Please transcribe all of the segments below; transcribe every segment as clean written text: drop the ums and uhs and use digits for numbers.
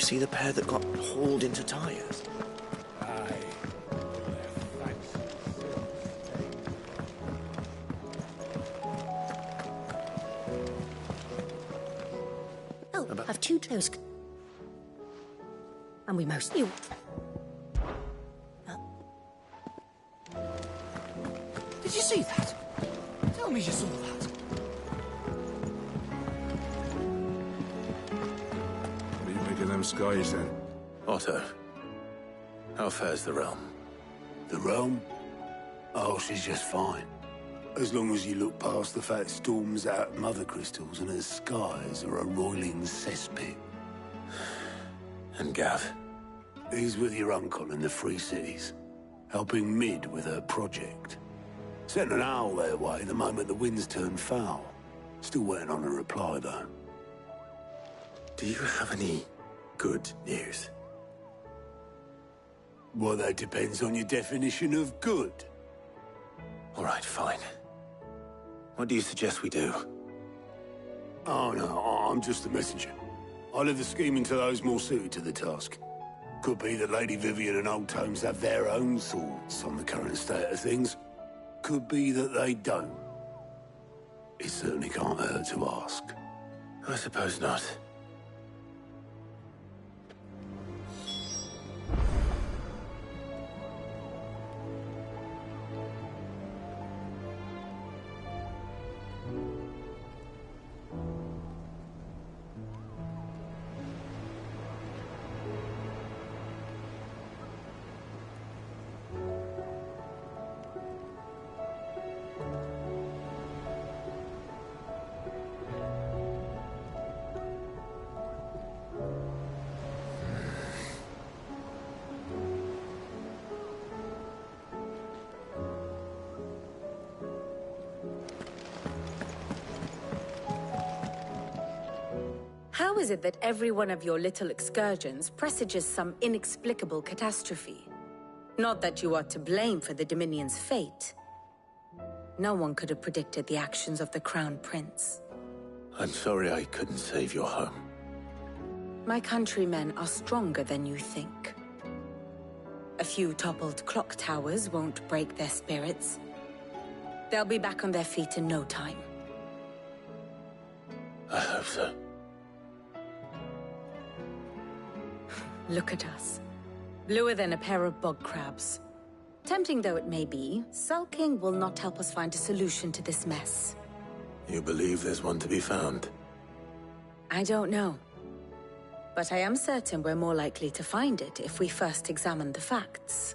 see the pair that got hauled into Tyres? Aye. Oh, I've two close. And we mostly... Did you see that? Tell me you saw that. What do you make of them skies, then? Otto, how fares the realm? The realm? Oh, she's just fine. As long as you look past the fat storms out mother crystals and her skies are a roiling cesspit. And Gav? He's with your uncle in the Free Cities, helping Mid with her project. Sent an owl their way the moment the winds turned foul. Still waiting on a reply, though. Do you have any good news? Well, that depends on your definition of good. All right, fine. What do you suggest we do? Oh, no, I'm just the messenger. I leave the scheming to those more suited to the task. Could be that Lady Vivian and Old Tomes have their own thoughts on the current state of things. Could be that they don't. It certainly can't hurt to ask. I suppose not. How is it that every one of your little excursions presages some inexplicable catastrophe? Not that you are to blame for the Dominion's fate. No one could have predicted the actions of the Crown Prince. I'm sorry I couldn't save your home. My countrymen are stronger than you think. A few toppled clock towers won't break their spirits. They'll be back on their feet in no time. I hope so. Look at us. Bluer than a pair of bog crabs. Tempting though it may be, sulking will not help us find a solution to this mess. You believe there's one to be found? I don't know. But I am certain we're more likely to find it if we first examine the facts.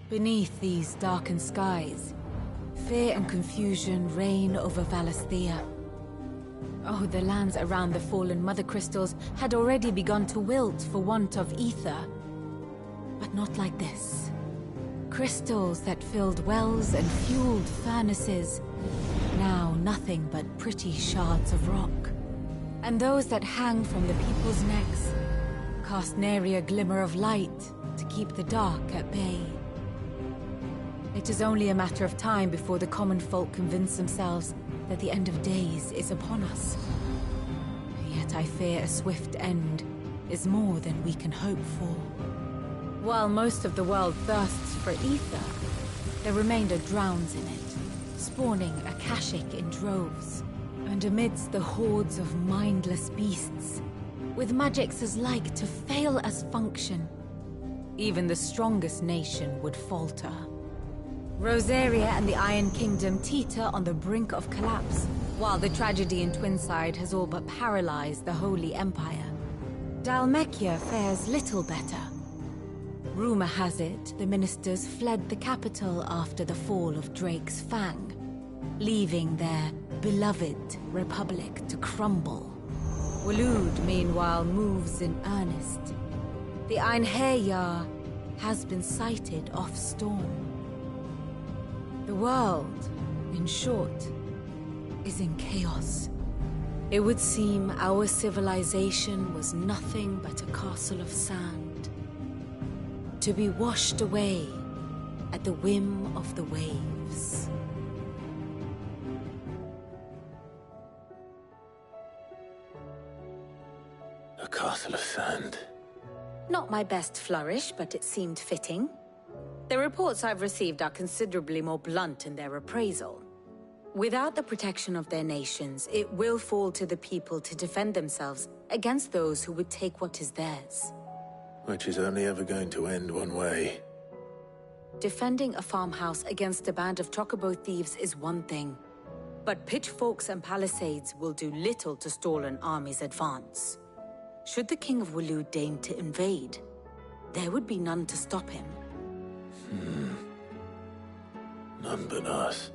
Beneath these darkened skies, fear and confusion reign over Valisthea. Oh, the lands around the fallen Mother Crystals had already begun to wilt for want of ether. But not like this. Crystals that filled wells and fueled furnaces, now nothing but pretty shards of rock. And those that hang from the people's necks cast nary a glimmer of light to keep the dark at bay. It is only a matter of time before the common folk convince themselves that the end of days is upon us. Yet I fear a swift end is more than we can hope for. While most of the world thirsts for ether, the remainder drowns in it, spawning Akashic in droves. And amidst the hordes of mindless beasts, with magics as like to fail as function, even the strongest nation would falter. Rosaria and the Iron Kingdom teeter on the brink of collapse, while the tragedy in Twinside has all but paralyzed the Holy Empire. Dhalmekia fares little better. Rumor has it the ministers fled the capital after the fall of Drake's Fang, leaving their beloved republic to crumble. Waloed, meanwhile, moves in earnest. The Einherjar has been sighted off Storm. The world, in short, is in chaos. It would seem our civilization was nothing but a castle of sand, to be washed away at the whim of the waves. A castle of sand. Not my best flourish, but it seemed fitting. The reports I've received are considerably more blunt in their appraisal. Without the protection of their nations, it will fall to the people to defend themselves against those who would take what is theirs. Which is only ever going to end one way. Defending a farmhouse against a band of chocobo thieves is one thing, but pitchforks and palisades will do little to stall an army's advance. Should the King of Waloed deign to invade, there would be none to stop him. None but us.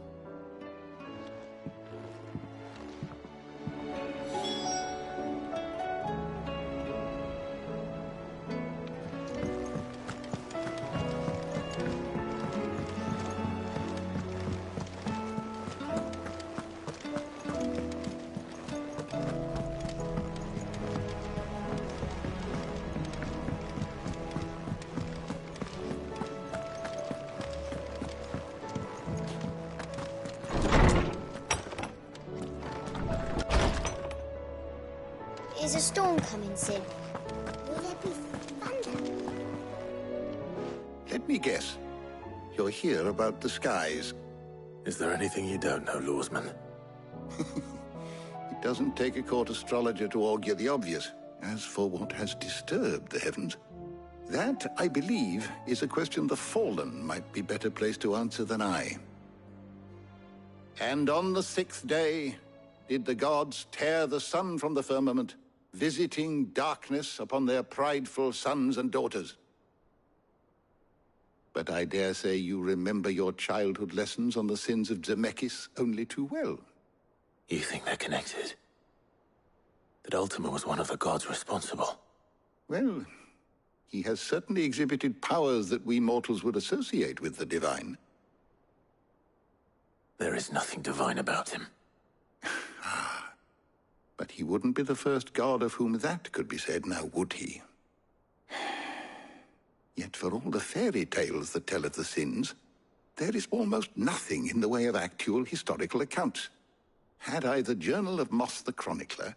Is a storm coming soon? Will there be thunder? Let me guess. You're here about the skies. Is there anything you don't know, Lawsman? It doesn't take a court astrologer to augur the obvious. As for what has disturbed the heavens, that, I believe, is a question the Fallen might be better placed to answer than I. And on the 6th day did the gods tear the sun from the firmament, visiting darkness upon their prideful sons and daughters. But I dare say you remember your childhood lessons on the sins of Zemeckis only too well. You think they're connected? That Ultima was one of the gods responsible? Well, he has certainly exhibited powers that we mortals would associate with the divine. There is nothing divine about him. But he wouldn't be the first god of whom that could be said, now would he? Yet for all the fairy tales that tell of the sins, there is almost nothing in the way of actual historical accounts. Had I the Journal of Moss the Chronicler,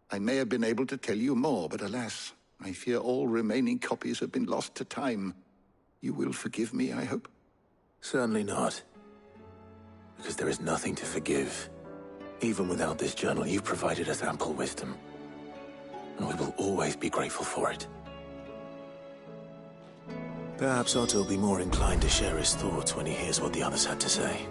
I may have been able to tell you more, but alas, I fear all remaining copies have been lost to time. You will forgive me, I hope? Certainly not. Because there is nothing to forgive. Even without this journal, you've provided us ample wisdom. And we will always be grateful for it. Perhaps Otto will be more inclined to share his thoughts when he hears what the others had to say.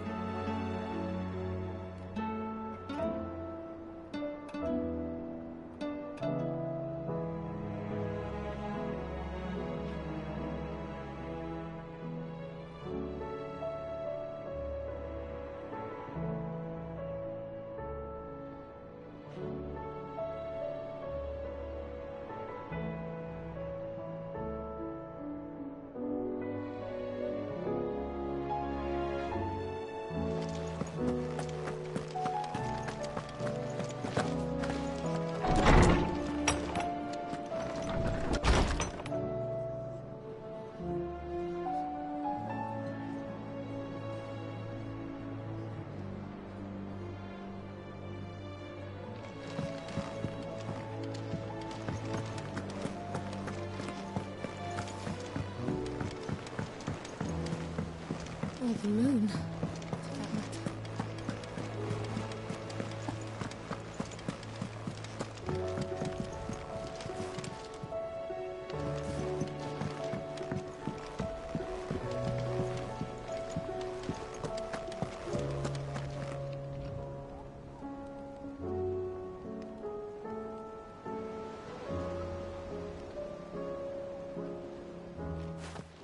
Or the moon.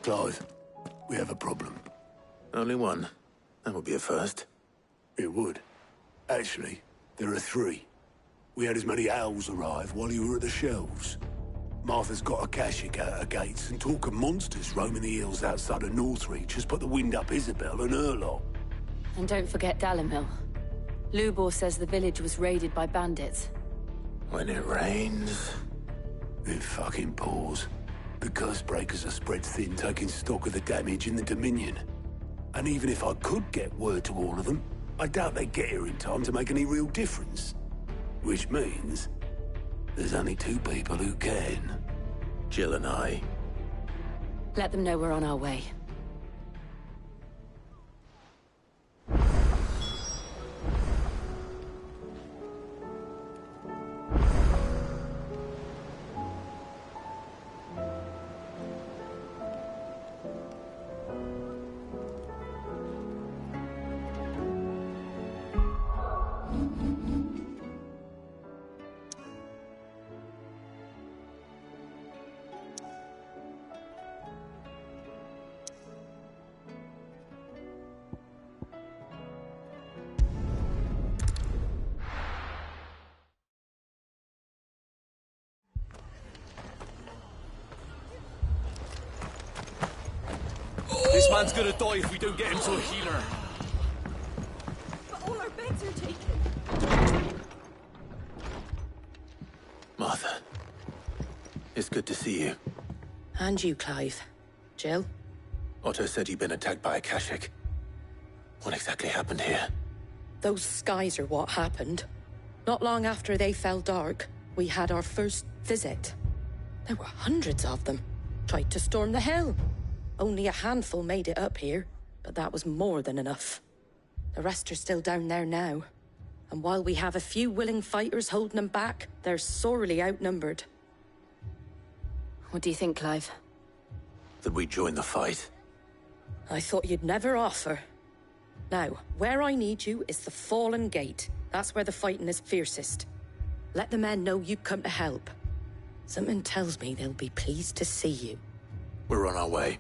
Clive, we have a problem. Only one. That would be a first. It would. Actually, there are 3. We had as many owls arrive while you were at the shelves. Martha's got a Akashic out her gates, and talk of monsters roaming the hills outside of Northreach has put the wind up Isabel and her lot. And don't forget Dalimil. Lubor says the village was raided by bandits. When it rains... It fucking pours. The curse breakers are spread thin, taking stock of the damage in the Dominion. And even if I could get word to all of them, I doubt they'd get here in time to make any real difference. Which means there's only two people who can. Jill and I. Let them know we're on our way. This man's gonna die if we don't get him to a healer. But all our beds are taken. Martha. It's good to see you. And you, Clive. Jill? Otto said you'd been attacked by Akashic. What exactly happened here? Those skies are what happened. Not long after they fell dark, we had our first visit. There were hundreds of them. Tried to storm the Hell. Only a handful made it up here, but that was more than enough. The rest are still down there now. And while we have a few willing fighters holding them back, they're sorely outnumbered. What do you think, Clive? That we join the fight. I thought you'd never offer. Now, where I need you is the Fallen Gate. That's where the fighting is fiercest. Let the men know you come to help. Something tells me they'll be pleased to see you. We're on our way.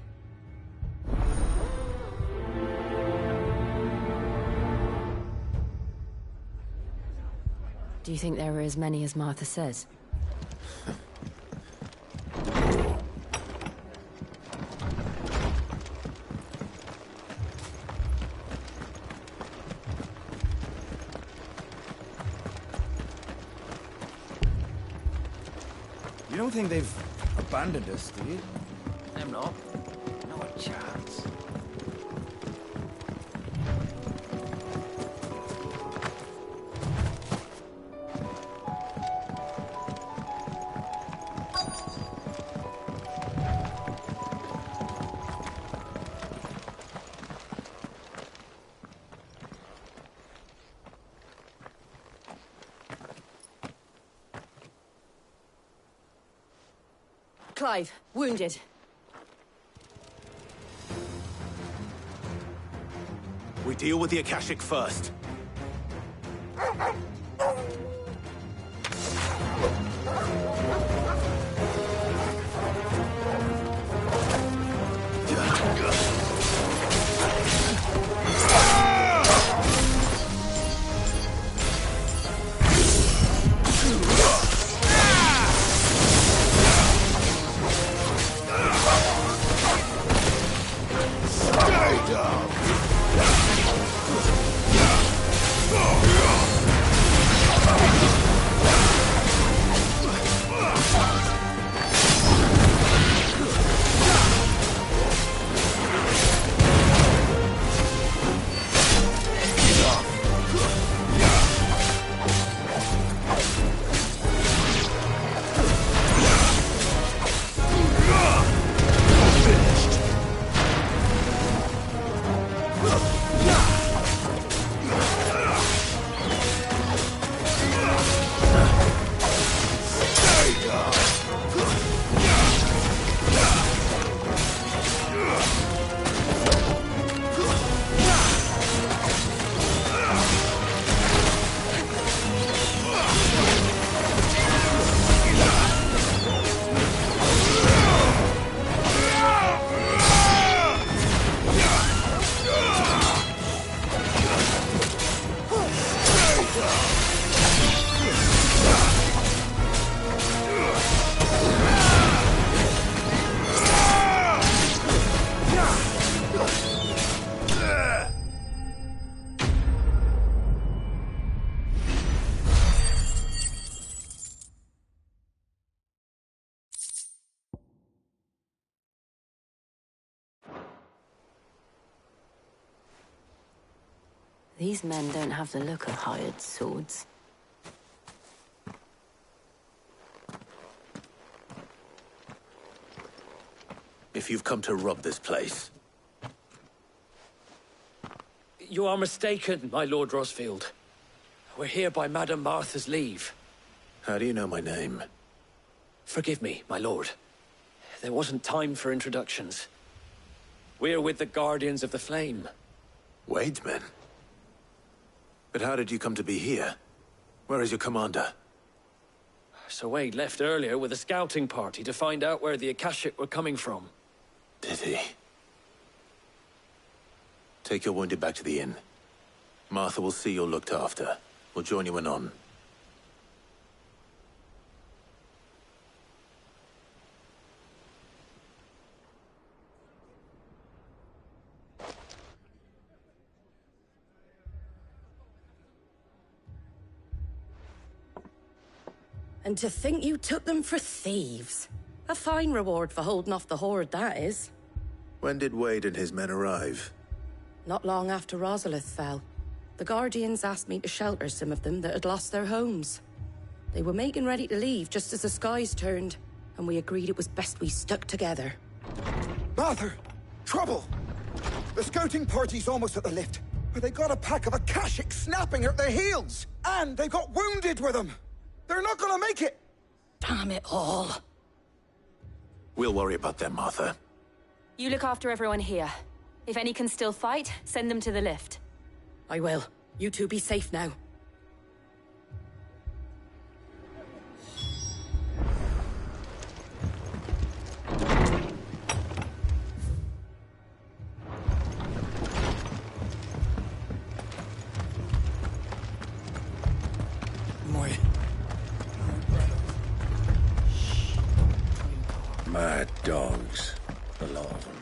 Do you think there are as many as Martha says? You don't think they've abandoned us, do you? Them not. Not a chance. Clive, wounded. We deal with the Akashic first. These men don't have the look of hired swords. If you've come to rob this place... You are mistaken, my Lord Rosfield. We're here by Madame Martha's leave. How do you know my name? Forgive me, my lord. There wasn't time for introductions. We're with the Guardians of the Flame. Wade's men? But how did you come to be here? Where is your commander? Sir Wade left earlier with a scouting party to find out where the Akashic were coming from. Did he? Take your wounded back to the inn. Martha will see you're looked after. We'll join you anon. And to think you took them for thieves. A fine reward for holding off the horde, that is. When did Wade and his men arrive? Not long after Rosalith fell. The Guardians asked me to shelter some of them that had lost their homes. They were making ready to leave just as the skies turned, and we agreed it was best we stuck together. Martha! Trouble! The scouting party's almost at the lift, but they got a pack of Akashic snapping at their heels! And they got wounded with them! They're not gonna make it! Damn it all. We'll worry about them, Martha. You look after everyone here. If any can still fight, send them to the lift. I will. You two be safe now. Mad dogs, a lot of them.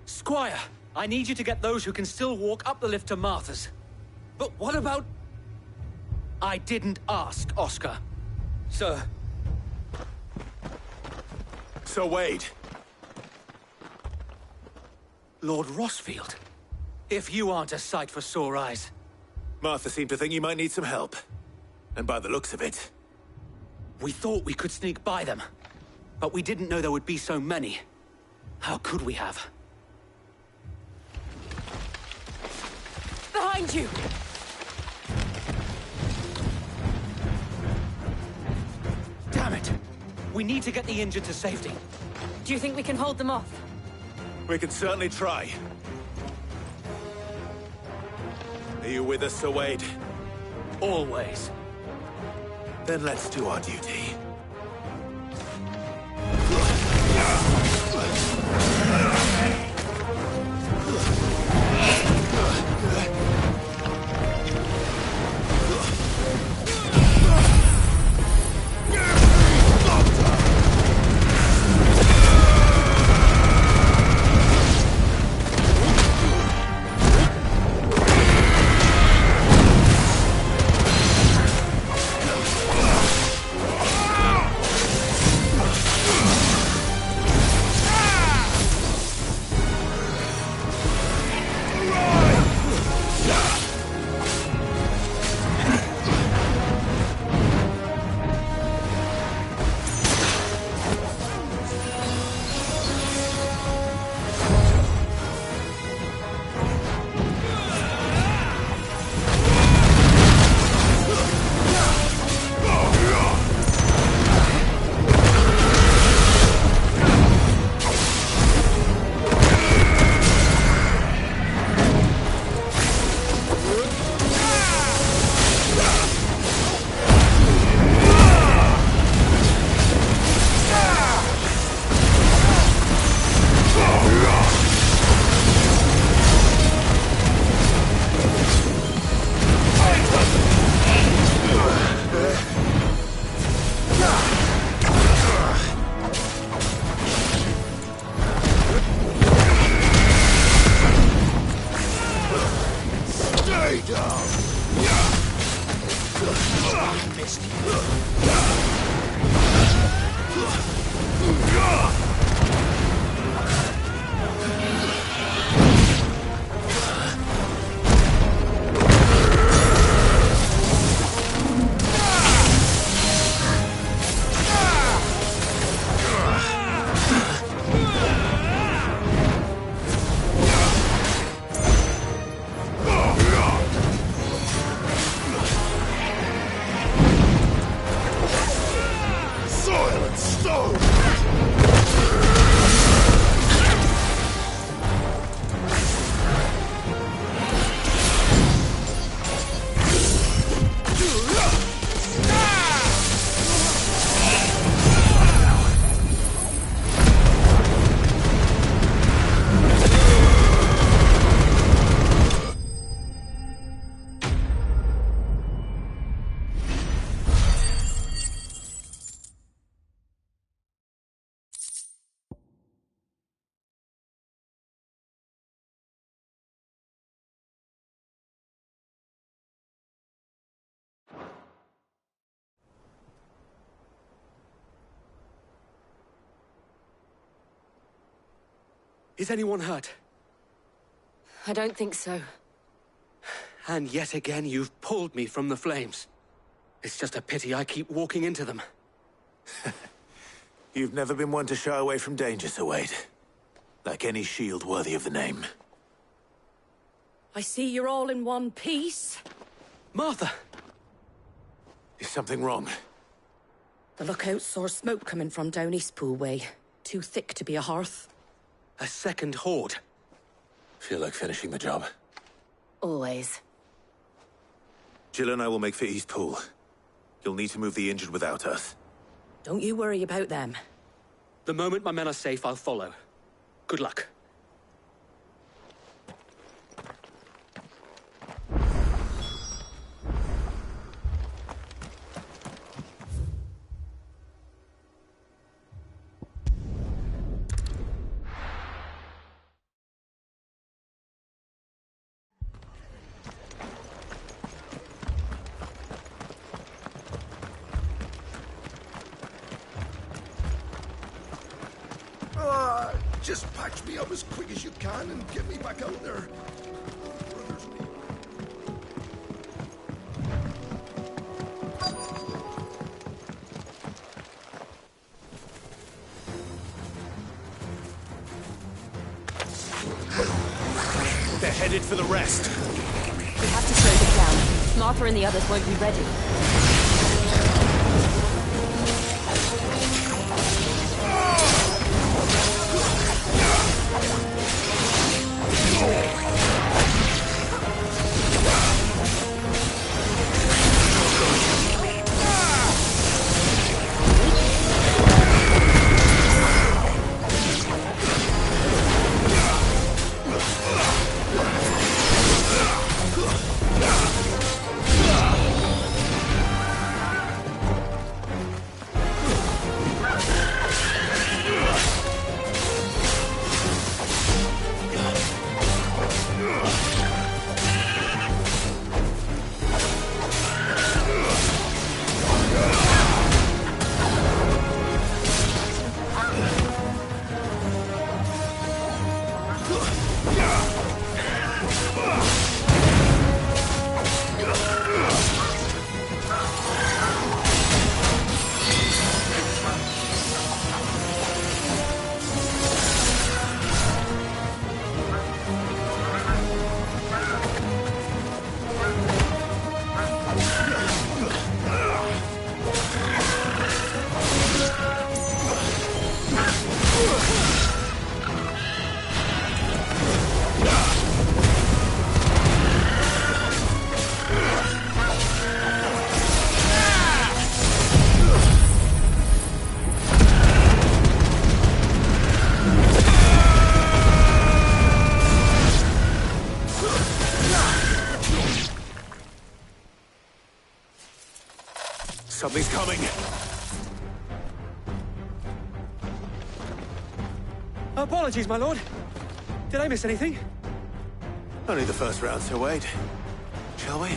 Squire, I need you to get those who can still walk up the lift to Martha's. But what about... I didn't ask, Oscar. Sir. Sir Wade. Lord Rosfield. If you aren't a sight for sore eyes. Martha seemed to think you might need some help. And by the looks of it... We thought we could sneak by them. But we didn't know there would be so many. How could we have? Behind you! Damn it! We need to get the injured to safety. Do you think we can hold them off? We can certainly try. Are you with us, Sir Wade? Always. Then let's do our duty. Is anyone hurt? I don't think so. And yet again, you've pulled me from the flames. It's just a pity I keep walking into them. You've never been one to shy away from danger, Sir Wade. Like any shield worthy of the name. I see you're all in one piece. Martha! Is something wrong? The lookout saw smoke coming from down Eastpool way. Too thick to be a hearth. A second horde. Feel like finishing the job. Always. Jill and I will make for Eastpool. You'll need to move the injured without us. Don't you worry about them. The moment my men are safe, I'll follow. Good luck. Just patch me up as quick as you can and get me back out there. Brothers need... They're headed for the rest. We have to slow them down. Martha and the others won't be ready. Something's coming. Apologies, my lord. Did I miss anything? Only the first round, Sir Wade. Shall we?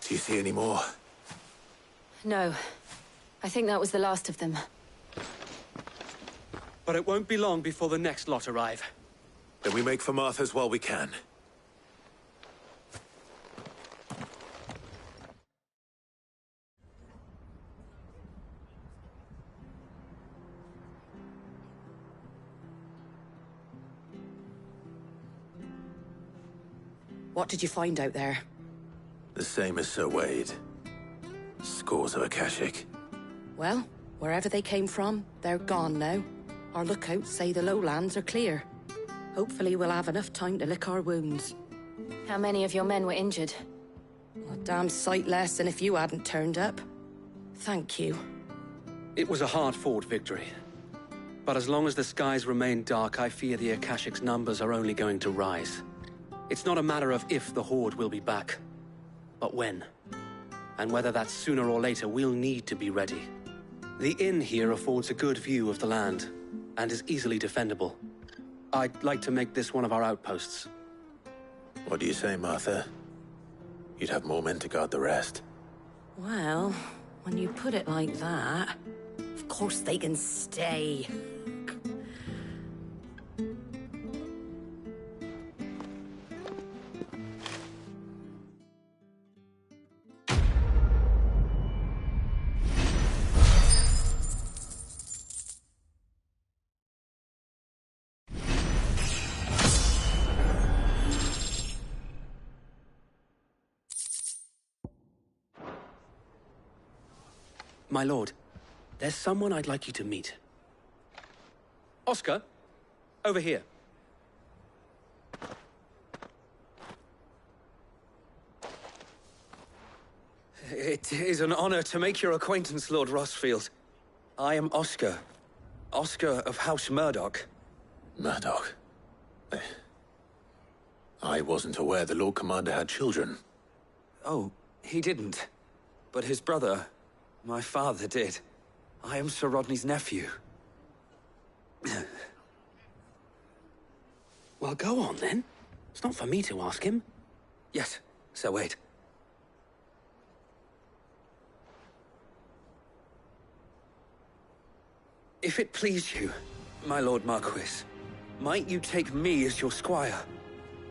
Do you see any more? No. I think that was the last of them. But it won't be long before the next lot arrive. Then we make for Martha's while we can. What did you find out there? The same as Sir Wade. Scores of Akashic. Well, wherever they came from, they're gone now. Our lookouts say the lowlands are clear. Hopefully we'll have enough time to lick our wounds. How many of your men were injured? A damn sight less than if you hadn't turned up. Thank you. It was a hard-fought victory. But as long as the skies remain dark, I fear the Akashic's numbers are only going to rise. It's not a matter of if the Horde will be back, but when. And whether that's sooner or later, we'll need to be ready. The inn here affords a good view of the land, and is easily defendable. I'd like to make this one of our outposts. What do you say, Martha? You'd have more men to guard the rest. Well, when you put it like that, of course they can stay. My lord, there's someone I'd like you to meet. Oscar, over here. It is an honor to make your acquaintance, Lord Rosfield. I am Oscar. Oscar of House Murdoch. Murdoch? I wasn't aware the Lord Commander had children. Oh, he didn't. But his brother, My father did. I am Sir Rodney's nephew. Well, go on then. It's not for me to ask him. Yes, Sir Wade. If it please you, my Lord Marquis, might you take me as your squire?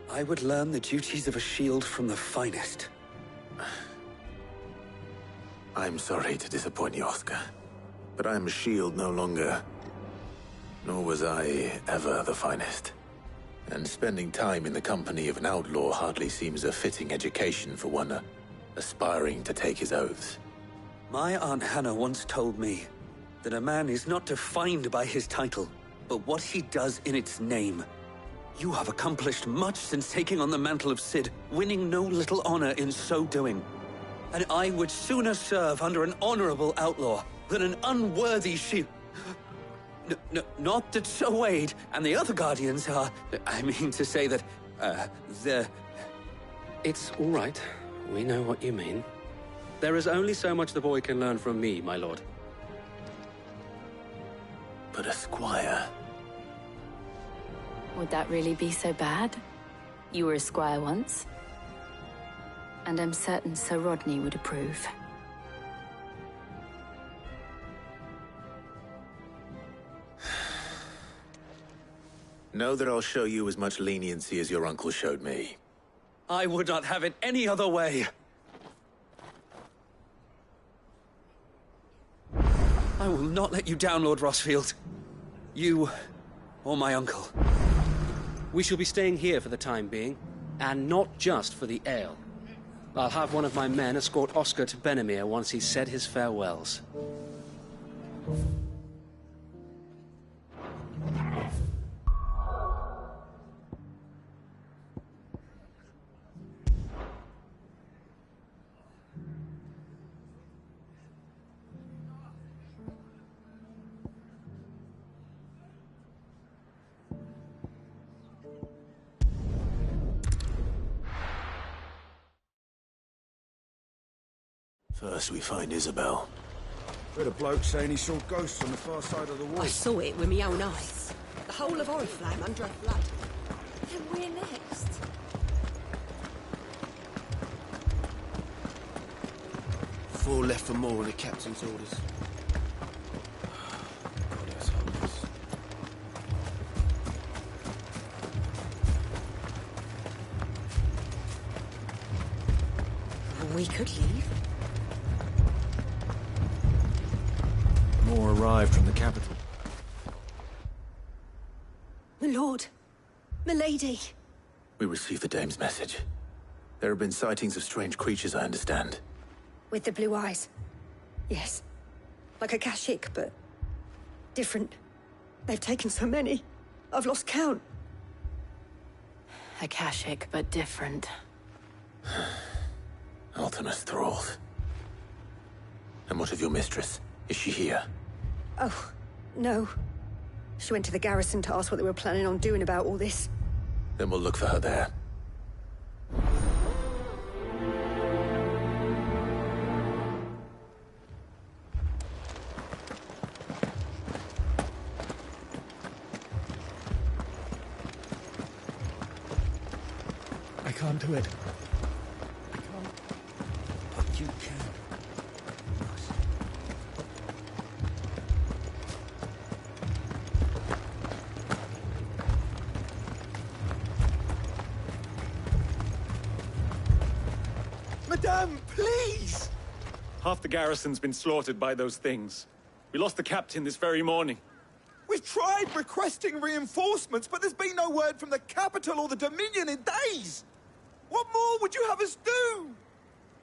I would learn the duties of a shield from the finest. I'm sorry to disappoint you, Oscar, but I'm a shield no longer. Nor was I ever the finest. And spending time in the company of an outlaw hardly seems a fitting education for one aspiring to take his oaths. My Aunt Hannah once told me that a man is not defined by his title, but what he does in its name. You have accomplished much since taking on the mantle of Cid, winning no little honor in so doing. And I would sooner serve under an honorable outlaw than an unworthy shield. Not that Sir Wade and the other Guardians are... I mean to say that, they're... It's all right. We know what you mean. There is only so much the boy can learn from me, my lord. But a squire... Would that really be so bad? You were a squire once. And I'm certain Sir Rodney would approve. Know that I'll show you as much leniency as your uncle showed me. I would not have it any other way. I will not let you down, Lord Rosfield. You, or my uncle. We shall be staying here for the time being, and not just for the ale. I'll have one of my men escort Oscar to Benimir once he's said his farewells. First we find Isabel. Heard a bloke saying he saw ghosts on the far side of the wall. I saw it with my own eyes. The whole of Oriflamme under a flood. Then we're next. Four left for more on the captain's orders. God, that's hopeless. We could leave. More arrived from the capital. My lord. My lady. We received the dame's message. There have been sightings of strange creatures, I understand. With the blue eyes. Yes. Like a Kashik, but different. They've taken so many. I've lost count. Akashic, but different. Ultimus thralls. And what of your mistress? Is she here? Oh, no. She went to the garrison to ask what they were planning on doing about all this. Then we'll look for her there. I can't do it. I can't. But you can. Madame, please! Half the garrison's been slaughtered by those things. We lost the captain this very morning. We've tried requesting reinforcements, but there's been no word from the capital or the Dominion in days! What more would you have us do?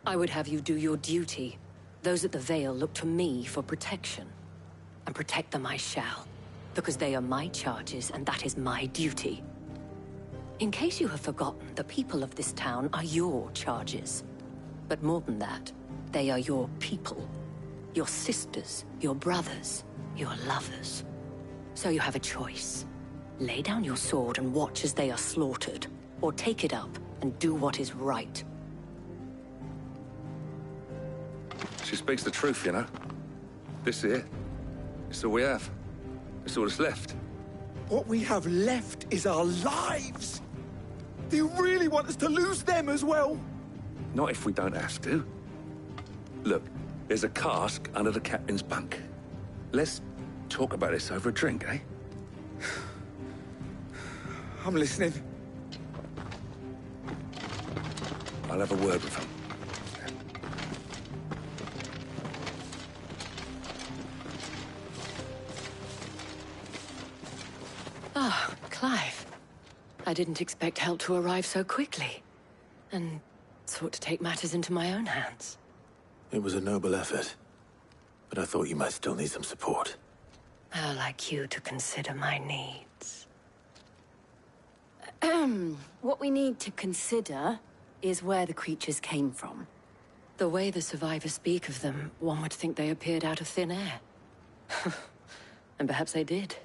I would have you do your duty. Those at the Vale look to me for protection. And protect them I shall. Because they are my charges, and that is my duty. In case you have forgotten, the people of this town are your charges. But more than that, they are your people. Your sisters, your brothers, your lovers. So you have a choice. Lay down your sword and watch as they are slaughtered, or take it up and do what is right. She speaks the truth, you know. This here, it's all we have. It's all that's left. What we have left is our lives! Do you really want us to lose them as well? Not if we don't have to. Look, there's a cask under the captain's bunk. Let's talk about this over a drink, eh? I'm listening. I'll have a word with him. Ah, Clive. I didn't expect help to arrive so quickly. And sought to take matters into my own hands. It was a noble effort, but I thought you might still need some support. How like you to consider my needs. What we need to consider is where the creatures came from. The way the survivors speak of them, one would think they appeared out of thin air. And perhaps they did.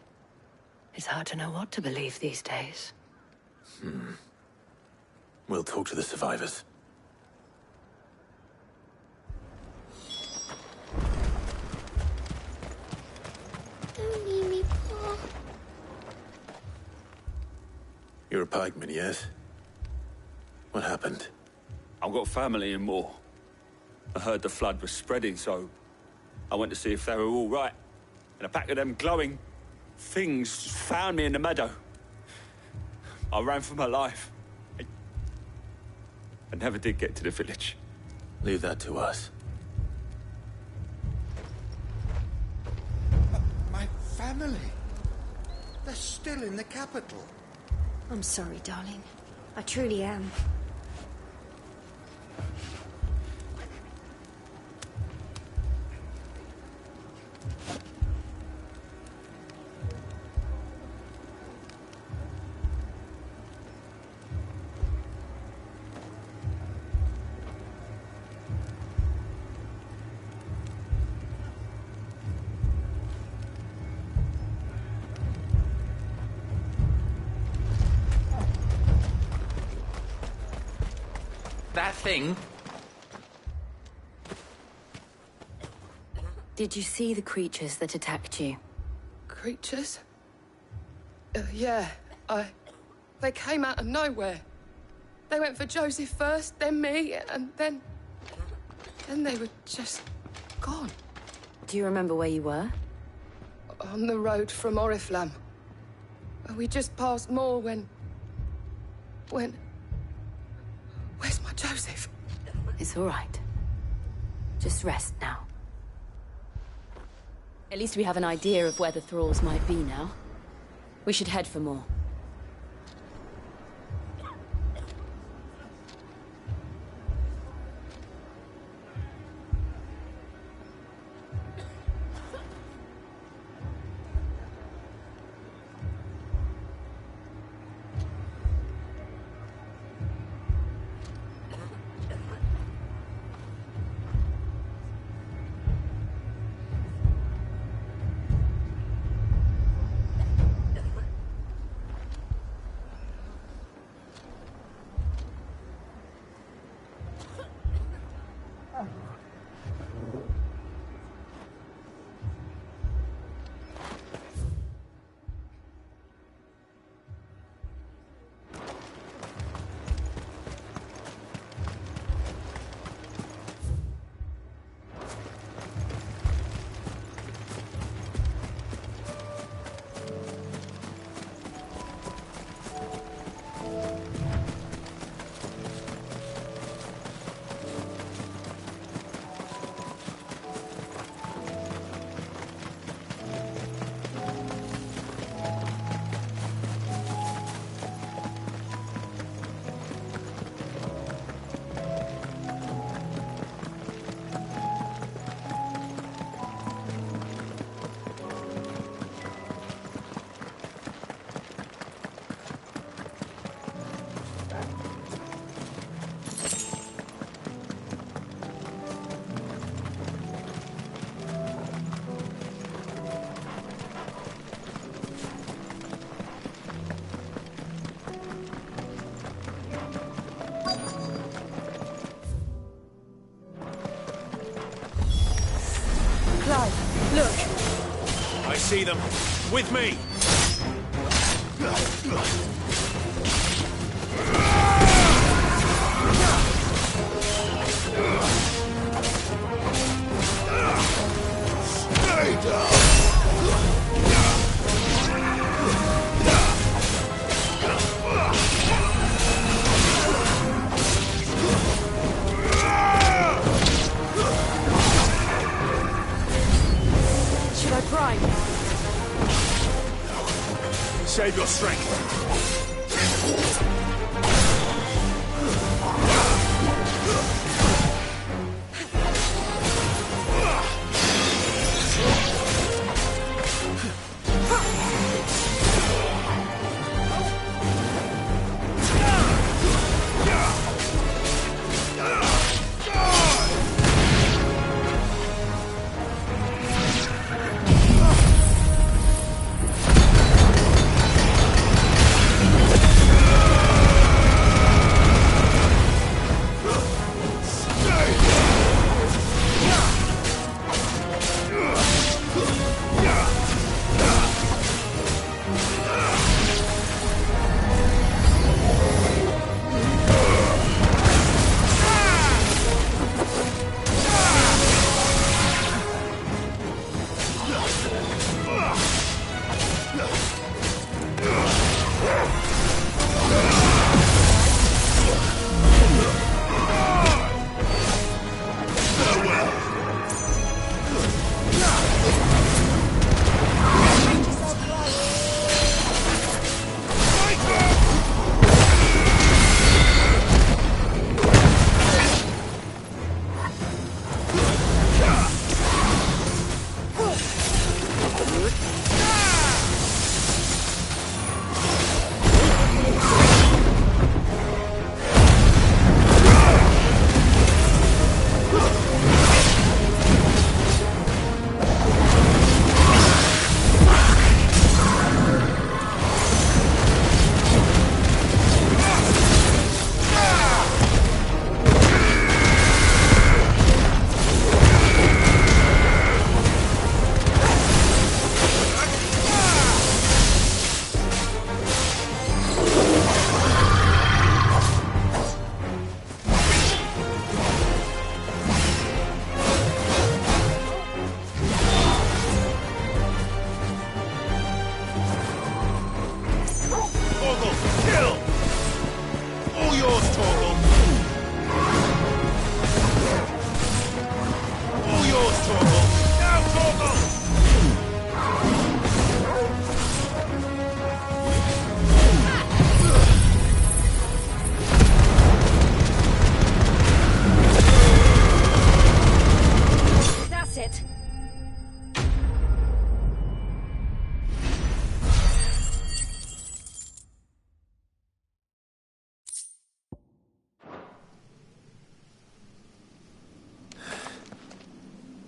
It's hard to know what to believe these days. We'll talk to the survivors. Don't leave me, Pa. You're a pikeman, yes? What happened? I've got family in Moor. I heard the flood was spreading, so I went to see if they were all right. And a pack of them glowing things just found me in the meadow. I ran for my life. I never did get to the village. Leave that to us. My family. They're still in the capital. I'm sorry, darling. I truly am. That thing? Did you see the creatures that attacked you? Creatures? Yeah, They came out of nowhere. They went for Joseph first, then me, and then they were just gone. Do you remember where you were? On the road from Oriflamme. We just passed Moor when... Where's my Joseph? It's all right. Just rest now. At least we have an idea of where the thralls might be now. We should head for more. sky. Look. I see them. With me! Stay down! Should I prime? Save your strength.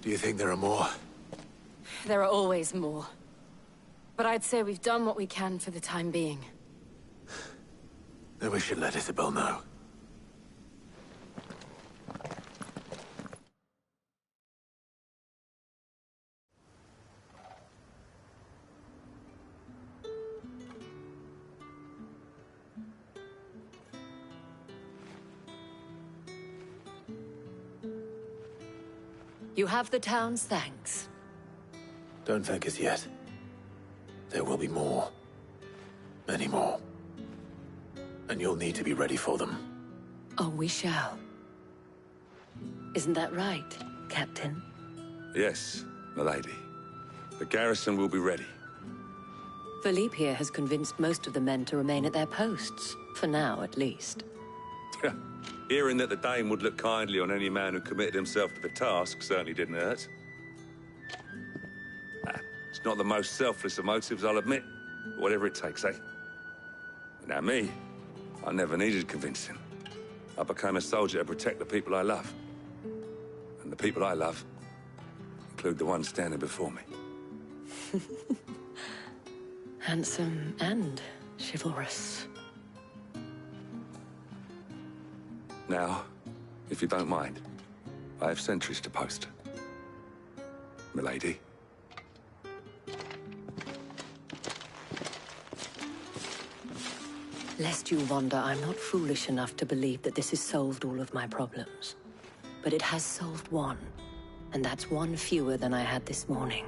Do you think there are more? There are always more. But I'd say we've done what we can for the time being. Then we should let Isabel know. You have the town's thanks. Don't thank us yet. There will be more. Many more. And you'll need to be ready for them. Oh, we shall. Isn't that right, Captain? Yes, milady. The garrison will be ready. Philippe here has convinced most of the men to remain at their posts. For now, at least. Hearing that the Dane would look kindly on any man who committed himself to the task certainly didn't hurt. It's not the most selfless of motives, I'll admit. But whatever it takes, eh? Now me, I never needed convincing. I became a soldier to protect the people I love. And the people I love include the ones standing before me. Handsome and chivalrous. Now, if you don't mind, I have sentries to post. milady. Lest you wonder, I'm not foolish enough to believe that this has solved all of my problems. But it has solved one, and that's one fewer than I had this morning.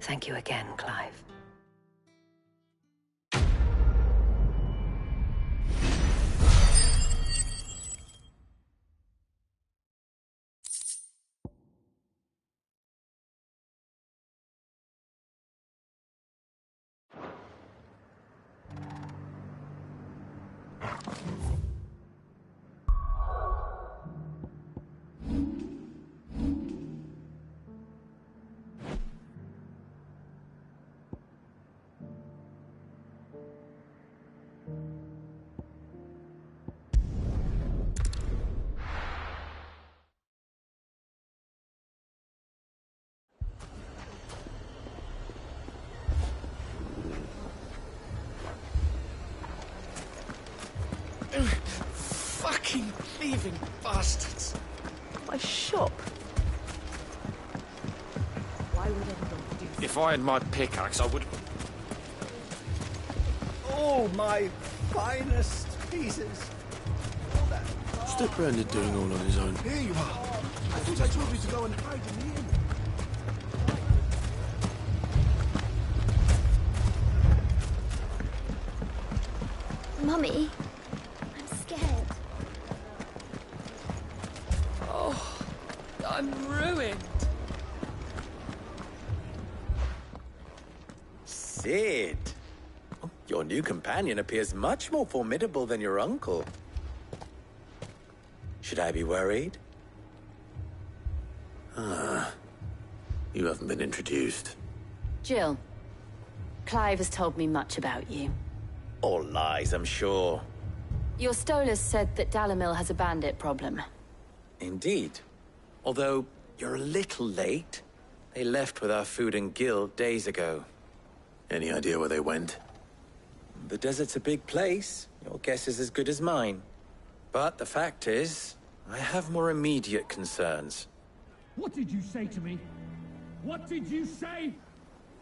Thank you again, Clive. Fucking thieving bastards. My shop. Why would anyone do that? If I had my pickaxe, I would... Oh, my finest pieces. Stuck Brandon doing all on his own? Here you are. I thought I told you to go and hide in the inn. Mummy, I'm scared. Oh, I'm ruined. Cid! Oh, your new companion appears much more formidable than your uncle. Should I be worried? You haven't been introduced. Jill, Clive has told me much about you. All lies, I'm sure. Your Stolas said that Dalimil has a bandit problem. Indeed. Although, you're a little late. They left with our food and guild days ago. Any idea where they went? The desert's a big place. Your guess is as good as mine. But the fact is, I have more immediate concerns. What did you say to me? What did you say?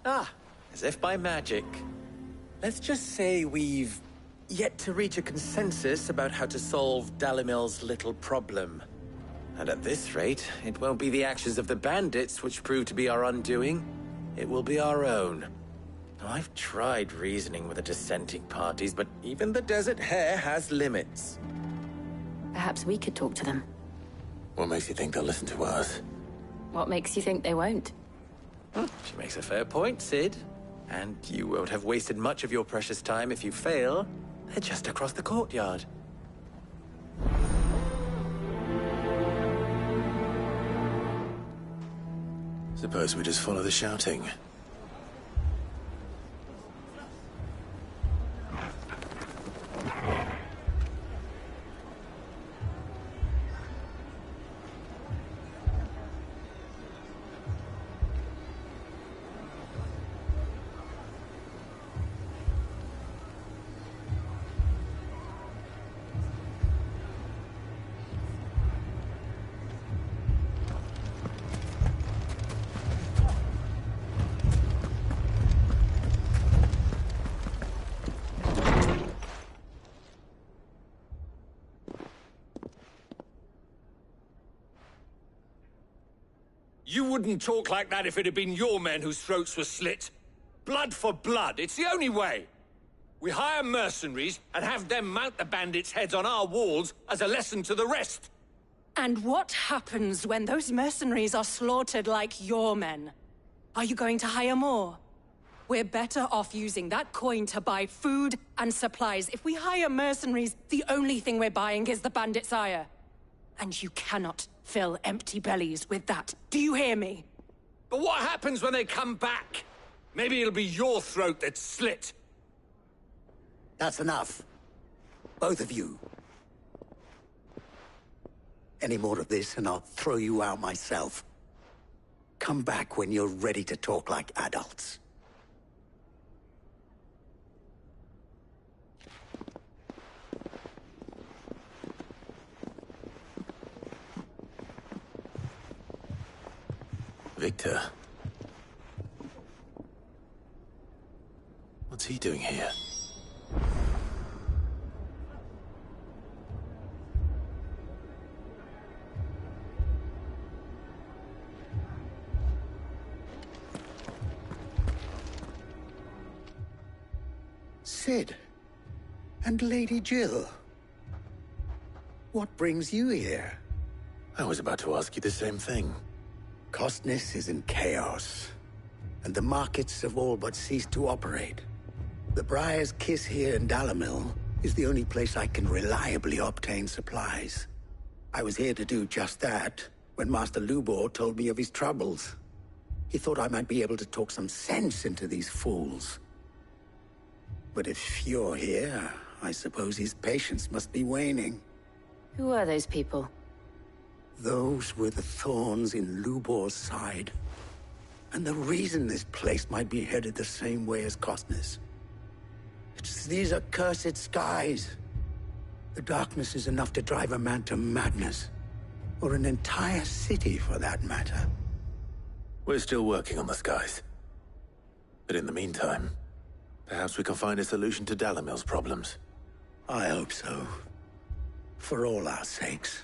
Ah, as if by magic. Let's just say we've yet to reach a consensus about how to solve Dalimil's little problem. And at this rate, it won't be the actions of the bandits which prove to be our undoing. It will be our own. I've tried reasoning with the dissenting parties, but even the Desert Hare has limits. Perhaps we could talk to them. What makes you think they'll listen to us? What makes you think they won't? She makes a fair point, Cid. And you won't have wasted much of your precious time if you fail. They're just across the courtyard. Suppose we just follow the shouting. You wouldn't talk like that if it had been your men whose throats were slit. Blood for blood, it's the only way. We hire mercenaries and have them mount the bandits' heads on our walls as a lesson to the rest. And what happens when those mercenaries are slaughtered like your men? Are you going to hire more? We're better off using that coin to buy food and supplies. If we hire mercenaries, the only thing we're buying is the bandits' ire. And you cannot fill empty bellies with that. Do you hear me? But what happens when they come back? Maybe it'll be your throat that's slit. That's enough. Both of you. Any more of this and I'll throw you out myself. Come back when you're ready to talk like adults. Victor. What's he doing here? Cid. And Lady Jill. What brings you here? I was about to ask you the same thing. Costness is in chaos, and the markets have all but ceased to operate. The Briar's Kiss here in Dalimil is the only place I can reliably obtain supplies. I was here to do just that when Master Lubor told me of his troubles. He thought I might be able to talk some sense into these fools. But if you're here, I suppose his patience must be waning. Who are those people? Those were the thorns in Lubor's side. And the reason this place might be headed the same way as Costness. It's these accursed skies. The darkness is enough to drive a man to madness. Or an entire city, for that matter. We're still working on the skies. But in the meantime, perhaps we can find a solution to Dalimil's problems. I hope so. For all our sakes.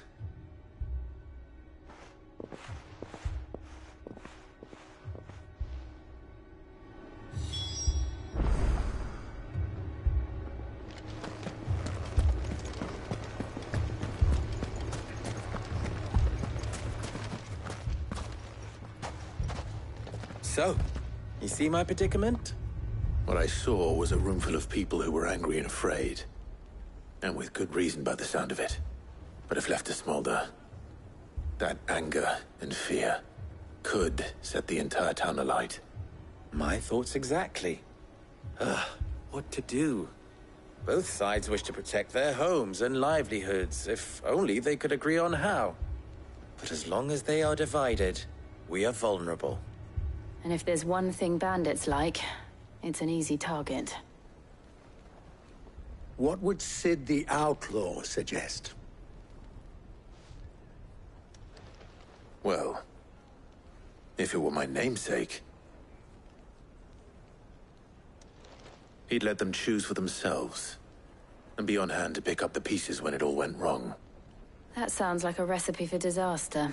So, you see my predicament? What I saw was a room full of people who were angry and afraid. And with good reason by the sound of it. But if left to smolder, that anger and fear could set the entire town alight. My thoughts exactly. What to do? Both sides wish to protect their homes and livelihoods, if only they could agree on how. But as long as they are divided, we are vulnerable. And if there's one thing bandits like, it's an easy target. What would Cid the Outlaw suggest? Well, if it were my namesake, he'd let them choose for themselves, and be on hand to pick up the pieces when it all went wrong. That sounds like a recipe for disaster.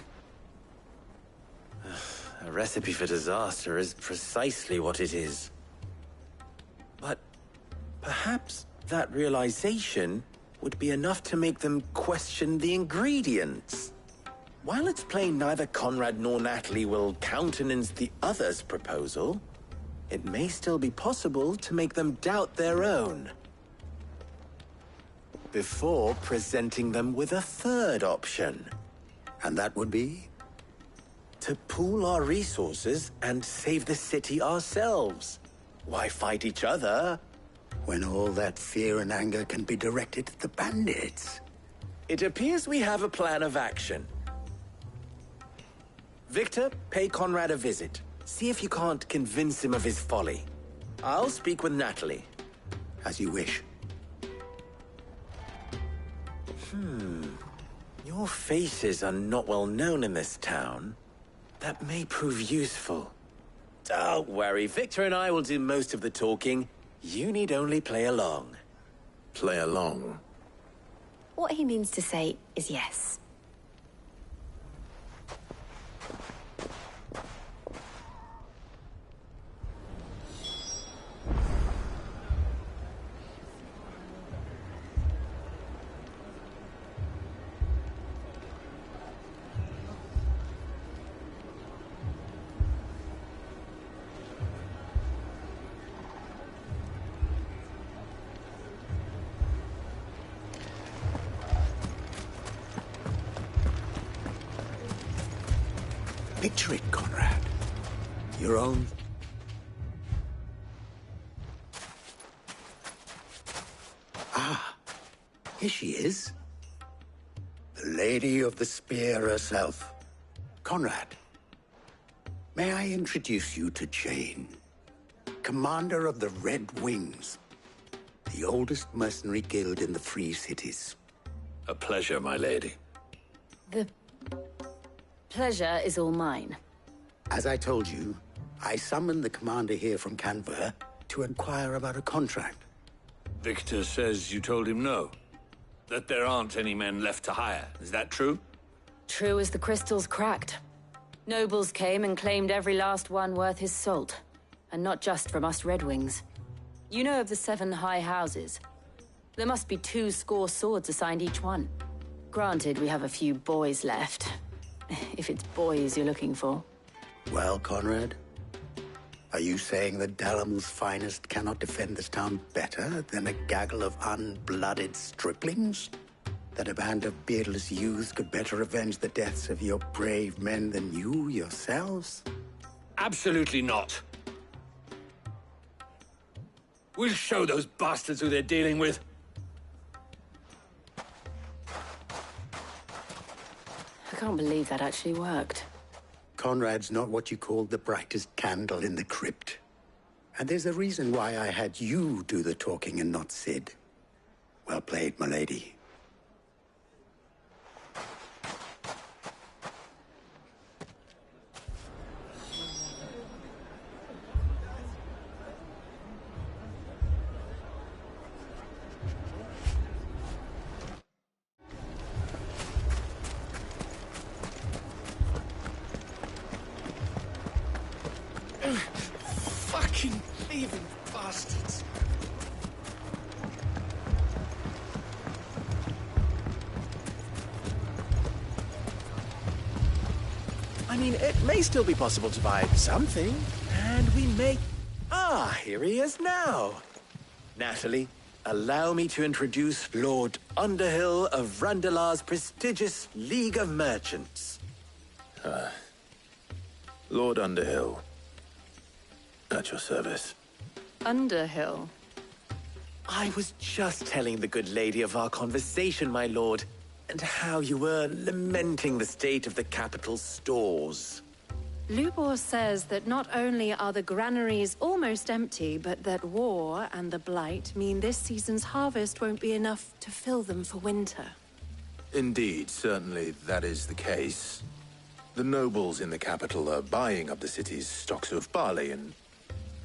A recipe for disaster is precisely what it is. But perhaps that realization would be enough to make them question the ingredients. While it's plain neither Conrad nor Natalie will countenance the other's proposal, it may still be possible to make them doubt their own. Before presenting them with a third option. And that would be? To pool our resources and save the city ourselves. Why fight each other? When all that fear and anger can be directed at the bandits. It appears we have a plan of action. Victor, pay Conrad a visit. See if you can't convince him of his folly. I'll speak with Natalie. As you wish. Your faces are not well known in this town. That may prove useful. Don't worry, Victor and I will do most of the talking. You need only play along. Play along? What he means to say is yes. Picture it, Conrad. Your own... Ah, here she is. The Lady of the Spear herself. Conrad, may I introduce you to Jane, commander of the Red Wings, the oldest mercenary guild in the Free Cities. A pleasure, my lady. The pleasure is all mine. As I told you, I summoned the commander here from Canver to inquire about a contract. Victor says you told him no. That there aren't any men left to hire. Is that true? True as the crystals cracked. Nobles came and claimed every last one worth his salt. And not just from us Red Wings. You know of the 7 high houses. There must be 2 swords assigned each one. Granted, we have a few boys left. If it's boys you're looking for. Well, Conrad, are you saying that Dalimil's finest cannot defend this town better than a gaggle of unblooded striplings? That a band of beardless youths could better avenge the deaths of your brave men than you yourselves? Absolutely not. We'll show those bastards who they're dealing with. I can't believe that actually worked. Conrad's not what you call the brightest candle in the crypt. And there's a reason why I had you do the talking and not Sid. Well played, milady. Fucking thieving bastards. I mean, it may still be possible to buy something, and we may... Ah, here he is now. Natalie, allow me to introduce Lord Underhill of Randalar's prestigious League of Merchants. Lord Underhill. At your service. Underhill? I was just telling the good lady of our conversation, my lord, and how you were lamenting the state of the capital's stores. Lubor says that not only are the granaries almost empty, but that war and the Blight mean this season's harvest won't be enough to fill them for winter. Indeed, certainly that is the case. The nobles in the capital are buying up the city's stocks of barley and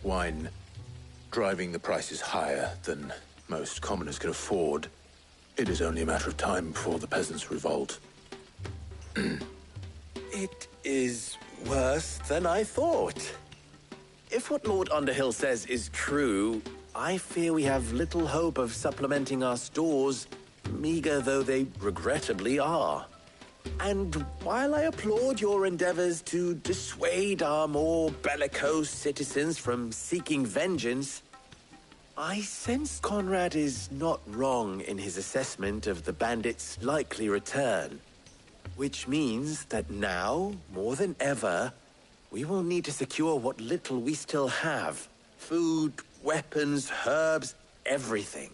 wine, driving the prices higher than most commoners can afford. It is only a matter of time before the peasants revolt. It is worse than I thought. If what Lord Underhill says is true, I fear we have little hope of supplementing our stores, meager though they regrettably are. And while I applaud your endeavors to dissuade our more bellicose citizens from seeking vengeance, I sense Conrad is not wrong in his assessment of the bandits' likely return. Which means that now, more than ever, we will need to secure what little we still have. Food, weapons, herbs, everything.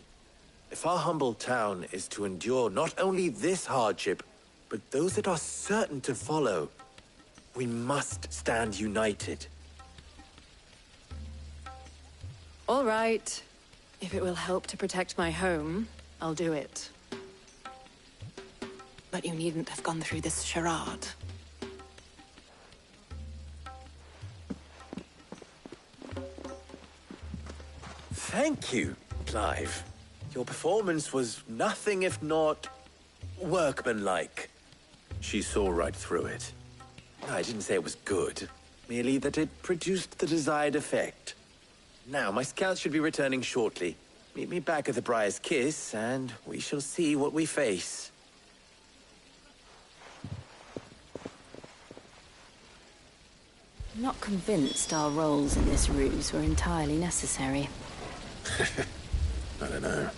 If our humble town is to endure not only this hardship, but those that are certain to follow, we must stand united. All right. If it will help to protect my home, I'll do it. But you needn't have gone through this charade. Thank you, Clive. Your performance was nothing if not workmanlike. She saw right through it. I didn't say it was good, merely that it produced the desired effect. Now, my scouts should be returning shortly. Meet me back at the Briar's Kiss, and we shall see what we face. I'm not convinced our roles in this ruse were entirely necessary. I don't know.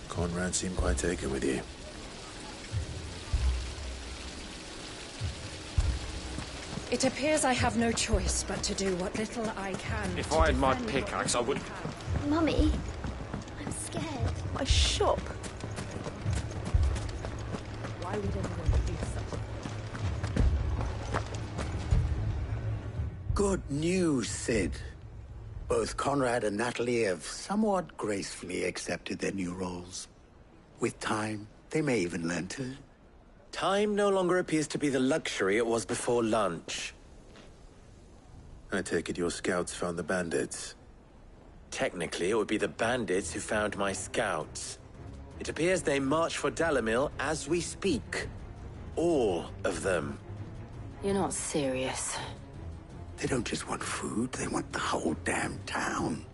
Conrad seemed quite taken with you. It appears I have no choice but to do what little I can. If I had my pickaxe, I would... Mummy, I'm scared. My shop. Why would anyone do such? Good news, Sid. Both Conrad and Natalie have somewhat gracefully accepted their new roles. With time, they may even learn to... Time no longer appears to be the luxury it was before lunch. I take it your scouts found the bandits. Technically, it would be the bandits who found my scouts. It appears they march for Dalimil as we speak. All of them. You're not serious. They don't just want food, they want the whole damn town.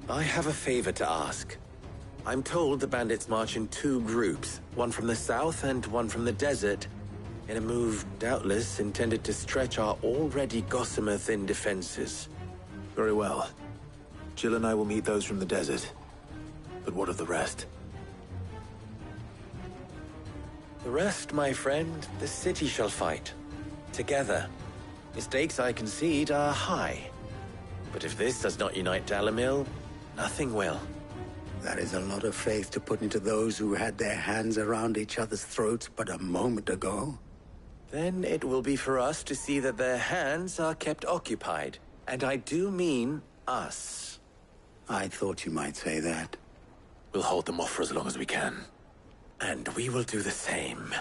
I have a favor to ask. I'm told the bandits march in 2 groups, one from the south and one from the desert, in a move doubtless intended to stretch our already gossamer-thin defenses. Very well. Jill and I will meet those from the desert. But what of the rest? The rest, my friend, the city shall fight. Together. The stakes, I concede, are high. But if this does not unite Dalimil, nothing will. That is a lot of faith to put into those who had their hands around each other's throats but a moment ago. Then it will be for us to see that their hands are kept occupied. And I do mean us. I thought you might say that. We'll hold them off for as long as we can. And we will do the same.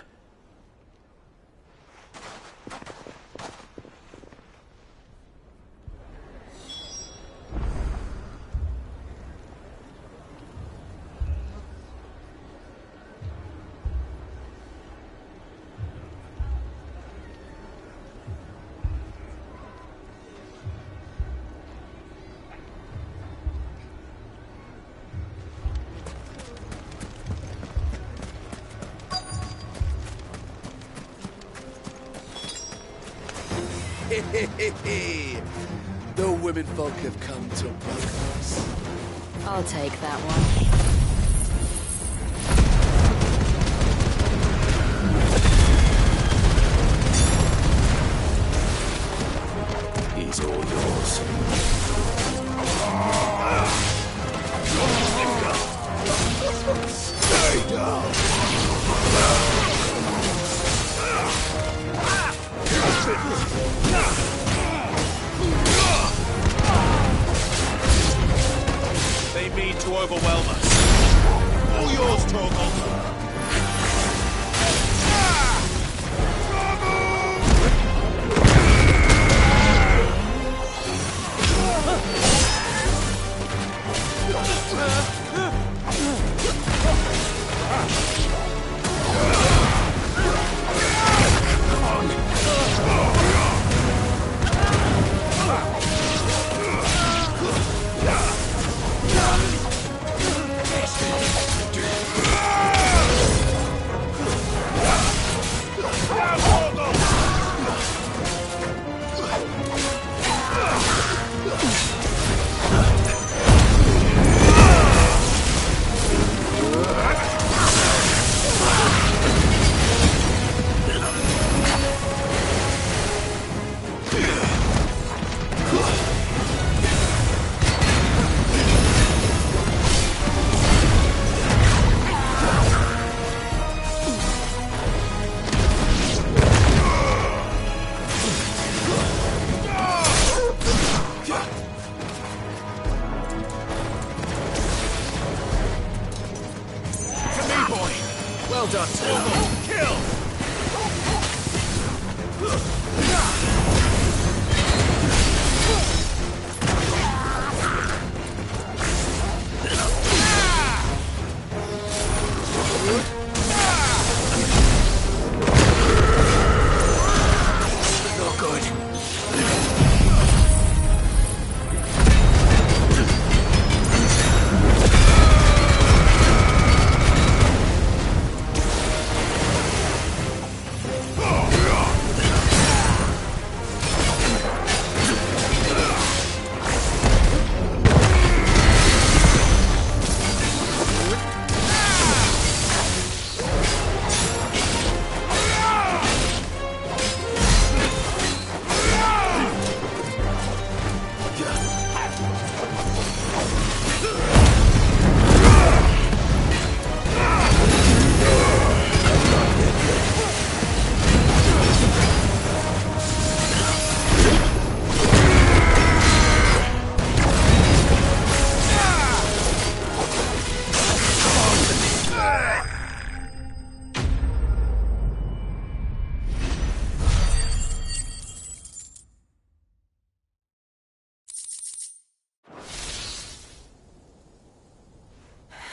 The women folk have come to welcome us. I'll take that one. He's all yours. Stay down! They mean to overwhelm us.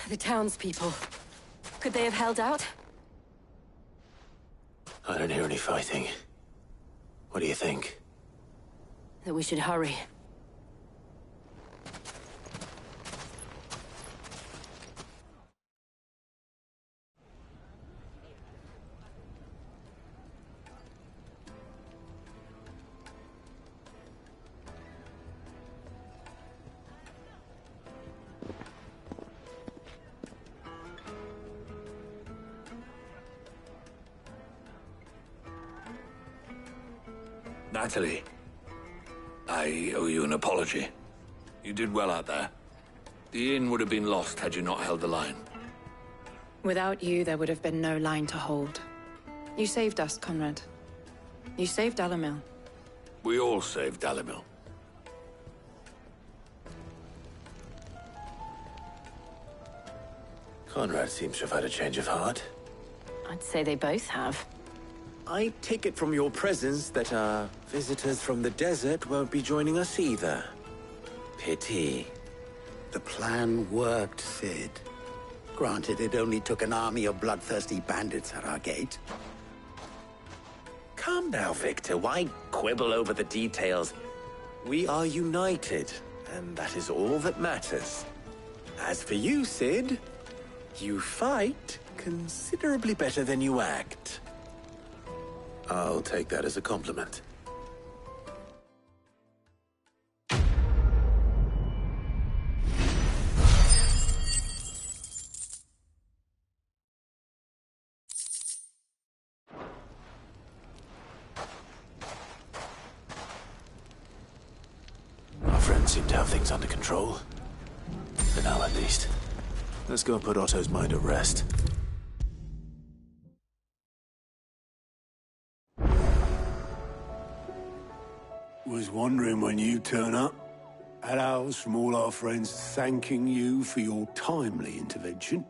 The townspeople. Could they have held out? I don't hear any fighting. What do you think? That we should hurry. Natalie, I owe you an apology. You did well out there. The inn would have been lost had you not held the line. Without you, there would have been no line to hold. You saved us, Conrad. You saved Dalimil. We all saved Dalimil. Conrad seems to have had a change of heart. I'd say they both have. I take it from your presence that our visitors from the desert won't be joining us either. Pity. The plan worked, Cid. Granted, it only took an army of bloodthirsty bandits at our gate. Calm now, Victor. Why quibble over the details? We are united, and that is all that matters. As for you, Cid, you fight considerably better than you act. I'll take that as a compliment. Our friends seem to have things under control. For now, at least. Let's go and put Otto's mind at rest. Was wondering when you turn up. Had ours from all our friends thanking you for your timely intervention.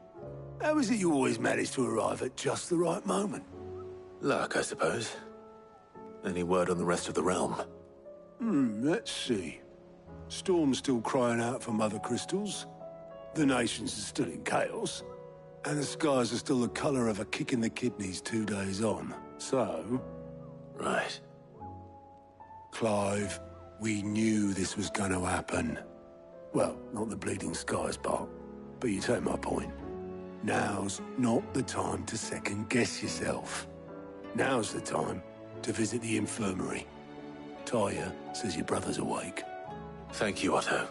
How is it you always manage to arrive at just the right moment? Luck, I suppose. Any word on the rest of the realm? Let's see. Storm's still crying out for Mother Crystals. The nations are still in chaos. And the skies are still the color of a kick in the kidneys 2 days on. So... Right. Clive, we knew this was going to happen. Well, not the bleeding skies part, but you take my point. Now's not the time to second-guess yourself. Now's the time to visit the infirmary. Talia says your brother's awake. Thank you, Otto.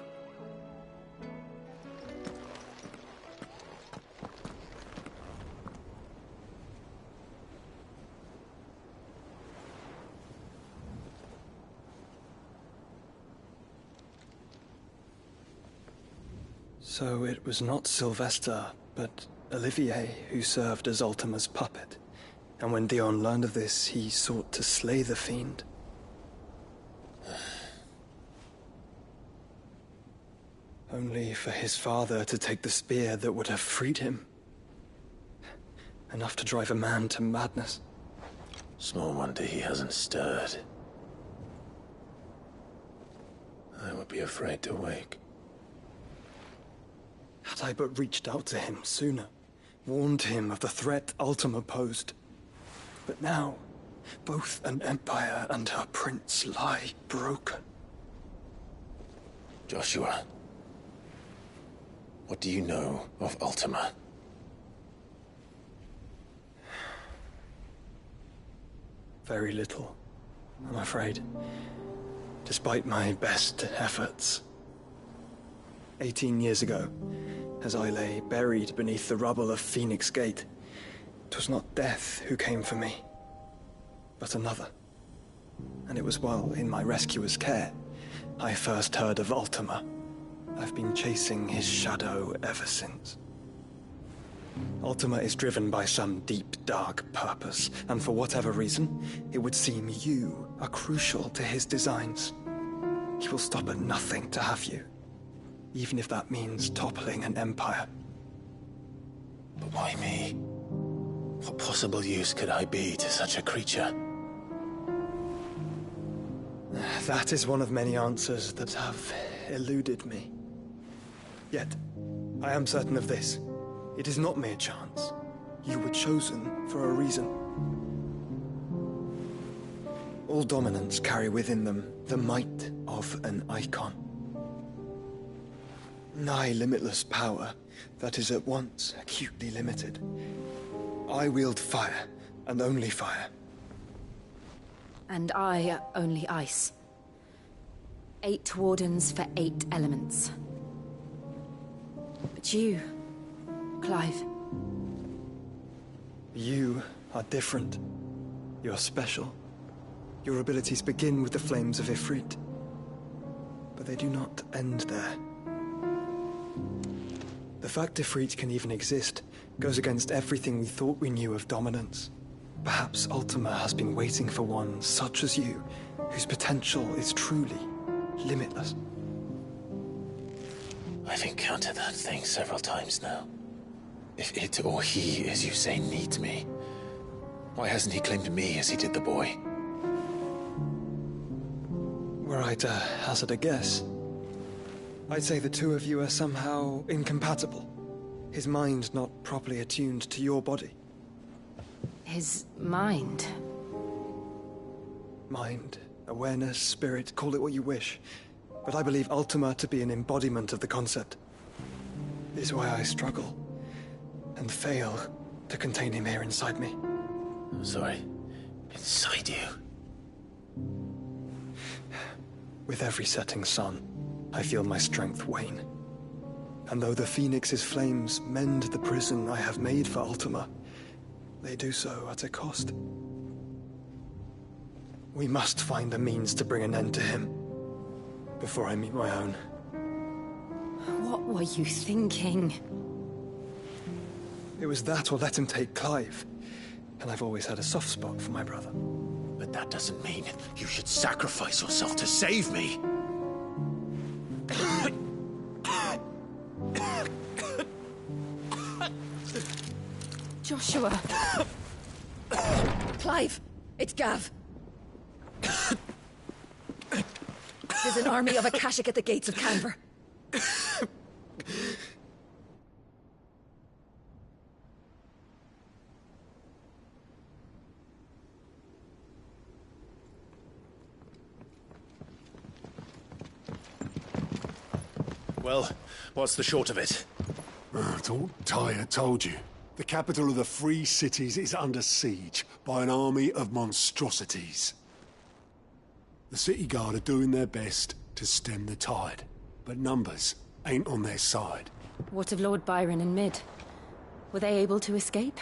So it was not Sylvester, but Olivier who served as Ultima's puppet. And when Dion learned of this, he sought to slay the fiend. Only for his father to take the spear that would have freed him. Enough to drive a man to madness. Small wonder he hasn't stirred. I would be afraid to wake. Had I but reached out to him sooner, warned him of the threat Ultima posed. But now, both an empire and her prince lie broken. Joshua, what do you know of Ultima? Very little, I'm afraid. Despite my best efforts. 18 years ago, as I lay buried beneath the rubble of Phoenix Gate, 'twas not death who came for me, but another. And it was while in my rescuer's care, I first heard of Ultima. I've been chasing his shadow ever since. Ultima is driven by some deep, dark purpose, and for whatever reason, it would seem you are crucial to his designs. He will stop at nothing to have you, even if that means toppling an empire. But why me? What possible use could I be to such a creature? That is one of many answers that have eluded me. Yet, I am certain of this. It is not mere chance. You were chosen for a reason. All dominants carry within them the might of an icon. Nigh limitless power that is at once acutely limited. I wield fire, and only fire. And I only ice. 8 wardens for 8 elements. But you, Clive. You are different. You're special. Your abilities begin with the flames of Ifrit. But they do not end there. The fact Ifrit can even exist goes against everything we thought we knew of dominance. Perhaps Ultima has been waiting for one such as you, whose potential is truly limitless. I've encountered that thing several times now. If it or he, as you say, needs me, why hasn't he claimed me as he did the boy? Were I to hazard a guess, I'd say the two of you are somehow incompatible. His mind not properly attuned to your body. His mind? Mind, awareness, spirit, call it what you wish. But I believe Ultima to be an embodiment of the concept. This is why I struggle and fail to contain him here inside me. I'm sorry. Inside you? With every setting sun, I feel my strength wane. And though the Phoenix's flames mend the prison I have made for Ultima, they do so at a cost. We must find a means to bring an end to him before I meet my own. What were you thinking? It was that or let him take Clive. And I've always had a soft spot for my brother. But that doesn't mean you should sacrifice yourself to save me. Joshua. Clive, it's Gav. There's an army of Akashic at the gates of Canver. Well, what's the short of it? I thought Tyr told you. The capital of the Free Cities is under siege by an army of monstrosities. The city guard are doing their best to stem the tide, but numbers ain't on their side. What of Lord Byron and Mid? Were they able to escape?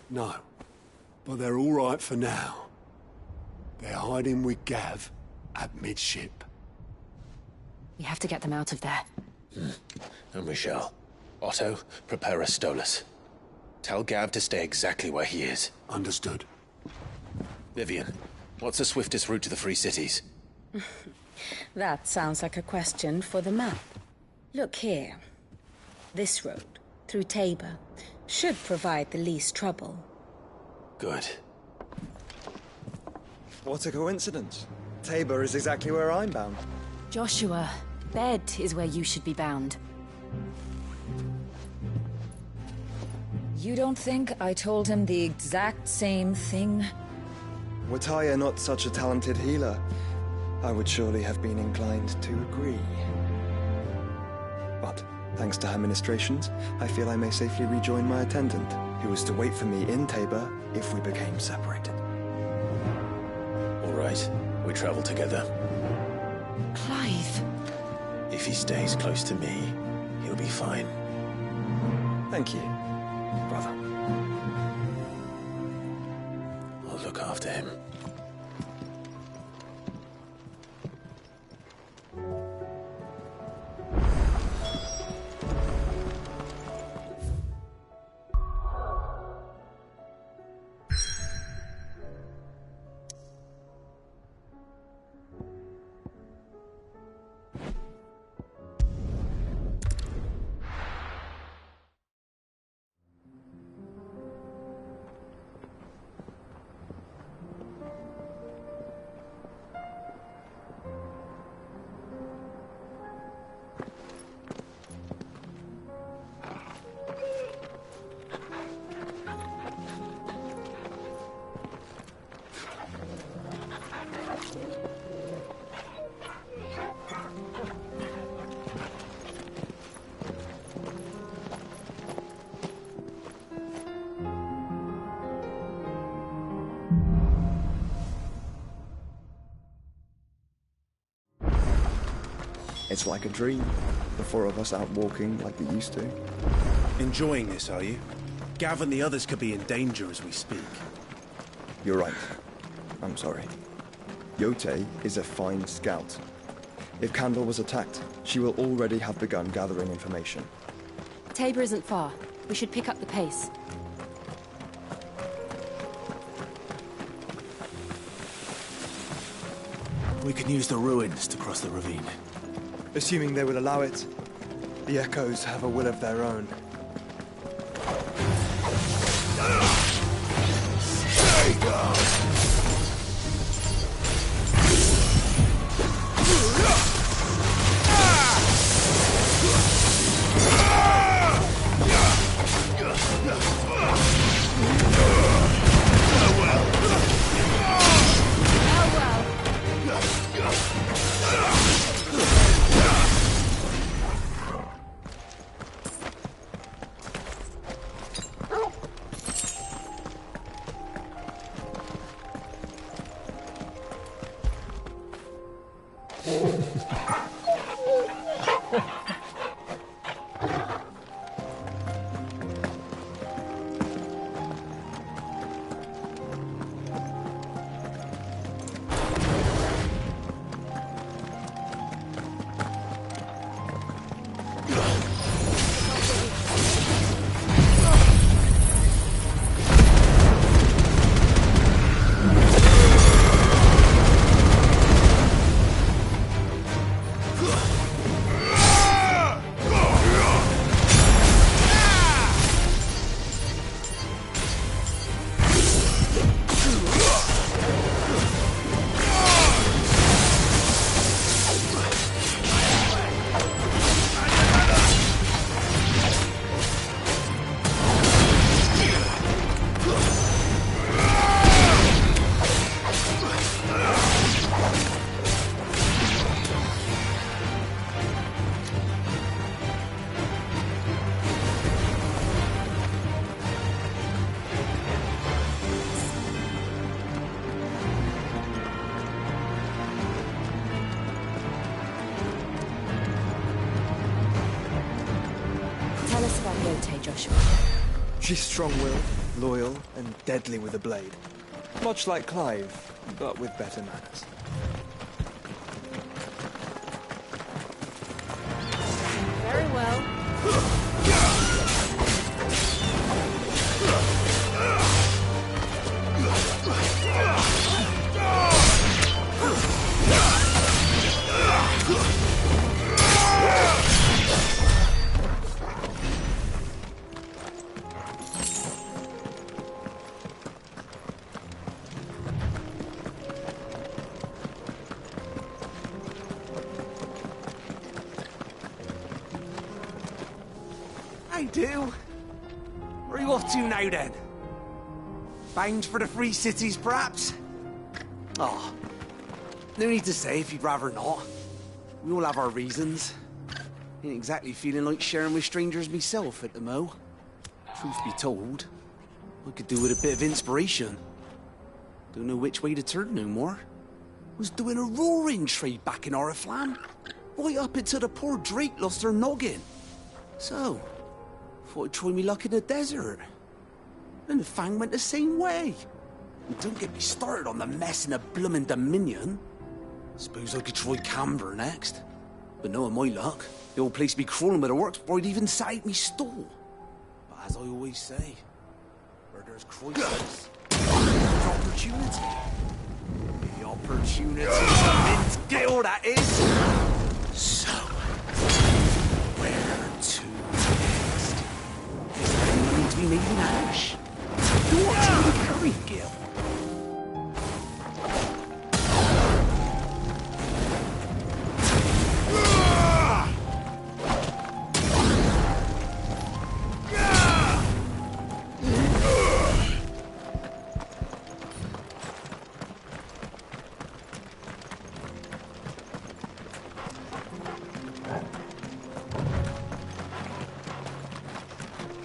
No, but they're all right for now. They're hiding with Gav at midship. We have to get them out of there. And we shall. Otto, prepare a Stolas. Tell Gav to stay exactly where he is. Understood. Vivian, what's the swiftest route to the Free Cities? That sounds like a question for the map. Look here. This road, through Tabor, should provide the least trouble. Good. What a coincidence. Tabor is exactly where I'm bound. Joshua, Bed is where you should be bound. You don't think I told him the exact same thing? Were Tyr not such a talented healer, I would surely have been inclined to agree. But, thanks to her ministrations, I feel I may safely rejoin my attendant, who was to wait for me in Tabor if we became separated. All right, we travel together. Clive! If he stays close to me, he'll be fine. Thank you, brother. I'll look after him. It's like a dream. The four of us out walking like we used to. Enjoying this, are you? Gav and the others could be in danger as we speak. You're right. I'm sorry. Yote is a fine scout. If Kandel was attacked, she will already have begun gathering information. Tabor isn't far. We should pick up the pace. We can use the ruins to cross the ravine. Assuming they will allow it. The Echoes have a will of their own. She's strong-willed, loyal, and deadly with a blade. Much like Clive, but with better manners. Very well. Do? Where are you off to now, then? Bound for the Free Cities, perhaps? Oh, no need to say if you'd rather not. We all have our reasons. Ain't exactly feeling like sharing with strangers myself at the mo. Truth be told, I could do with a bit of inspiration. Don't know which way to turn no more. Was doing a roaring trade back in Oriflamme. Right up until the poor Drake lost her noggin. So, thought I'd try me luck in the desert. And the Fang went the same way. And don't get me started on the mess in the bloomin' Dominion. Suppose I could try Camber next. But knowing my luck, the old place be crawling with the works before I'd even set out me stall. But as I always say, where there's crisis, there's opportunity. The opportunity's a mint gill, that is. So, where to next? Is there any money to be made in Ash? You want to be carried, Gil?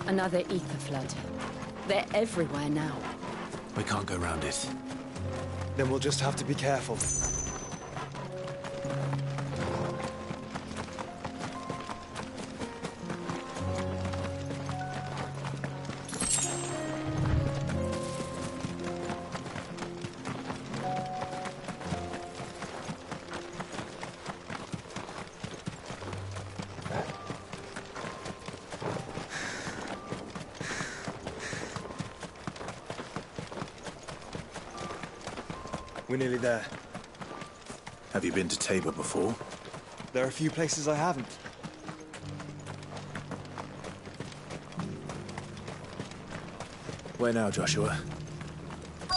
Another ether flood. They're everywhere now. We can't go round it. Then we'll just have to be careful. We're nearly there. Have you been to Tabor before? There are a few places I haven't. Where now, Joshua?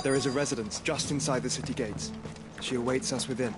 There is a residence just inside the city gates. She awaits us within.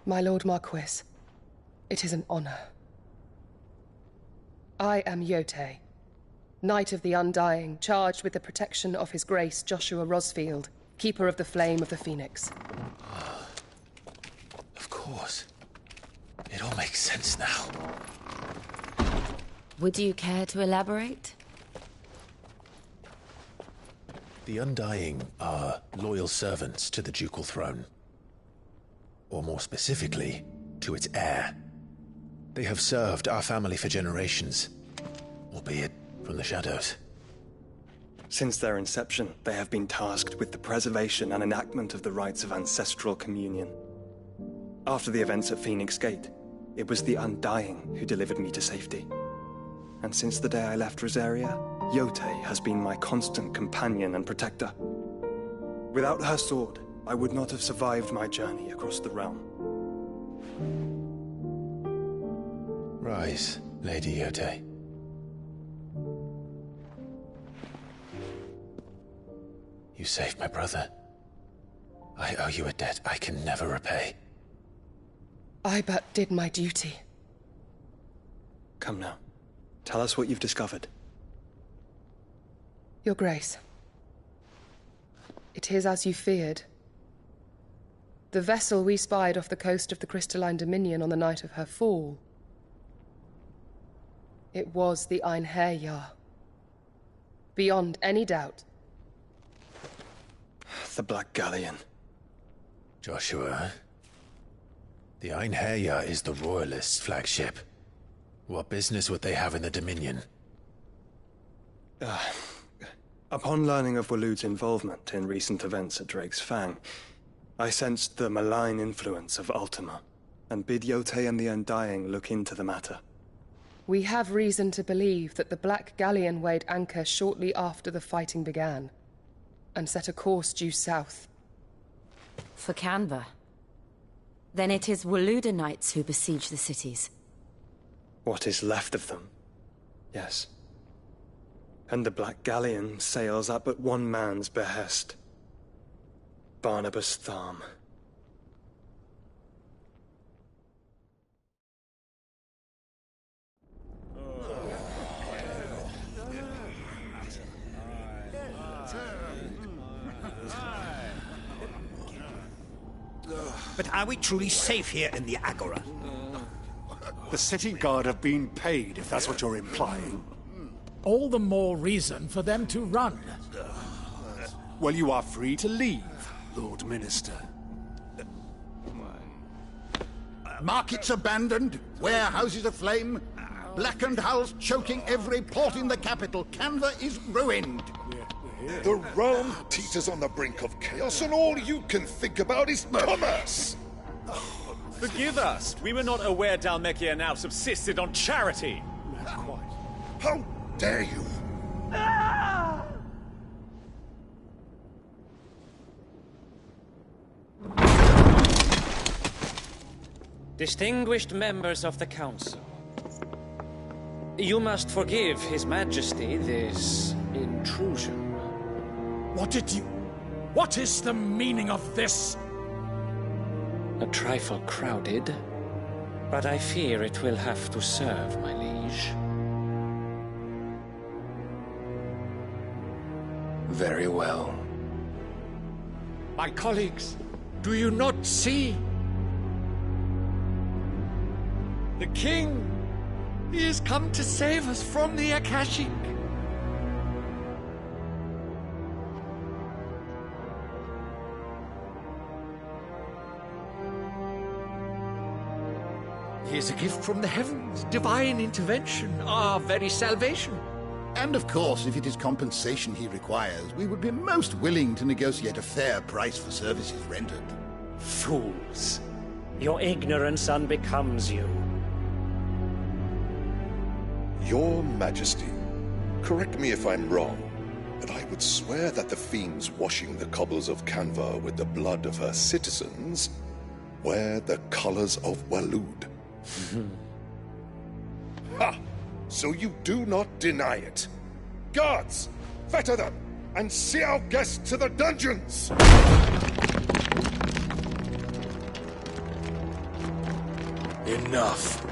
My Lord Marquis, it is an honor. I am Yotei, Knight of the Undying, charged with the protection of His Grace Joshua Rosfield, Keeper of the Flame of the Phoenix. Of course. It all makes sense now. Would you care to elaborate? The Undying are loyal servants to the ducal throne. Or more specifically, to its heir. They have served our family for generations, albeit from the shadows. Since their inception, they have been tasked with the preservation and enactment of the rites of ancestral communion. After the events at Phoenix Gate, it was the Undying who delivered me to safety. And since the day I left Rosaria, Yotei has been my constant companion and protector. Without her sword, I would not have survived my journey across the realm. Rise, Lady Yotei. You saved my brother. I owe you a debt I can never repay. I but did my duty. Come now. Tell us what you've discovered. Your Grace. It is as you feared. The vessel we spied off the coast of the Crystalline Dominion on the night of her fall. It was the Einherjar. Beyond any doubt. The Black Galleon. Joshua, the Einherjar is the Royalists' flagship. What business would they have in the Dominion? Upon learning of Waloed's involvement in recent events at Drake's Fang, I sensed the malign influence of Ultima, and bid Yotei and the Undying look into the matter. We have reason to believe that the Black Galleon weighed anchor shortly after the fighting began, and set a course due south. For Canva? Then it is Waloed Knights who besiege the cities. What is left of them, yes. And the Black Galleon sails at but one man's behest. Barnabas Tharm. But are we truly safe here in the Agora? The city guard have been paid, if that's what you're implying. All the more reason for them to run. Well, you are free to leave, Lord Minister. Markets abandoned, warehouses aflame, blackened hulls choking every port in the capital. Canva is ruined. The realm teeters on the brink of chaos, and all you can think about is commerce! Forgive us! We were not aware Dhalmekia now subsisted on charity! How dare you! Distinguished members of the Council, you must forgive His Majesty this intrusion. What is the meaning of this? A trifle crowded, but I fear it will have to serve, my liege. Very well. My colleagues, do you not see? The king! He has come to save us from the Akashic! He is a gift from the heavens, divine intervention, our very salvation. And of course, if it is compensation he requires, we would be most willing to negotiate a fair price for services rendered. Fools. Your ignorance unbecomes you. Your Majesty, correct me if I'm wrong, but I would swear that the fiends washing the cobbles of Canva with the blood of her citizens wear the colors of Waloed. Ha! So you do not deny it. Guards, fetter them, and see our guests to the dungeons! Enough.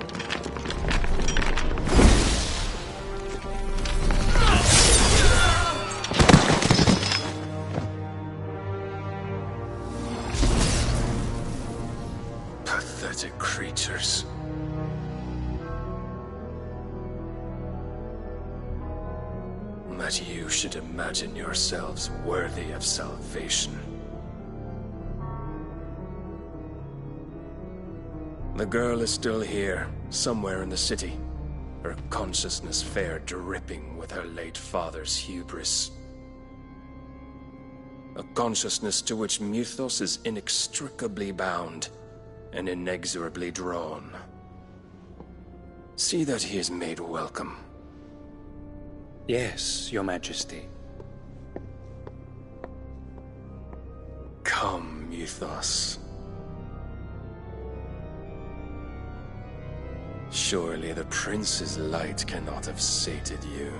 Pathetic creatures. That you should imagine yourselves worthy of salvation. The girl is still here, somewhere in the city. Her consciousness fair dripping with her late father's hubris. A consciousness to which Mythos is inextricably bound and inexorably drawn. See that he is made welcome. Yes, Your Majesty. Come, Mythos. Surely the prince's light cannot have sated you.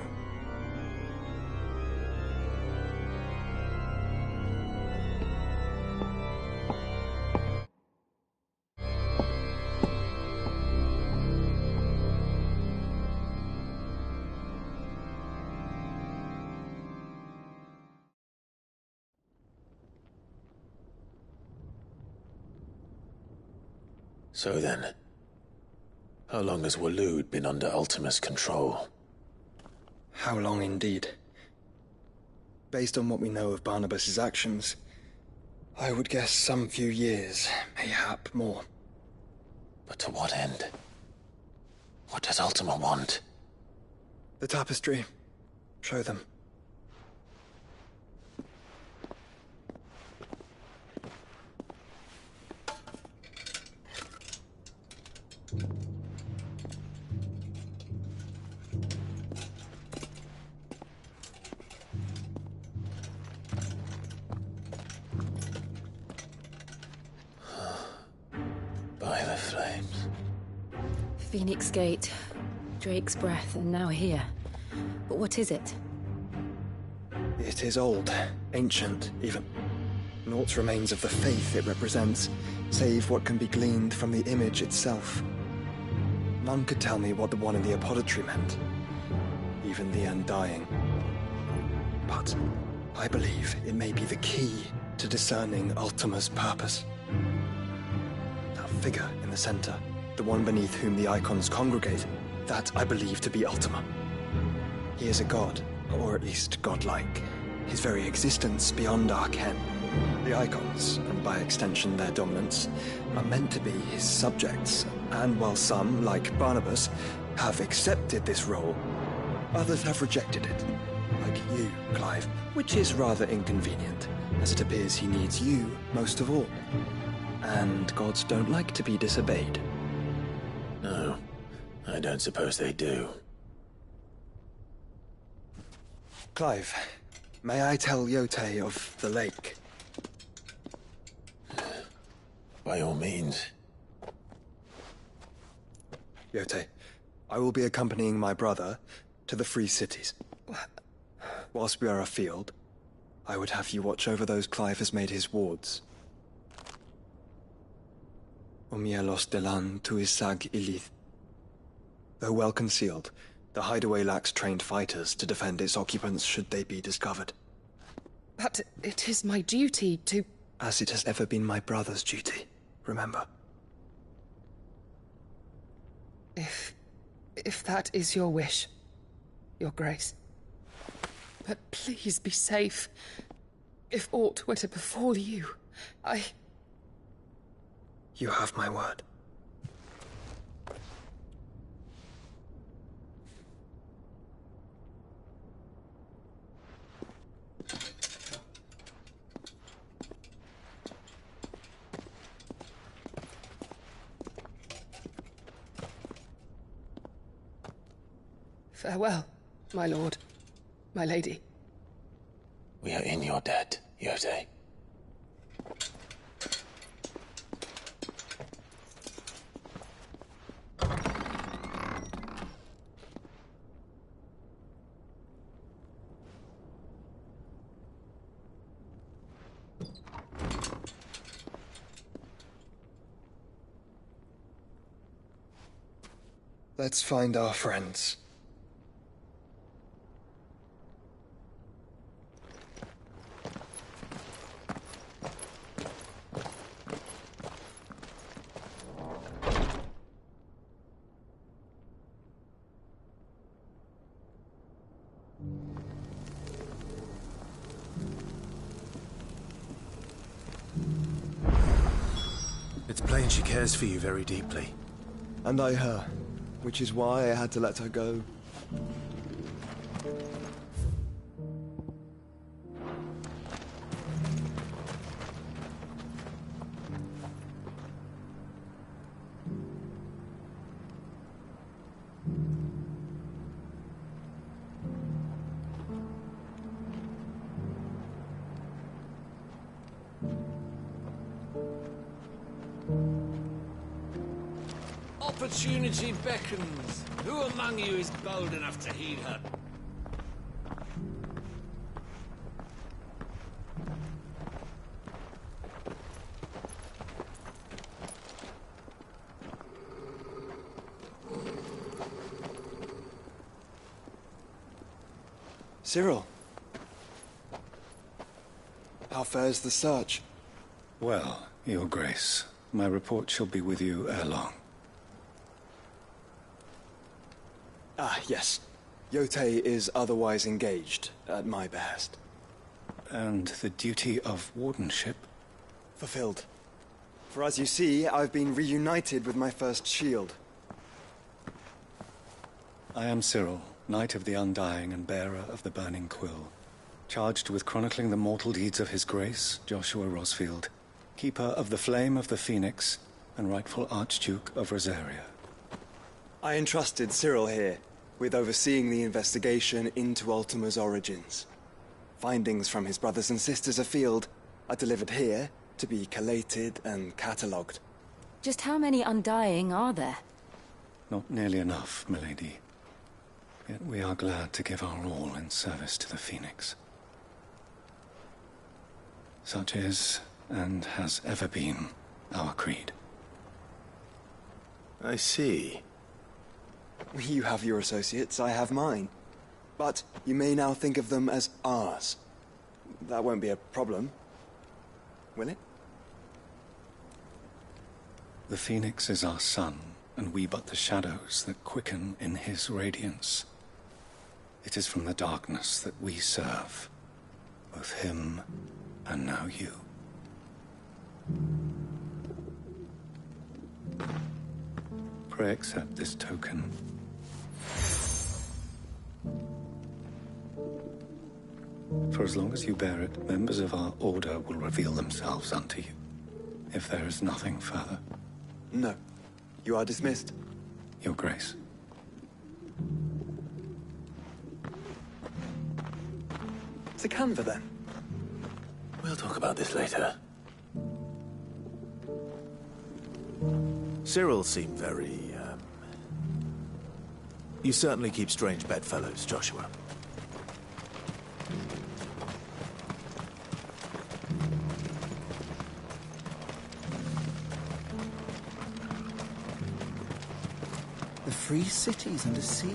So then, how long has Waloed been under Ultima's control? How long indeed? Based on what we know of Barnabas's actions, I would guess some few years, mayhap more. But to what end? What does Ultima want? The tapestry. Show them. By the flames. Phoenix Gate, Drake's Breath, and now here. But what is it? It is old, ancient, even. Naught remains of the faith it represents, save what can be gleaned from the image itself. None could tell me what the one in the apothecary meant, even the Undying. But I believe it may be the key to discerning Ultima's purpose. That figure in the center, the one beneath whom the icons congregate, that I believe to be Ultima. He is a god, or at least godlike, his very existence beyond our ken. The icons, and by extension their dominance, are meant to be his subjects, and while some, like Barnabas, have accepted this role, others have rejected it. Like you, Clive, which is rather inconvenient, as it appears he needs you most of all. And gods don't like to be disobeyed. No, I don't suppose they do. Clive, may I tell Yotei of the lake? By all means. Yotei, I will be accompanying my brother to the Free Cities. Whilst we are afield, I would have you watch over those Clive has made his wards. Omielos delan tuisag ilith. Though well concealed, the hideaway lacks trained fighters to defend its occupants should they be discovered. But it is my duty to... As it has ever been my brother's duty, remember. If that is your wish, Your Grace. But please be safe. If aught were to befall you, You have my word. Farewell, my lord, my lady. We are in your debt, Yotei. Let's find our friends. It's plain she cares for you very deeply. And I her, which is why I had to let her go. Opportunity beckons. Who among you is bold enough to heed her? Cyril. How fares the search? Well, Your Grace, my report shall be with you ere long. Ah, yes. Yotei is otherwise engaged, at my behest. And the duty of wardenship? Fulfilled. For as you see, I've been reunited with my first shield. I am Cyril, Knight of the Undying and bearer of the Burning Quill, charged with chronicling the mortal deeds of His Grace, Joshua Rosfield, Keeper of the Flame of the Phoenix, and rightful Archduke of Rosaria. I entrusted Cyril here with overseeing the investigation into Ultima's origins. Findings from his brothers and sisters afield are delivered here to be collated and catalogued. Just how many Undying are there? Not nearly enough, milady. Yet we are glad to give our all in service to the Phoenix. Such is, and has ever been, our creed. I see. You have your associates, I have mine. But you may now think of them as ours. That won't be a problem, will it? The Phoenix is our sun, and we but the shadows that quicken in his radiance. It is from the darkness that we serve, both him and now you. Pray accept this token. For as long as you bear it, members of our order will reveal themselves unto you, if there is nothing further. No. You are dismissed. Your Grace. To Canva, then. We'll talk about this later. Cyril seemed very, You certainly keep strange bedfellows, Joshua. The free city's under siege.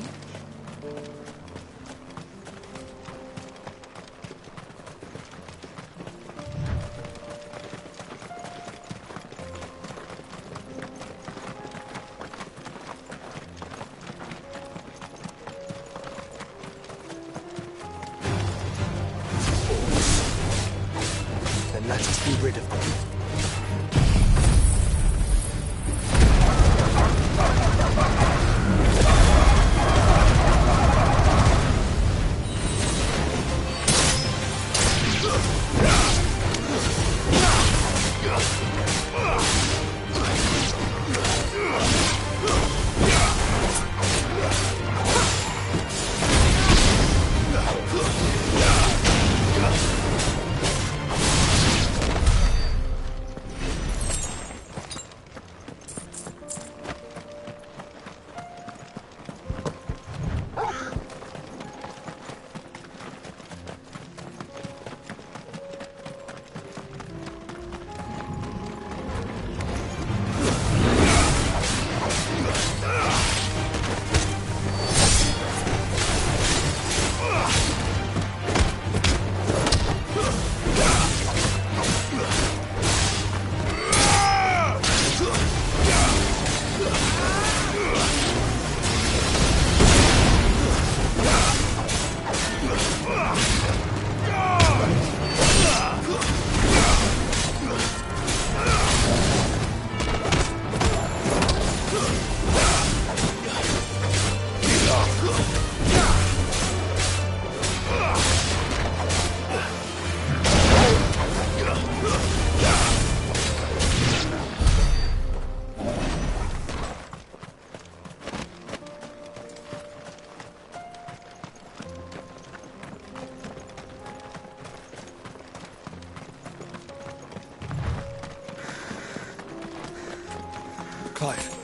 Clive.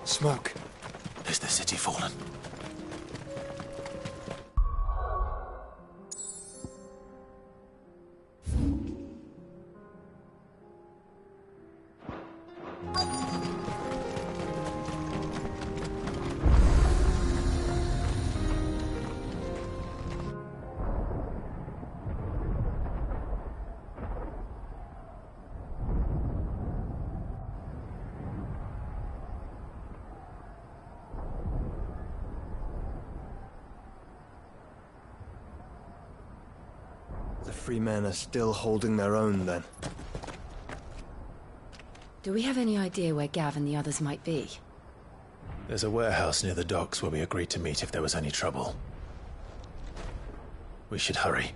Smoke. Is the city fallen? The free men are still holding their own, then. Do we have any idea where Gav and the others might be? There's a warehouse near the docks where we agreed to meet if there was any trouble. We should hurry.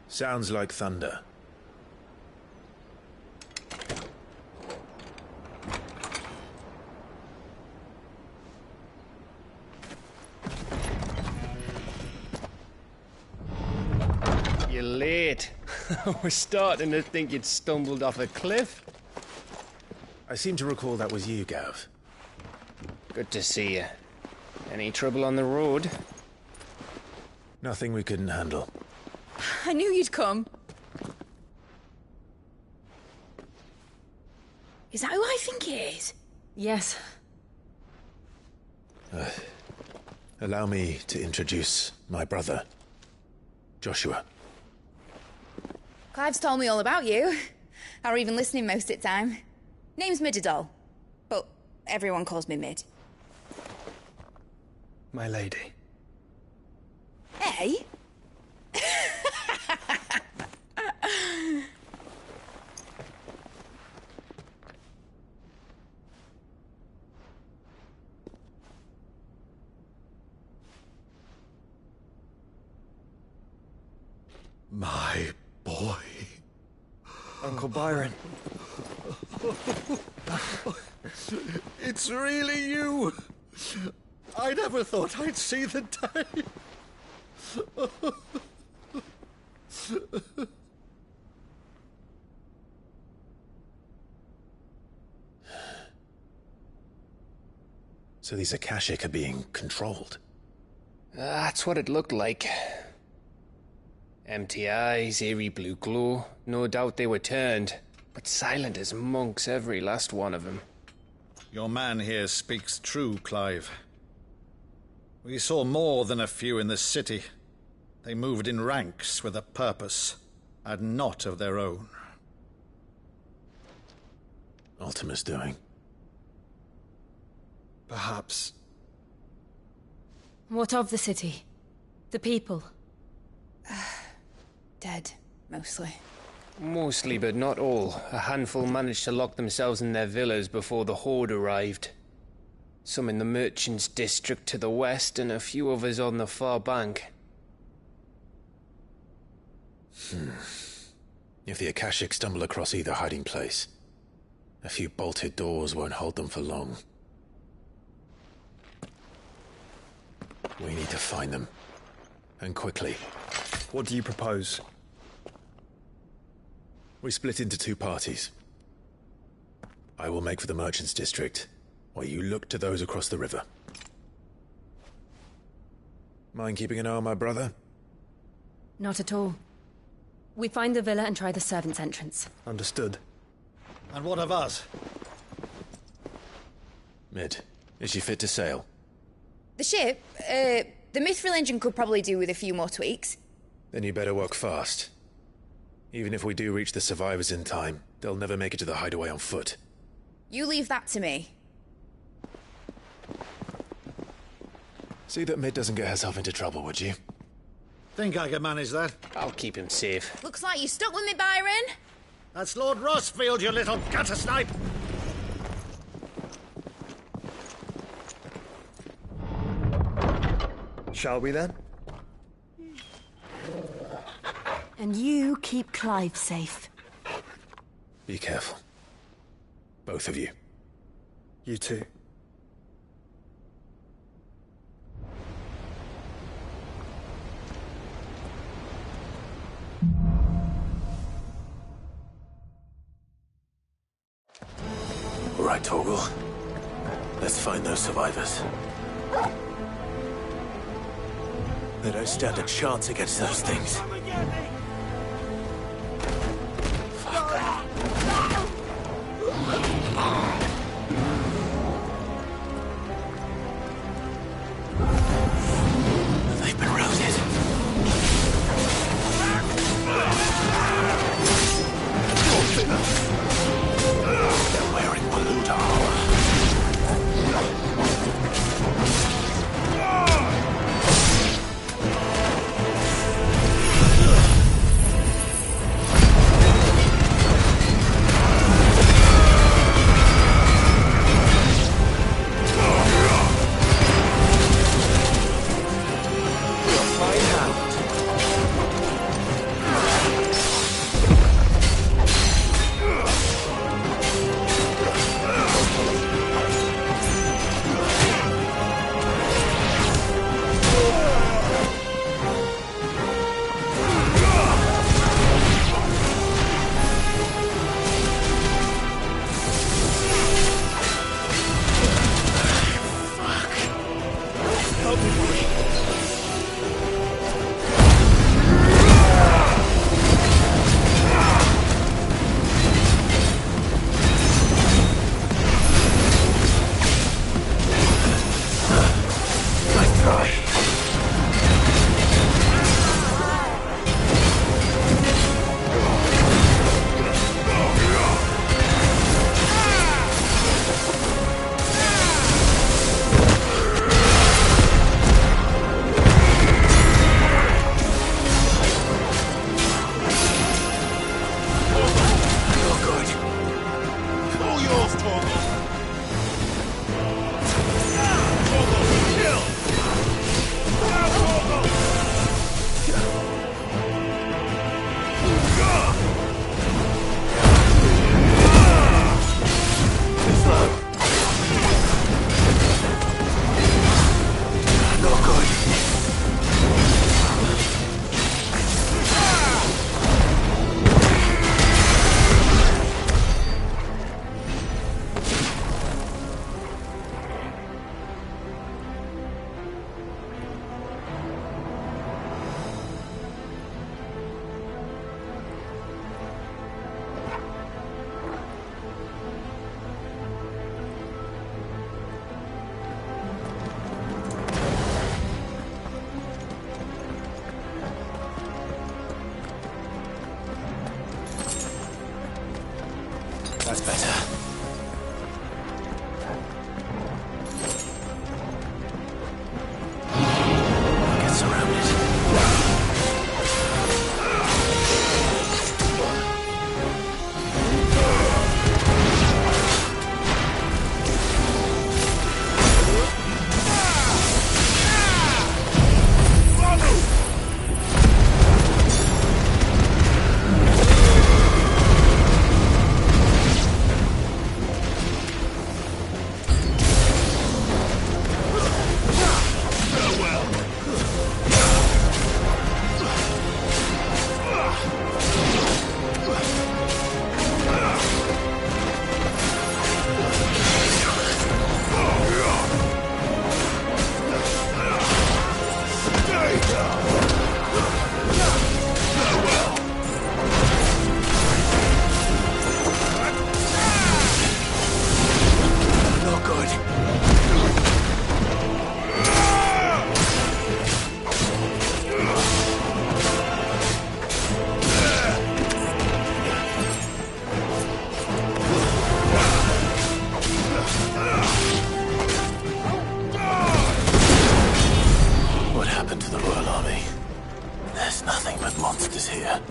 Sounds like thunder. You're late. We're starting to think you'd stumbled off a cliff. I seem to recall that was you, Gav. Good to see you. Any trouble on the road? Nothing we couldn't handle. I knew you'd come. Is that who I think it is? Yes. Allow me to introduce my brother, Joshua. Clive's told me all about you. Or even listening most of the time. Name's Midadol, but everyone calls me Mid. My lady. Hey? My boy. Uncle Byron. It's really you. I never thought I'd see the day. So these Akashic are being controlled? That's what it looked like. Empty eyes, eerie blue glow. No doubt they were turned, but silent as monks, every last one of them. Your man here speaks true, Clive. We saw more than a few in this city. They moved in ranks with a purpose, and not of their own. Ultima's doing. Perhaps. What of the city? The people? Dead, mostly. Mostly, but not all. A handful managed to lock themselves in their villas before the Horde arrived. Some in the Merchants' District to the west, and a few others on the far bank. If the Akashic stumble across either hiding place, a few bolted doors won't hold them for long. We need to find them. And quickly. What do you propose? We split into two parties. I will make for the Merchants' District, while you look to those across the river. Mind keeping an eye on my brother? Not at all. We find the villa and try the servants' entrance. Understood. And what of us? Mid, is she fit to sail? The ship, the Mithril engine could probably do with a few more tweaks. Then you better work fast. Even if we do reach the survivors in time, they'll never make it to the hideaway on foot. You leave that to me. See that Mid doesn't get herself into trouble, would you? think I can manage that. I'll keep him safe. Looks like you stuck with me, Byron. That's Lord Rossfield, you little gutter snipe! Shall we then? And you keep Clive safe. Be careful. Both of you. You too. All right, Torgal. Let's find those survivors. They don't stand a chance against those things. They've been routed. They're wearing Balut armor. nothing but monsters here.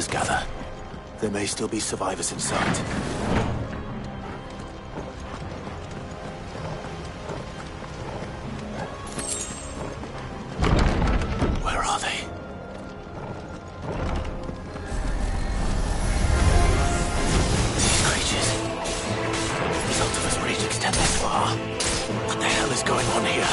others gather. There may still be survivors in sight. Where are they? These creatures. These Ultima's reach extend this far. What the hell is going on here?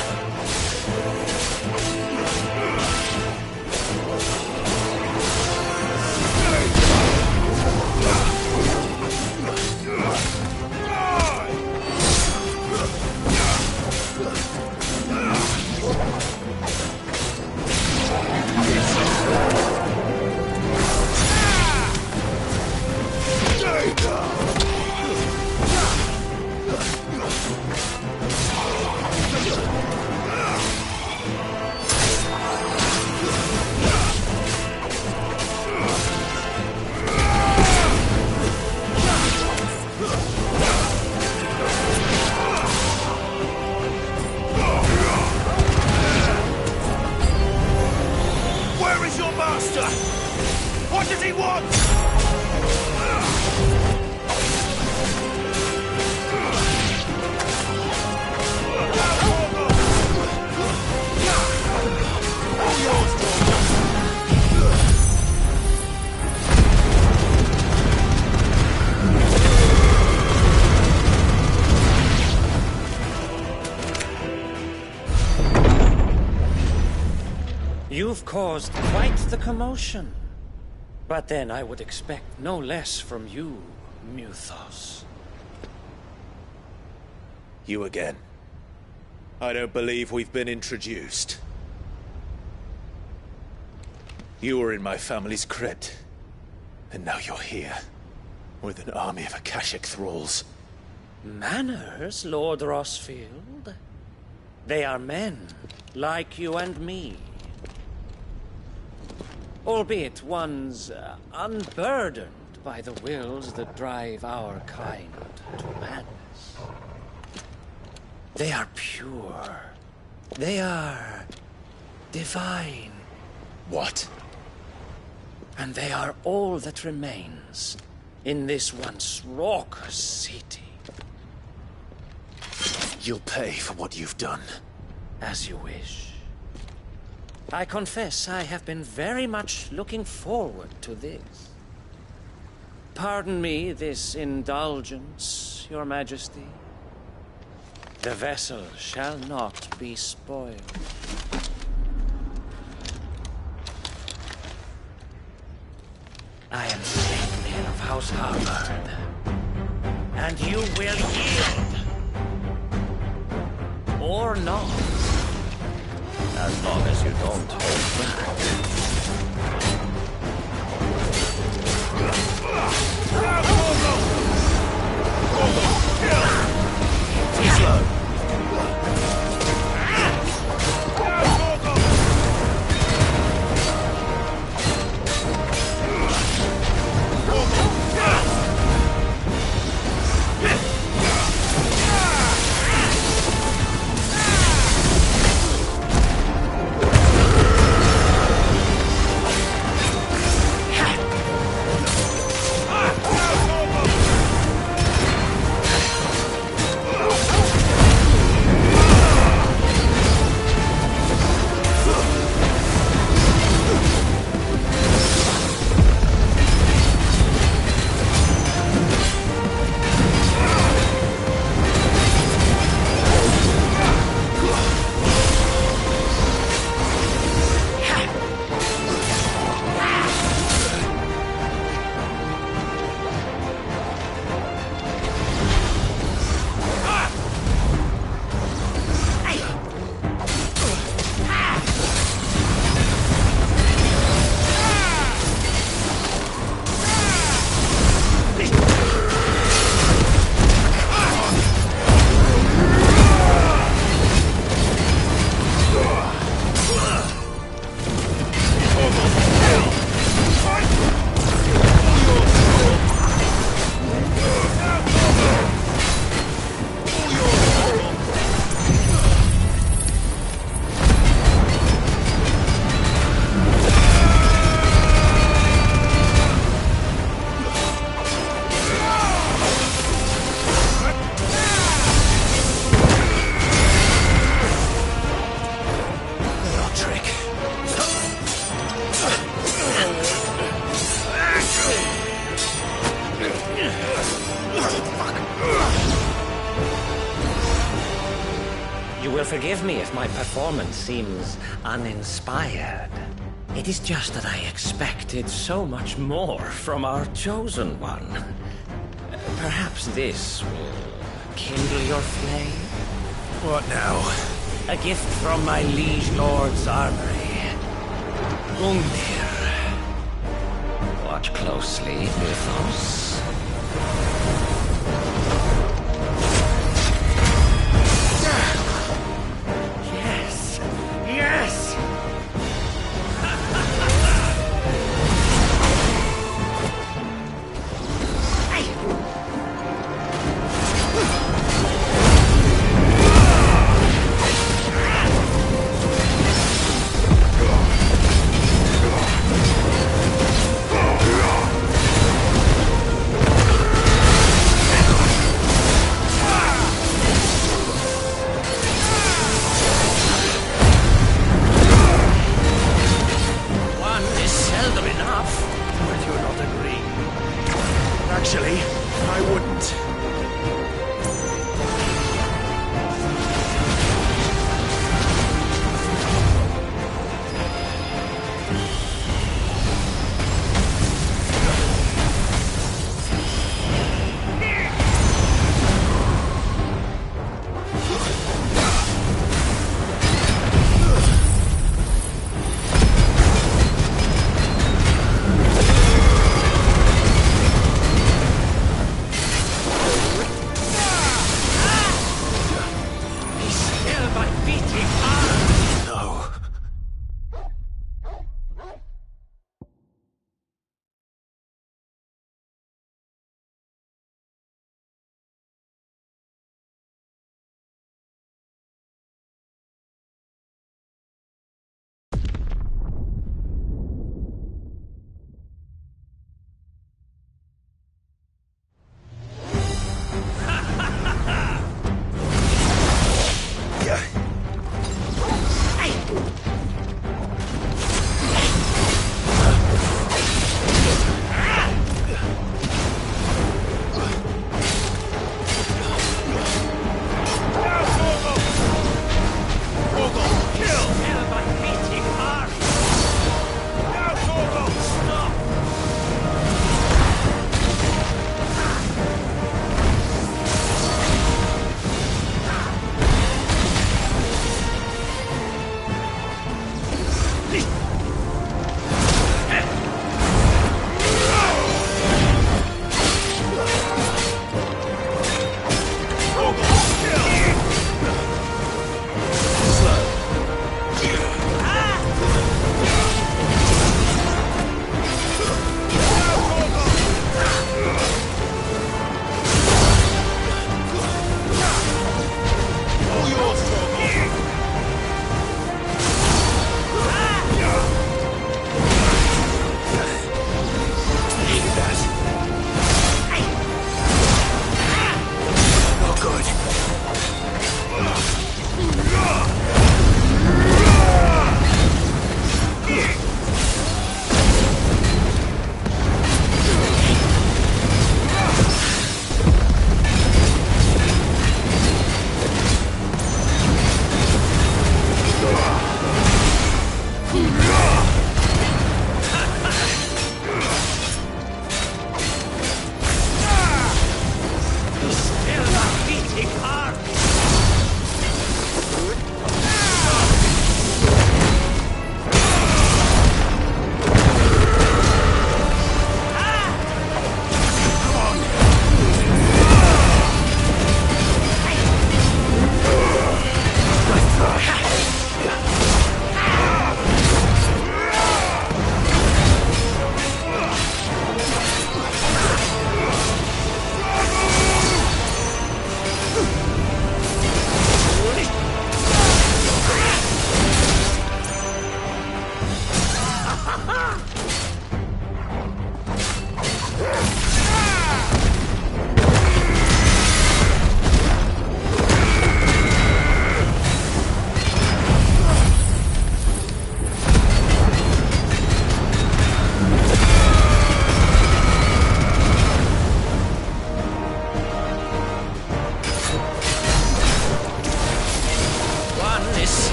What does he want? You've caused quite the commotion. But then I would expect no less from you, Muthos. You again. I don't believe we've been introduced. You were in my family's crypt, and now you're here, with an army of Akashic thralls. Manners, Lord Rosfield? They are men, like you and me. Albeit ones unburdened by the wills that drive our kind to madness. They are pure. They are divine. What? And they are all that remains in this once raucous city. You'll pay for what you've done. As you wish. I confess I have been very much looking forward to this. Pardon me this indulgence, Your Majesty. The vessel shall not be spoiled. I am Statman of House Harvard, and you will yield. Or not. As long as you don't hold back. You will forgive me if my performance seems uninspired. It is just that I expected so much more from our chosen one. Perhaps this will kindle your flame? What now? A gift from my liege lord's armory. Gungnir. Watch closely, Mythos. Yes! Yes! Actually, I wouldn't.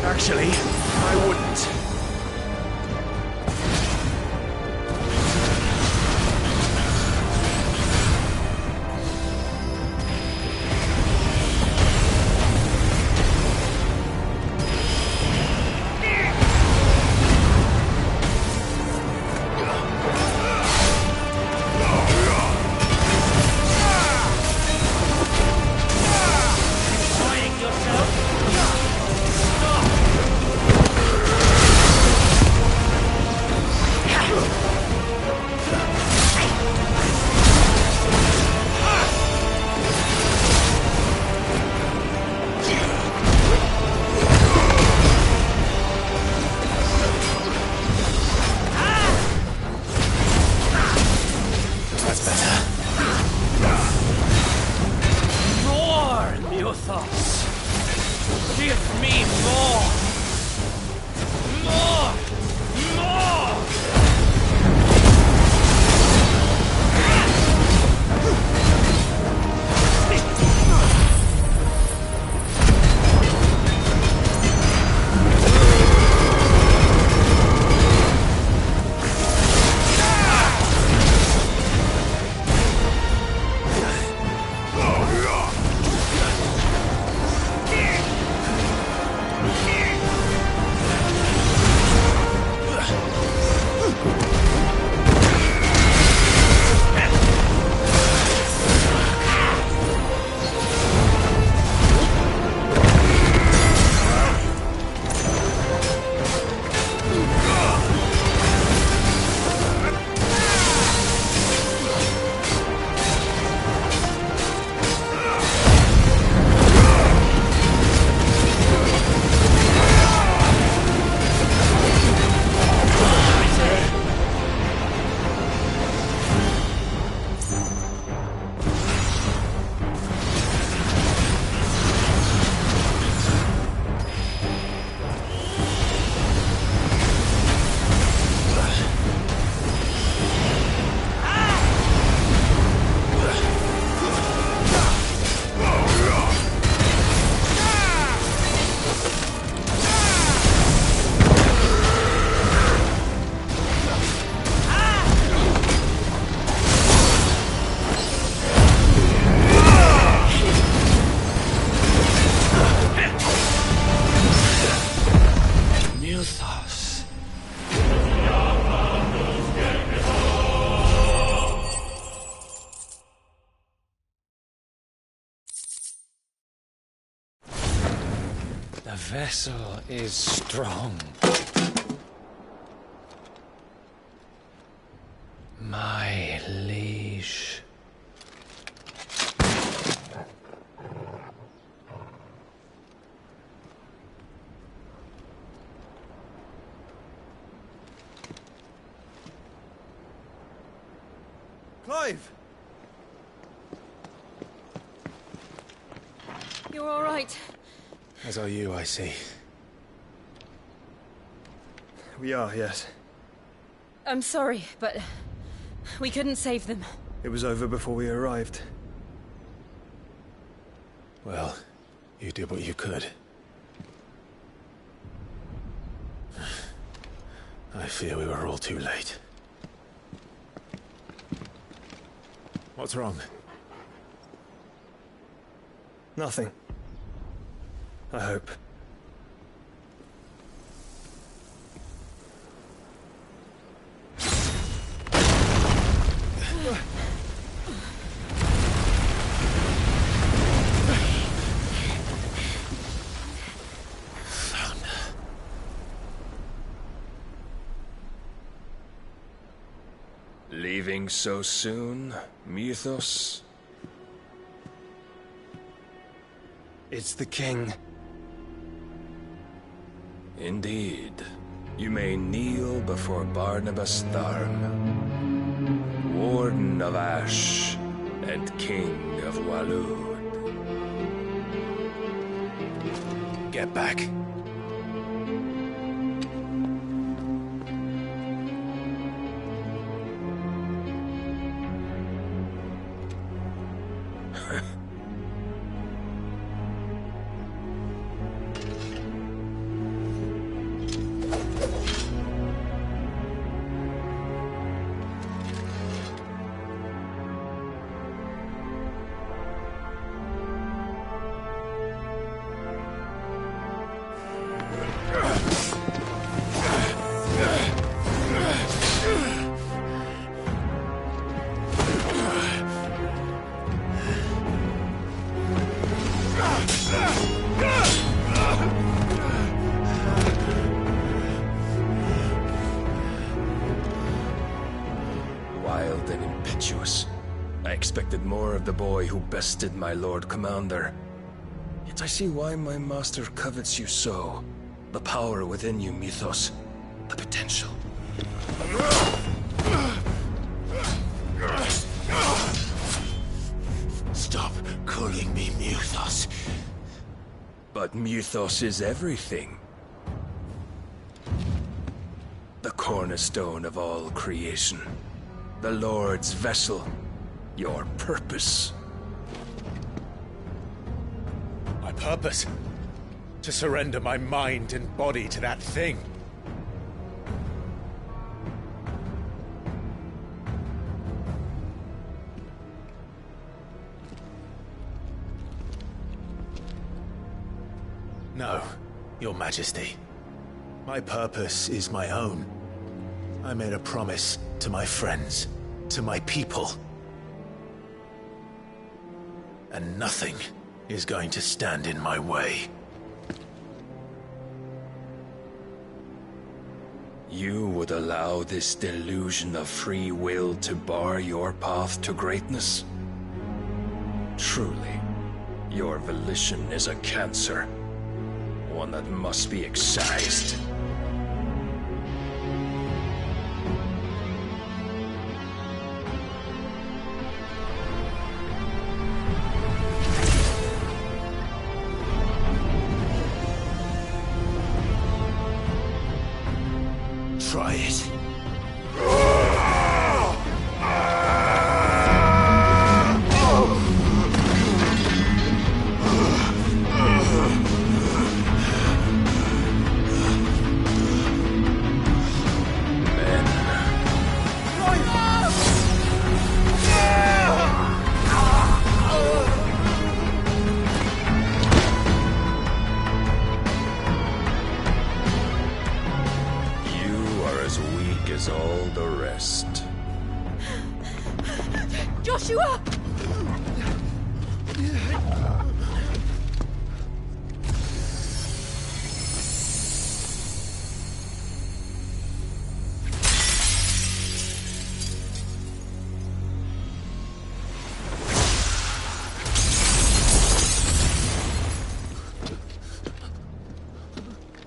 Actually, I wouldn't. The vessel is strong. My liege. Clive! You're all right. As are you, I see. We are, yes. I'm sorry, but we couldn't save them. It was over before we arrived. Well, you did what you could. I fear we were all too late. What's wrong? Nothing. I hope. Leaving so soon, Mythos? It's the king. Indeed. You may kneel before Barnabas Tharm, Warden of Ash and King of Waloed. Get back. expected more of the boy who bested my Lord Commander. Yet I see why my master covets you so. The power within you, Mythos. The potential. Stop calling me Mythos. But Mythos is everything. The cornerstone of all creation. The Lord's vessel. Your purpose. My purpose? To surrender my mind and body to that thing. No, Your Majesty. My purpose is my own. I made a promise to my friends, to my people. And nothing is going to stand in my way. You would allow this delusion of free will to bar your path to greatness? Truly, your volition is a cancer. One that must be excised. Try it. As all the rest. Joshua!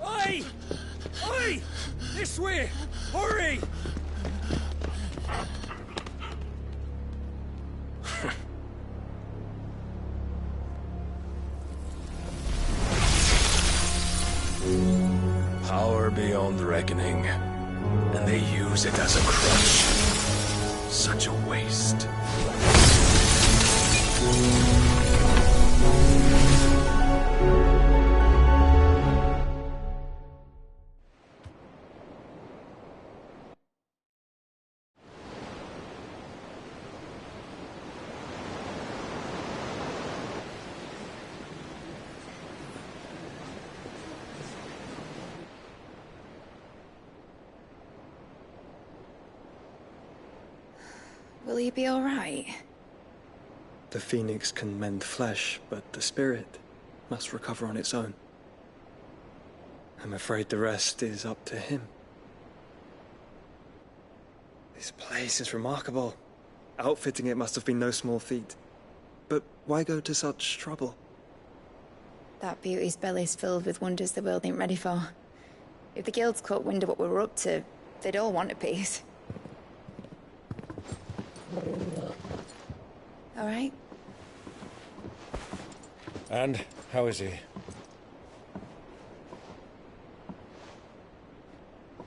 Oi! Oi! This way! Hurry! Power beyond reckoning, and they use it as a crutch. Such a waste. Will you be all right? The Phoenix can mend flesh, but the spirit must recover on its own. I'm afraid the rest is up to him. This place is remarkable. Outfitting it must have been no small feat. But why go to such trouble? That beauty's belly's filled with wonders the world ain't ready for. If the guilds caught wind of what we were up to, they'd all want a piece. All right? And how is he?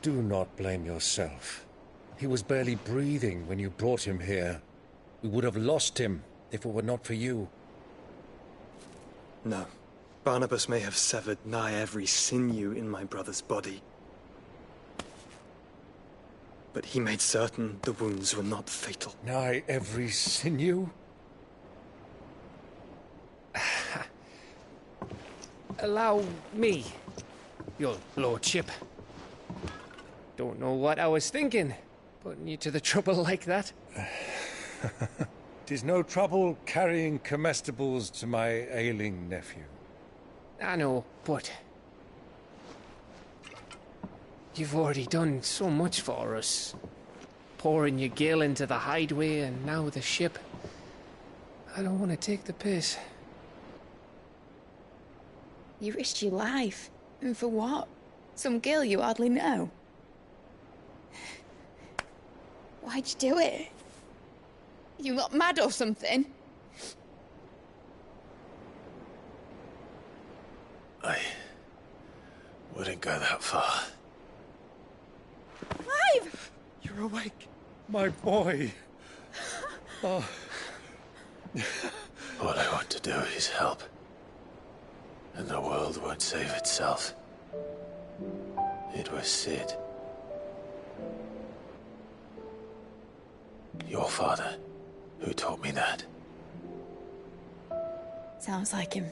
Do not blame yourself. He was barely breathing when you brought him here. We would have lost him if it were not for you. No. Barnabas may have severed nigh every sinew in my brother's body. But he made certain the wounds were not fatal. Nigh every sinew? Allow me, your lordship. Don't know what I was thinking, putting you to the trouble like that. 'Tis no trouble carrying comestibles to my ailing nephew. I know, but you've already done so much for us. Pouring your gil into the hideaway and now the ship. I don't want to take the piss. You risked your life. And for what? Some girl you hardly know. Why'd you do it? You got mad or something? I wouldn't go that far. Clive! You're awake, my boy. Oh. All I want to do is help. And the world won't save itself. It was Sid. Your father, who taught me that. Sounds like him.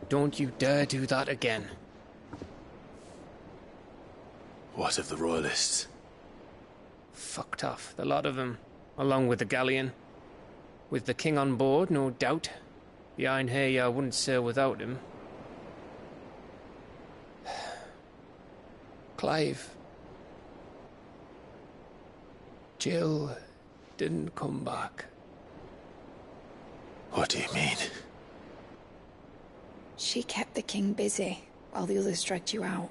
Don't you dare do that again. What of the Royalists? Fucked off, the lot of them, along with the galleon. With the king on board, no doubt. The Einherjar wouldn't sail without him. Clive. Jill didn't come back. What do you mean? She kept the king busy while the others dragged you out.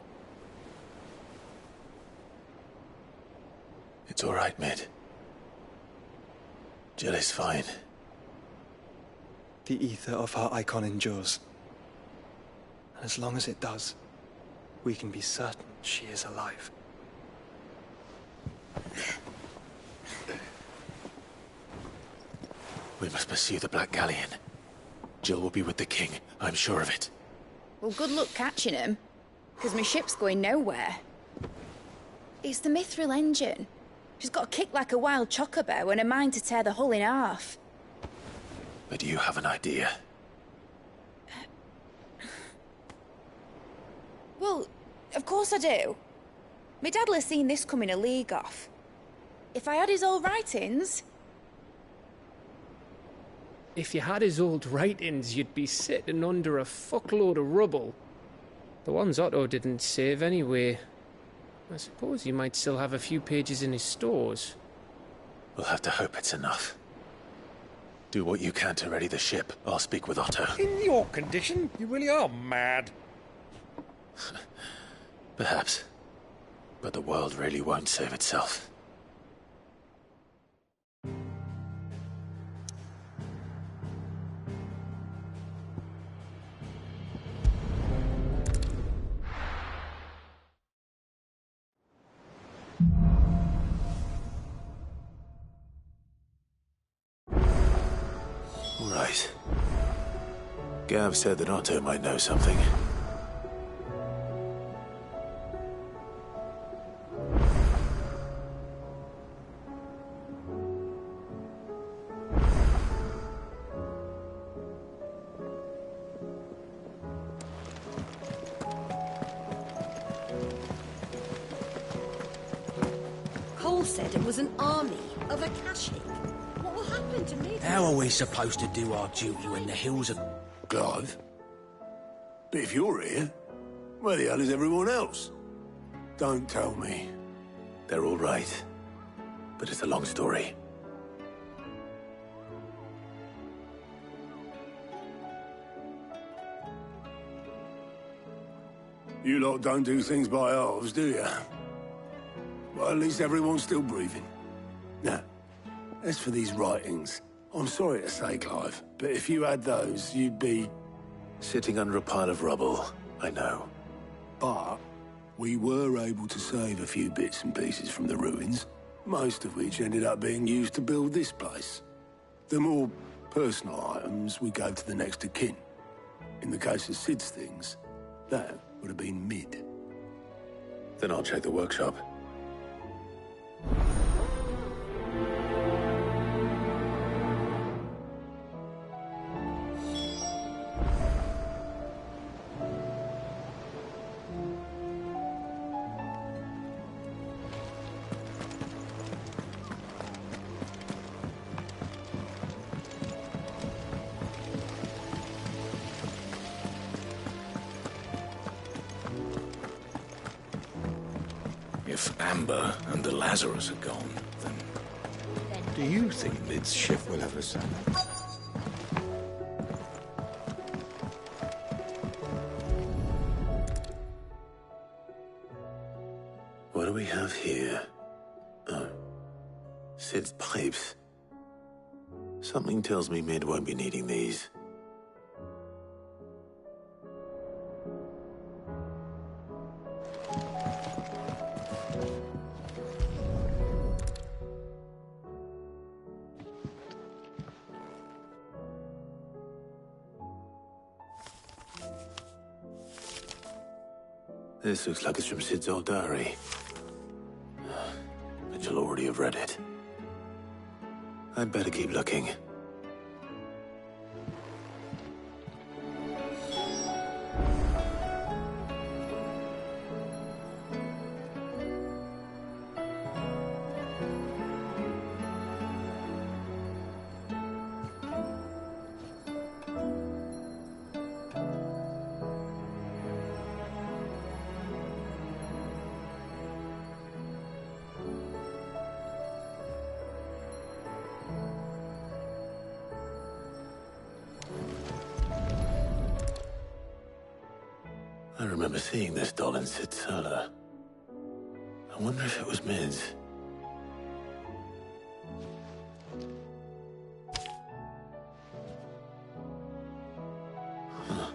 It's all right, Mid. Jill is fine. The ether of her icon endures. And as long as it does, we can be certain she is alive. We must pursue the Black Galleon. Jill will be with the king, I'm sure of it. Well, good luck catching him, because my ship's going nowhere. It's the Mithril engine. She's got a kick like a wild chocobo and a mind to tear the hull in half. But you have an idea. Well, of course I do. My dad'll have seen this coming a league off. If I had his old writings... If you had his old writings, you'd be sitting under a fuckload of rubble. The ones Otto didn't save anyway. I suppose you might still have a few pages in his stores. We'll have to hope it's enough. Do what you can to ready the ship. I'll speak with Otto. In your condition, you really are mad. Perhaps. But the world really won't save itself. Right. Gav said that Otto might know something. Cole said it was an army of Akashic. What will happen to me? How are we supposed to do our duty when the hills are... Clive? But if you're here, where the hell is everyone else? Don't tell me. They're all right. But it's a long story. You lot don't do things by halves, do you? Well, at least everyone's still breathing. Now, as for these writings, I'm sorry to say, Clive, but if you had those, you'd be... Sitting under a pile of rubble, I know. But we were able to save a few bits and pieces from the ruins, most of which ended up being used to build this place. The more personal items we gave to the next of kin. In the case of Sid's things, that would have been Mid. Then I'll check the workshop. If Amber and the Lazarus are gone, then... Do you think Mid's ship will ever sail? What do we have here? Oh. Sid's pipes. Something tells me Mid won't be needing these. This looks like it's from Sid's old diary. But you'll already have read it. I'd better keep looking. I remember seeing this doll in Sid's cellar. I wonder if it was Mid's. Huh.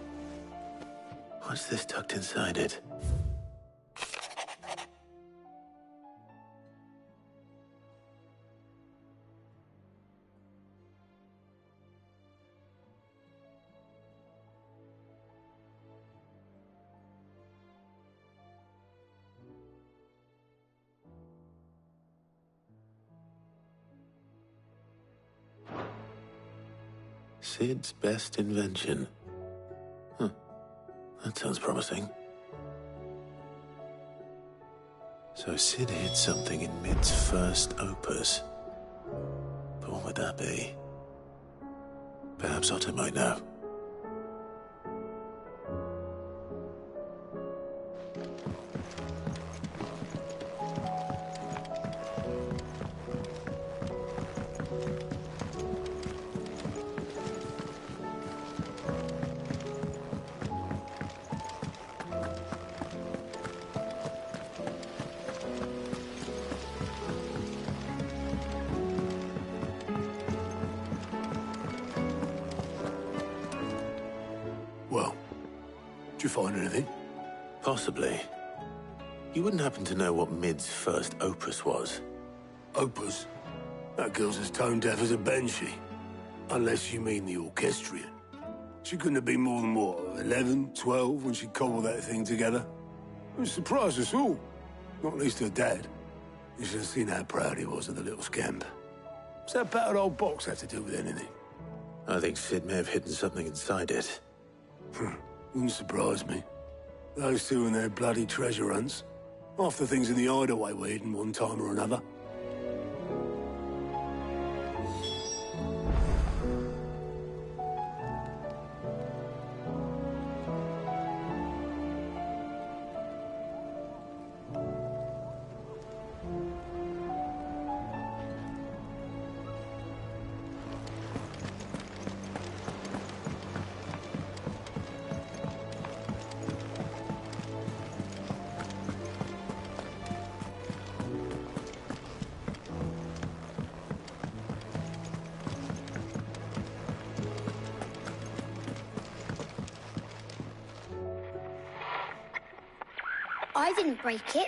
What's this tucked inside it? Sid's best invention. Huh. That sounds promising. So Sid hid something in Mid's first opus. But what would that be? Perhaps Otto might know. Well, did you find anything? Possibly. You wouldn't happen to know what Mid's first opus was? Opus? That girl's as tone deaf as a banshee. Unless you mean the orchestrion. She couldn't have been more than, what, 11, 12 when she cobbled that thing together? It surprised us all. Not least her dad. You should have seen how proud he was of the little scamp. What's that battered old box have to do with anything? I think Sid may have hidden something inside it. Wouldn't surprise me. Those two and their bloody treasure hunts. Half the things in the hideaway were hidden one time or another. I didn't break it.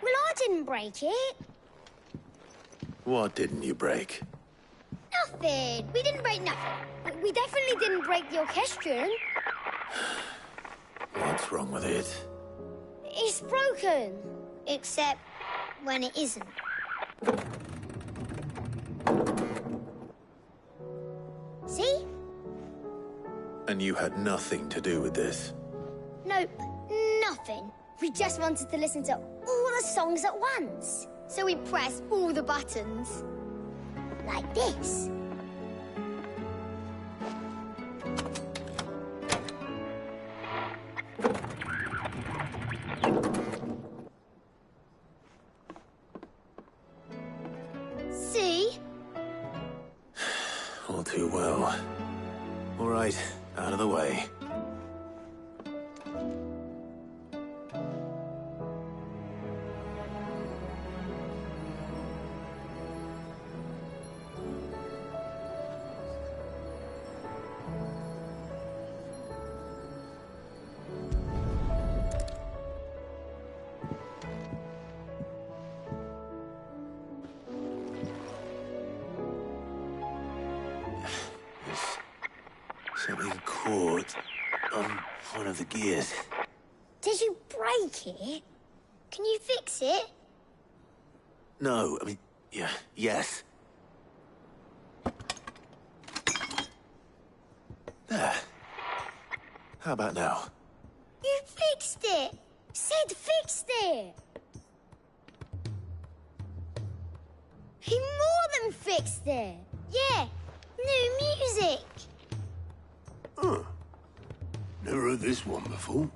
Well, I didn't break it. What didn't you break? Nothing. We didn't break nothing. We definitely didn't break the orchestrion. What's wrong with it? It's broken. Except when it isn't. See? And you had nothing to do with this? Nope, nothing. We just wanted to listen to all the songs at once. So we pressed all the buttons. Like this. See? caught on one of the gears. Did you break it? Can you fix it? No, I mean, yes. There. How about now? You fixed it! Sid fixed it! He more than fixed it! Yeah, new music! Huh. Never heard this one before.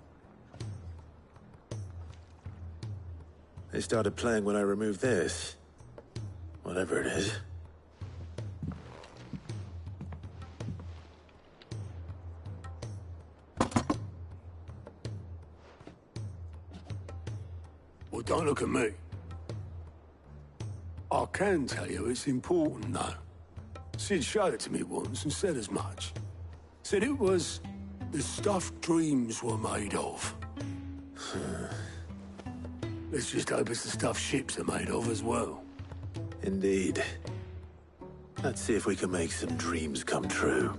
They started playing when I removed this. Whatever it is. Well, don't look at me. I can tell you it's important, though. Sid showed it to me once and said as much. Said it was the stuff dreams were made of. Let's just hope it's the stuff ships are made of as well. Indeed. Let's see if we can make some dreams come true.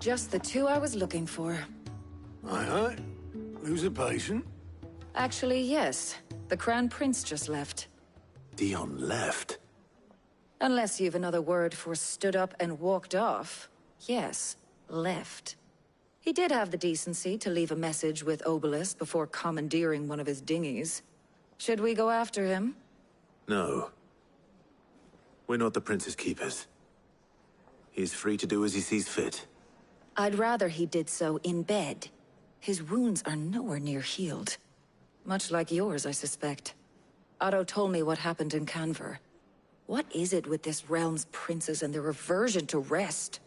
Just the two I was looking for. Aye. Who's a patient? Actually, yes. The Crown Prince just left. Dion left? Unless you've another word for stood up and walked off. Yes, left. He did have the decency to leave a message with Obelisk before commandeering one of his dinghies. Should we go after him? No. We're not the Prince's keepers. He's free to do as he sees fit. I'd rather he did so in bed. His wounds are nowhere near healed. Much like yours, I suspect. Otto told me what happened in Canver. What is it with this realm's princes and their aversion to rest?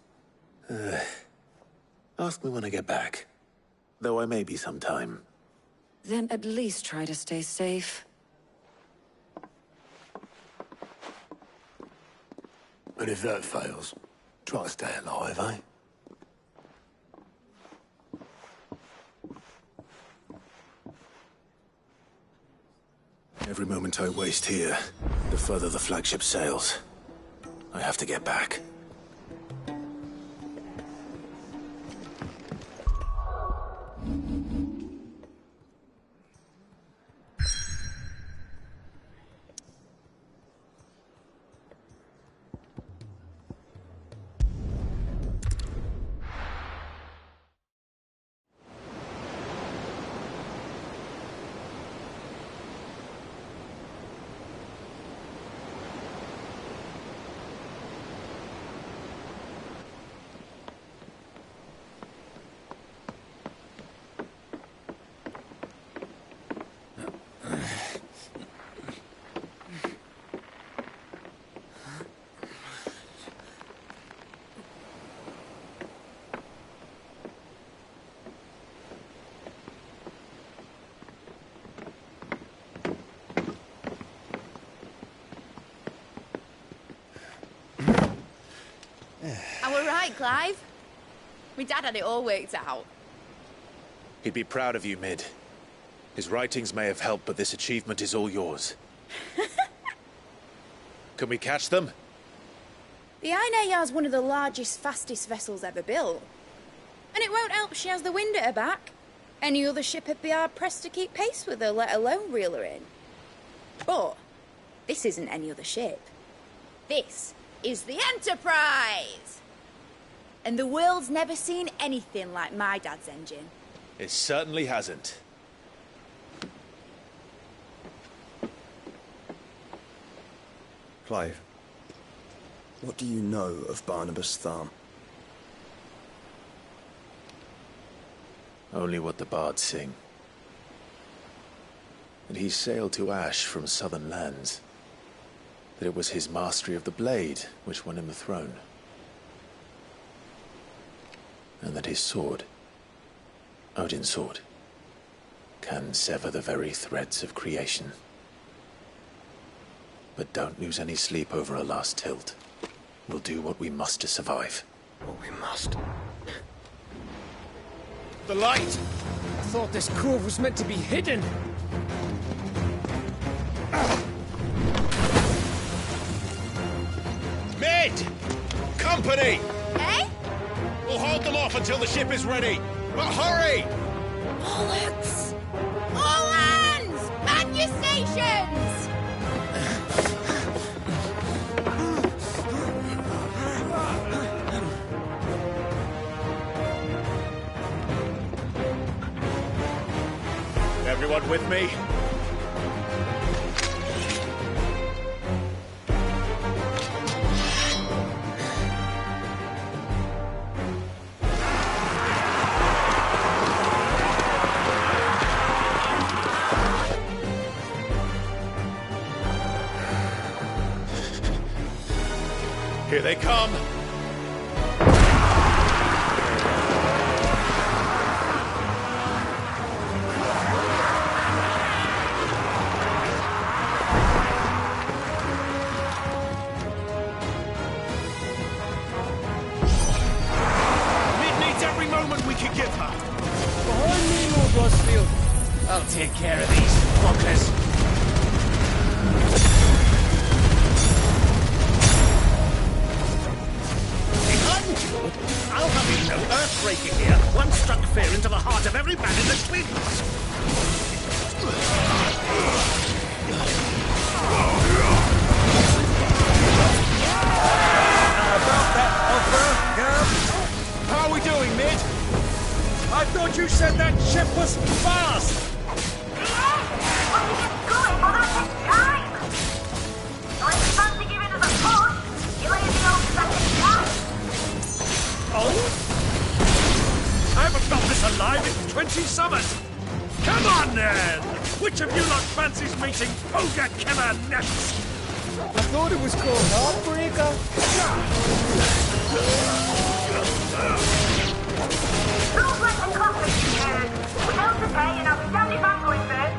Ask me when I get back. Though I may be sometime. Then at least try to stay safe. And if that fails, try to stay alive, eh? Every moment I waste here, the further the flagship sails. I have to get back. I were right, Clive. My dad had it all worked out. He'd be proud of you, Mid. His writings may have helped, but this achievement is all yours. Can we catch them? The Ainayar's one of the largest, fastest vessels ever built. And it won't help she has the wind at her back. Any other ship would be hard-pressed to keep pace with her, let alone reel her in. But this isn't any other ship. This is the Enterprise! And the world's never seen anything like my dad's engine. It certainly hasn't. Clive, what do you know of Barnabas Tharm? Only what the bards sing. That he sailed to Ash from southern lands. That it was his mastery of the blade which won him the throne. And that his sword, Odin's sword, can sever the very threads of creation. But don't lose any sleep over a last tilt. We'll do what we must to survive. What we must. The light! I thought this cove was meant to be hidden. Mid! Company! Eh? We'll hold them off until the ship is ready. But hurry! Bollocks! All hands! Man your stations! Everyone with me? Here they come! Behind me, Lord Rosfield. I'll take care of these fuckers. Behind you? I'll have you know earthbreaking here. One struck fear into the heart of every man in the twigs. About that offer, Garb? How are we doing, Mid? I thought you said that ship was fast! Oh? I haven't got this alive in 20 summers! Come on, then! Which of you lot fancies meeting Ogre Killer next? I thought it was called Heartbreaker. Don't let them conflict you, Karen. We don't prepare and I'll be damned if I'm going first.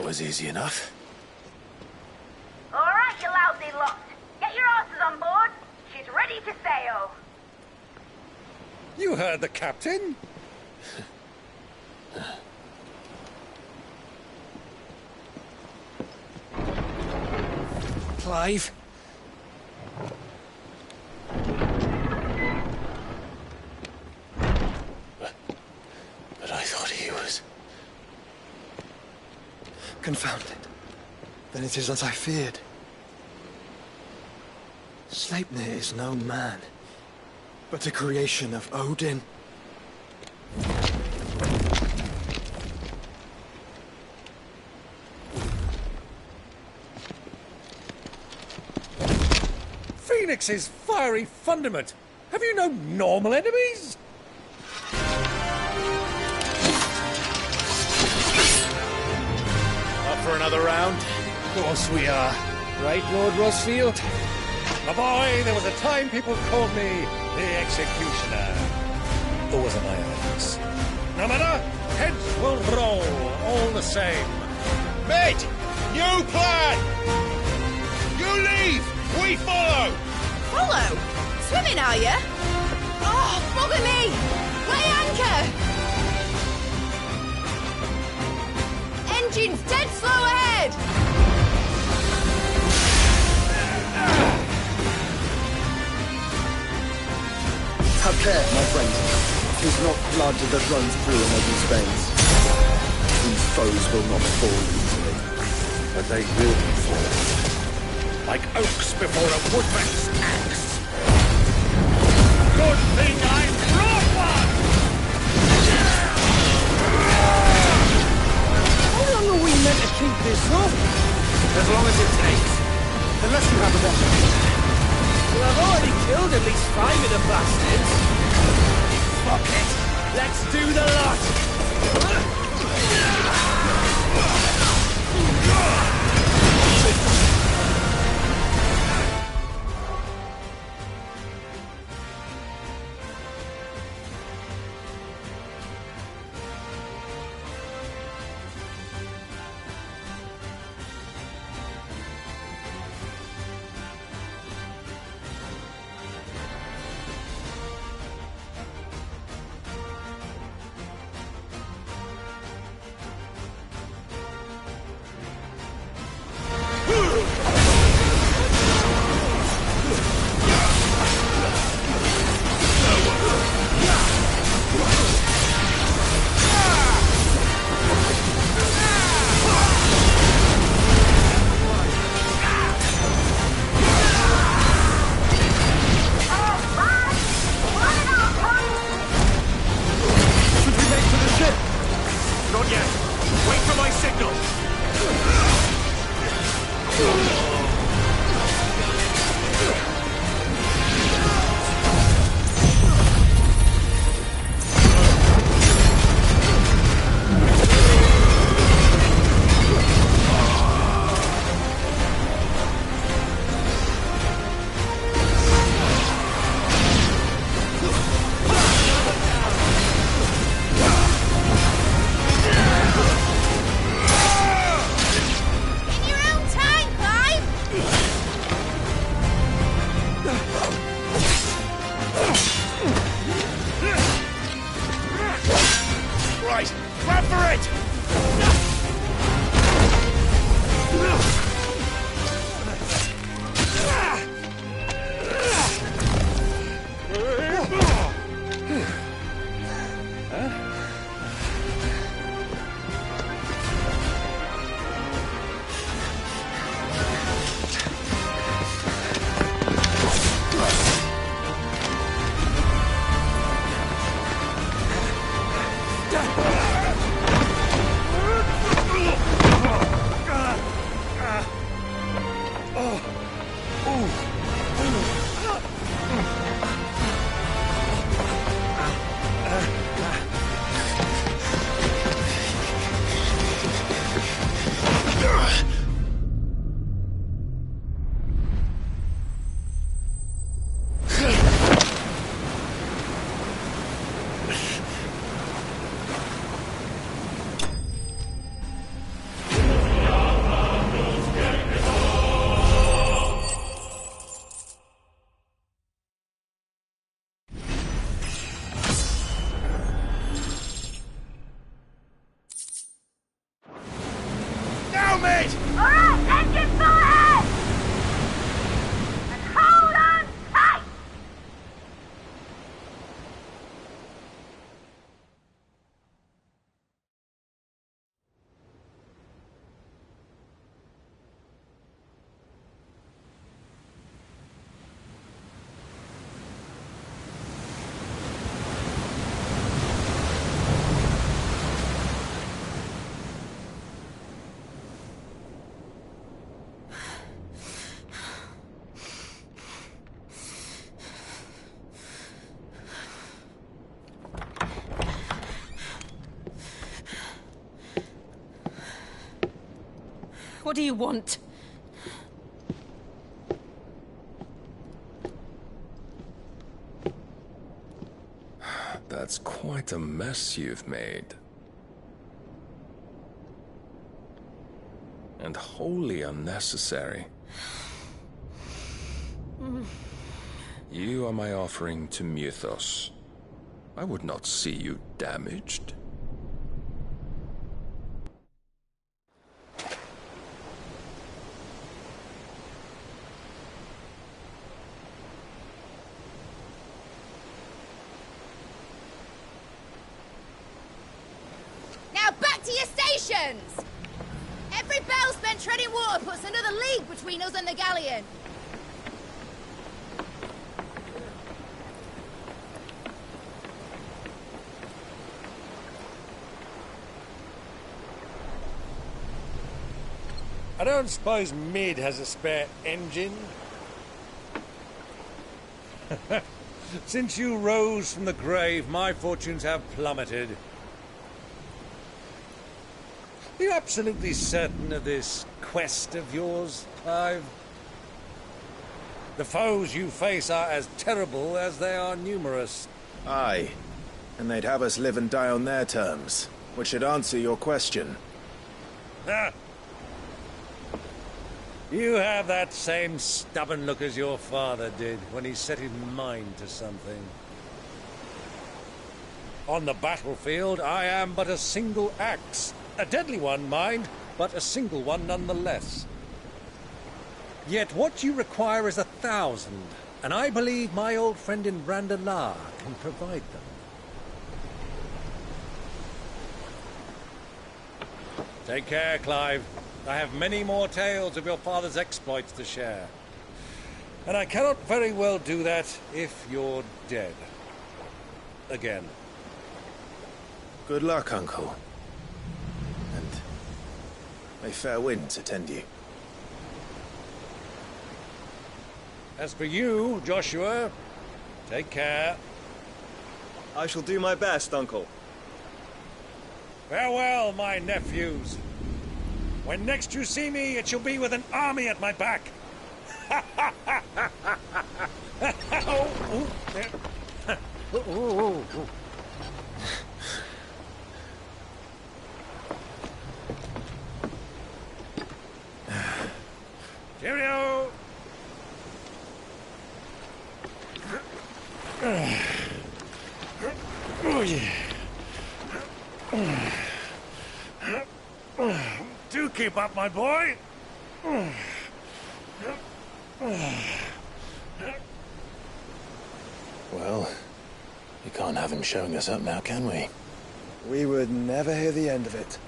was easy enough. All right, you lousy lot. Get your asses on board. She's ready to sail. You heard the captain. Clive? But I thought he was... Confounded. Then it is as I feared. Sleipnir is no man, but a creation of Odin. Phoenix's fiery fundament. Have you no normal enemies? Up for another round? Of course we are. Right, Lord Rosfield? My boy, there was a time people called me the Executioner. Always at my eyes. No matter, heads will roll all the same. Mate, new plan! You leave, we follow! Follow? Swimming, are you? Oh, bugger me! Weigh anchor! Engine's dead slow ahead! Have care, my friend. 'Tis not blood that runs through an Odin's veins. These foes will not fall easily. But they will be fallen. Like oaks before a woodman's axe. Good thing I brought one! How long are we meant to keep this up? As long as it takes. Unless you have a weapon. Well, I've already killed at least 5 of the bastards. Fuck it. Let's do the lot. go, mate! Alright, engine full ahead! And hold on tight! What do you want? That's quite a mess you've made. And wholly unnecessary. You are my offering to Mythos. I would not see you damaged. Now back to your stations! Every bell spent treading water puts another league between us and the galleon. I don't suppose Mid has a spare engine? Since you rose from the grave, my fortunes have plummeted. Are you absolutely certain of this quest of yours, Clive? The foes you face are as terrible as they are numerous. Aye. And they'd have us live and die on their terms, which should answer your question. Ah. You have that same stubborn look as your father did when he set his mind to something. On the battlefield, I am but a single axe. A deadly one, mind, but a single one nonetheless. Yet what you require is 1,000, and I believe my old friend in Brandalar can provide them. Take care, Clive. I have many more tales of your father's exploits to share. And I cannot very well do that if you're dead. Again. Good luck, Uncle. And may fair winds attend you. As for you, Joshua, take care. I shall do my best, Uncle. Farewell, my nephews. When next you see me, it shall be with an army at my back. Cheerio! Oh, yeah. Do keep up, my boy. Well, we can't have him showing us up now, can we? We would never hear the end of it.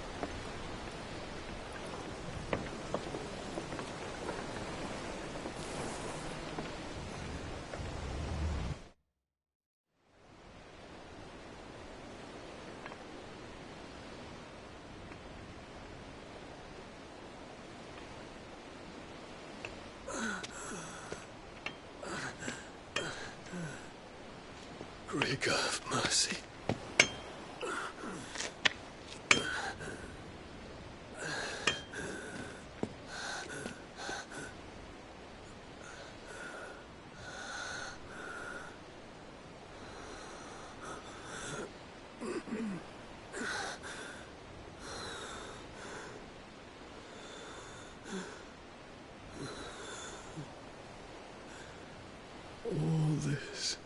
Rigor of mercy. All this,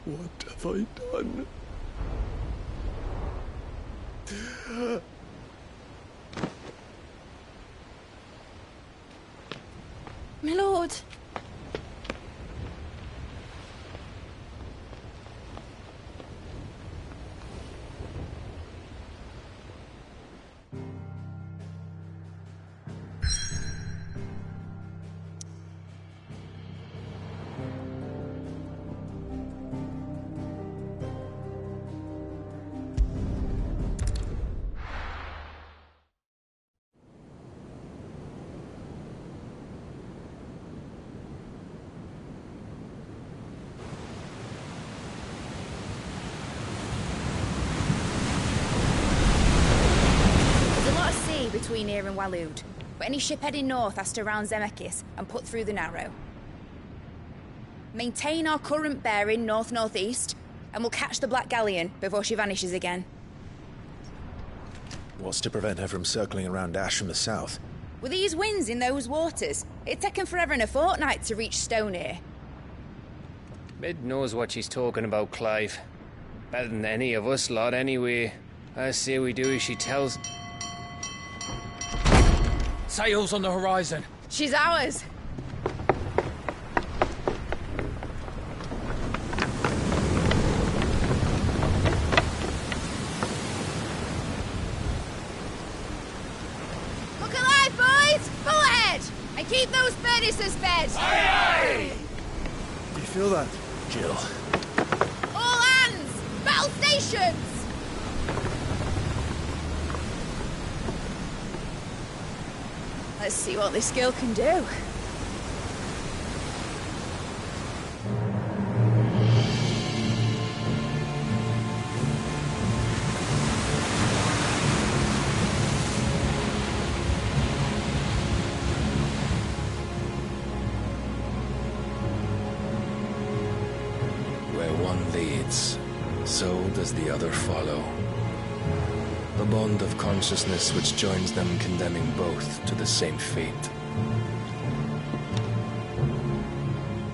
What have I done? My lord. Between here and Waloed, but any ship heading north has to round Zemeckis and put through the Narrow. Maintain our current bearing north-northeast, and we'll catch the Black Galleon before she vanishes again. What's to prevent her from circling around Ash from the south? With these winds in those waters, it'd taken forever and a fortnight to reach Stonehere. Mid knows what she's talking about, Clive. Better than any of us lot, anyway. I say we do as she tells. Sails on the horizon. She's ours. Look alive, boys! Full ahead! And keep those furnaces fed! Aye, aye! Do you feel that? Jill. All hands! Battle stations! Let's see what this girl can do. Where one leads, so does the other follow. The bond of consciousness which joins them condemning both to the same fate.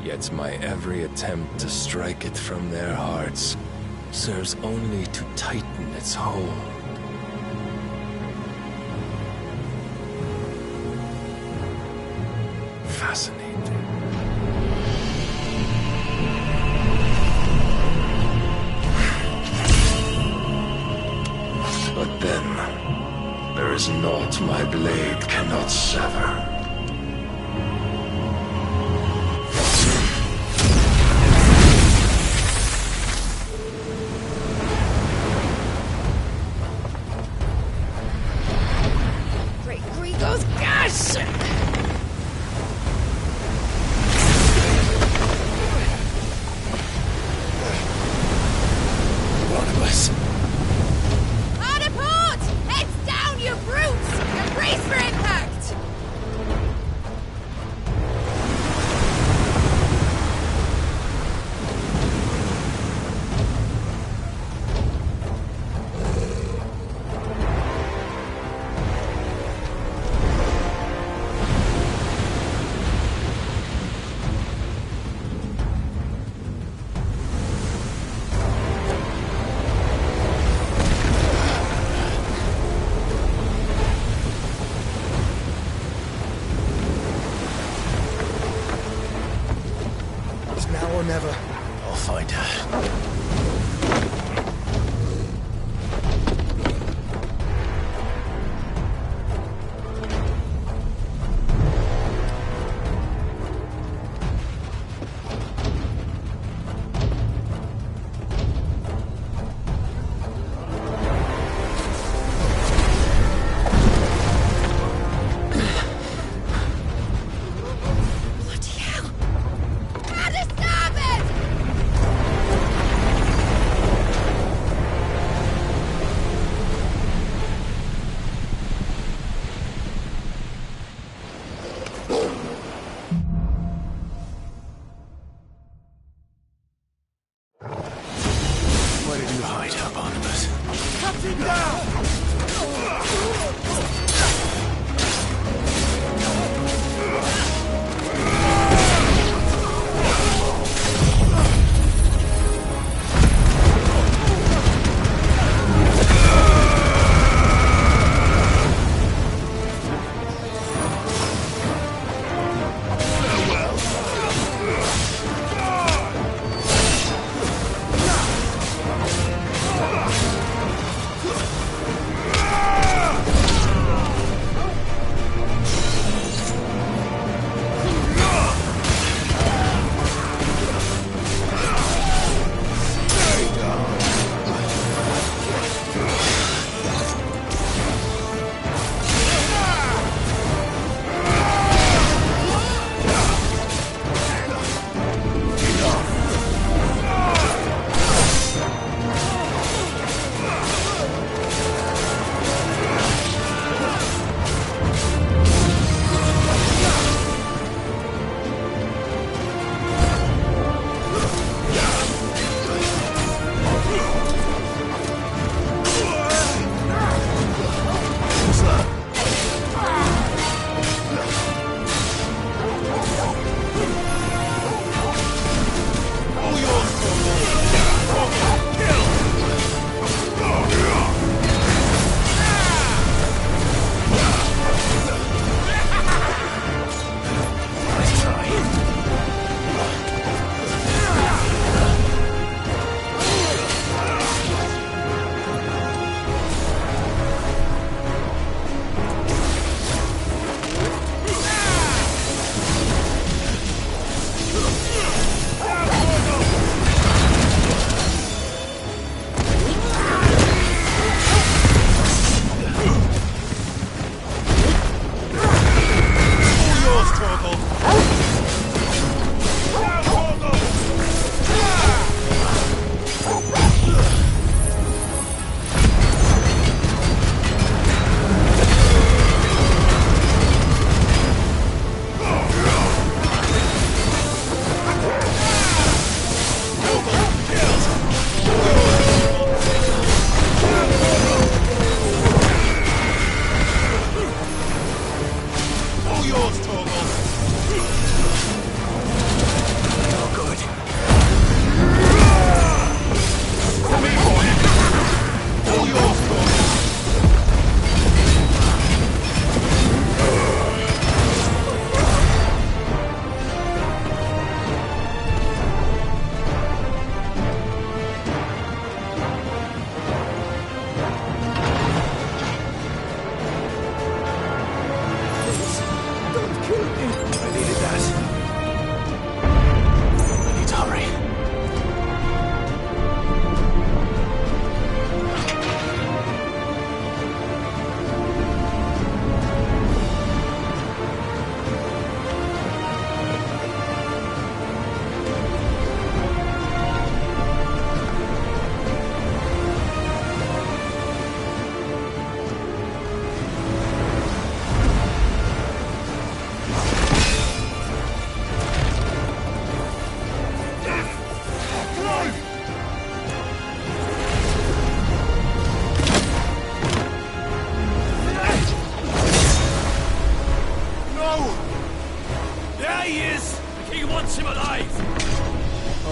Yet my every attempt to strike it from their hearts serves only to tighten its hold. Fascinating. But then, there is naught my blade cannot sever. Great Grigos gas! Barnabas. Hard a port! Heads down, you brutes! And brace for impact!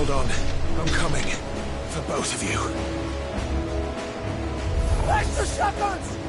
Hold on. I'm coming. For both of you. Extra shotguns!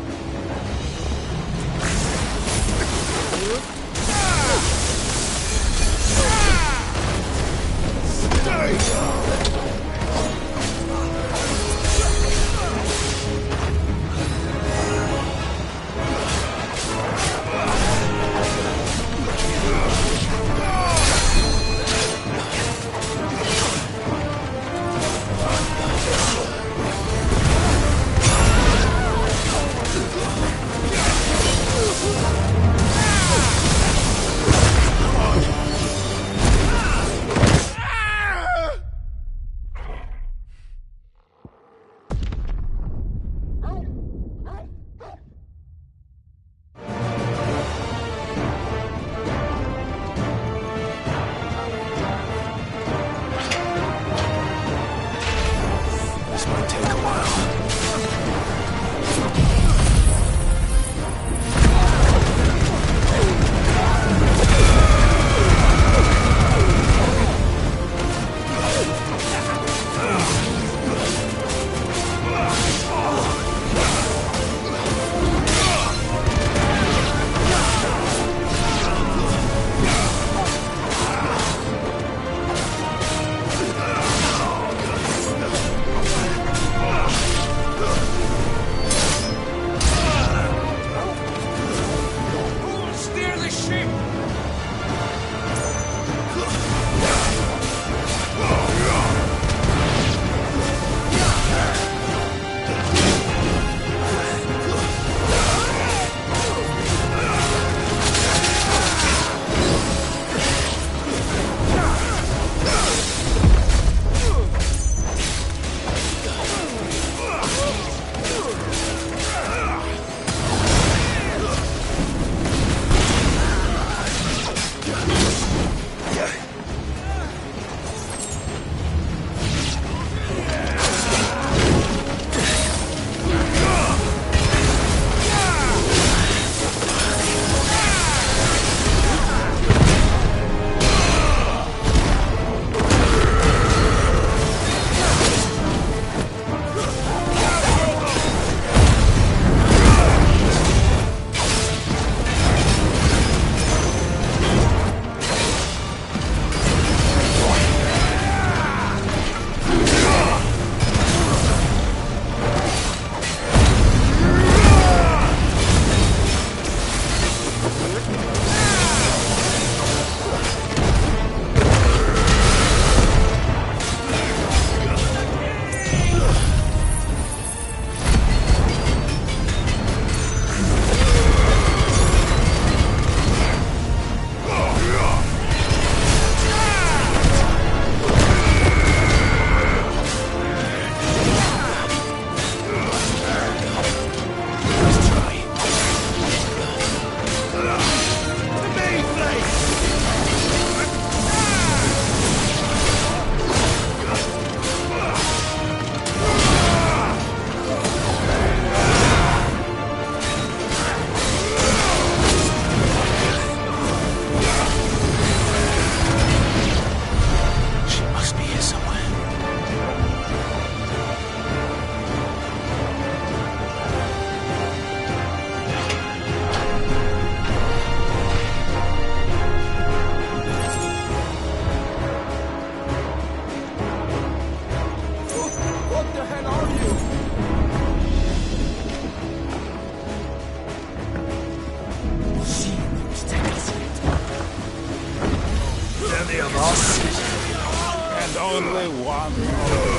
only one.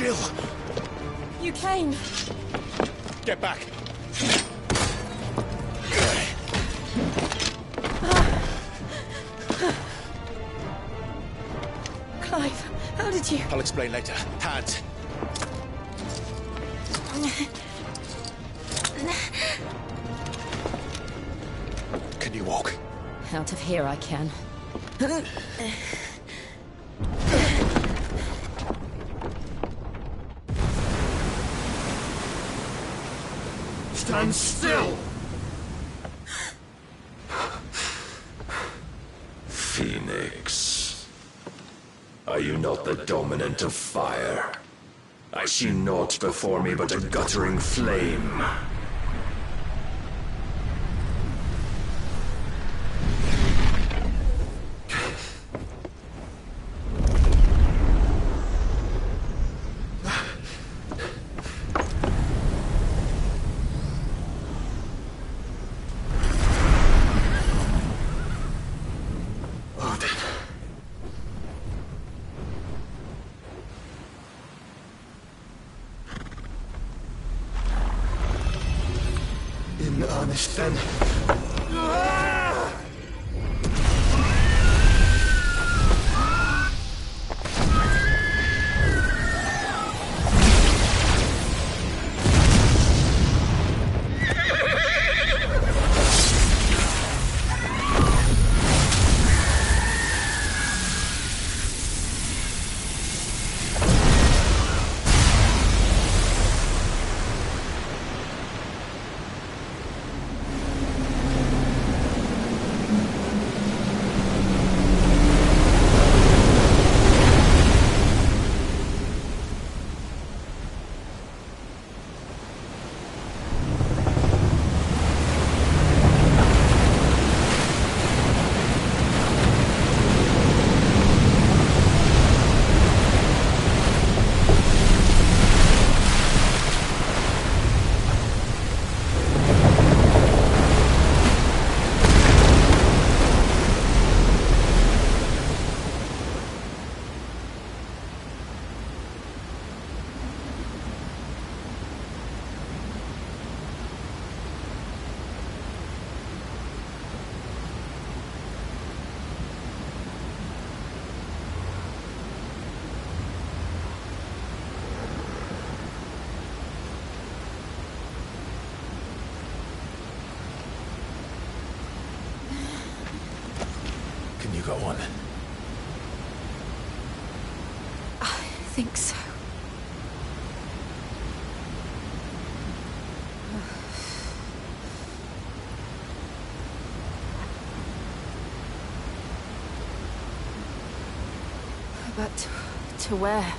Jill! You came. Get back! you. I'll explain later. Hands. Can you walk? Out of here I can. Stand still! Phoenix. Are you not the dominant of fire? I see naught before me but a guttering flame. In earnest, then. Can you go on? I think so. But to where?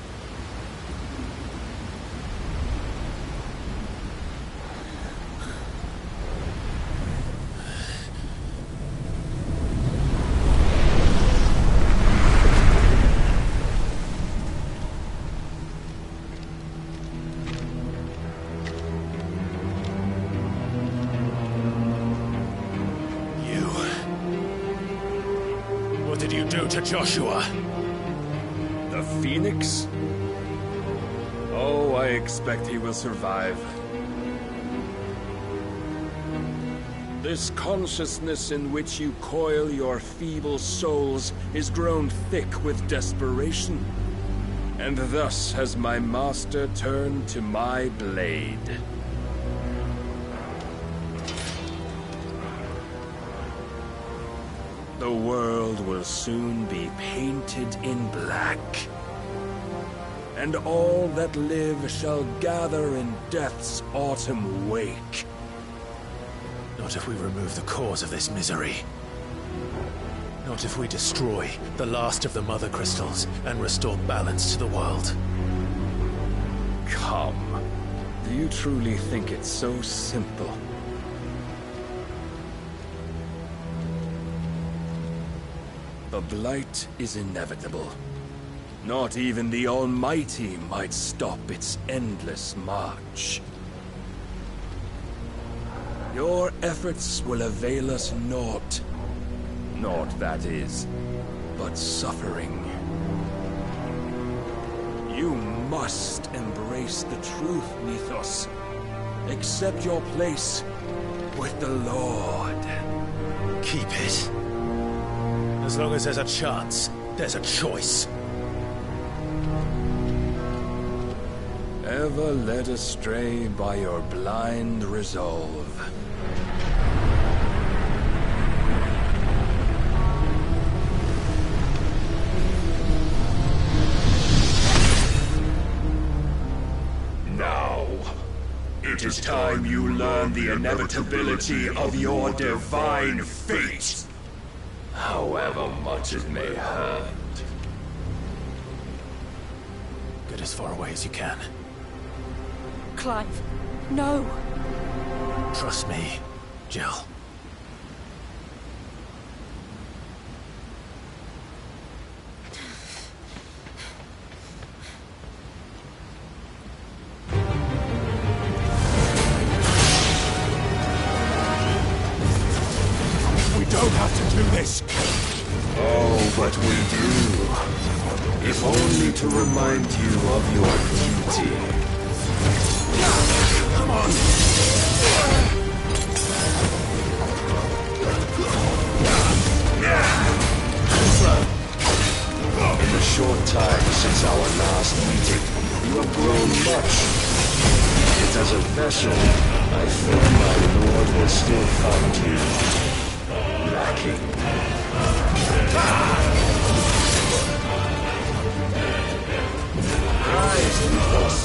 What did you do to Joshua? The Phoenix? Oh, I expect he will survive. This consciousness in which you coil your feeble souls is grown thick with desperation. And thus has my master turned to my blade. The world will soon be painted in black. And all that live shall gather in death's autumn wake. Not if we remove the cause of this misery. Not if we destroy the last of the Mother Crystals and restore balance to the world. Come. Do you truly think it's so simple? The Blight is inevitable. Not even the Almighty might stop its endless march. Your efforts will avail us naught. Naught, that is, but suffering. You must embrace the truth, Mythos. Accept your place with the Lord. Keep it. As long as there's a chance, there's a choice. ever led astray by your blind resolve. Now, it is time you learn the inevitability of your divine fate, however much it may hurt. Get as far away as you can. Clive, no. Trust me, Jill. We don't have to do this. Oh, but we do. If only to remind you of your duty. Come on. In the short time since our last meeting, you have grown much. Yet as a vessel, I fear my lord will still find you lacking. Rise, Lucas.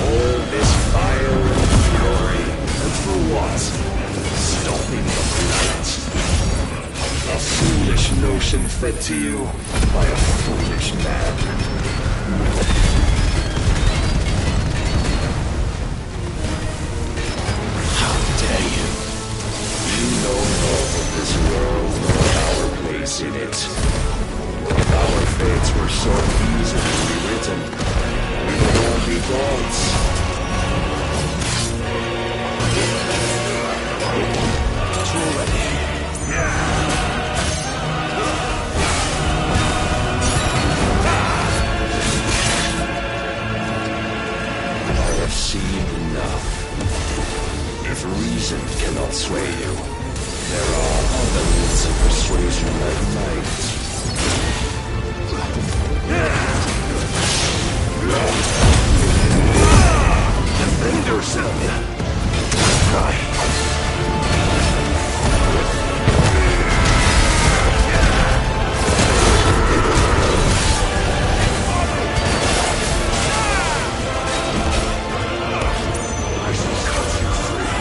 All this fire and fury, and for what? Stopping the planet. A foolish notion fed to you by a foolish man. How dare you? You know naught of this world nor our place in it. If our fates were so easily rewritten, we would all be gods. Too ready. I have seen enough. If reason cannot sway you, there are other means of persuasion that might. Defend yourself! I shall cut you free.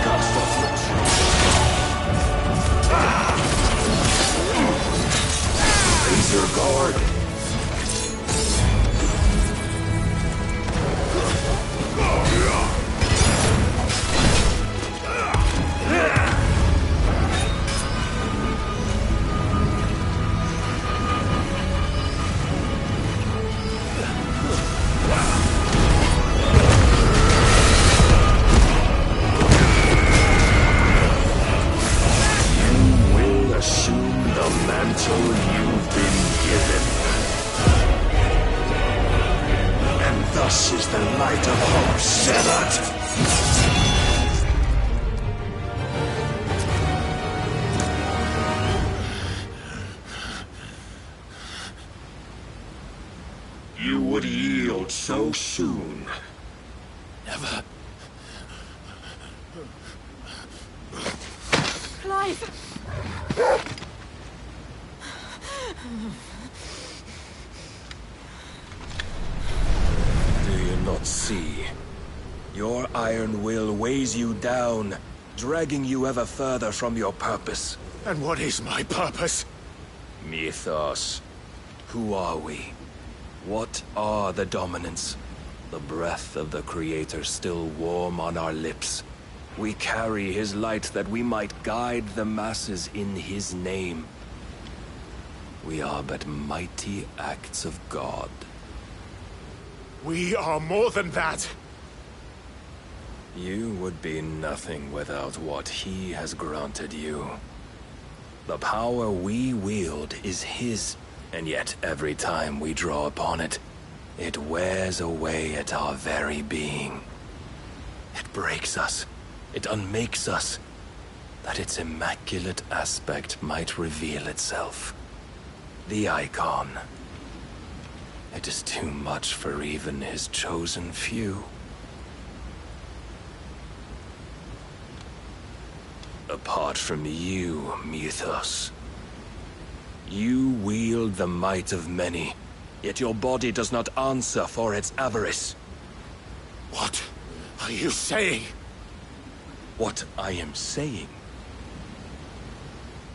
Cast off your troops. Raise your guard. You would yield so soon. Never. Clive! Do you not see? Your iron will weighs you down, dragging you ever further from your purpose. And what is my purpose? Mythos. Who are we? What are the dominants? The breath of the Creator still warm on our lips. We carry his light that we might guide the masses in his name. We are but mighty acts of God. We are more than that! You would be nothing without what he has granted you. The power we wield is his, and yet every time we draw upon it, it wears away at our very being. It breaks us. It unmakes us. that its immaculate aspect might reveal itself. The icon. It is too much for even his chosen few. Apart from you, Mythos, you wield the might of many, yet your body does not answer for its avarice. What are you saying? What I am saying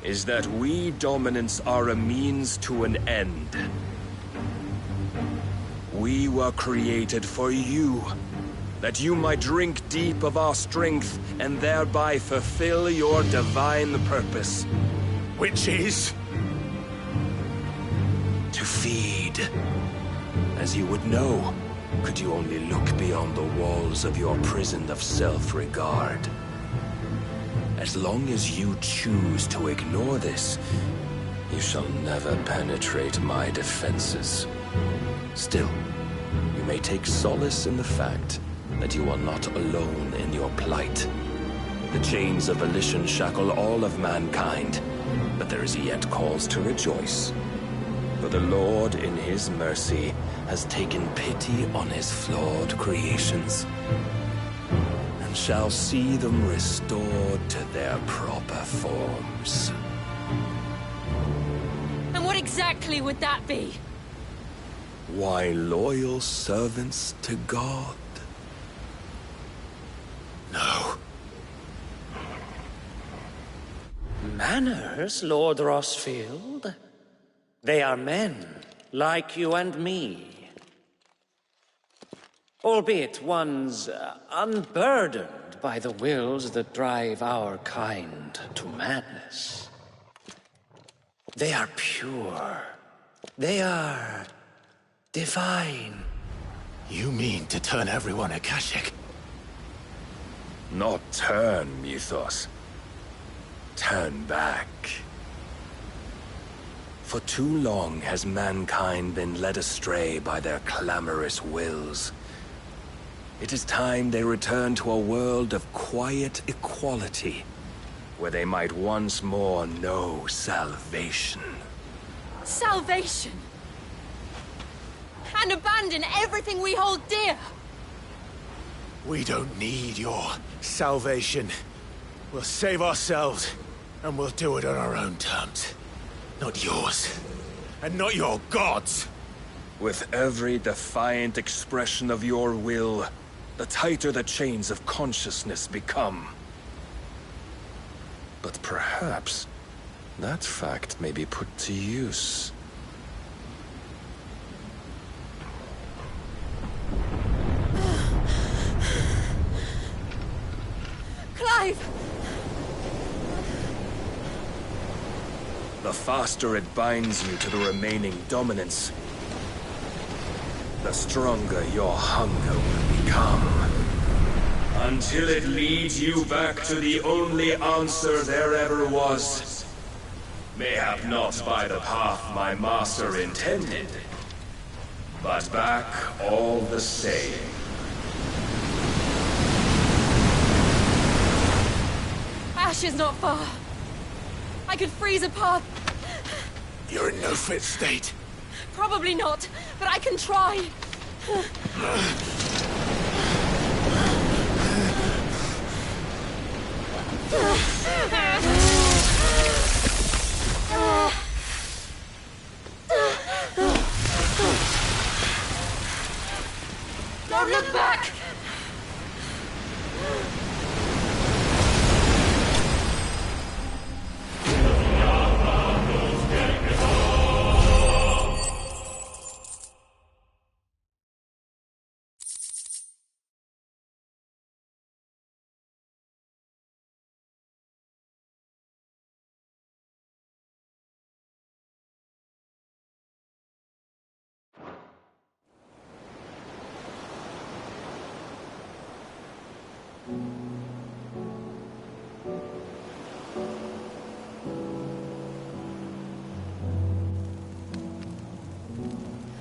is that we dominants are a means to an end. We were created for you, that you might drink deep of our strength and thereby fulfill your divine purpose. Which is? To feed. As you would know, could you only look beyond the walls of your prison of self-regard. As long as you choose to ignore this, you shall never penetrate my defenses. Still, you may take solace in the fact that you are not alone in your plight. The chains of volition shackle all of mankind, but there is yet cause to rejoice. For the Lord, in his mercy, has taken pity on his flawed creations, and shall see them restored to their proper forms. And what exactly would that be? Why, loyal servants to God. No. Manners, Lord Rosfield? They are men, like you and me. Albeit ones unburdened by the wills that drive our kind to madness. They are pure. They are divine. You mean to turn everyone Akashic? Not turn, Mythos. Turn back. For too long has mankind been led astray by their clamorous wills. It is time they return to a world of quiet equality, where they might once more know salvation. Salvation? And abandon everything we hold dear? We don't need your salvation. We'll save ourselves, and we'll do it on our own terms. Not yours. And not your gods! With every defiant expression of your will, the tighter the chains of consciousness become. But perhaps that fact may be put to use. Clive! The faster it binds you to the remaining dominance, the stronger your hunger will become. Until it leads you back to the only answer there ever was. Mayhap not by the path my master intended, but back all the same. Ash is not far. I could freeze a path. You're in no fit state. Probably not, but I can try. Don't look back!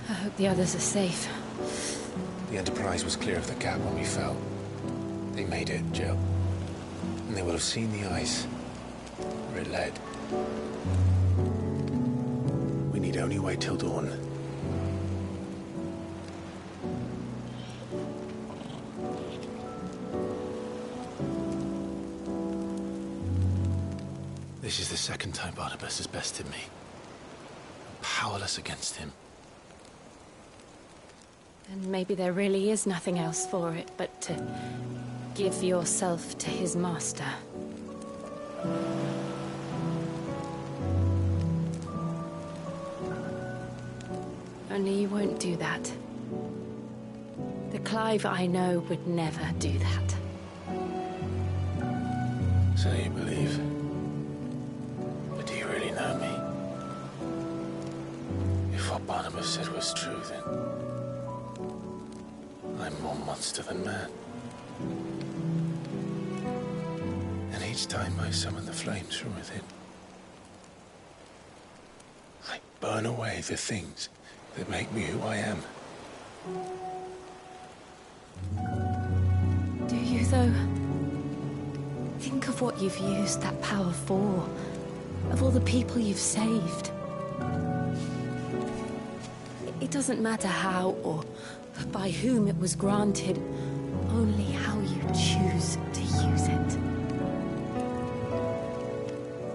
I hope the others are safe. The Enterprise was clear of the gap when we fell. They made it, Jill. And they will have seen the ice, wherever it led. We need only wait till dawn. This is the second time Barnabas has bested me. I'm powerless against him. And maybe there really is nothing else for it but to give yourself to his master. Only you won't do that. The Clive I know would never do that. So you believe? But do you really know me? If what Barnabas said was true, then I'm more monster than man. And each time I summon the flames from within, I burn away the things that make me who I am. Do you, though? Think of what you've used that power for. Of all the people you've saved. It doesn't matter how or by whom it was granted, only how you choose to use it.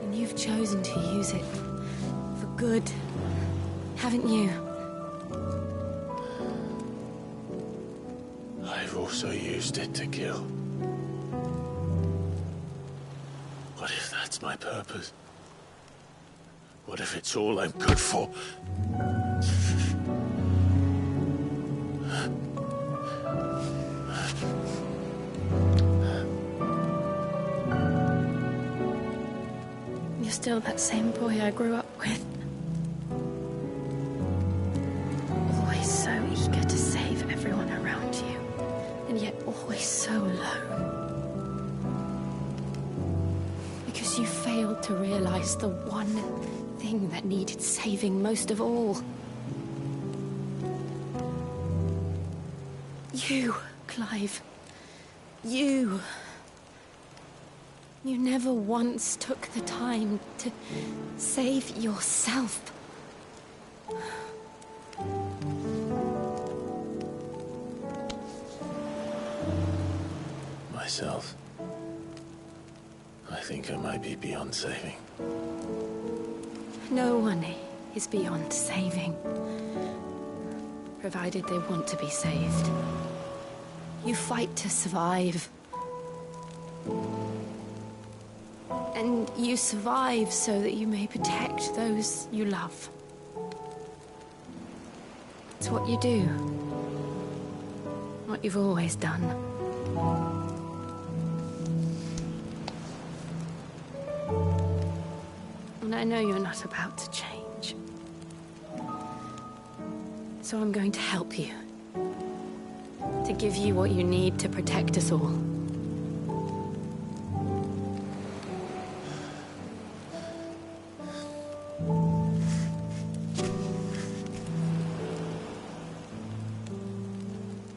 And you've chosen to use it for good, haven't you? I've also used it to kill. What if that's my purpose? What if it's all I'm good for? You're still that same boy I grew up with. Always so eager to save everyone around you, and yet always so alone. Because you failed to realize the one thing that needed saving most of all. You, Clive. You. You never once took the time to save yourself. Myself? I think I might be beyond saving. No one is beyond saving. Provided they want to be saved. You fight to survive. And you survive so that you may protect those you love. It's what you do. What you've always done. And I know you're not about to change. So I'm going to help you. To give you what you need to protect us all.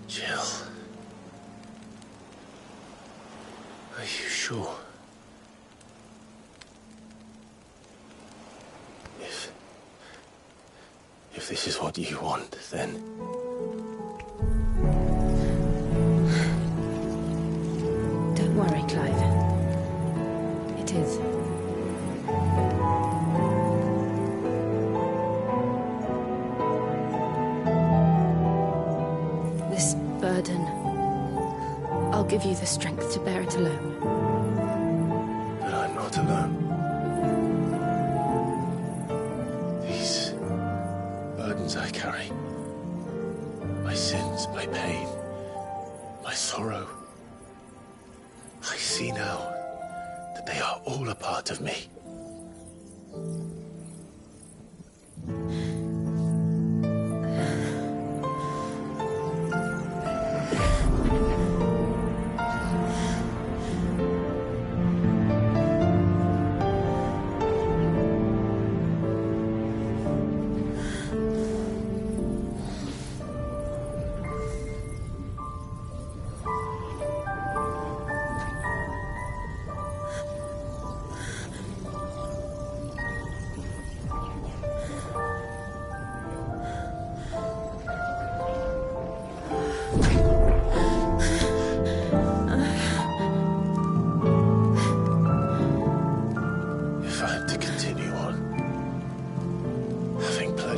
Jill. Are you sure? If this is what you want, then... Don't worry, Clive. It is. This burden, I'll give you the strength to bear it alone. But I'm not alone. These burdens I carry, my sins, my pain, my sorrow, I see now that they are all a part of me.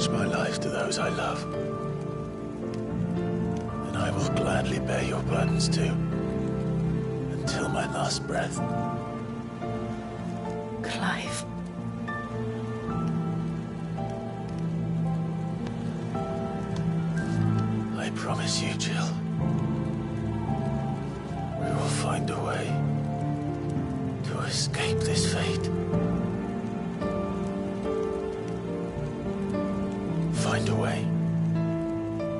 pledge my life to those I love, then I will gladly bear your burdens too, until my last breath. Clive. I promise you, Jill, we will find a way to escape this fate. Find a way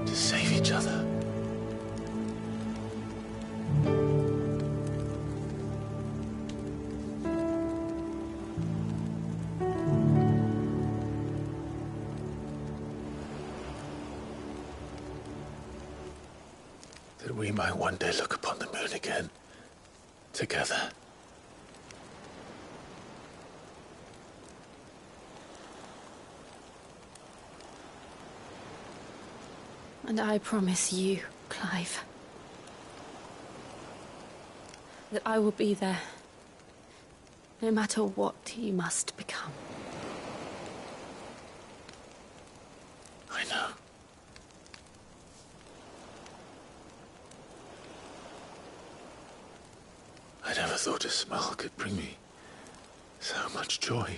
to save each other. That we might one day look upon the moon again, together. And I promise you, Clive, that I will be there, no matter what you must become. I know. I never thought a smile could bring me so much joy.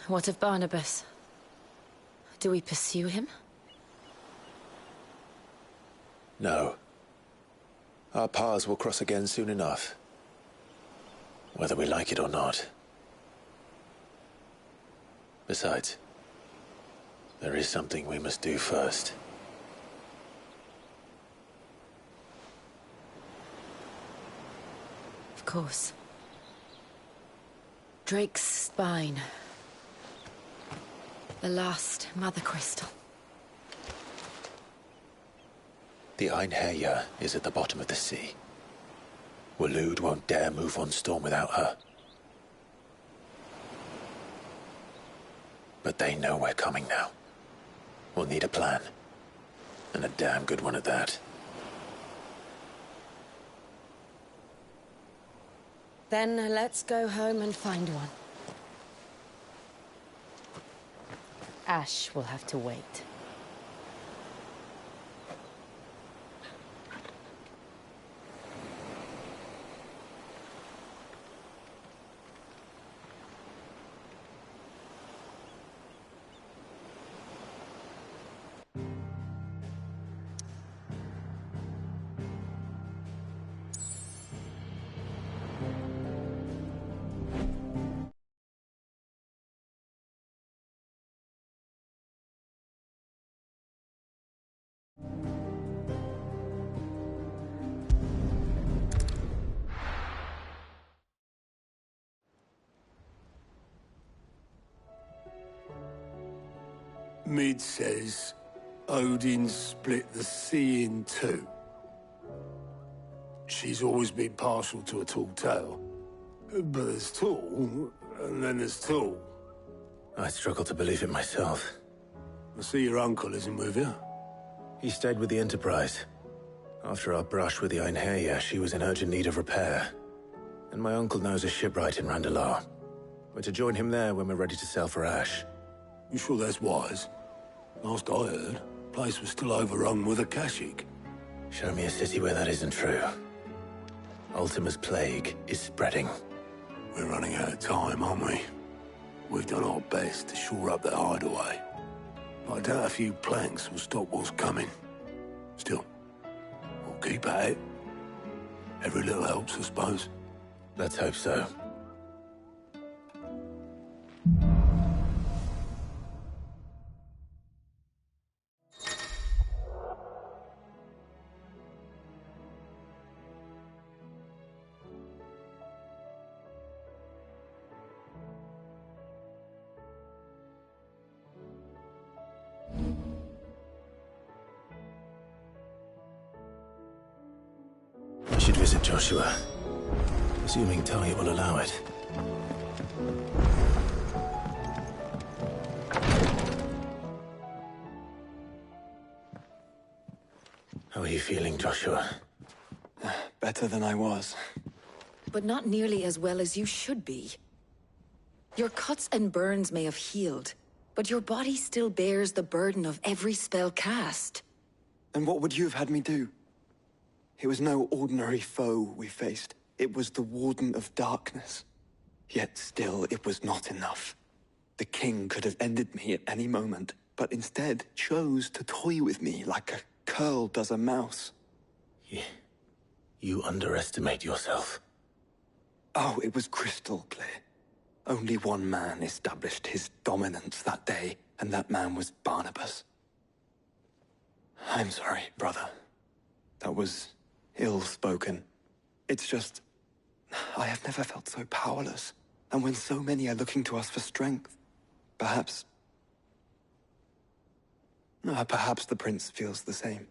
What of Barnabas? Do we pursue him? No. Our paths will cross again soon enough. Whether we like it or not. Besides, there is something we must do first. Of course. Drake's spine. The last Mother Crystal. The Einherja is at the bottom of the sea. Waloed won't dare move on Storm without her. But they know we're coming now. We'll need a plan. And a damn good one at that. Then let's go home and find one. Ash will have to wait. Mid says Odin split the sea in two. She's always been partial to a tall tale. But there's tall, and then there's tall. I struggle to believe it myself. I see your uncle isn't with you. He stayed with the Enterprise. After our brush with the Einherja, she was in urgent need of repair. And my uncle knows a shipwright in Randalar. We're to join him there when we're ready to sail for Ash. You sure that's wise? Last I heard, the place was still overrun with Akashic. Show me a city where that isn't true. Ultima's plague is spreading. We're running out of time, aren't we? We've done our best to shore up that hideaway. But I doubt a few planks will stop what's coming. Still, we'll keep at it. Every little helps, I suppose. Let's hope so. I should visit Joshua, assuming Talia will allow it. How are you feeling, Joshua? Better than I was. But not nearly as well as you should be. Your cuts and burns may have healed, but your body still bears the burden of every spell cast. And what would you have had me do? It was no ordinary foe we faced. It was the Warden of Darkness. Yet still, it was not enough. The King could have ended me at any moment, but instead chose to toy with me like a curl does a mouse. You underestimate yourself. Oh, it was crystal clear. Only one man established his dominance that day, and that man was Barnabas. I'm sorry, brother. That was ill-spoken. It's just, I have never felt so powerless. And when so many are looking to us for strength, perhaps the Prince feels the same.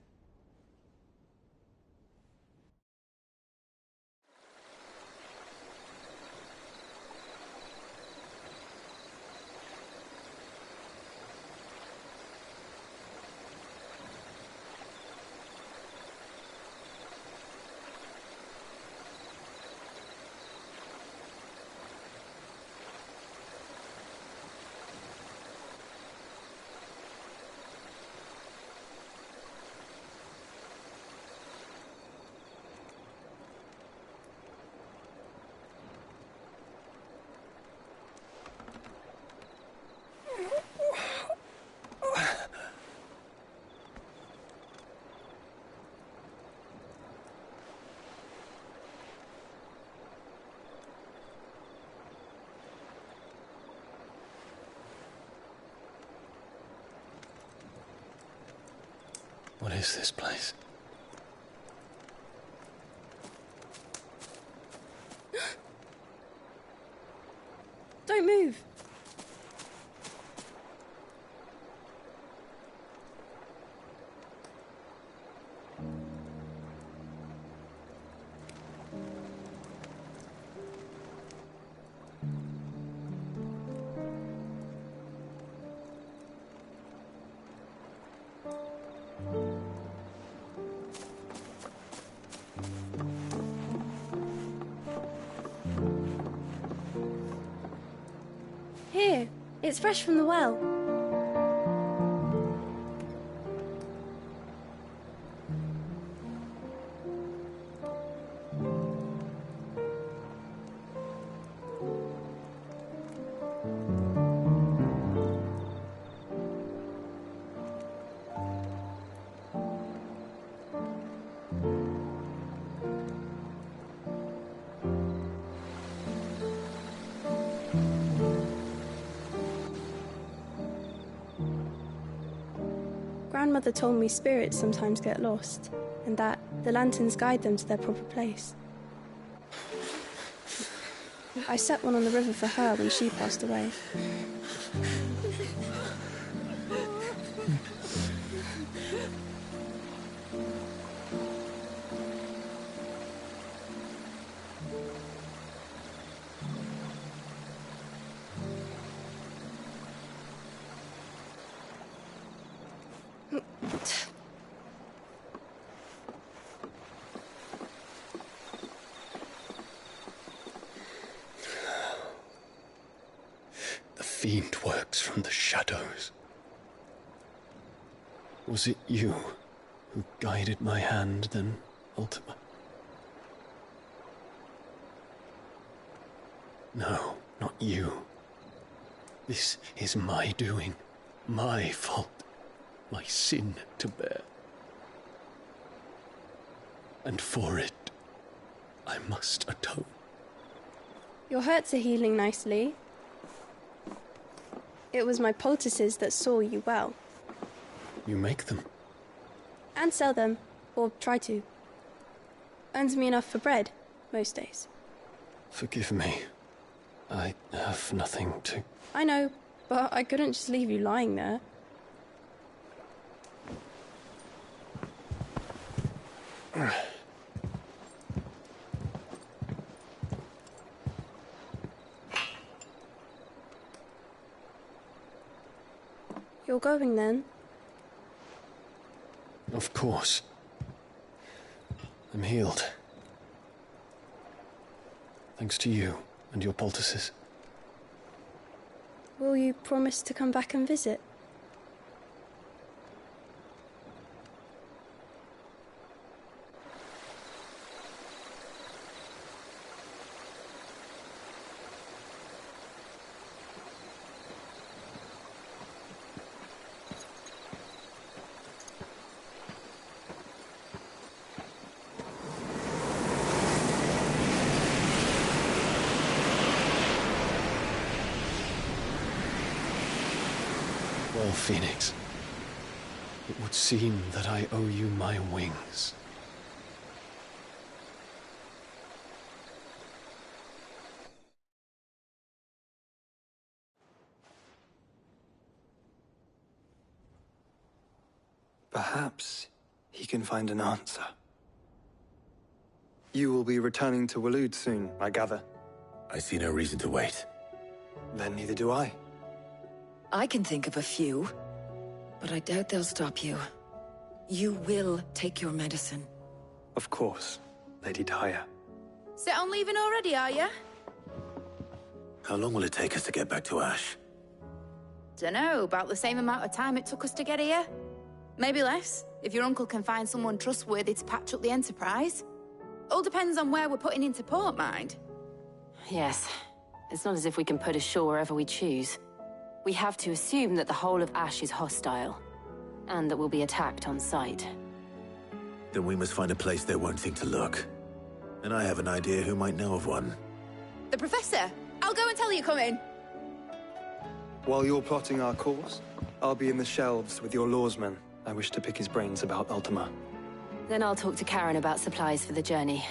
What is this place? Don't move. Here, it's fresh from the well. Grandmother told me spirits sometimes get lost, and that the lanterns guide them to their proper place. I set one on the river for her when she passed away. The fiend works from the shadows. Was it you who guided my hand then, Ultima? No, not you. This is my doing, my fault, my sin to bear. And for it, I must atone. Your hurts are healing nicely. It was my poultices that saw you well. You make them? And sell them, or try to. Earns me enough for bread, most days. Forgive me. I have nothing to... I know, but I couldn't just leave you lying there. You're going then? Of course. I'm healed. Thanks to you and your poultices. Will you promise to come back and visit? Well, Phoenix, it would seem that I owe you my wings. Perhaps he can find an answer. You will be returning to Waloed soon, I gather. I see no reason to wait. Then neither do I. I can think of a few, but I doubt they'll stop you. You will take your medicine. Of course, Lady Daya. Set on leaving already, are you? How long will it take us to get back to Ash? Dunno, about the same amount of time it took us to get here. Maybe less, if your uncle can find someone trustworthy to patch up the Enterprise. All depends on where we're putting into port, mind. Yes. It's not as if we can put ashore wherever we choose. We have to assume that the whole of Ash is hostile, and that we'll be attacked on sight. Then we must find a place they won't think to look. And I have an idea who might know of one. The Professor! I'll go and tell you coming! While you're plotting our course, I'll be in the shelves with your lawsman. I wish to pick his brains about Ultima. Then I'll talk to Karen about supplies for the journey.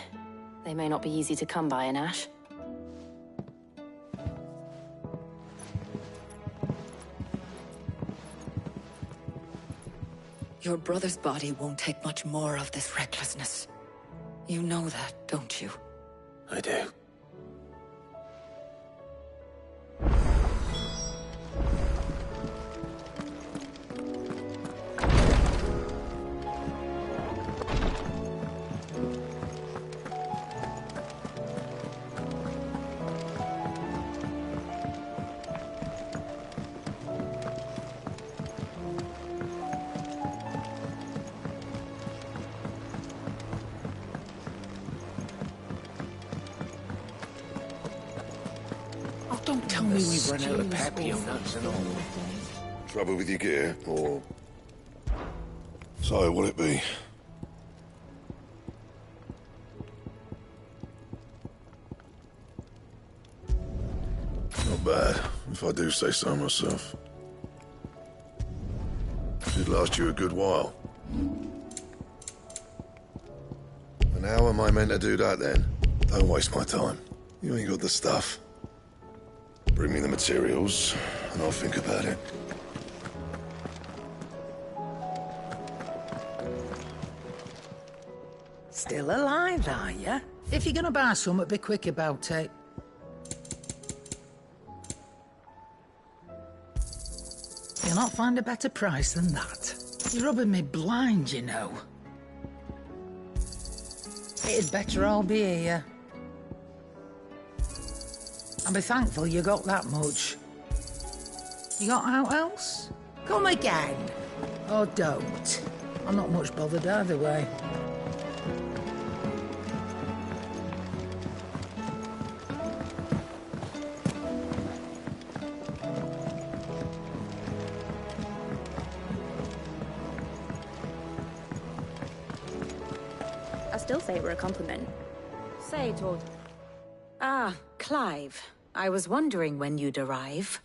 They may not be easy to come by in Ash. Your brother's body won't take much more of this recklessness. You know that, don't you? I do. Don't tell me we've run out of Papium nuts and all. Trouble with your gear, or... So, will it be? Not bad, if I do say so myself. Should last you a good while. And how am I meant to do that, then? Don't waste my time. You ain't got the stuff. Bring me the materials, and I'll think about it. Still alive, are you? If you're gonna buy some, be quick about it. You'll not find a better price than that. You're rubbing me blind, you know. It'd better all be here. I'll be thankful you got that much. You got out else? Come again. Or don't. I'm not much bothered either way. I still say it were a compliment. Say it, Ord. Ah, Clive. I was wondering when you'd arrive.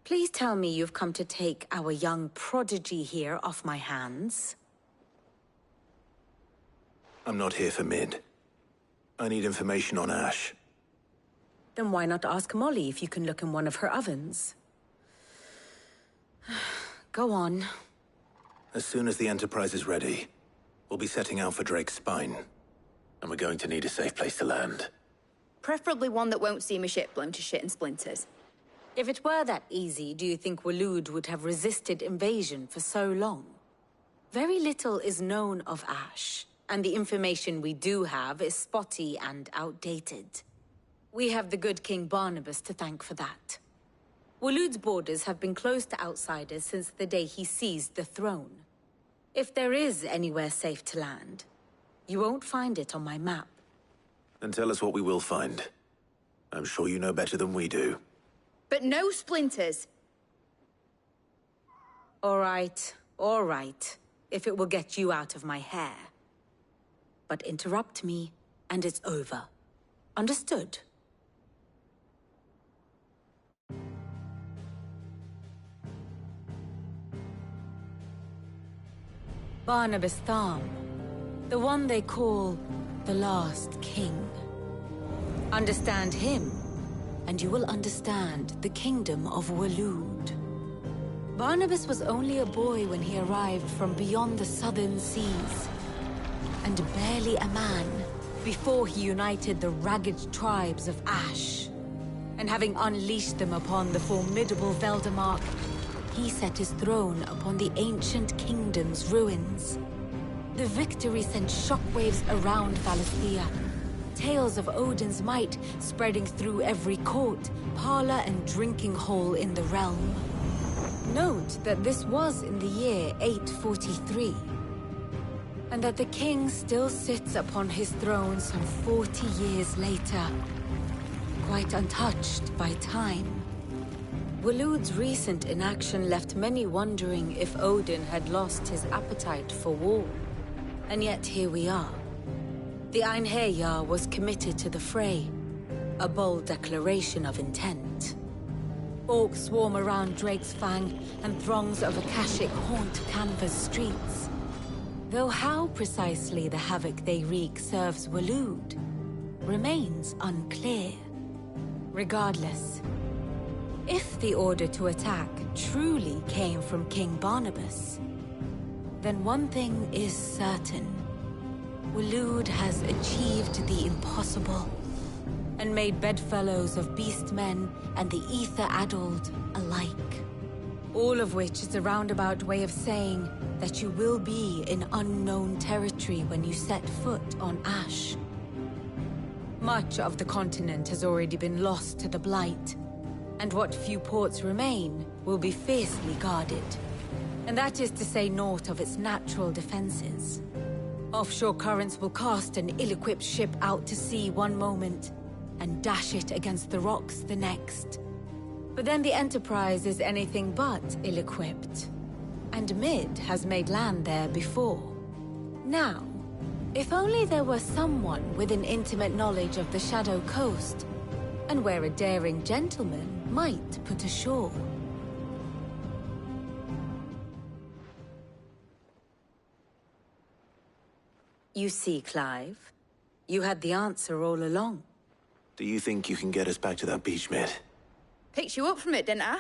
Please tell me you've come to take our young prodigy here off my hands. I'm not here for Mid. I need information on Ash. Then why not ask Molly if you can look in one of her ovens? Go on. As soon as the Enterprise is ready, we'll be setting out for Drake's Spine. And we're going to need a safe place to land. Preferably one that won't see my ship blown to shit and splinters. If it were that easy, do you think Waloed would have resisted invasion for so long? Very little is known of Ash, and the information we do have is spotty and outdated. We have the good King Barnabas to thank for that. Waloed's borders have been closed to outsiders since the day he seized the throne. If there is anywhere safe to land, you won't find it on my map. Then tell us what we will find. I'm sure you know better than we do. But no splinters! All right. If it will get you out of my hair. But interrupt me, and it's over. Understood? Barnabas Tharm. The one they call the Last King. Understand him, and you will understand the kingdom of Waloed. Barnabas was only a boy when he arrived from beyond the southern seas, and barely a man before he united the ragged tribes of Ash. And having unleashed them upon the formidable Veldamark, he set his throne upon the ancient kingdom's ruins. The victory sent shockwaves around Valisthea. Tales of Odin's might spreading through every court, parlor, and drinking hole in the realm. Note that this was in the year 843, and that the king still sits upon his throne some 40 years later, quite untouched by time. Waloed's recent inaction left many wondering if Odin had lost his appetite for war. And yet here we are. The Einherjar was committed to the fray, a bold declaration of intent. Orcs swarm around Drake's Fang, and throngs of Akashic haunt Canva's streets. Though how precisely the havoc they wreak serves Waloed remains unclear. Regardless, if the order to attack truly came from King Barnabas, then one thing is certain. Waloed has achieved the impossible, and made bedfellows of beastmen and the ether-addled alike. All of which is a roundabout way of saying that you will be in unknown territory when you set foot on Ash. Much of the continent has already been lost to the Blight, and what few ports remain will be fiercely guarded. And that is to say naught of its natural defenses. Offshore currents will cast an ill-equipped ship out to sea one moment, and dash it against the rocks the next. But then the Enterprise is anything but ill-equipped. And Mid has made land there before. Now, if only there were someone with an intimate knowledge of the Shadow Coast, and where a daring gentleman might put ashore. You see, Clive, you had the answer all along. Do you think you can get us back to that beach, Mid? Picked you up from it, didn't I?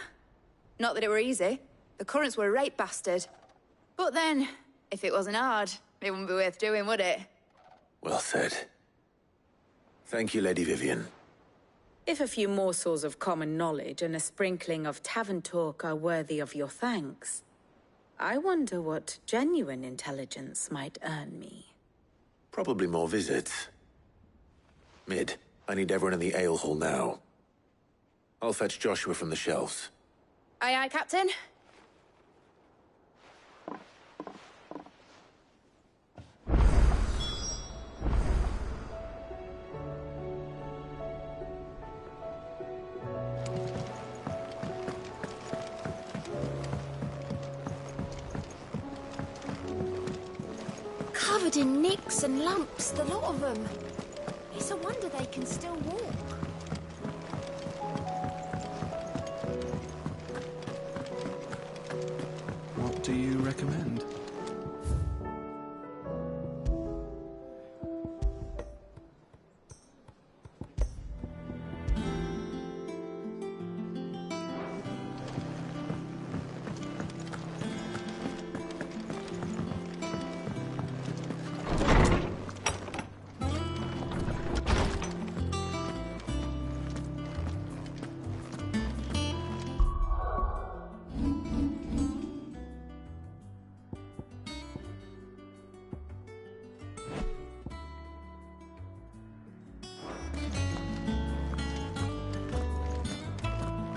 Not that it were easy. The currents were a right bastard. But then, if it wasn't hard, it wouldn't be worth doing, would it? Well said. Thank you, Lady Vivian. If a few morsels of common knowledge and a sprinkling of tavern talk are worthy of your thanks, I wonder what genuine intelligence might earn me. Probably more visits. Mid, I need everyone in the ale hall now. I'll fetch Joshua from the shelves. Aye, aye, Captain. Covered in nicks and lumps, the lot of them. It's a wonder they can still walk. What do you recommend?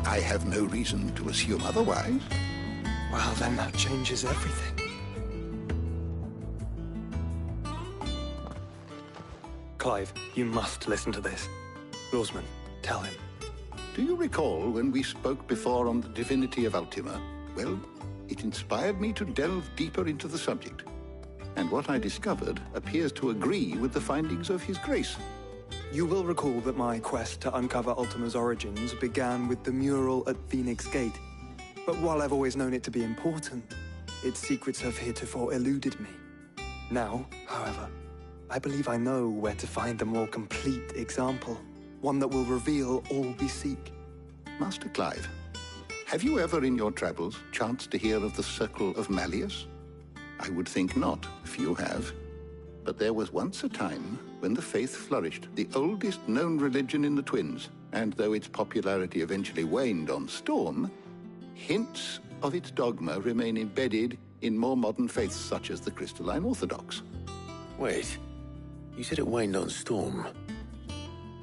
I have no reason to assume otherwise. Well, then that changes everything. Clive, you must listen to this. Lawsman, tell him. Do you recall when we spoke before on the divinity of Ultima? Well, it inspired me to delve deeper into the subject. And what I discovered appears to agree with the findings of His Grace. You will recall that my quest to uncover Ultima's origins began with the mural at Phoenix Gate. But while I've always known it to be important, its secrets have heretofore eluded me. Now, however, I believe I know where to find the more complete example, one that will reveal all we seek. Master Clive, have you ever in your travels chanced to hear of the Circle of Malleus? I would think not, if you have. But there was once a time when the faith flourished, the oldest known religion in the Twins, and though its popularity eventually waned on Storm, hints of its dogma remain embedded in more modern faiths such as the Crystalline Orthodox. Wait, you said it waned on Storm.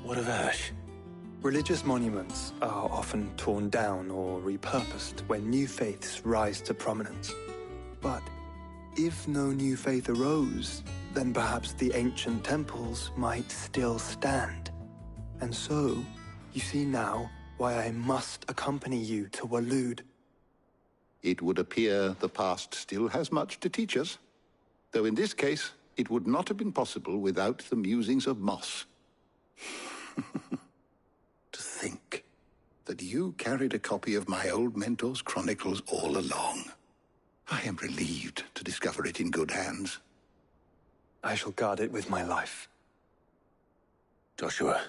What of Ash? Religious monuments are often torn down or repurposed when new faiths rise to prominence. But if no new faith arose, then perhaps the ancient temples might still stand. And so, you see now why I must accompany you to Waloed. It would appear the past still has much to teach us, though in this case, it would not have been possible without the musings of Moss. To think that you carried a copy of my old mentor's chronicles all along. I am relieved to discover it in good hands. I shall guard it with my life. Joshua,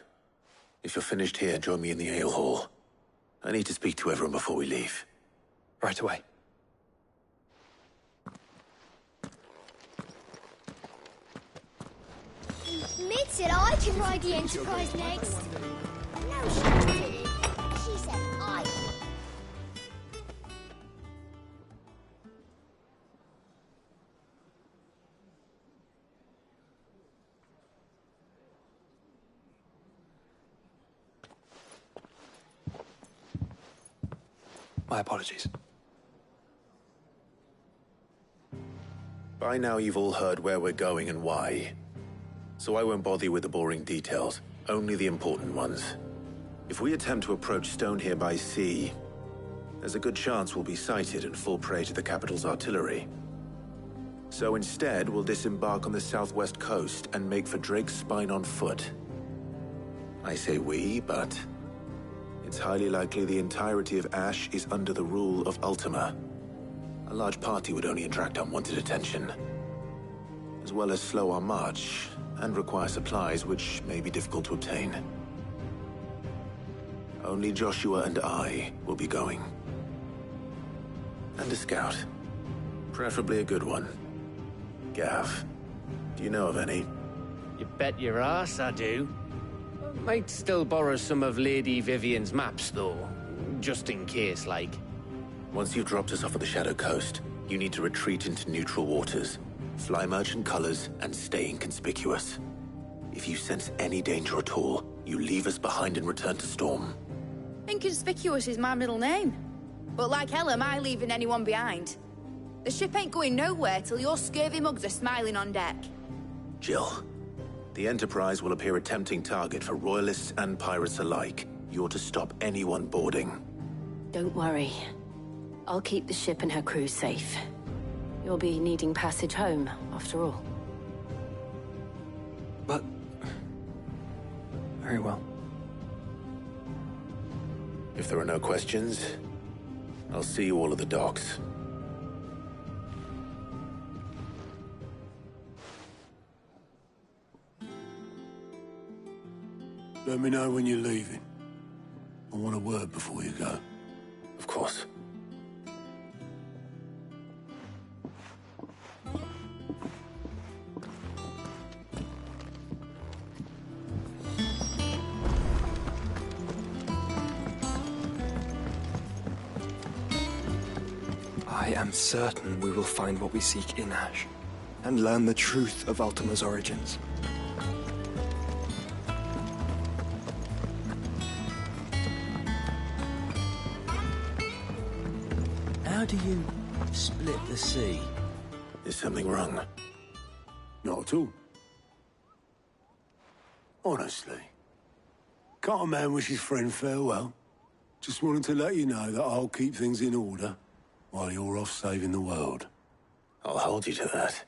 if you're finished here, join me in the ale hall. I need to speak to everyone before we leave. Right away. Mid said I can ride the Enterprise next. No, she didn't. She said I. My apologies. By now you've all heard where we're going and why. So I won't bother you with the boring details, only the important ones. If we attempt to approach Stone here by sea, there's a good chance we'll be sighted and fall prey to the capital's artillery. So instead, we'll disembark on the southwest coast and make for Drake's Spine on foot. I say we, but it's highly likely the entirety of Ash is under the rule of Ultima. A large party would only attract unwanted attention, as well as slow our march and require supplies which may be difficult to obtain. Only Joshua and I will be going. And a scout. Preferably a good one. Gav, do you know of any? You bet your ass I do. Might still borrow some of Lady Vivian's maps, though. Just in case, like. Once you've dropped us off at the Shadow Coast, You need to retreat into neutral waters, fly merchant colors, and stay inconspicuous. If you sense any danger at all, you leave us behind and return to Storm. Inconspicuous is my middle name. But like hell am I leaving anyone behind. The ship ain't going nowhere till your scurvy mugs are smiling on deck. Jill, the Enterprise will appear a tempting target for royalists and pirates alike. You're to stop anyone boarding. Don't worry. I'll keep the ship and her crew safe. You'll be needing passage home, after all. But... very well. If there are no questions, I'll see you all at the docks. Let me know when you're leaving. I want a word before you go. Of course. I am certain we will find what we seek in Ash, and learn the truth of Ultima's origins. How do you split the sea? Is something wrong? Not at all. Honestly. Can't a man wish his friend farewell? Just wanted to let you know that I'll keep things in order while you're off saving the world. I'll hold you to that.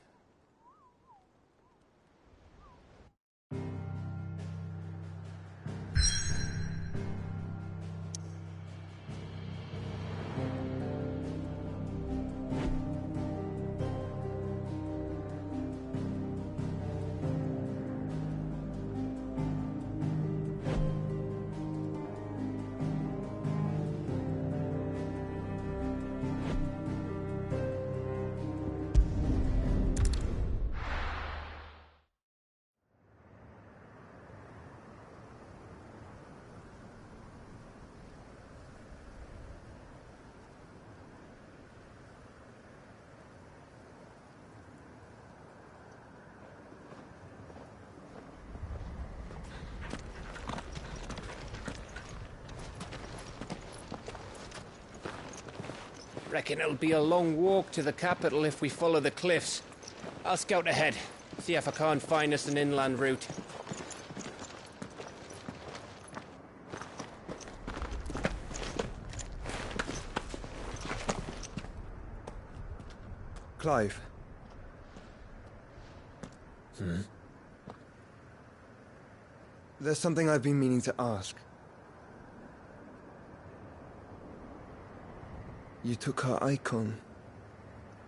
Reckon it'll be a long walk to the capital if we follow the cliffs. I'll scout ahead, see if I can't find us an inland route. Clive. There's something I've been meaning to ask. You took her icon,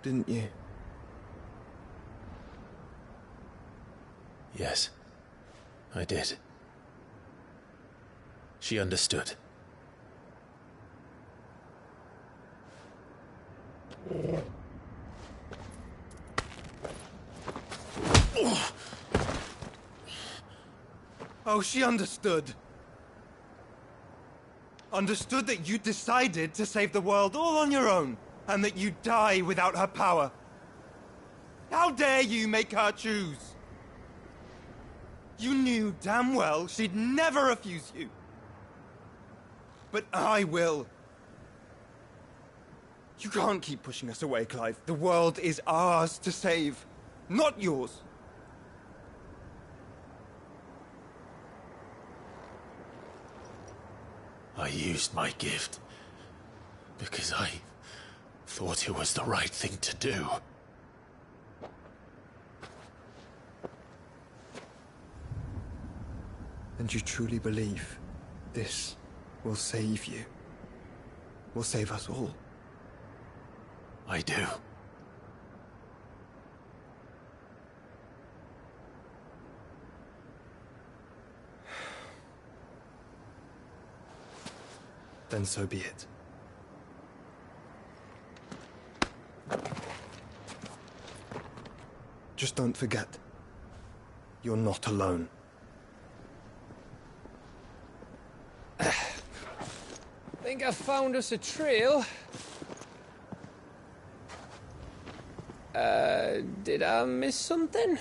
didn't you? Yes, I did. She understood. Oh, she understood. Understood that you decided to save the world all on your own, and that you'd die without her power. How dare you make her choose? You knew damn well she'd never refuse you. But I will. You can't keep pushing us away, Clive. The world is ours to save, not yours. I used my gift because I thought it was the right thing to do. And you truly believe this will save you? Will save us all? I do. Then so be it. Just don't forget, you're not alone. Think I found us a trail. Did I miss something?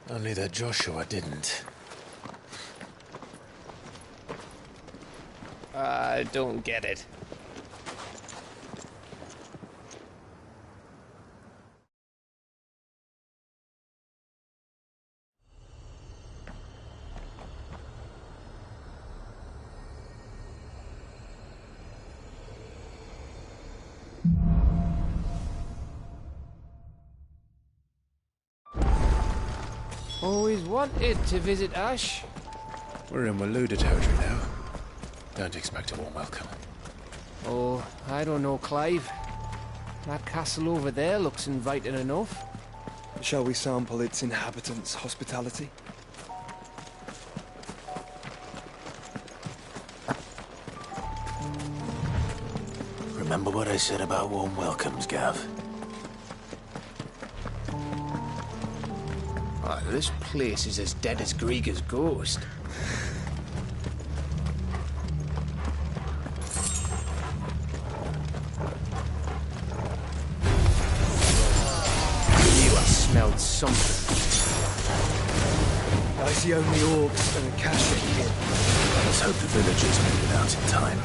Only that Joshua didn't. I don't get it. Always wanted to visit Ash. We're in Waluda territory now. Don't expect a warm welcome. Oh, I don't know, Clive. That castle over there looks inviting enough. Shall we sample its inhabitants' hospitality? Remember what I said about warm welcomes, Gav? Oh, this place is as dead as Greagor's ghost. Smelled something. I see only orcs and a Kashyyyk here. Let's hope the villagers made it out in time.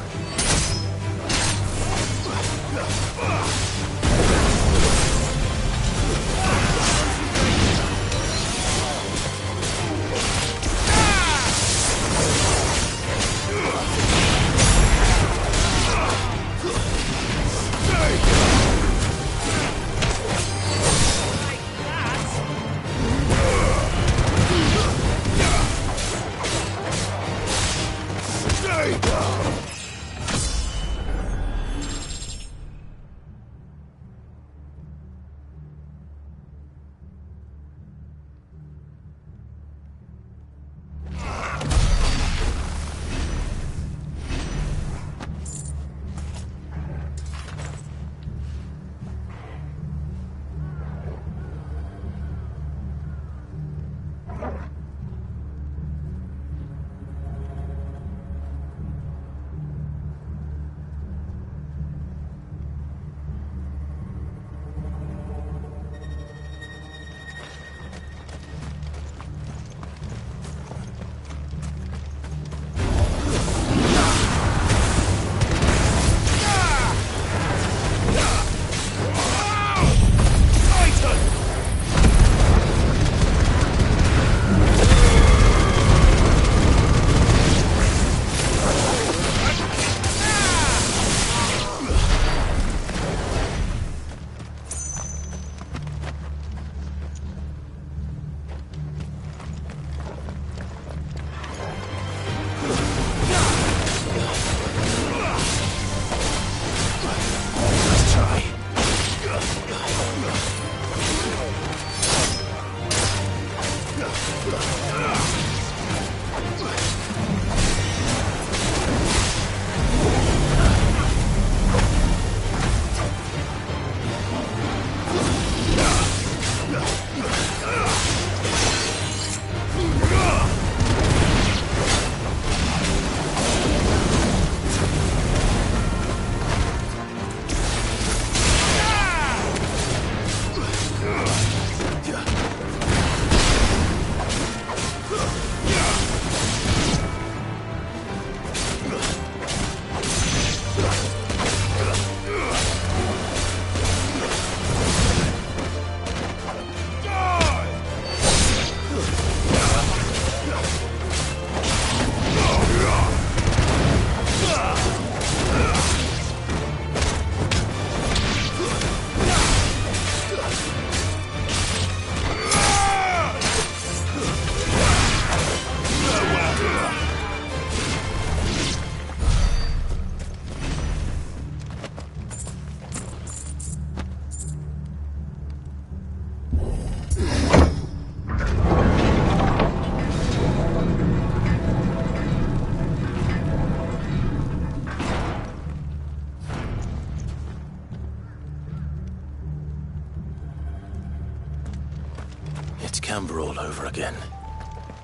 Camber all over again.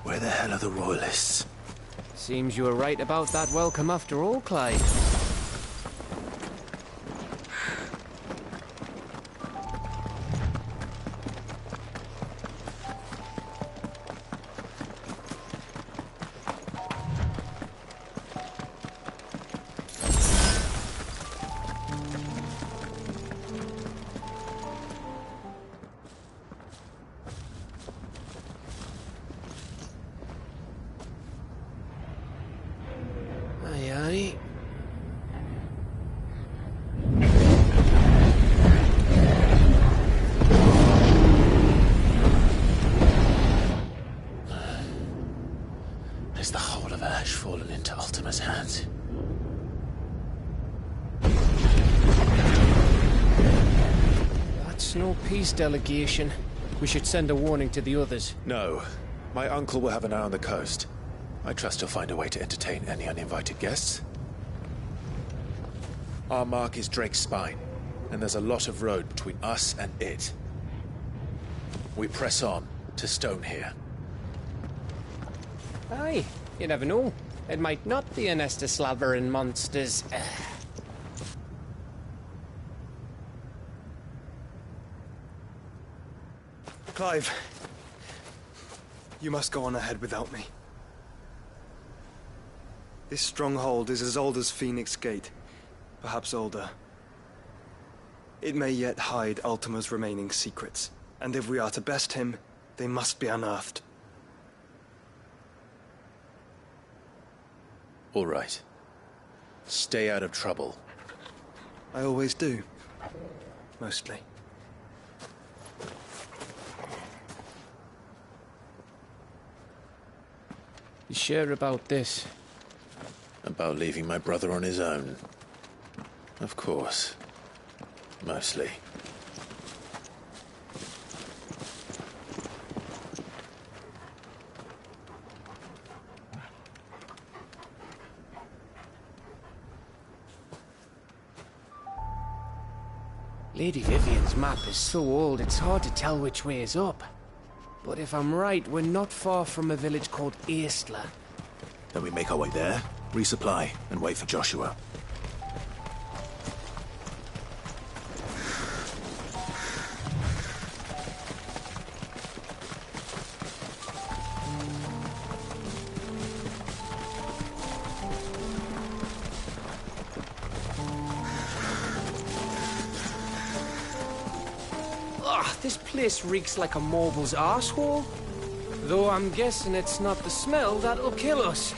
Where the hell are the Royalists? Seems you were right about that welcome after all, Clive. Is the whole of Ash fallen into Ultima's hands? That's no peace delegation. We should send a warning to the others. No. My uncle will have an eye on the coast. I trust he'll find a way to entertain any uninvited guests. Our mark is Drake's Spine, and there's a lot of road between us and it. We press on to Stonehere. Aye, you never know. It might not be a nest of slavering monsters. Clive, you must go on ahead without me. This stronghold is as old as Phoenix Gate, perhaps older. It may yet hide Ultima's remaining secrets, and if we are to best him, they must be unearthed. All right. Stay out of trouble. I always do. Mostly. You sure about this? About leaving my brother on his own? Of course. Mostly. Lady Vivian's map is so old it's hard to tell which way is up. But if I'm right, we're not far from a village called Aistla. Then we make our way there, resupply, and wait for Joshua. This place reeks like a mobile's arsehole. Though I'm guessing it's not the smell that'll kill us.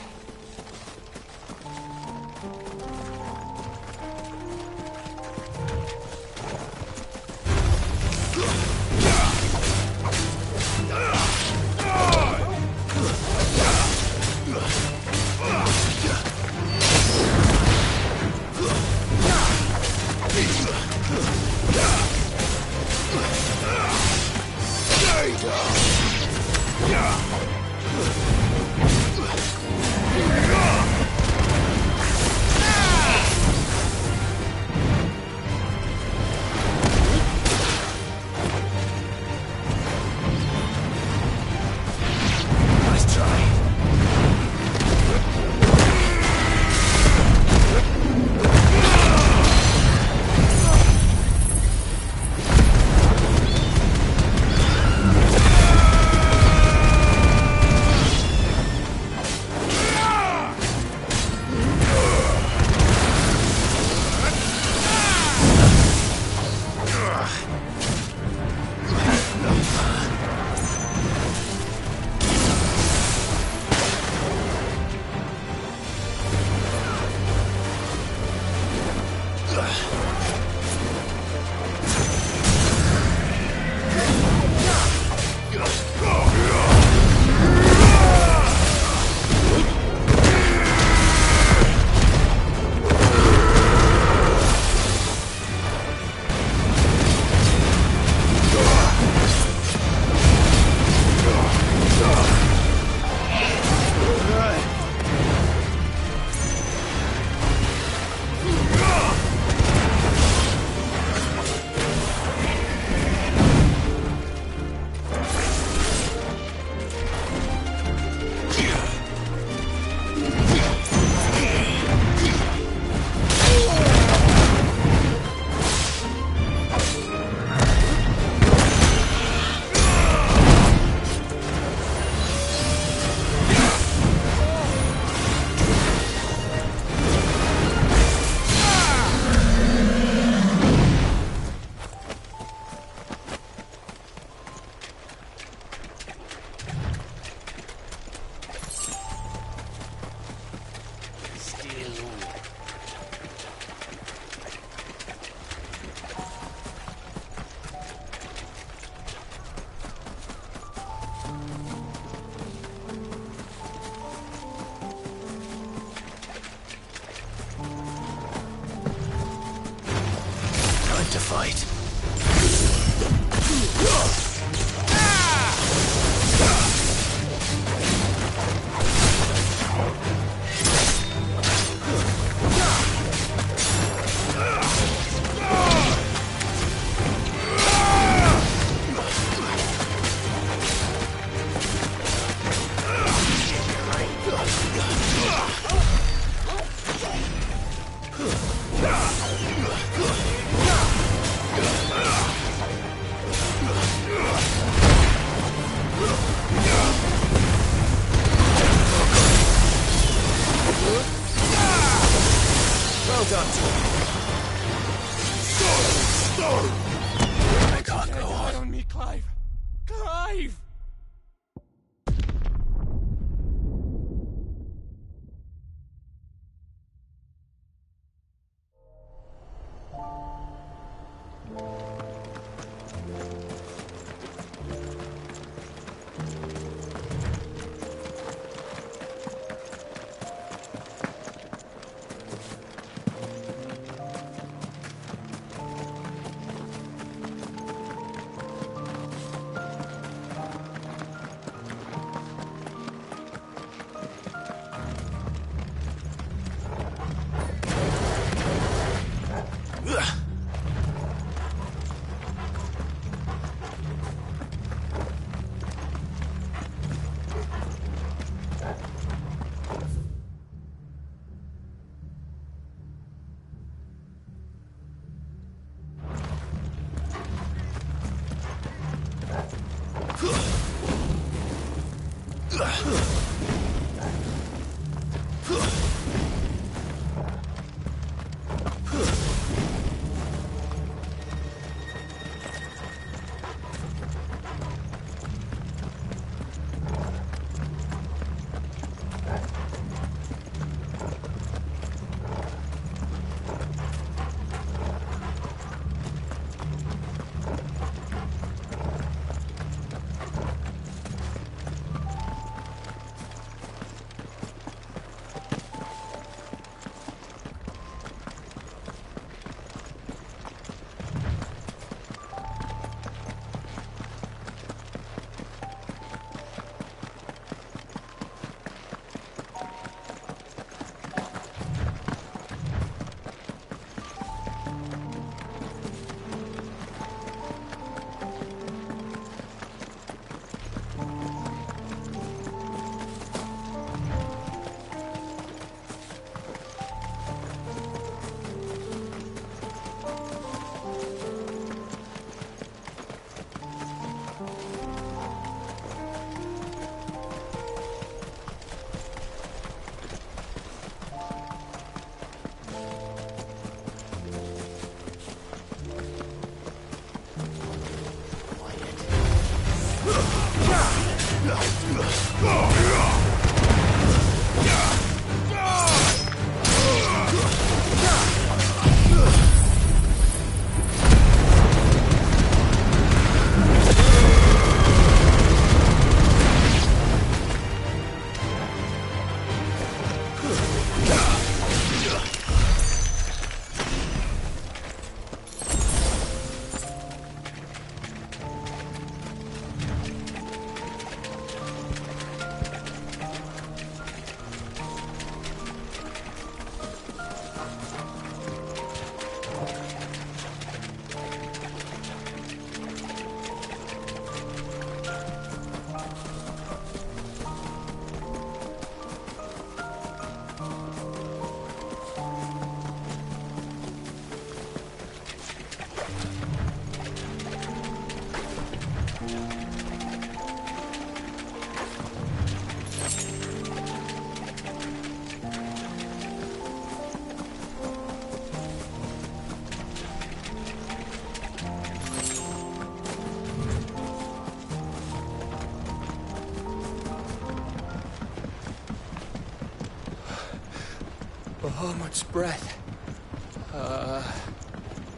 Oh, much breath.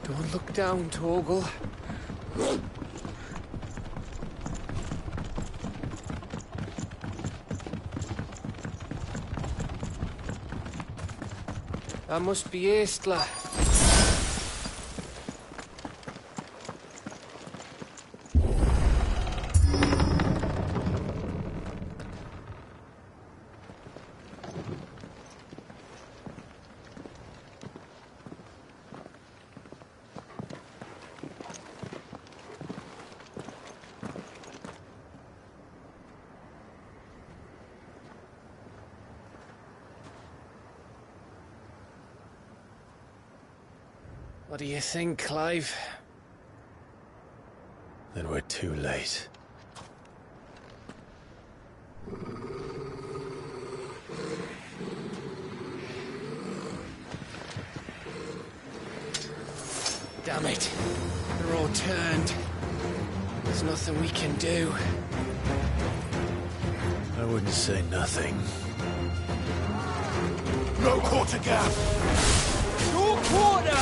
Don't look down, Torgal. That must be Aistla. What do you think, Clive? Then we're too late. Damn it. They're all turned. There's nothing we can do. I wouldn't say nothing. No quarter gap! No quarter!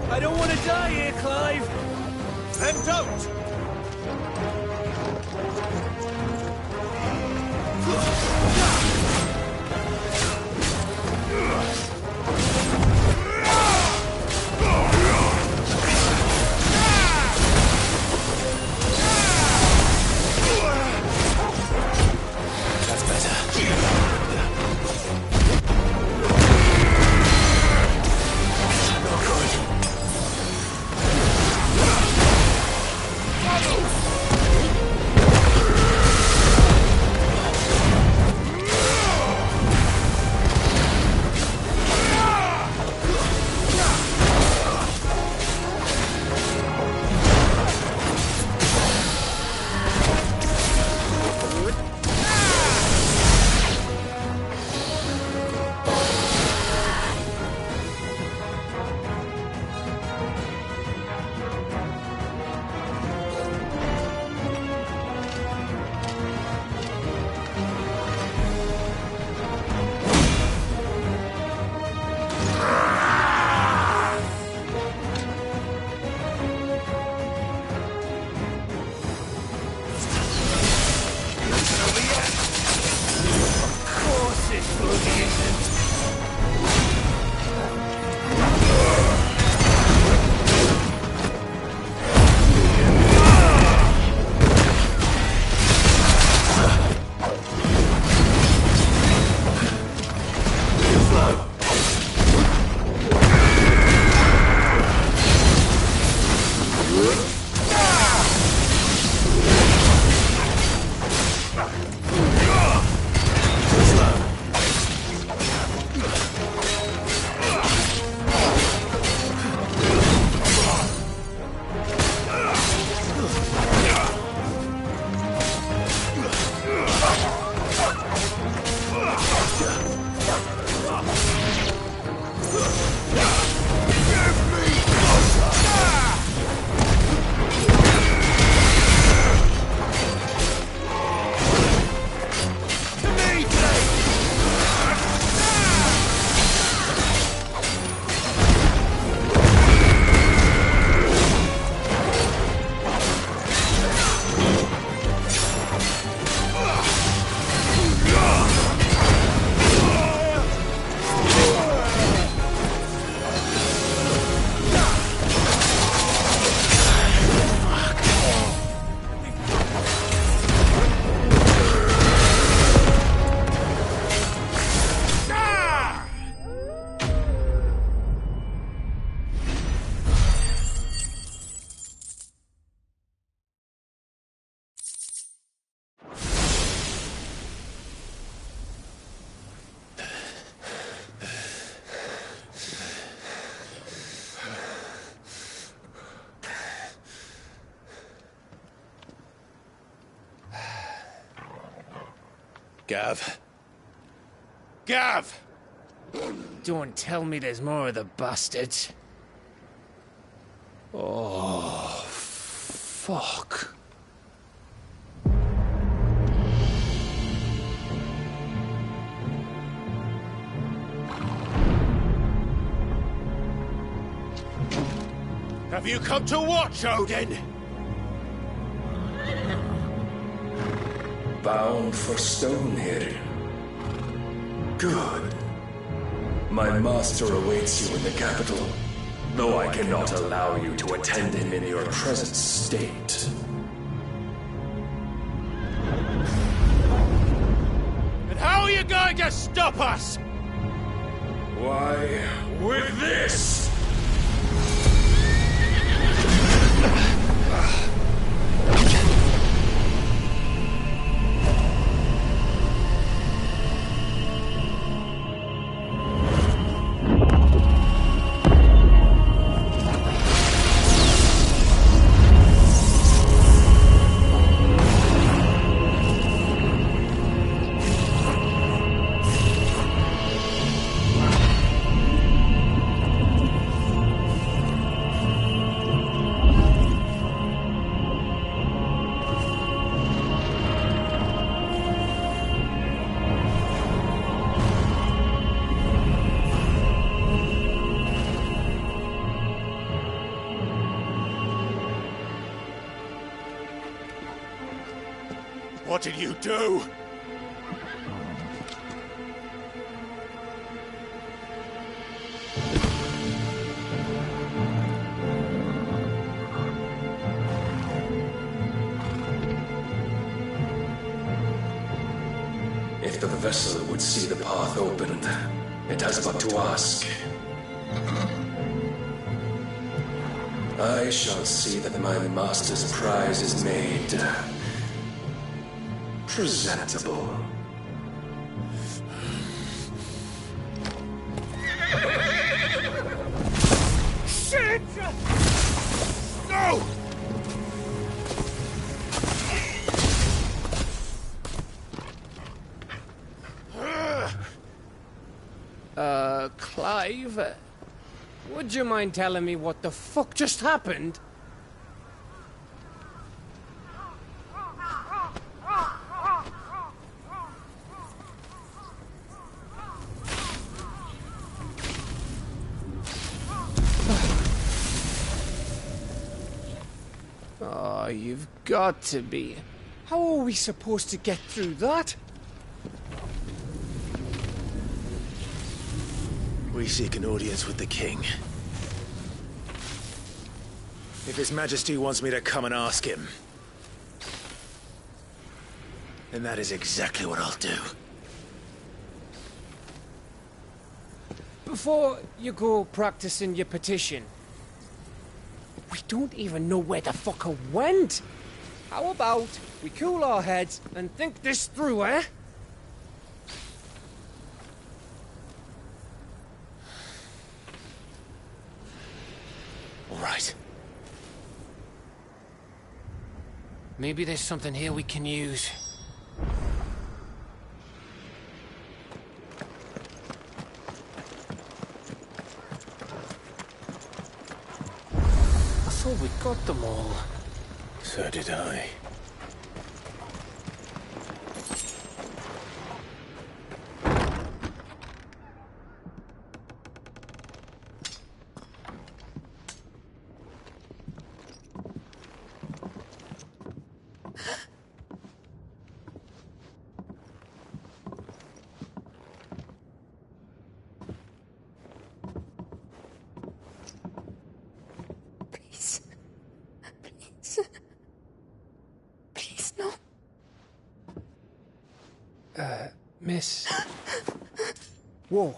I don't want to die here, Clive. Then don't. That's better. Not good. Gav. Gav! Don't tell me there's more of the bastards. Oh, fuck. Have you come to watch, Odin? Bound for Stonehill. Good. My master awaits you in the capital, though I cannot allow you to attend him in your present state. And how are you going to stop us? Why, with this! What did you do? If the vessel would see the path opened, it has but to ask. I shall see that my master's prize is made presentable. Shit! No! Clive? Would you mind telling me what the fuck just happened? Oh, you've got to be. How are we supposed to get through that? We seek an audience with the king. If His Majesty wants me to come and ask him, then that is exactly what I'll do. Before you go practicing your petition, we don't even know where the fucker went. How about we cool our heads and think this through, eh? All right. Maybe there's something here we can use. I thought we got them all. So did I. Miss. Whoa.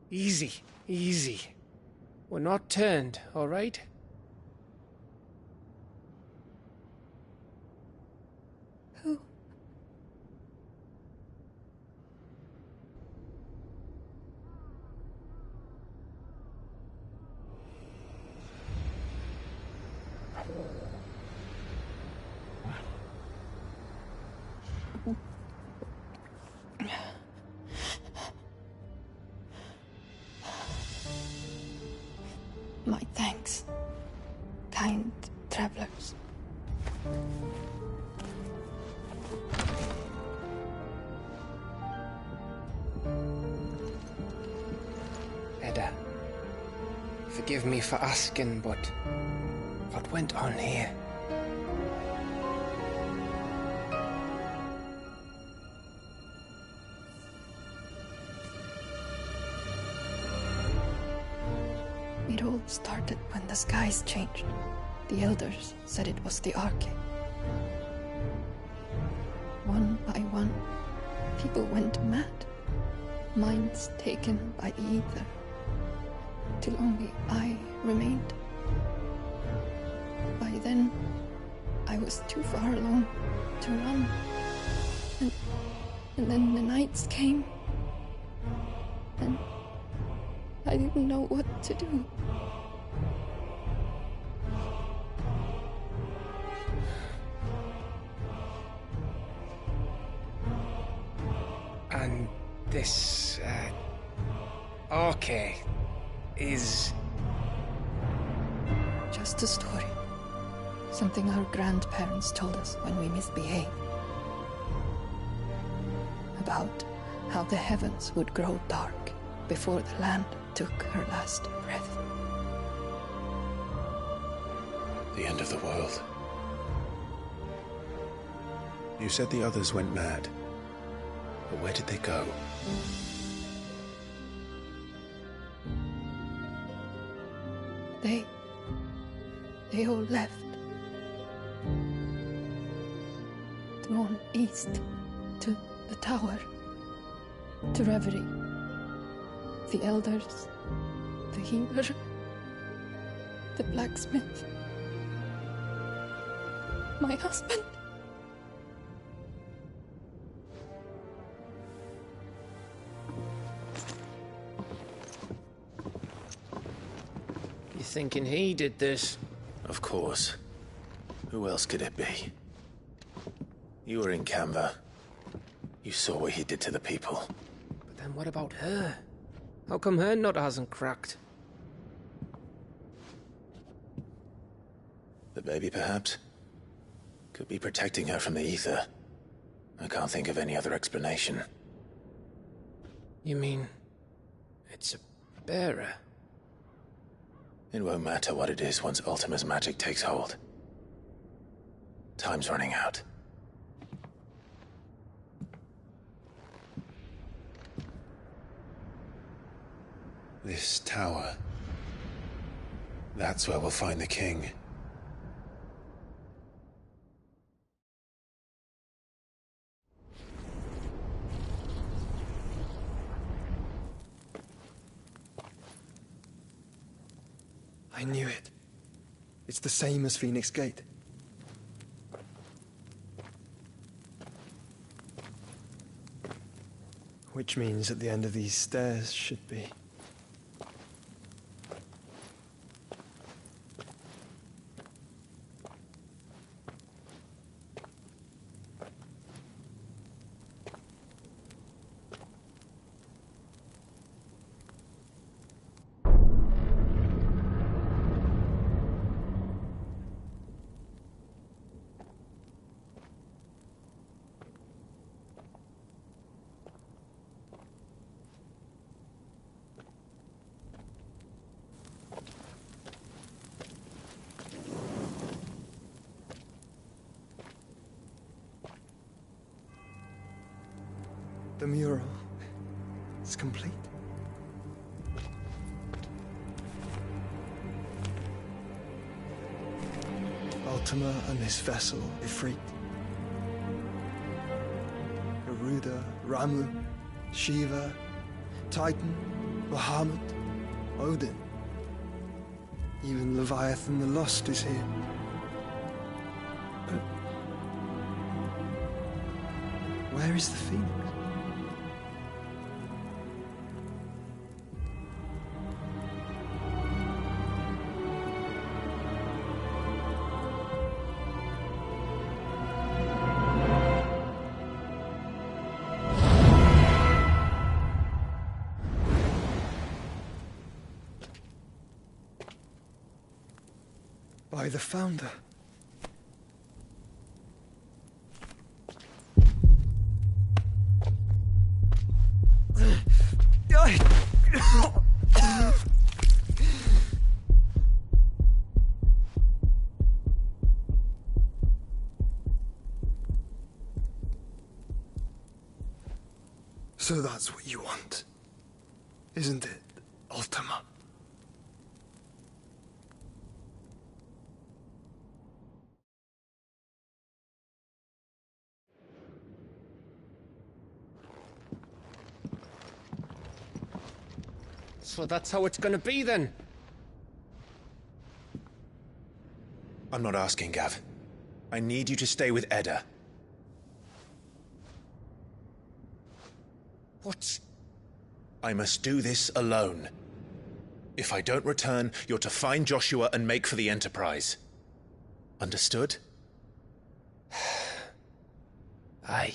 Easy. Easy. We're not turned, all right? Who? kind travelers. Edda, forgive me for asking, but what went on here? It all started when the skies changed. The elders said it was the Arche. One by one, people went mad. Minds taken by the ether. Till only I remained. By then, I was too far along to run. And then the nights came. And I didn't know what to do. And this, Arche is... Just a story. Something our grandparents told us when we misbehaved. About how the heavens would grow dark before the land took her last breath. The end of the world. You said the others went mad. But where did they go? They all left. Gone east to the tower, to Reverie. The elders, the healer, the blacksmith, my husband. You thinking he did this? Of course. Who else could it be? You were in Canva. You saw what he did to the people. But then what about her? How come her nut hasn't cracked? The baby, perhaps? Could be protecting her from the ether. I can't think of any other explanation. You mean... it's a bearer? It won't matter what it is once Ultima's magic takes hold. Time's running out. This tower. That's where we'll find the king. I knew it. It's the same as Phoenix Gate. Which means at the end of these stairs should be... The mural is complete. Ultima and his vessel, Ifrit. Garuda, Ramu, Shiva, Titan, Bahamut, Odin. Even Leviathan the Lost is here. But where is the Phoenix? By the Founder. So that's what you want, isn't it, Ultima? So that's how it's gonna be then? I'm not asking, Gav. I need you to stay with Edda. What? I must do this alone. If I don't return, you're to find Joshua and make for the Enterprise. Understood? Aye.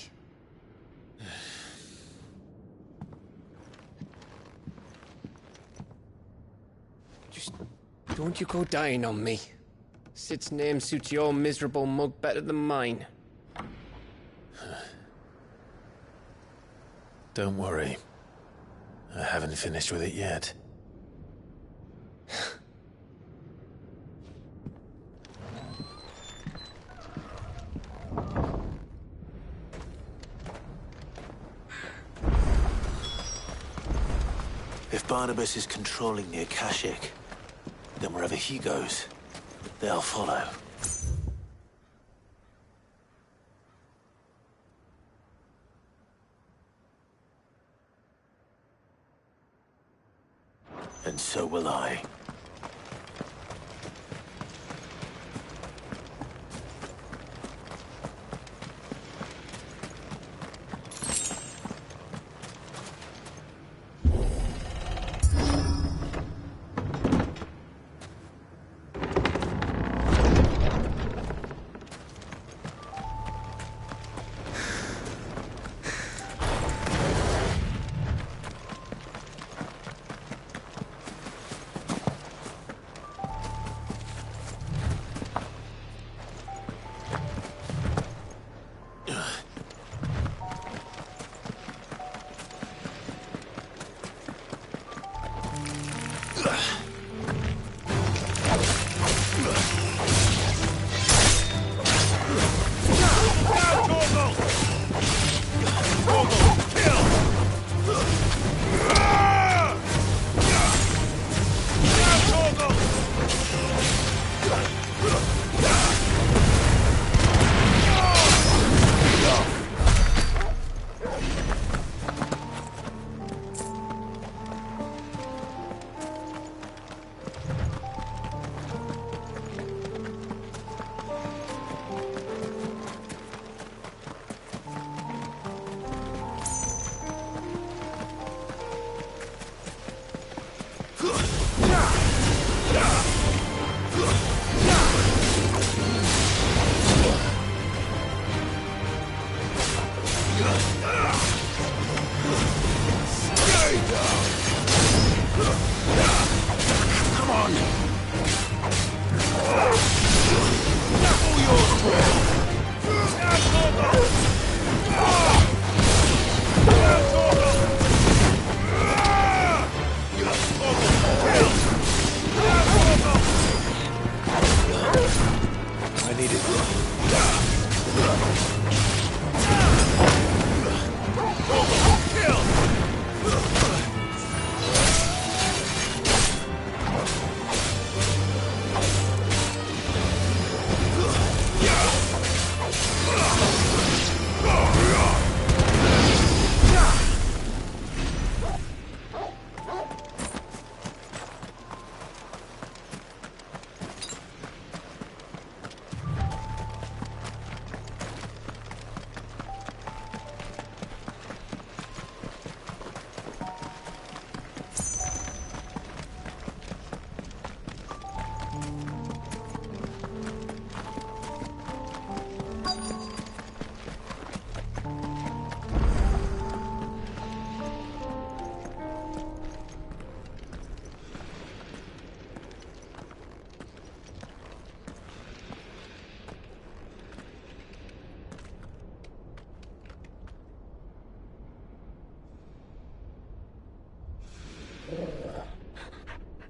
Just don't you go dying on me. Sid's name suits your miserable mug better than mine. Don't worry. I haven't finished with it yet. If Barnabas is controlling the Akashic, then wherever he goes, they'll follow. And so will I.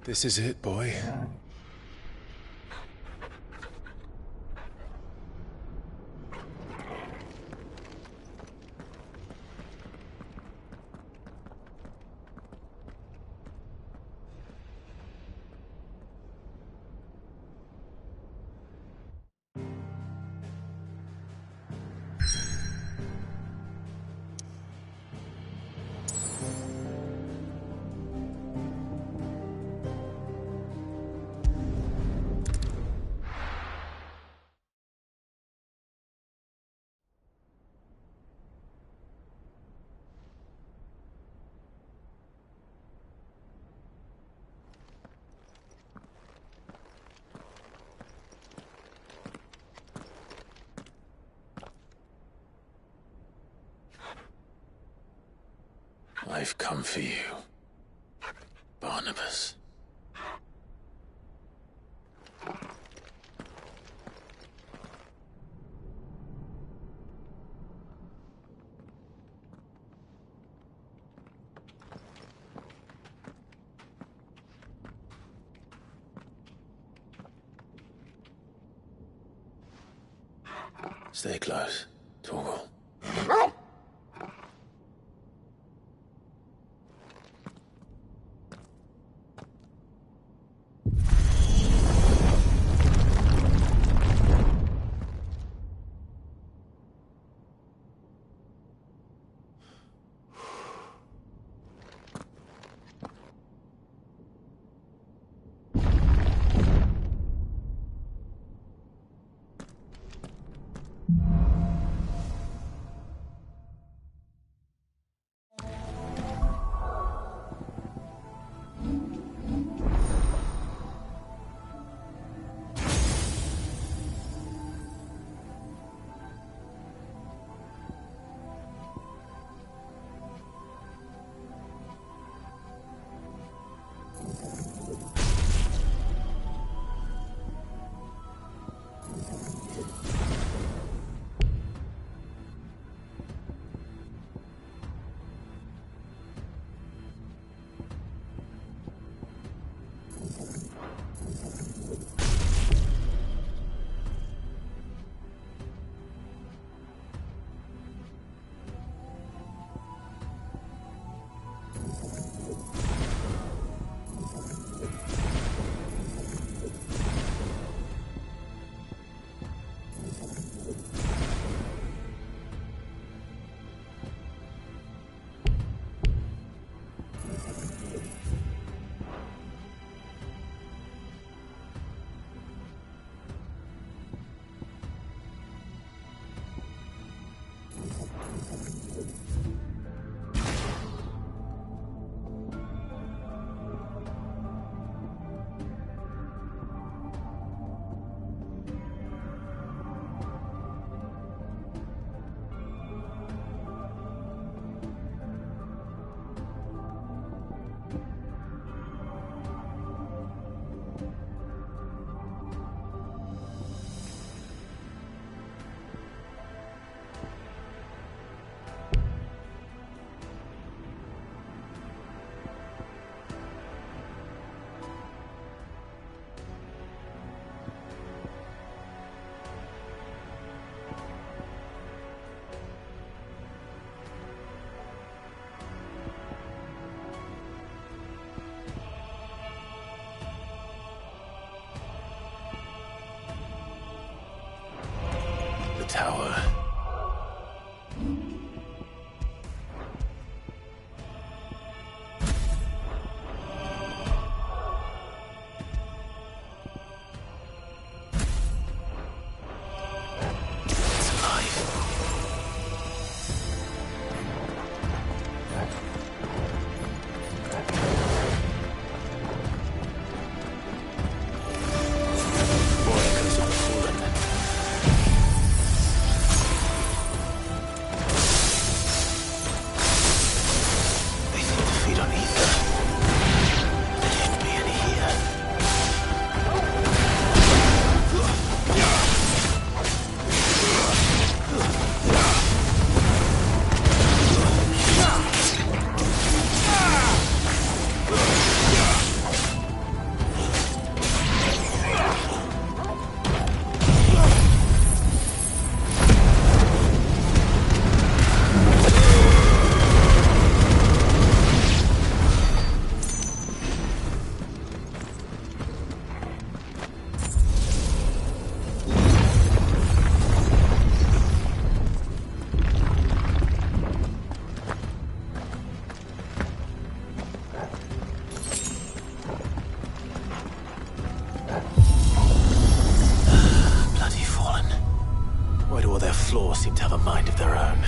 This is it, boy. I've come for you, Barnabas. Stay close, Torgal. Tower. It's alive. More echoes of the fallen. Why do all their flaws seem to have a mind of their own?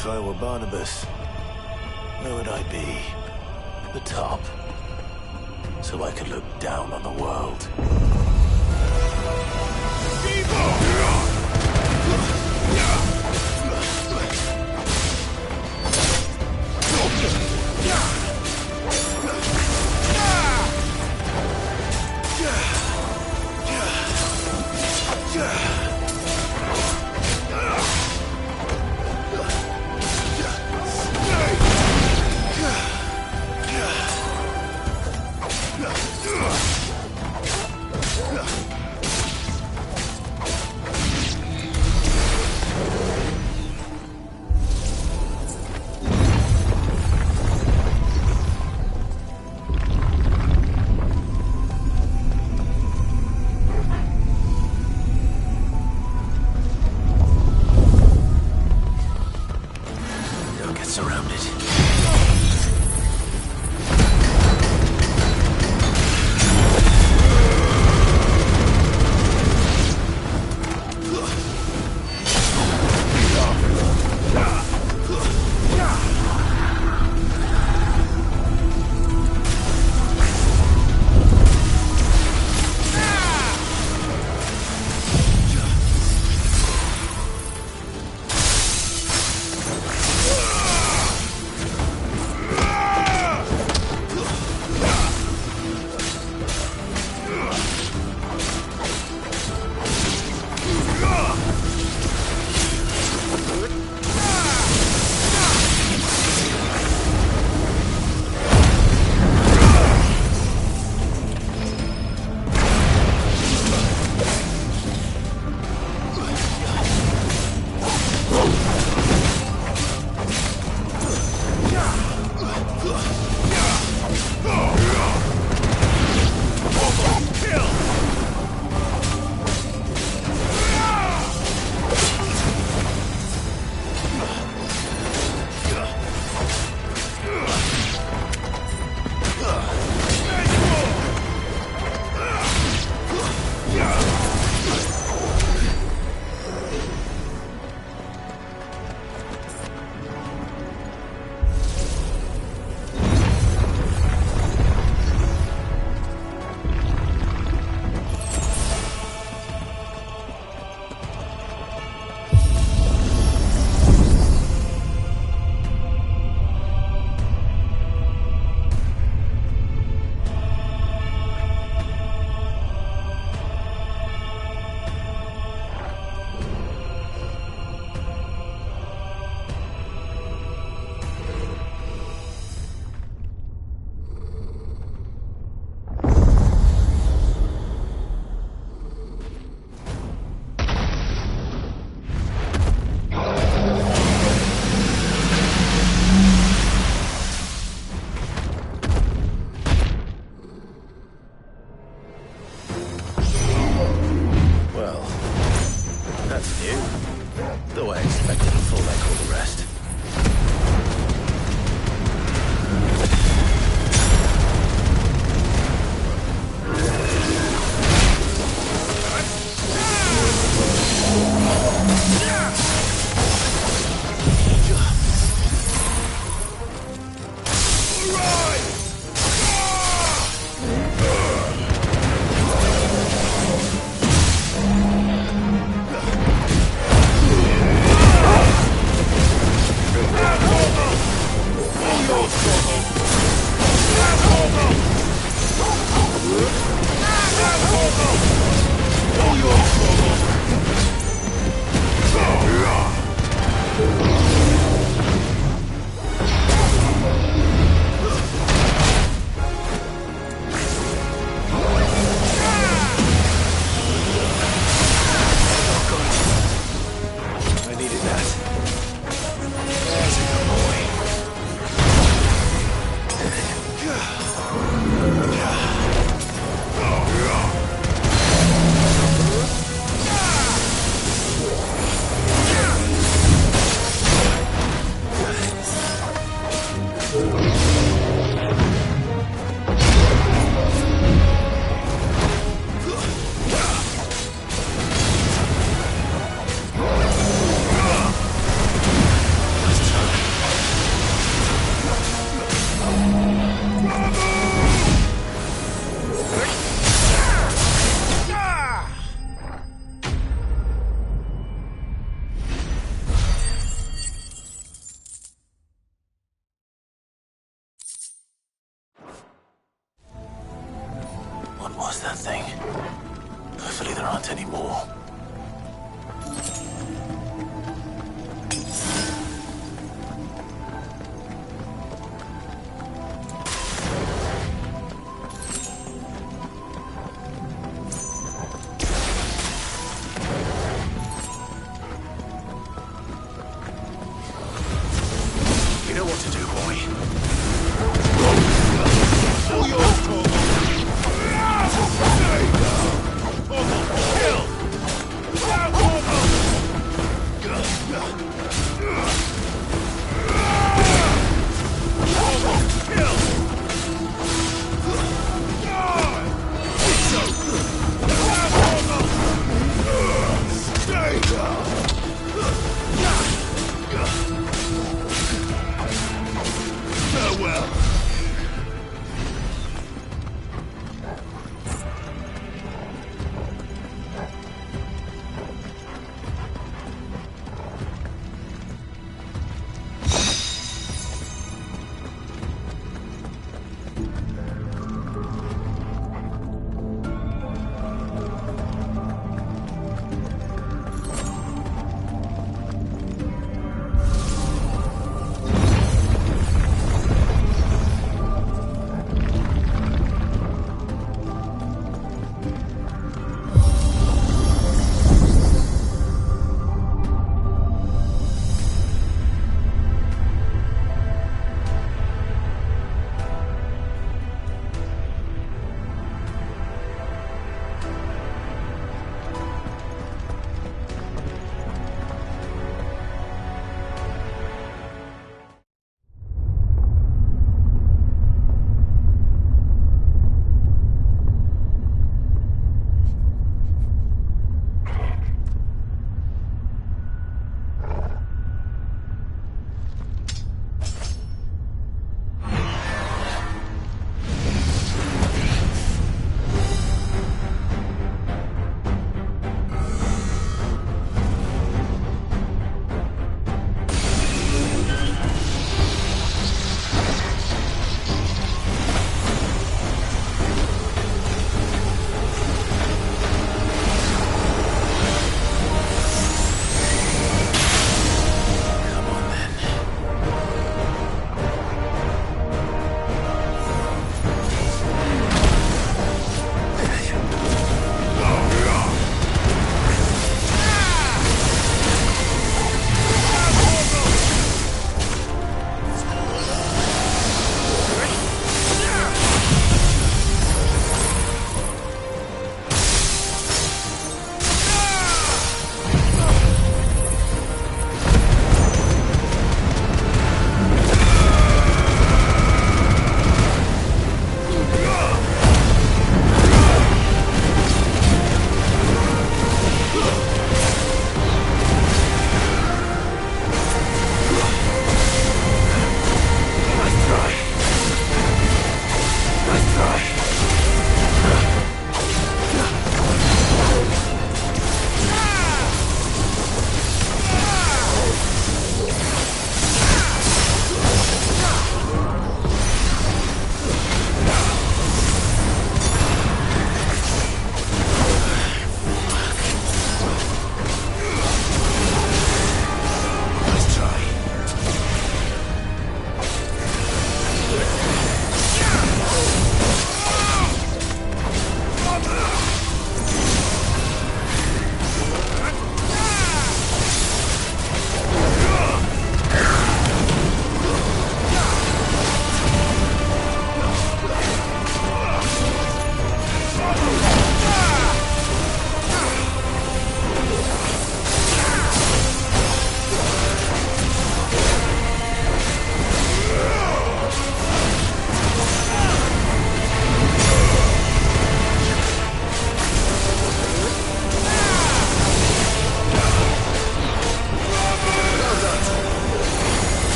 If I were Barnabas, where would I be? The top. So I could look down on the world. was that thing? Hopefully there aren't any more. You know what to do, boy. All yours, Torgal. Torgal, kill!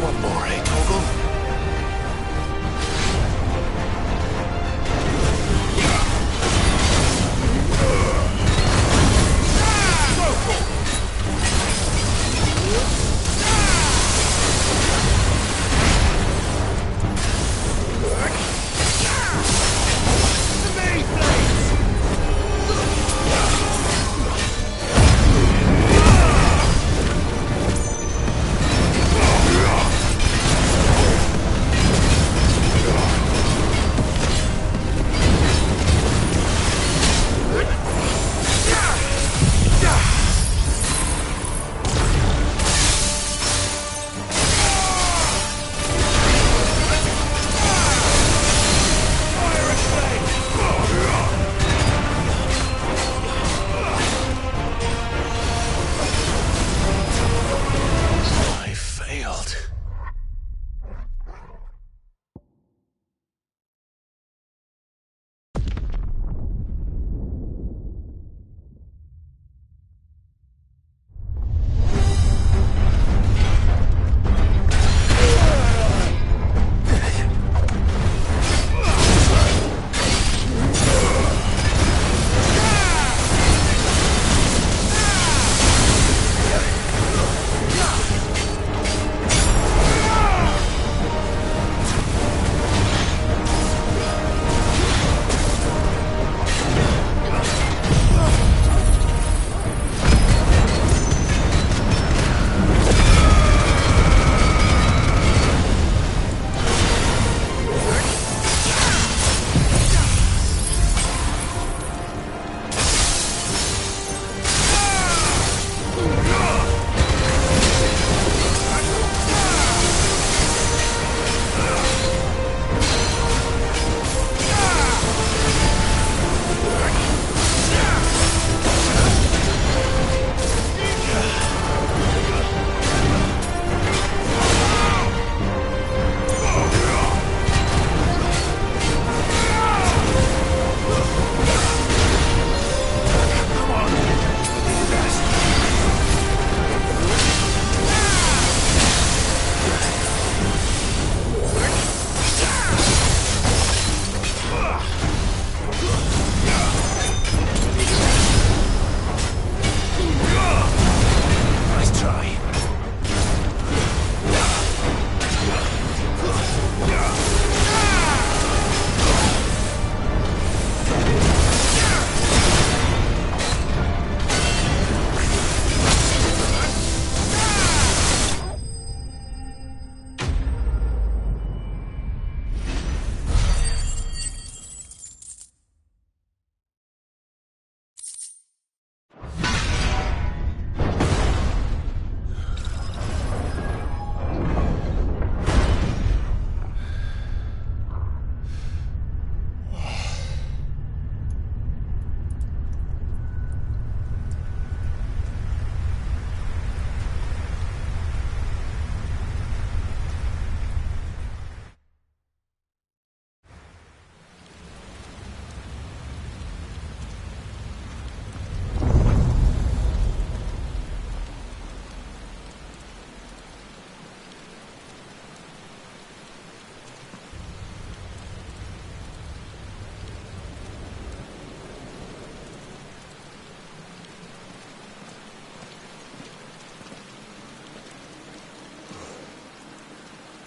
one more, eh, Torgal?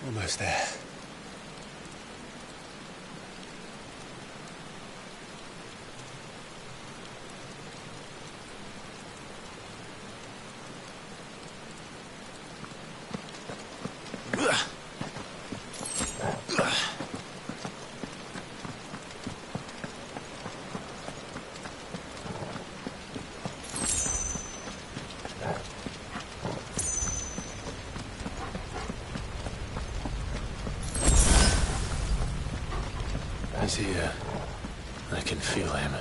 Almost there. He's here. I can feel him.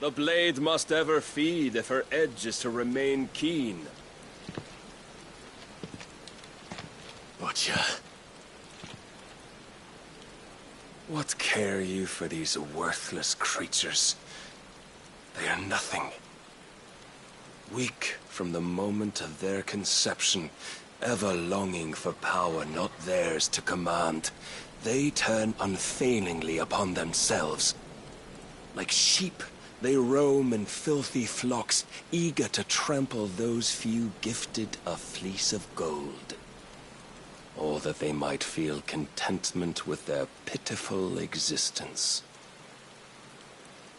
The blade must ever feed if her edge is to remain keen. Butcher. What care you for these worthless creatures? They are nothing. Weak from the moment of their conception, ever longing for power not theirs to command, they turn unfailingly upon themselves. Like sheep, they roam in filthy flocks, eager to trample those few gifted a fleece of gold. Or that they might feel contentment with their pitiful existence.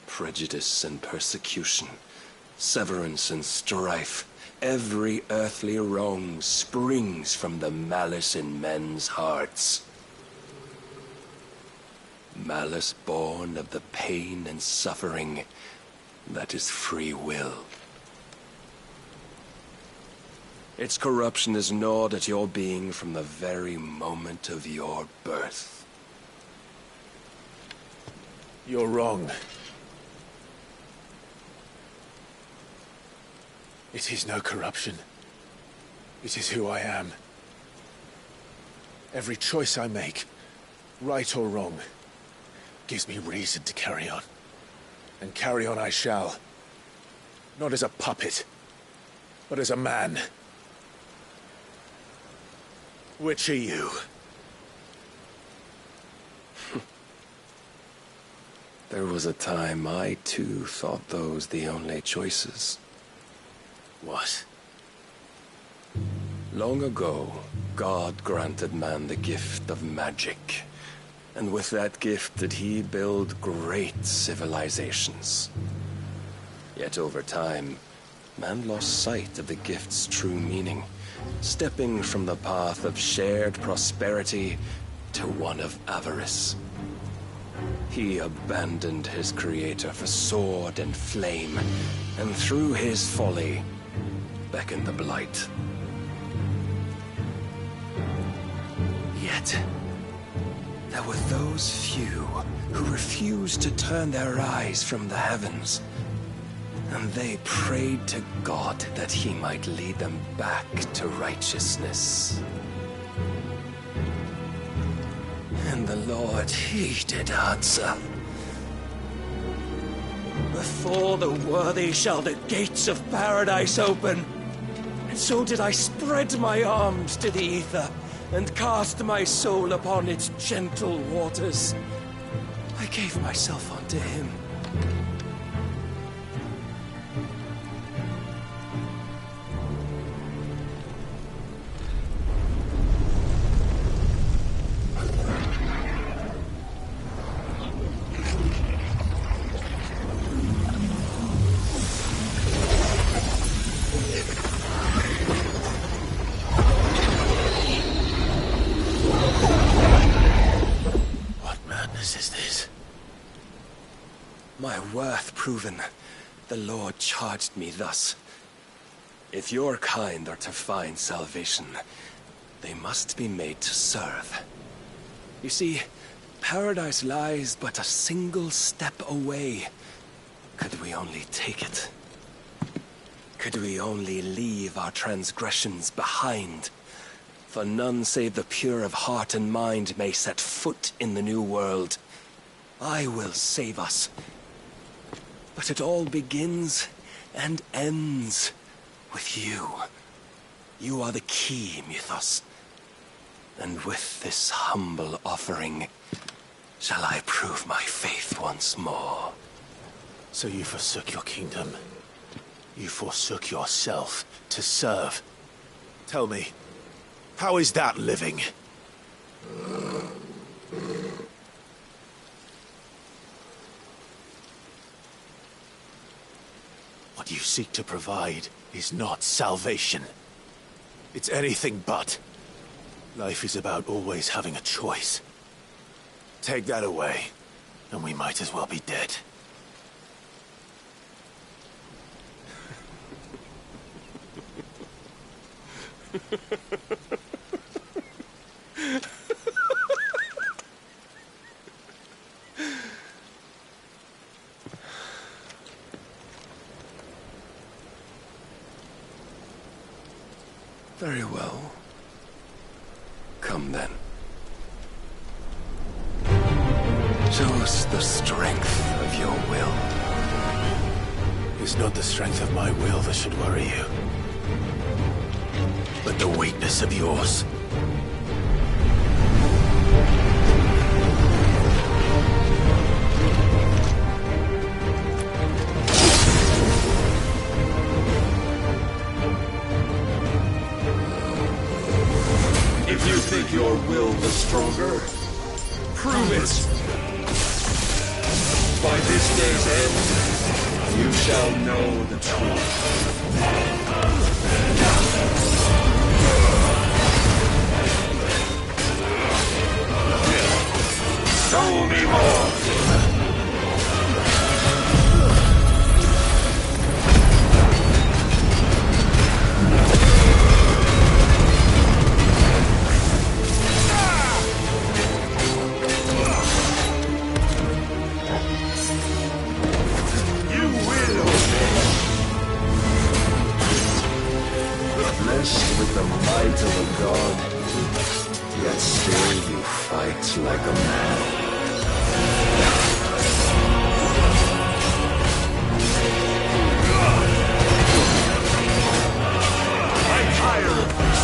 Prejudice and persecution, severance and strife, every earthly wrong springs from the malice in men's hearts. Malice born of the pain and suffering that is free will. Its corruption is gnawed at your being from the very moment of your birth. You're wrong. It is no corruption. It is who I am. Every choice I make, right or wrong, gives me reason to carry on. And carry on I shall. Not as a puppet, but as a man. Which are you? There was a time I too thought those the only choices. What? Long ago, God granted man the gift of magic. And with that gift did he build great civilizations. Yet over time, man lost sight of the gift's true meaning, stepping from the path of shared prosperity to one of avarice. He abandoned his creator for sword and flame, and through his folly, beckoned the blight. Yet, there were those few who refused to turn their eyes from the heavens, and they prayed to God that he might lead them back to righteousness. And the Lord, he did answer. Before the worthy shall the gates of paradise open. And so did I spread my arms to the ether, and cast my soul upon its gentle waters. I gave myself unto him. My worth proven, the Lord charged me thus. If your kind are to find salvation, they must be made to serve. You see, paradise lies but a single step away. Could we only take it? Could we only leave our transgressions behind? For none save the pure of heart and mind may set foot in the new world. I will save us. But it all begins and ends with you. You are the key, Mythos. And with this humble offering, shall I prove my faith once more. So you forsook your kingdom. You forsook yourself to serve. Tell me, how is that living? What you seek to provide is not salvation. It's anything but. Life is about always having a choice. Take that away, and we might as well be dead. Come then. Show us the strength of your will. It's not the strength of my will that should worry you, but the weakness of yours. If you think your will the stronger, prove it! By this day's end, you shall know the truth. Show me more! Blessed with the might of a god, yet still you fight like a man. I'm tired of this.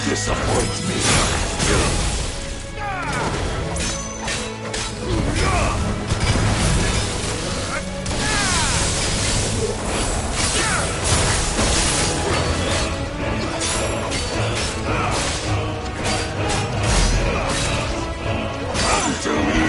Disappoint me. Come to me.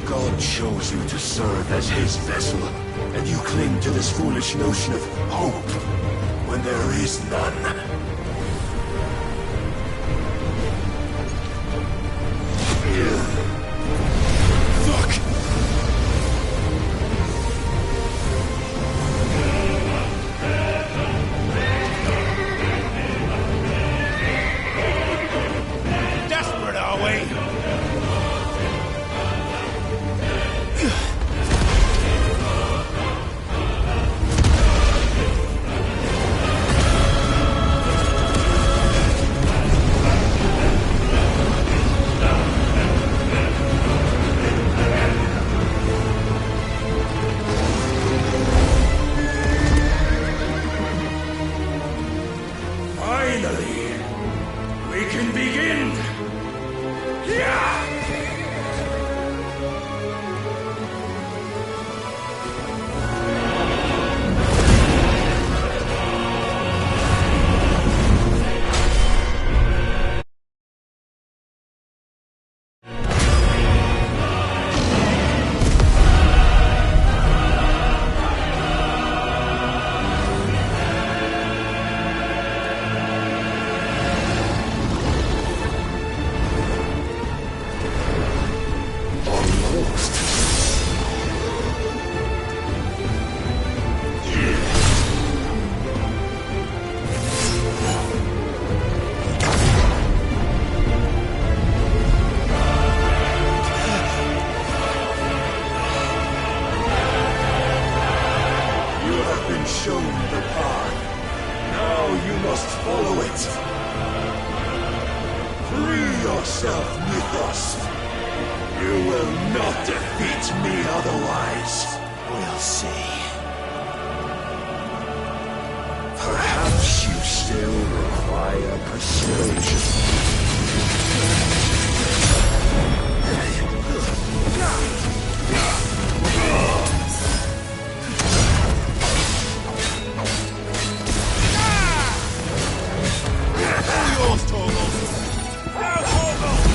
God chose you to serve as his vessel, and you cling to this foolish notion of hope when there is none. Desperate, are we? Finally, we can begin! Yeah! yourself, Mythos. You will not defeat me otherwise. We'll see. Perhaps you still require persuasion. Yours, Torgal! Now, Torgal!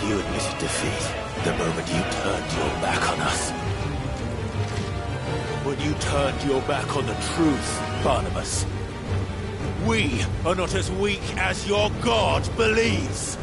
You admitted defeat the moment you turned your back on us. When you turned your back on the truth, Barnabas. We are not as weak as your god believes.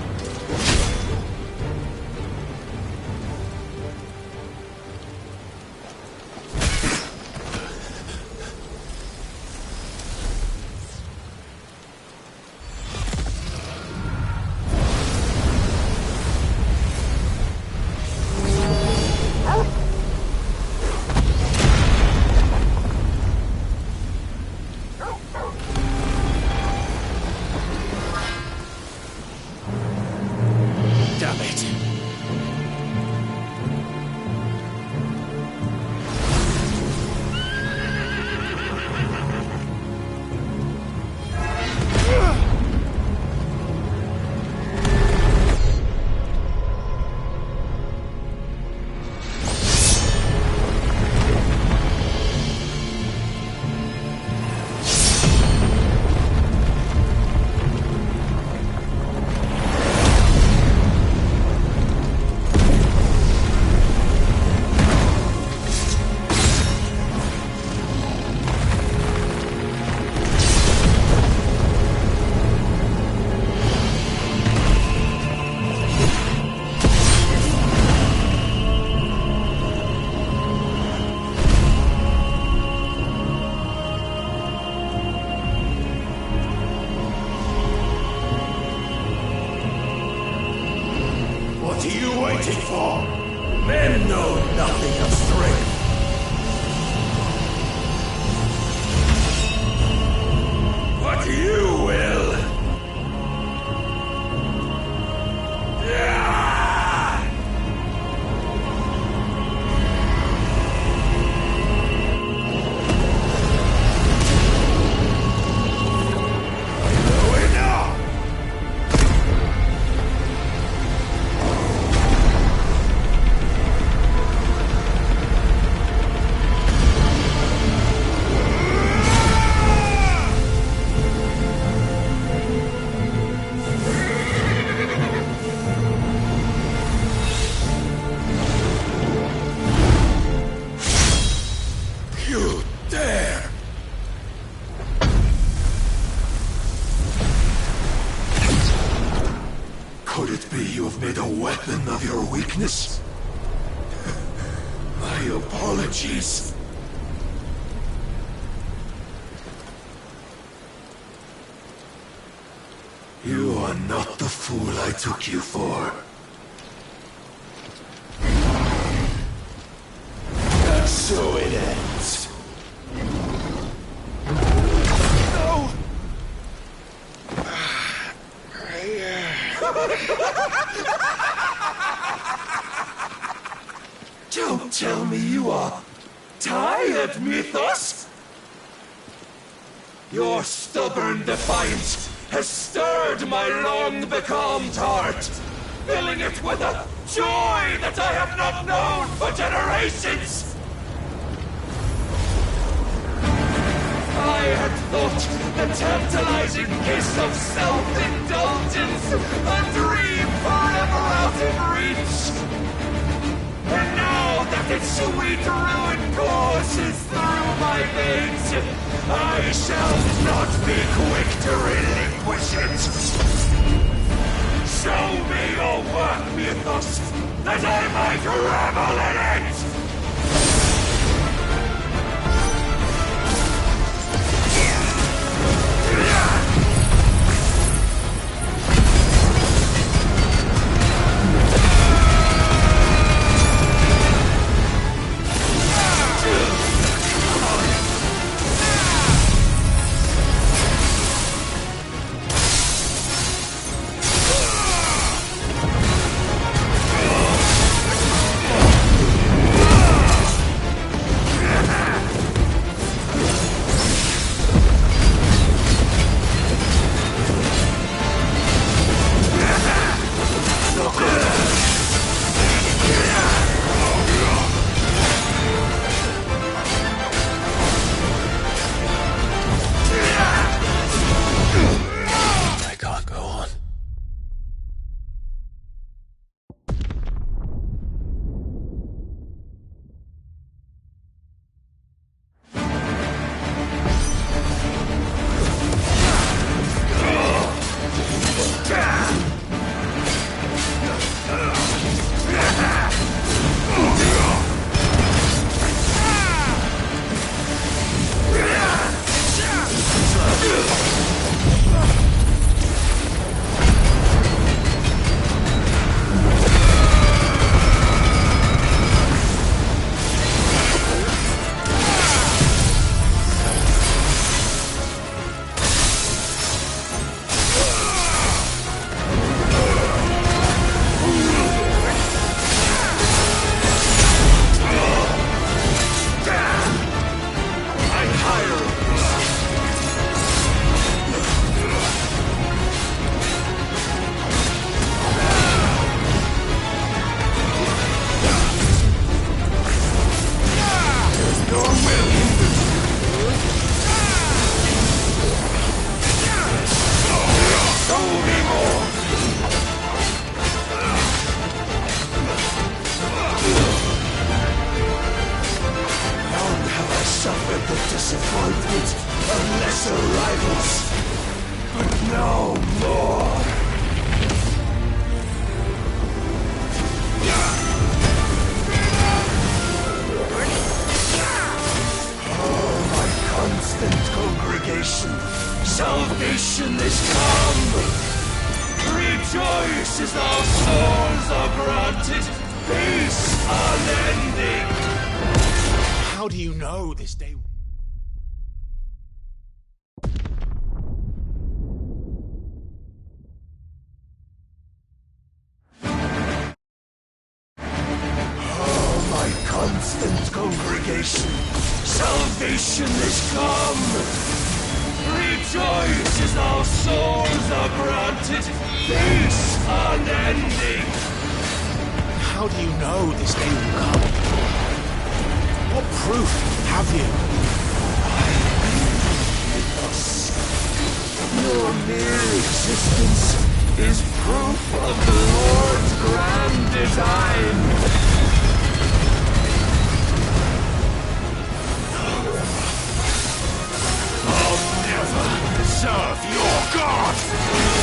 waiting for? Men know nothing of strength. But you will. Could it be you have made a weapon of your weakness? My apologies. You are not the fool I took you for. And so it ends. No! Don't tell me you are tired, Mythos! Your stubborn defiance has stirred my long-becalmed heart, filling it with a joy that I have not known for generations! I had thought the tantalizing kiss of self-indulgence a dream forever out of reach. And now that its sweet ruin courses through my veins, I shall not be quick to relinquish it. Show me your work, Mythos, that I might revel in it! disappointment of lesser rivals, but no more. Oh, my constant congregation, salvation is come. Rejoice as our souls are granted this day... Oh, my constant congregation, salvation is come! Rejoice as our souls are granted peace unending! How do you know this day will come? What proof have you? Your mere existence is proof of the Lord's grand design! I'll never serve your God!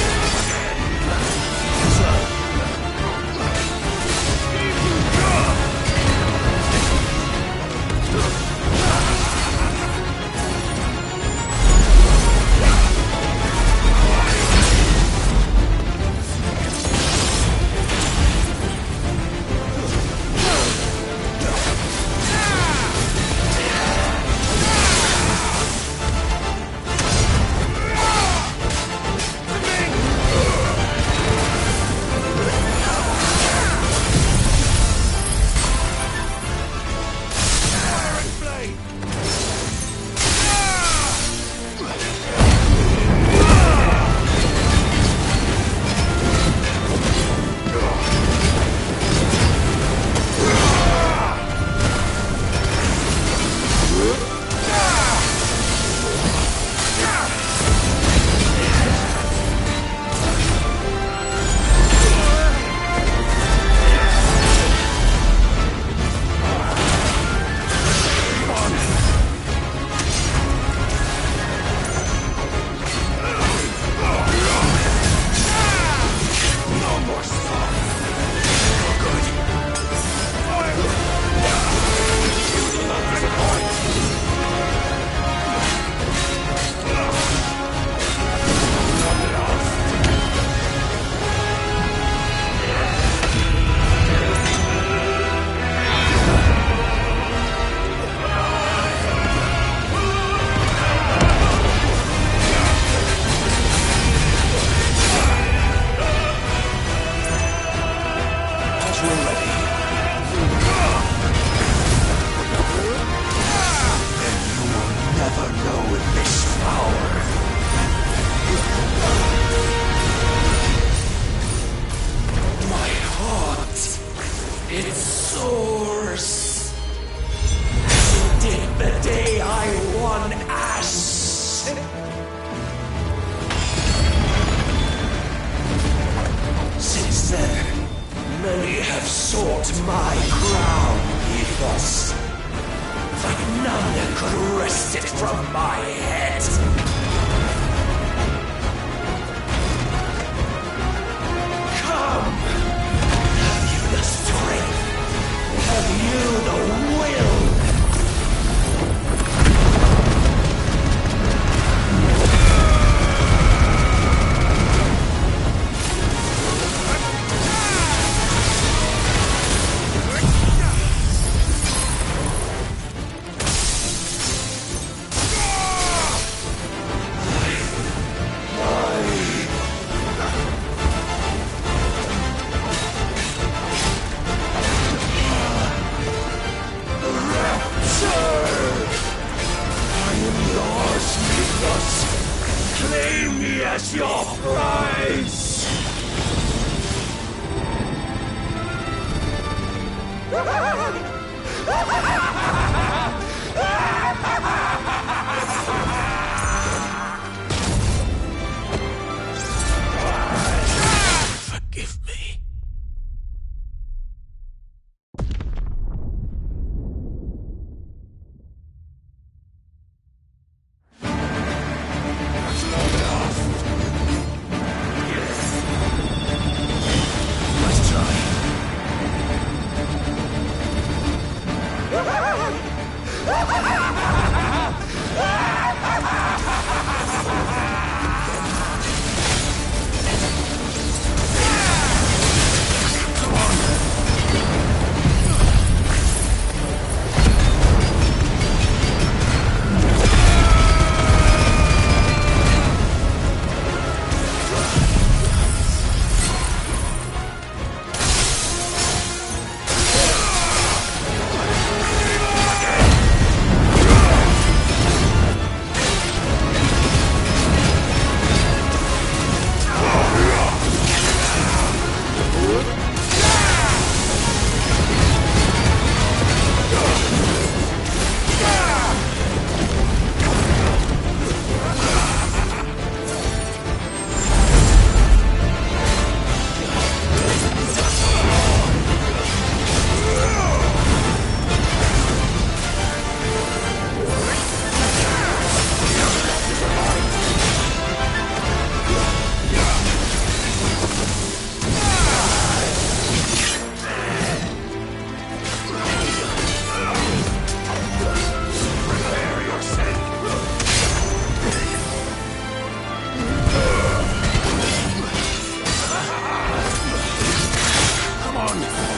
on!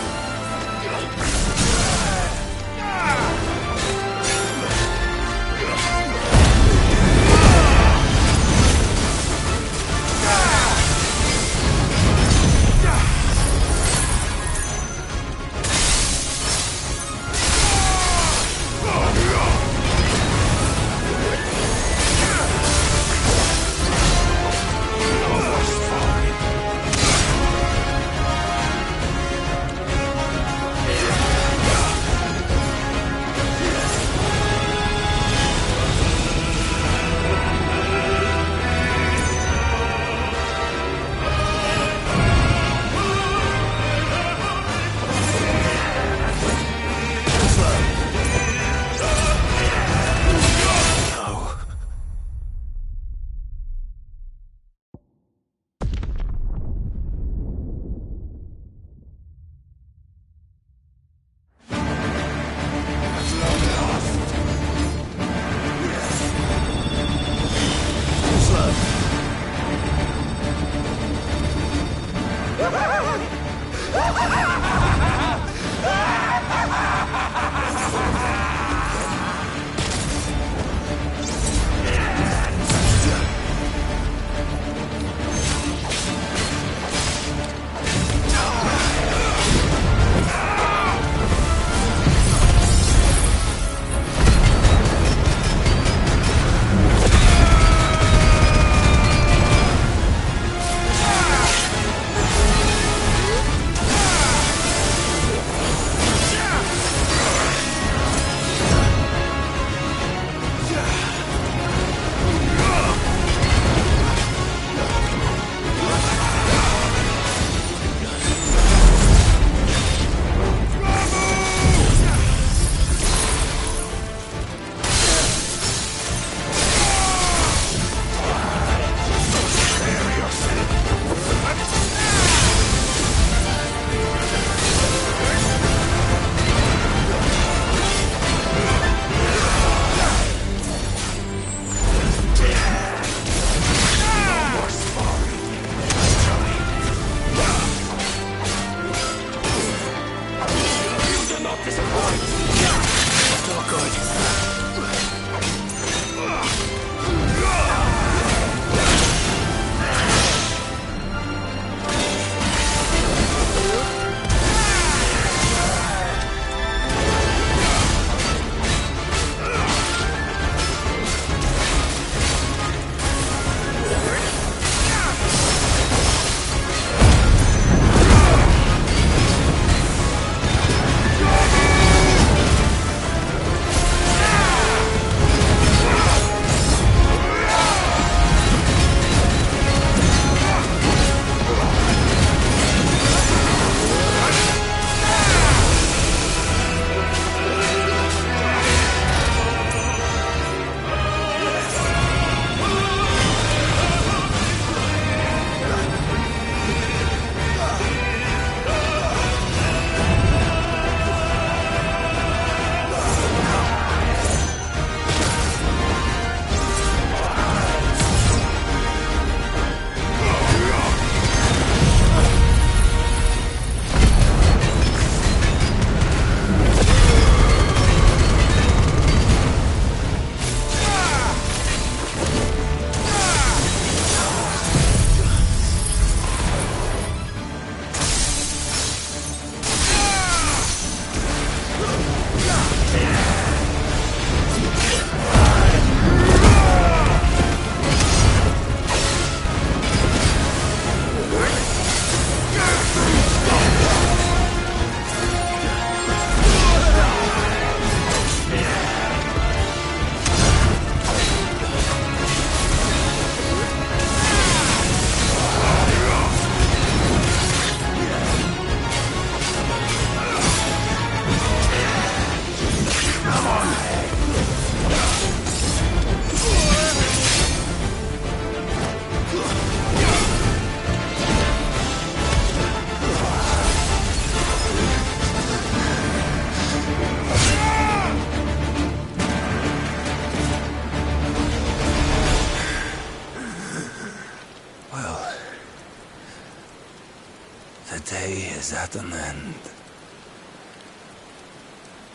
at an end.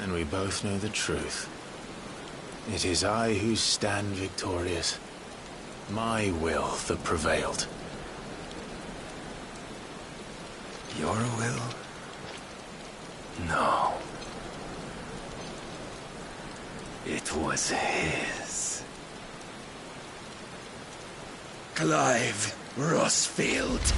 And we both know the truth. It is I who stand victorious. My will that prevailed. Your will? No. It was his. Clive Rossfield.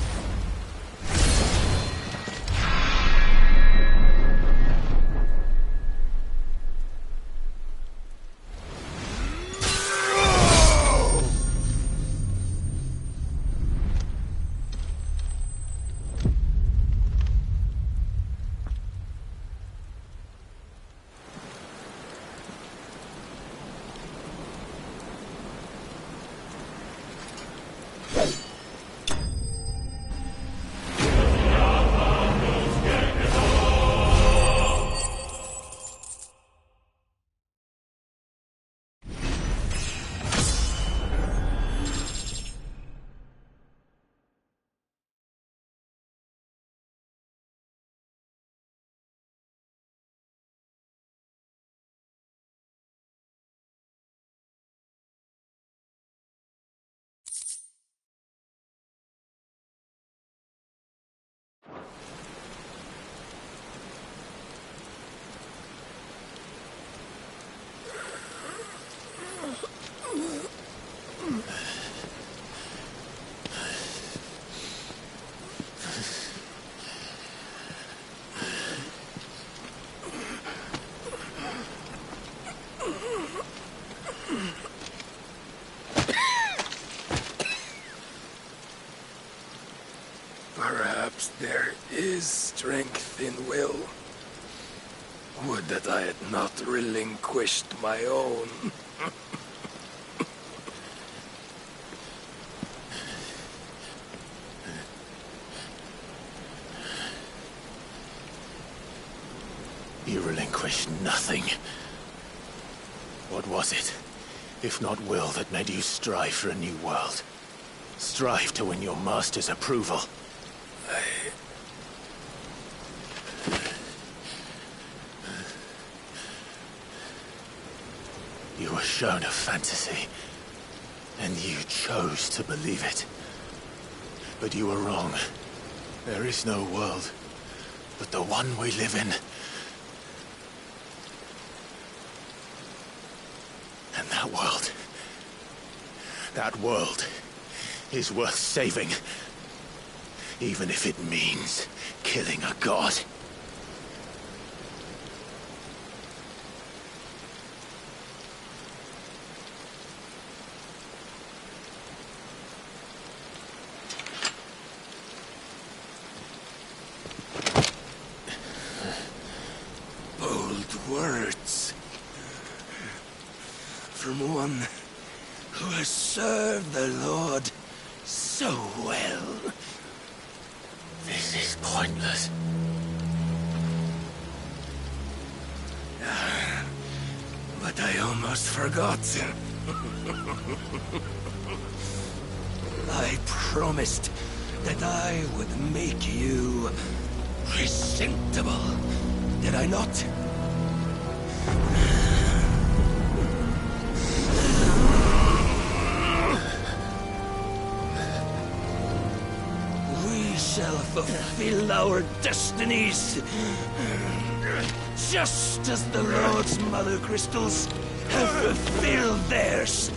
Perhaps there is strength in will. Would that I had not relinquished my own. You relinquished nothing. What was it, if not will, that made you strive for a new world? Strive to win your master's approval? You were shown a fantasy, and you chose to believe it. But you were wrong. There is no world, but the one we live in. And that world is worth saving, even if it means killing a god. Bold words. From one who has served the Lord so well. This is pointless. But I almost forgot. I promised that I would make you presentable. Did I not? We shall fulfill our destinies, just as the Lord's Mother Crystals have fulfilled theirs.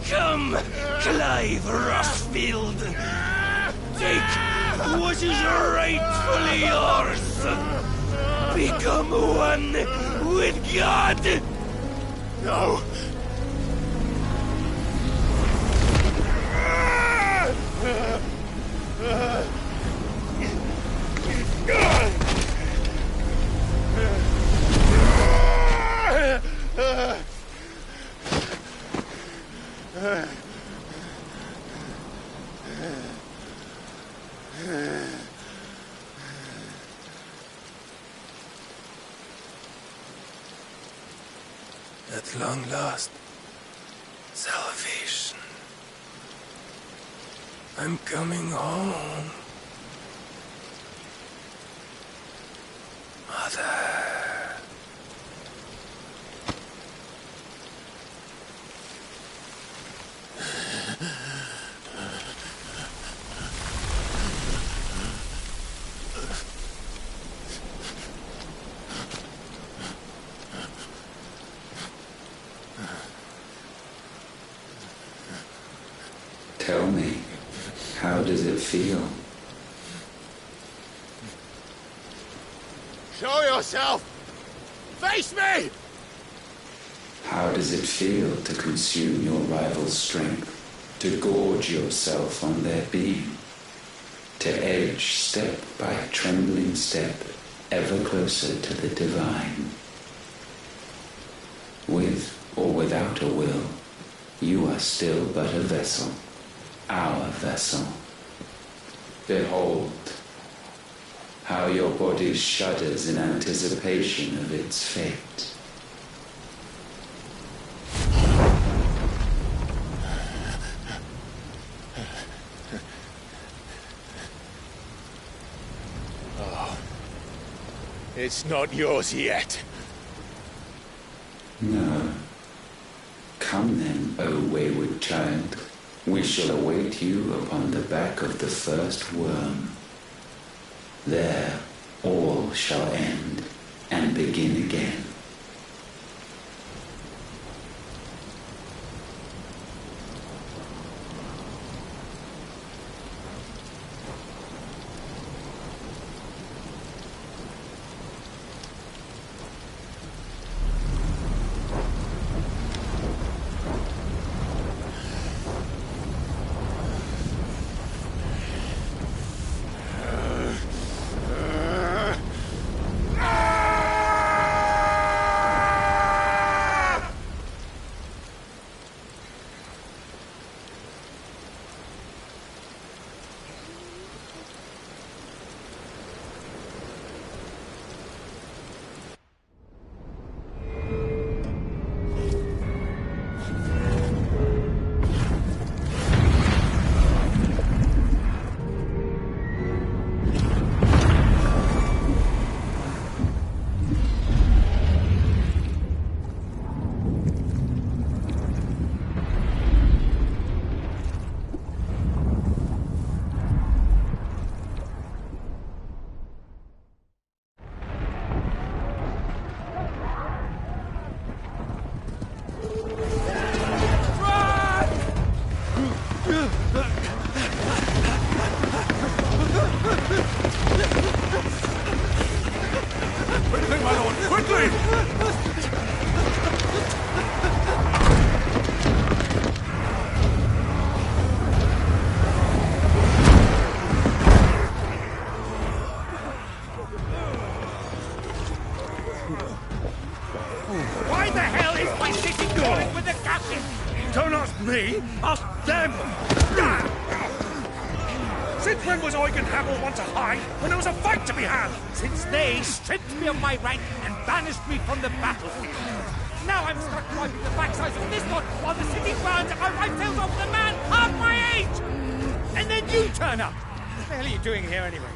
Come, Clive Rossfield. Take what is rightfully yours. Become one with God. No. At long last, salvation. I'm coming home. Tell me, how does it feel? Show yourself! Face me! How does it feel to consume your rival's strength, to gorge yourself on their beam, to edge step by trembling step ever closer to the divine? With or without a will, you are still but a vessel, our vessel. Behold, how your body shudders in anticipation of its fate. Oh, it's not yours yet. No. Come then, O wayward child. We shall await you upon the back of the first worm. There, all shall end and begin again. Why the hell is my city going with the captain? Don't ask me, ask them! Since when was Eugen Hamel want to hide when there was a fight to be had? Since they stripped me of my rank and banished me from the battlefield. Now I'm stuck wiping the backsides of this one while the city burns and my right tails off the man half my age! And then you turn up! What the hell are you doing here anyway?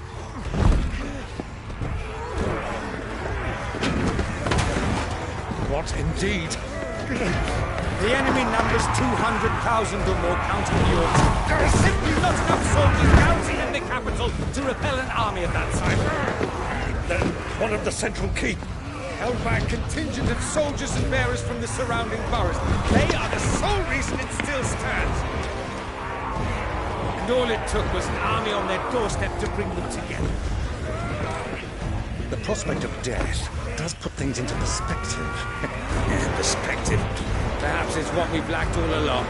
What indeed? The enemy numbers 200,000 or more, counting the Orcs. There are simply not enough soldiers garrisoned in the capital to repel an army of that size. Then one of the central keep, held by a contingent of soldiers and bearers from the surrounding boroughs. They are the sole reason it still stands. And all it took was an army on their doorstep to bring them together. The prospect of death does put things into perspective. Perspective. Perhaps it's what we've lacked all along.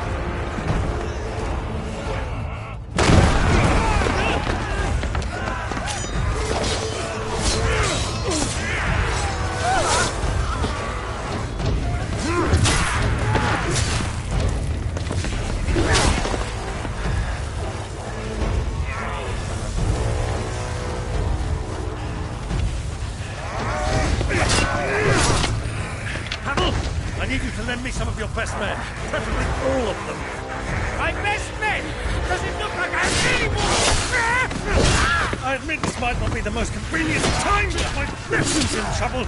I need you to lend me some of your best men, preferably all of them. My best men? Does it look like I have any more? I admit this might not be the most convenient time, but my best Odin's in trouble,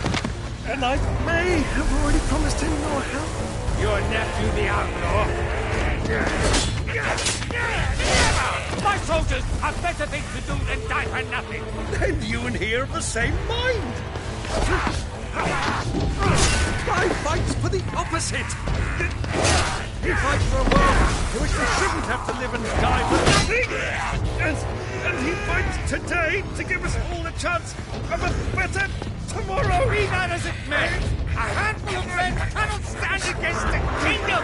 and I may have already promised him your help. Your nephew, the outlaw? Never! My soldiers have better things to do than die for nothing. Then you and he are of the same mind. I fight for the opposite. He fights for a world in which we shouldn't have to live and die for nothing. And he fights today to give us all a chance of a better tomorrow. Be that as it may, a handful of men cannot stand against a kingdom.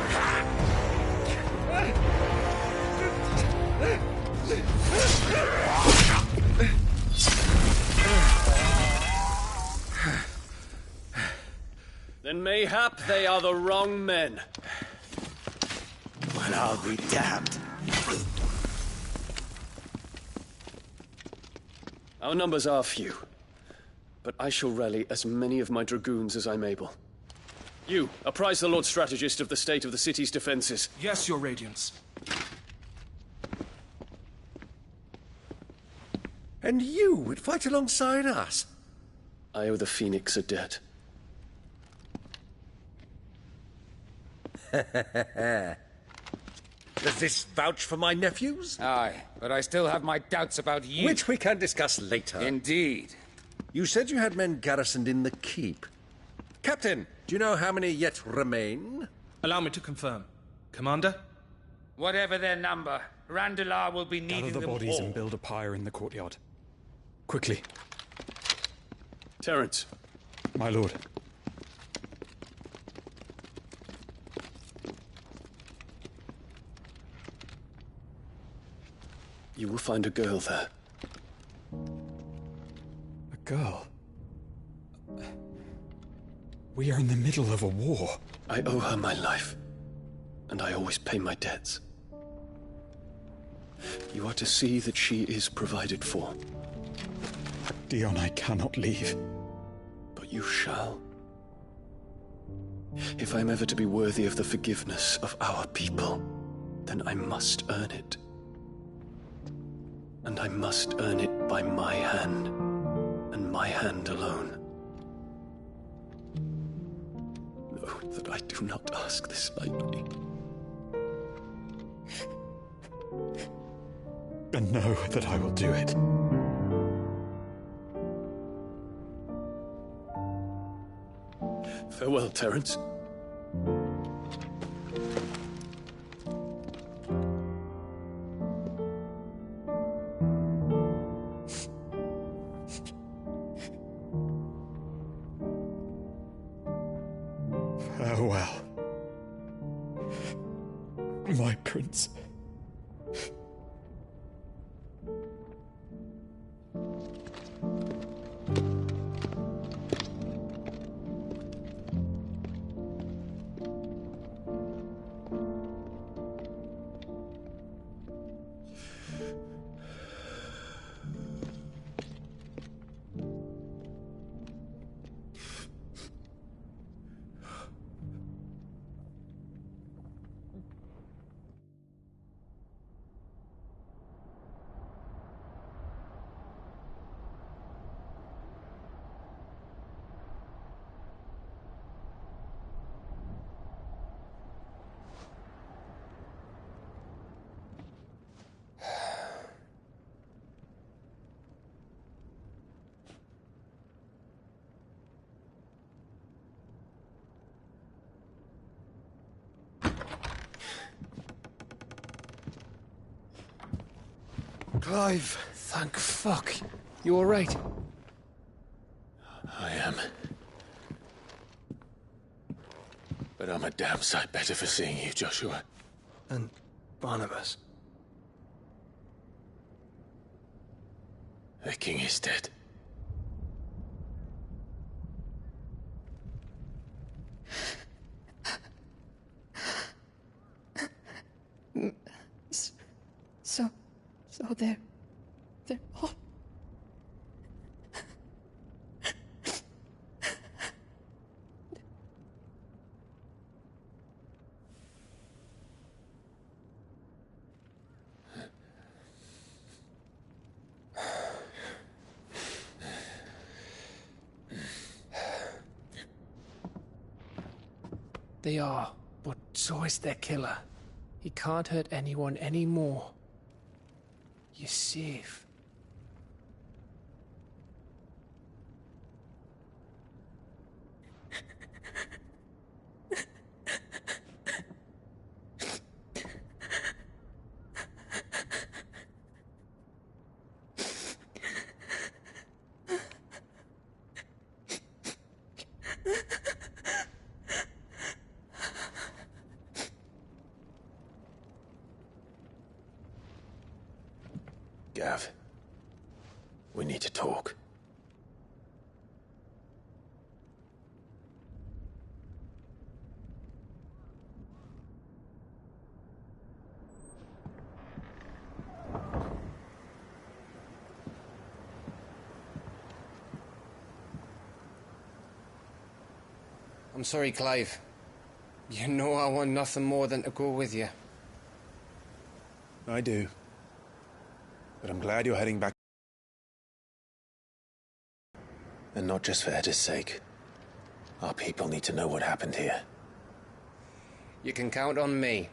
Then mayhap they are the wrong men. Well, I'll be damned. Our numbers are few, but I shall rally as many of my dragoons as I'm able. You, apprise the Lord Strategist of the state of the city's defenses. Yes, Your Radiance. And you would fight alongside us? I owe the Phoenix a debt. Does this vouch for my nephews? Aye, but I still have my doubts about you. Which we can discuss later. Indeed. You said you had men garrisoned in the keep. Captain, do you know how many yet remain? Allow me to confirm. Commander? Whatever their number, Randalar will be needing Gather the them bodies all. and build a pyre in the courtyard. Quickly. Terence. My lord. You will find a girl there. A girl? We are in the middle of a war. I owe her my life, and I always pay my debts. You are to see that she is provided for. Dion, I cannot leave. But you shall. If I'm ever to be worthy of the forgiveness of our people, then I must earn it. And I must earn it by my hand, and my hand alone. Know that I do not ask this lightly. And know that I will do it. Farewell, Terence. Farewell, my prince. Clive. Thank fuck. You alright? I am. But I'm a damn sight better for seeing you, Joshua. And Barnabas. The king is dead. So they're all... They are, but so is their killer. He can't hurt anyone anymore. You're safe. Gav, we need to talk. I'm sorry, Clive. You know I want nothing more than to go with you. I do. But I'm glad you're heading back. And not just for Edda's sake. Our people need to know what happened here. You can count on me.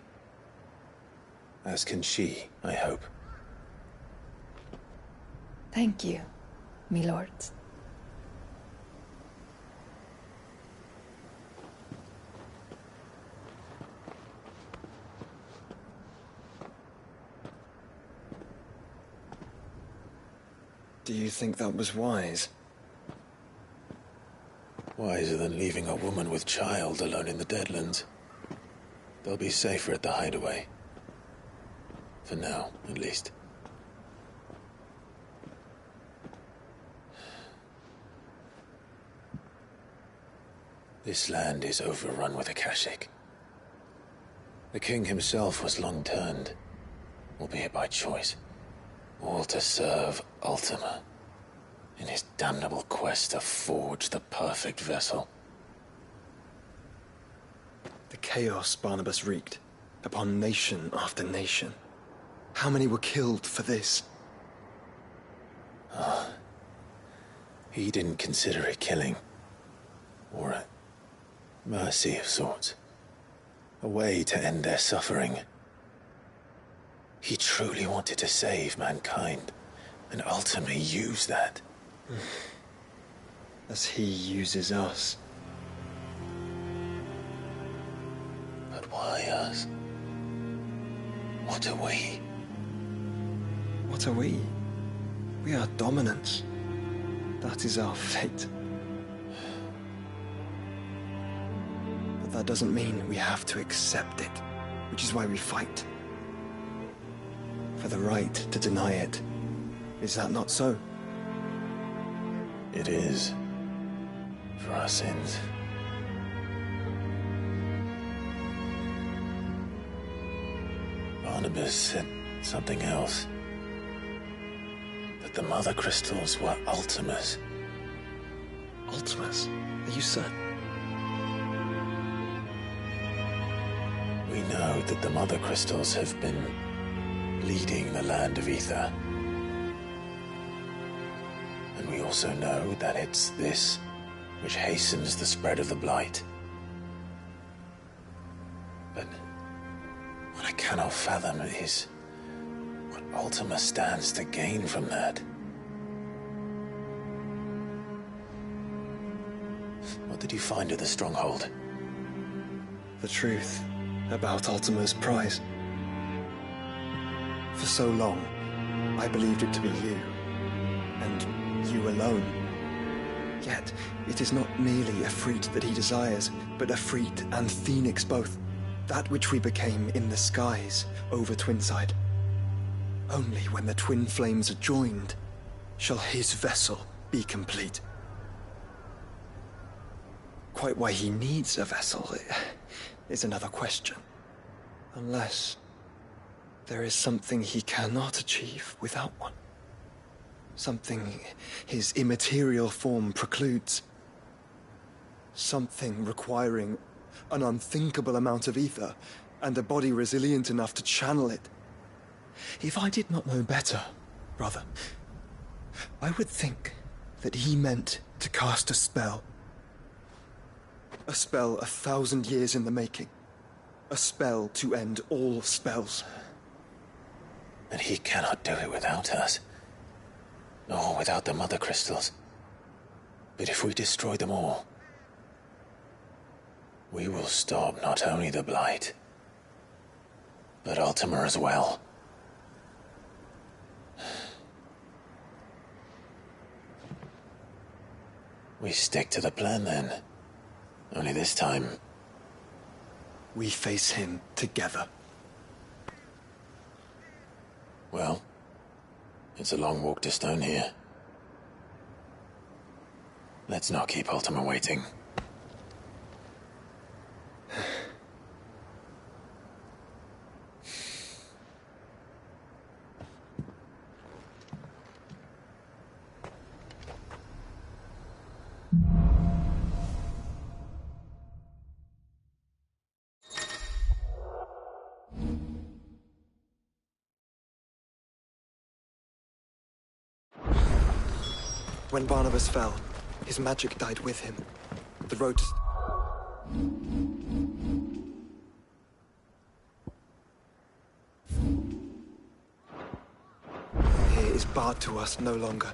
As can she, I hope. Thank you, my lords. Do you think that was wise? Wiser than leaving a woman with child alone in the Deadlands. They'll be safer at the hideaway. For now, at least. This land is overrun with Akashic. The king himself was long turned, albeit by choice. All to serve Ultima, in his damnable quest to forge the perfect vessel. The chaos Barnabas wreaked upon nation after nation. How many were killed for this? He didn't consider it killing. Or a mercy of sorts. A way to end their suffering. He truly wanted to save mankind, and ultimately use that. As he uses us. But why us? What are we? What are we? We are dominance. That is our fate. But that doesn't mean we have to accept it, which is why we fight. For the right to deny it. Is that not so? It is. For our sins. Barnabas said something else. That the Mother Crystals were Ultimas. Ultimas? Are you certain? We know that the Mother Crystals have been leading the land of Ether. And we also know that it's this which hastens the spread of the Blight. But what I cannot fathom is what Ultima stands to gain from that. What did you find at the Stronghold? The truth about Ultima's prize. For so long, I believed it to be you, and you alone. Yet, it is not merely Efreet that he desires, but Efreet and Phoenix both. That which we became in the skies over Twinside. Only when the twin flames are joined shall his vessel be complete. Quite why he needs a vessel is another question. Unless there is something he cannot achieve without one. Something his immaterial form precludes. Something requiring an unthinkable amount of ether and a body resilient enough to channel it. If I did not know better, brother, I would think that he meant to cast a spell. A spell 1,000 years in the making. A spell to end all spells. And he cannot do it without us. Nor without the Mother Crystals. But if we destroy them all, we will stop not only the Blight, but Ultima as well. We stick to the plan then. Only this time, we face him together. Well, it's a long walk to Stone here. Let's not keep Ultima waiting. When Barnabas fell, his magic died with him. The road here is barred to us no longer.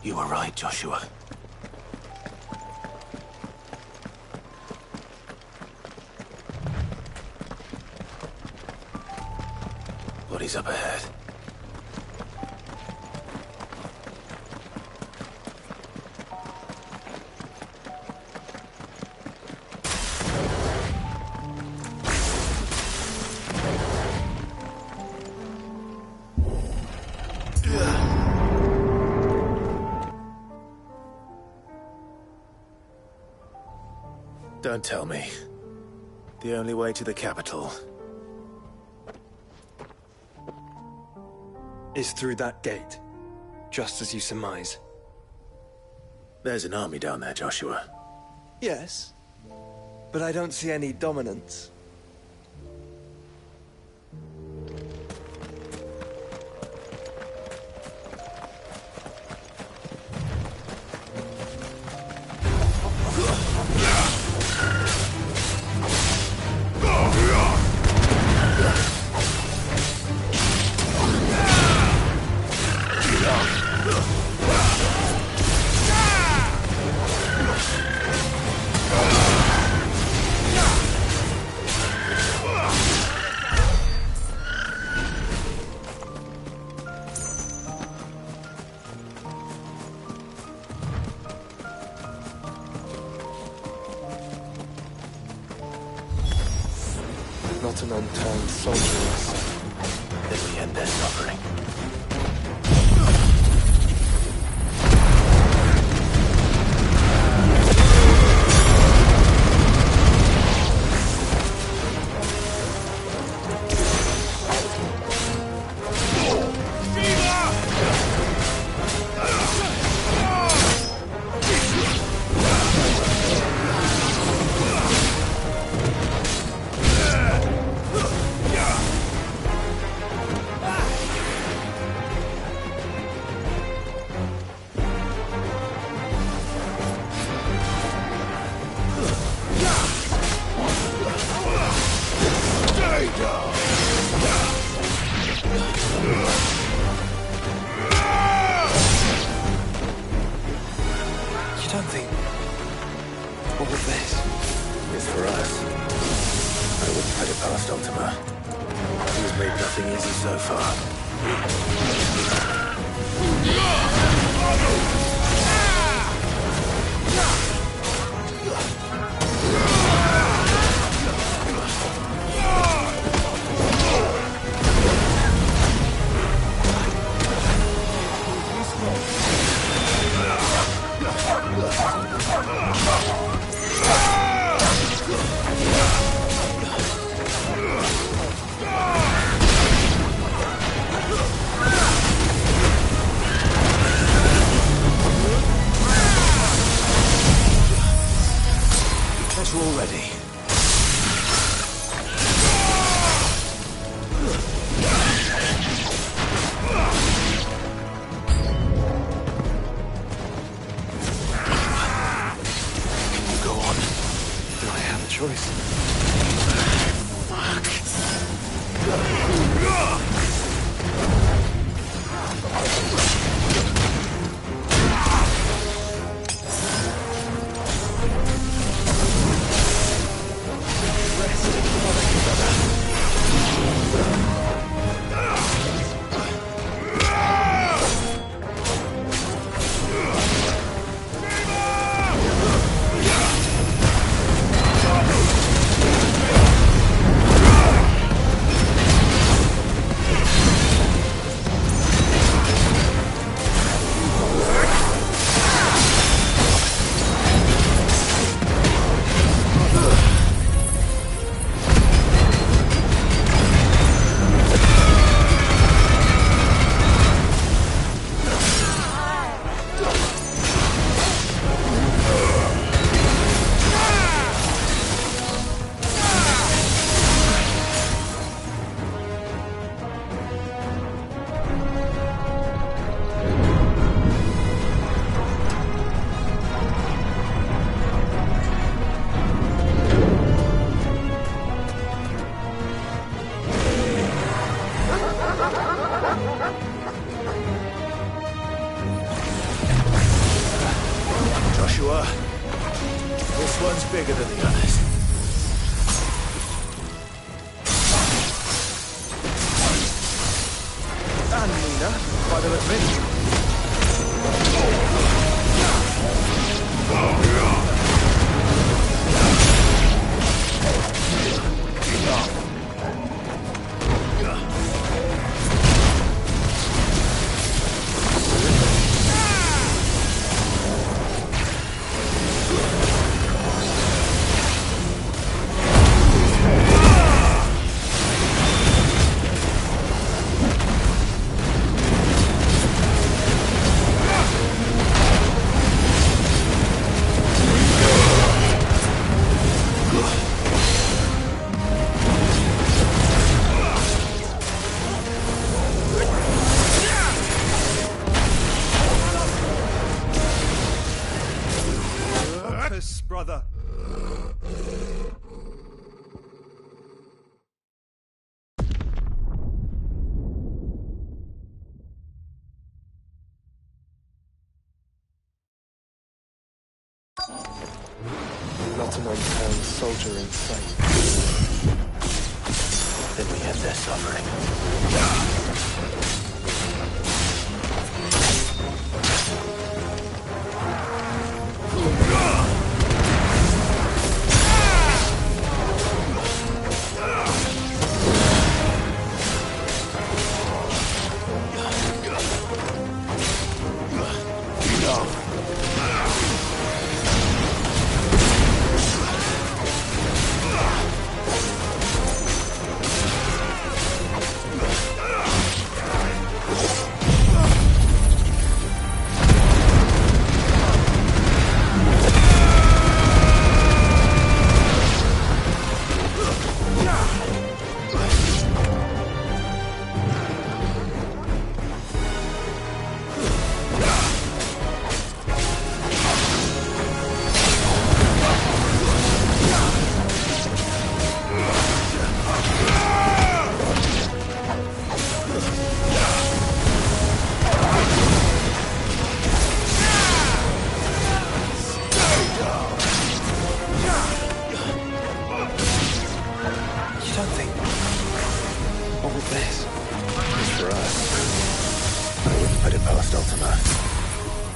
You were right, Joshua. What is up ahead? Don't tell me. The only way to the capital is through that gate, just as you surmise. There's an army down there, Joshua. Yes, but I don't see any dominance. Not an unturned soldier. Then we end their suffering. You don't think all of this is for us? I wouldn't put it past Ultima. He's made nothing easy so far. closer already. Choice. Joshua, this one's bigger than the others. And Nina, by the admit. Brother. Not an unturned soldier in sight. Then we end their suffering.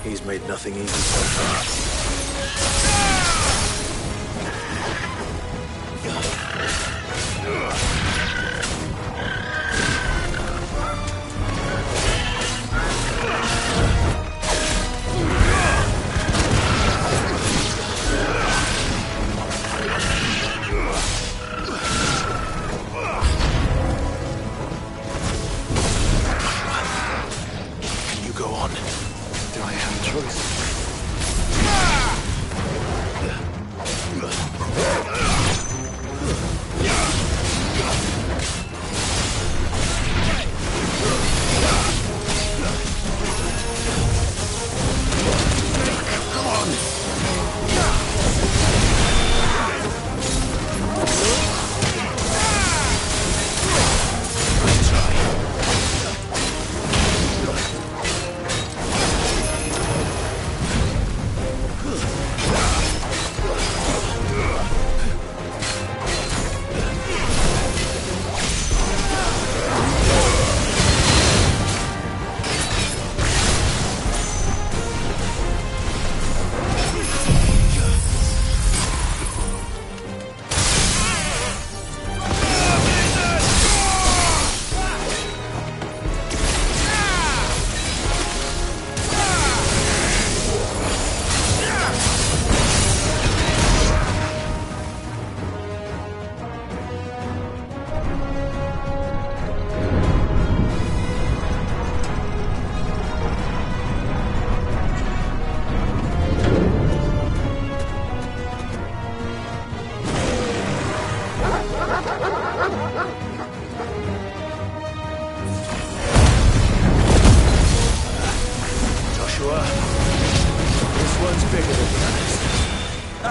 He's made nothing easy so far. Can you go on? Do I have a choice?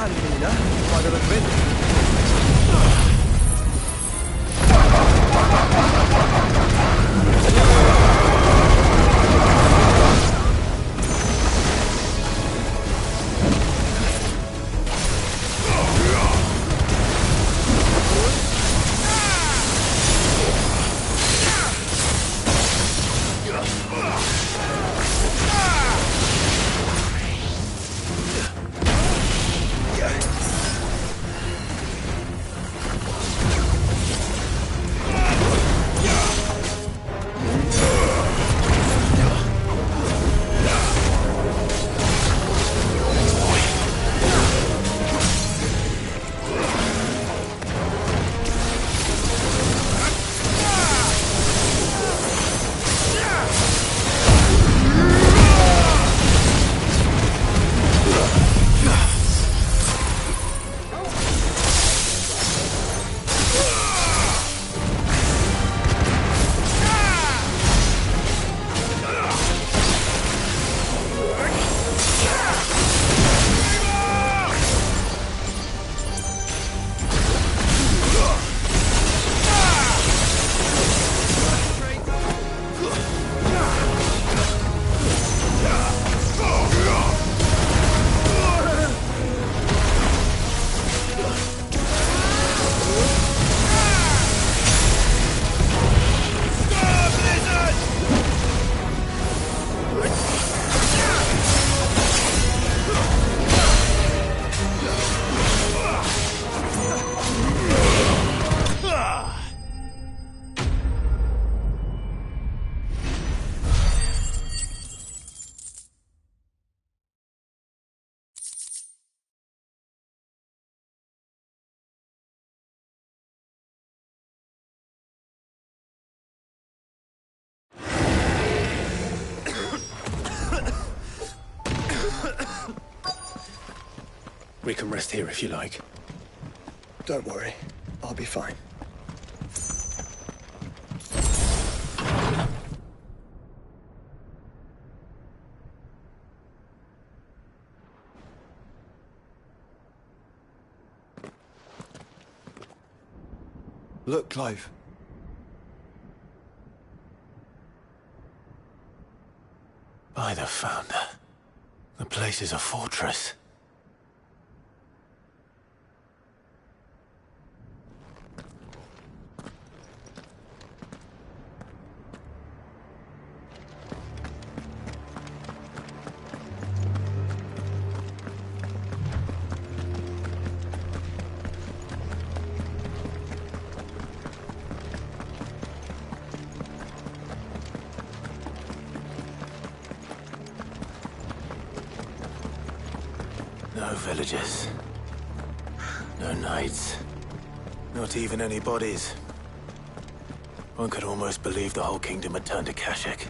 man, Mina, by the look of it. We can rest here if you like. Don't worry, I'll be fine. Look, Clive. By the Founder. The place is a fortress. No villages. No knights. Not even any bodies. One could almost believe the whole kingdom had turned to Kashyyyk.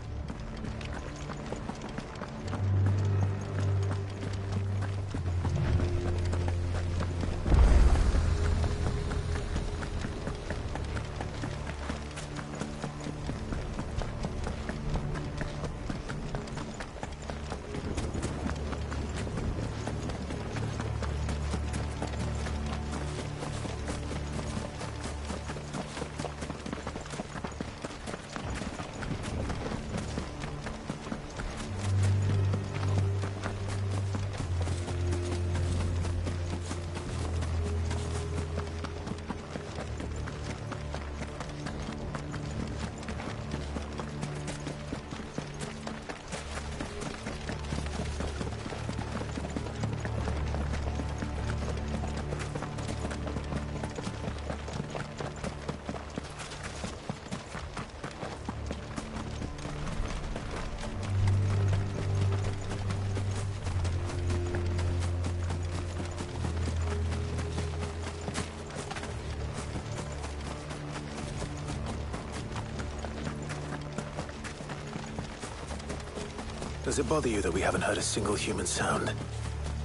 Does it bother you that we haven't heard a single human sound?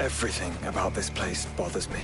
Everything about this place bothers me.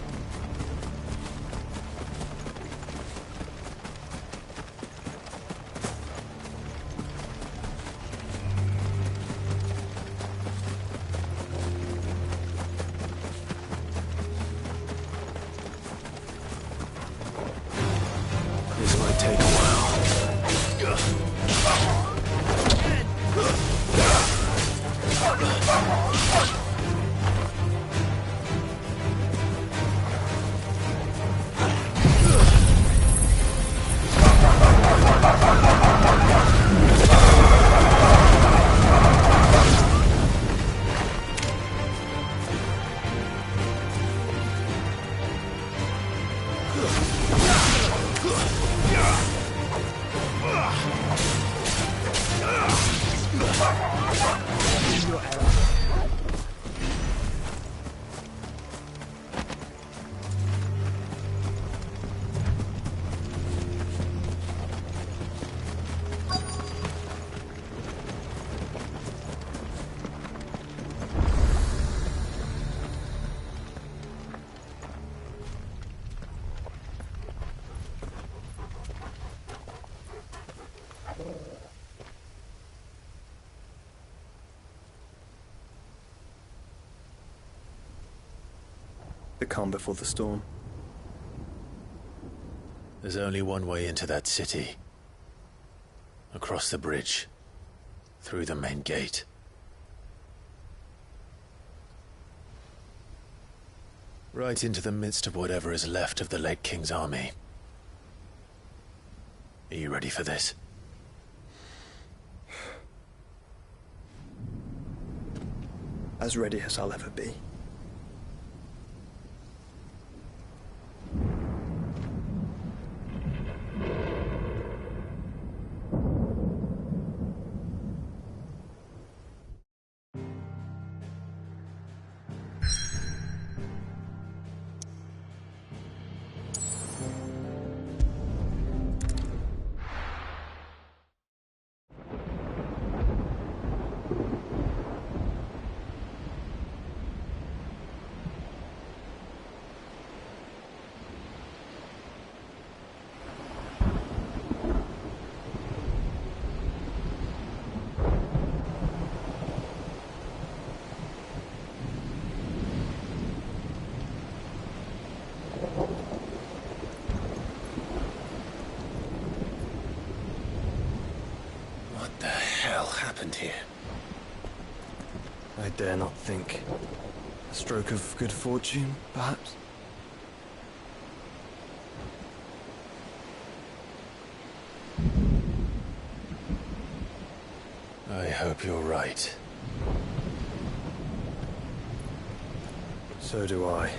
The calm before the storm. There's only one way into that city. Across the bridge. Through the main gate. Right into the midst of whatever is left of the late King's army. Are you ready for this? As ready as I'll ever be. Here. I dare not think. A stroke of good fortune, perhaps? I hope you're right. So do I.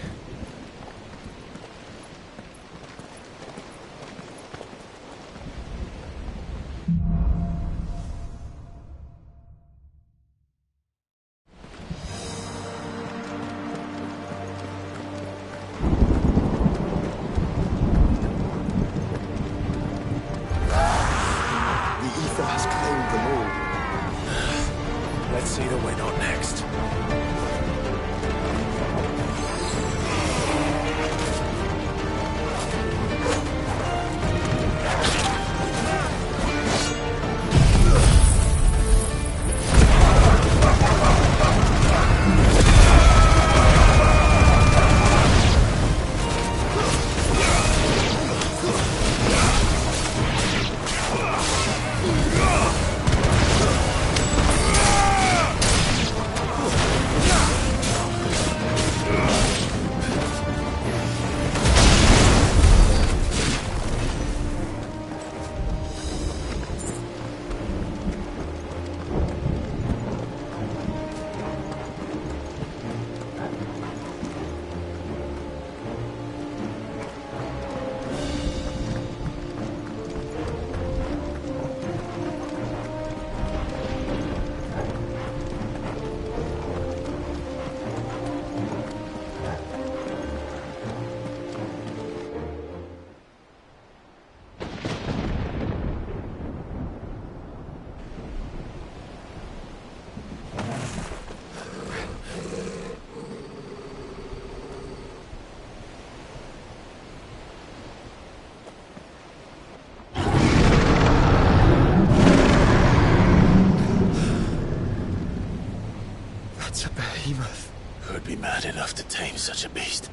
Who'd be mad enough to tame such a beast?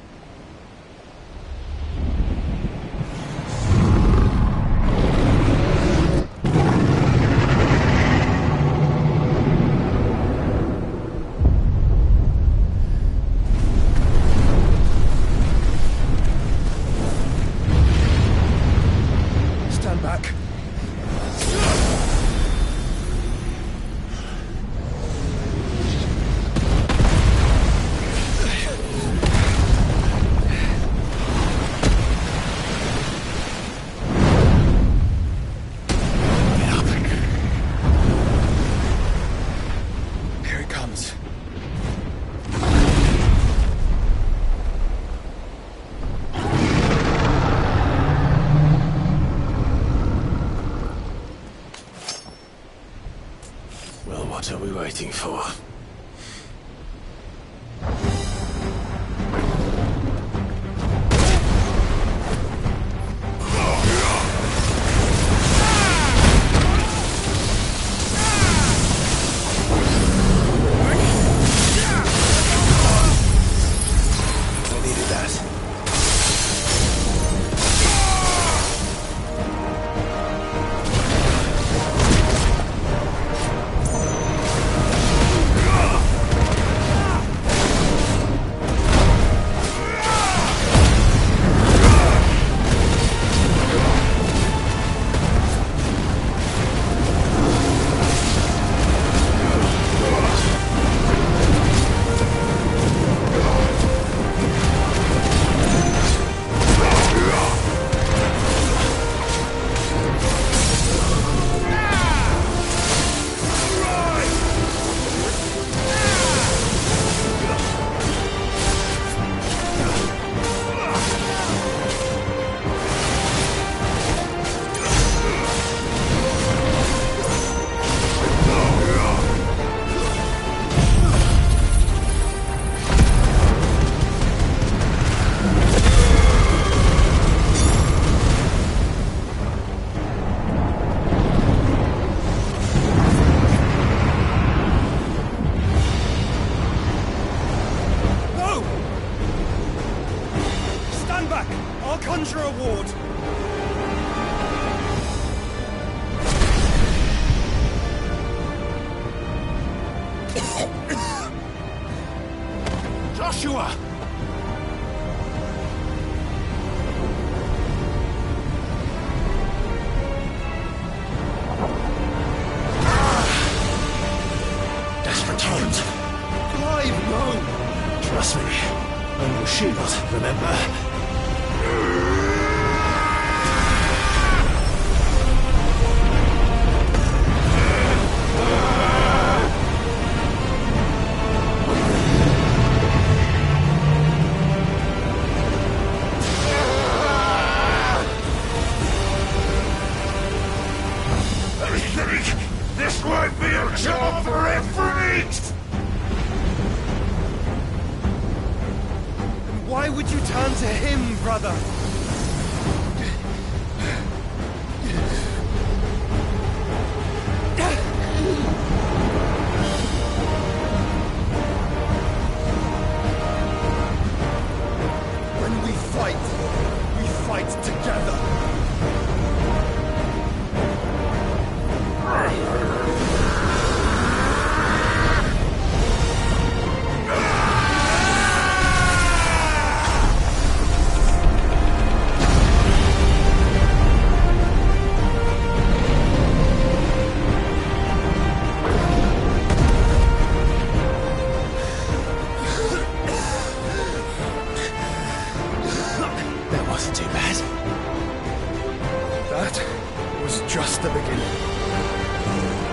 Stand back. What are we waiting for? I needed that. Stand back! I'll conjure a ward! Joshua! Desperate times. Clive, no! Trust me. I'm your shield, remember? This might be a job for Ifrit! Why would you turn to him, brother? When we fight together. That wasn't too bad. That was just the beginning.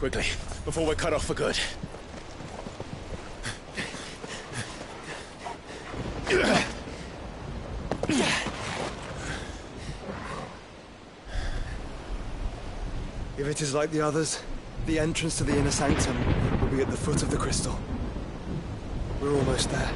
Quickly, before we're cut off for good. If it is like the others, the entrance to the inner sanctum will be at the foot of the crystal. We're almost there.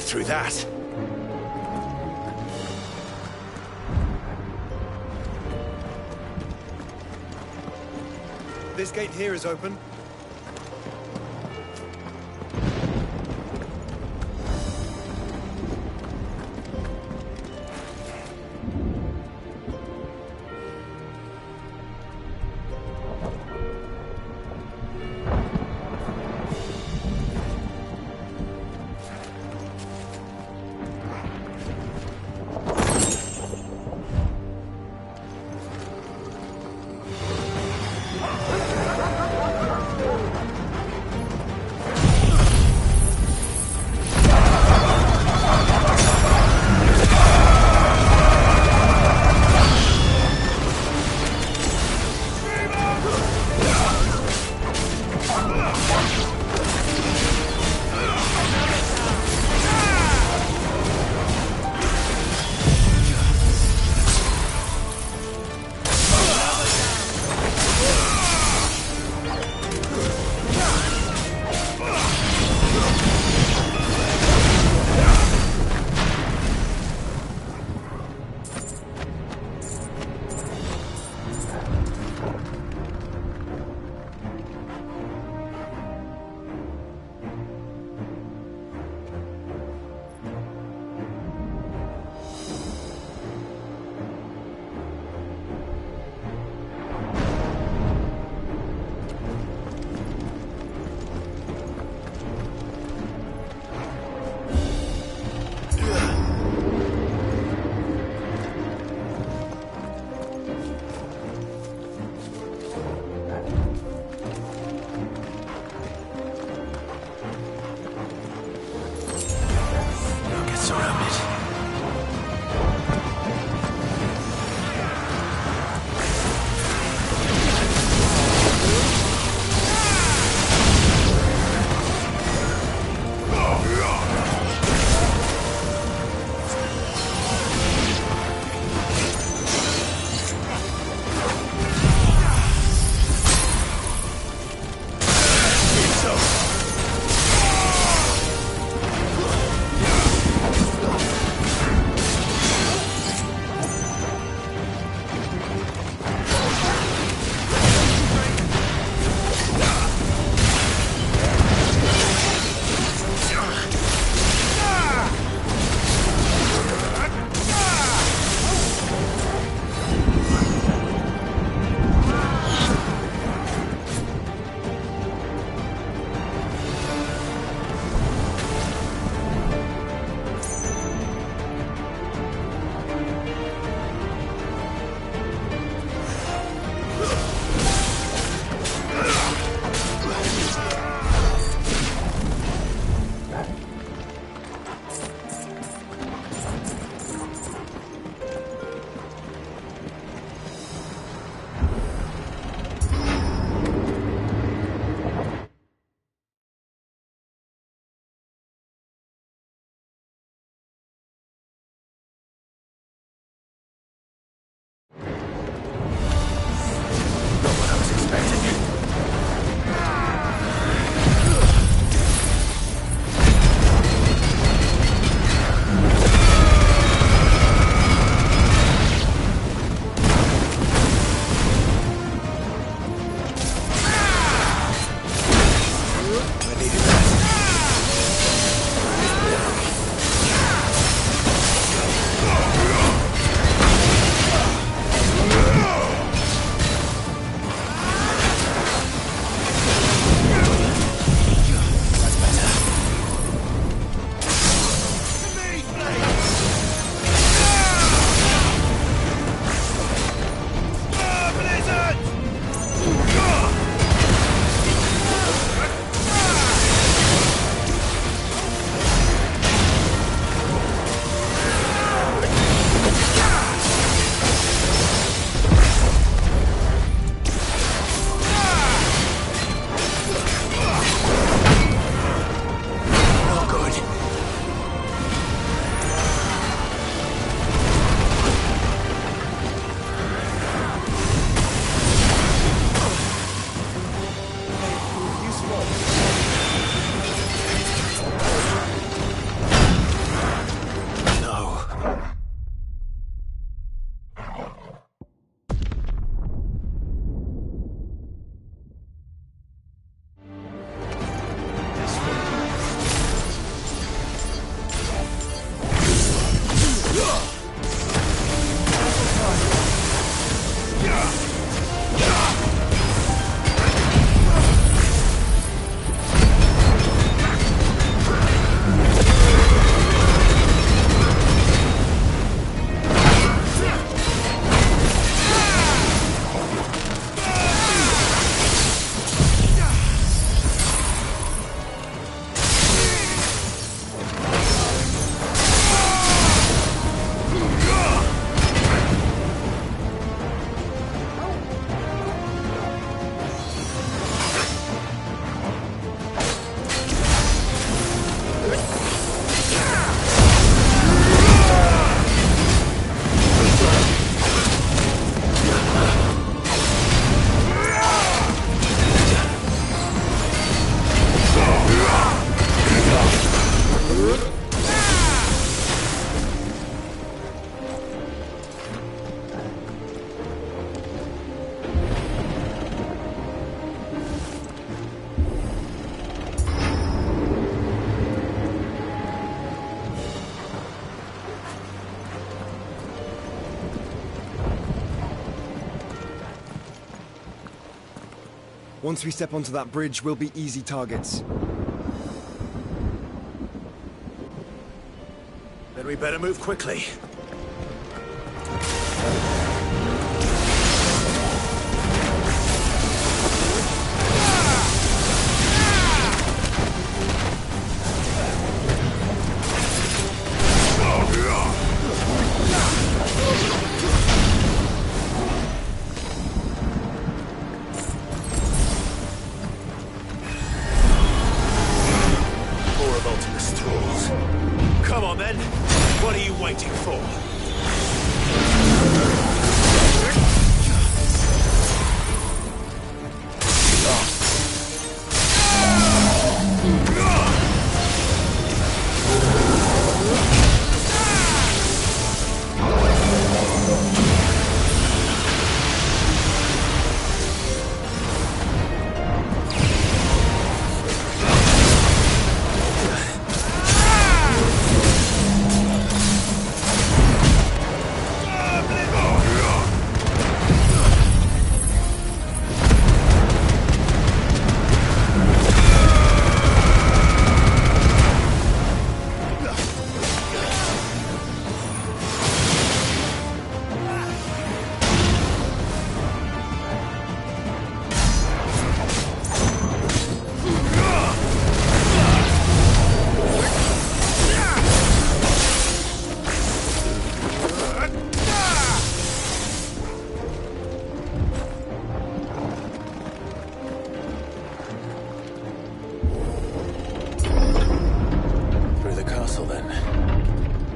Through that. This gate here is open. Once we step onto that bridge, we'll be easy targets. Then we better move quickly. More of Ultimus tools. Come on then. What are you waiting for?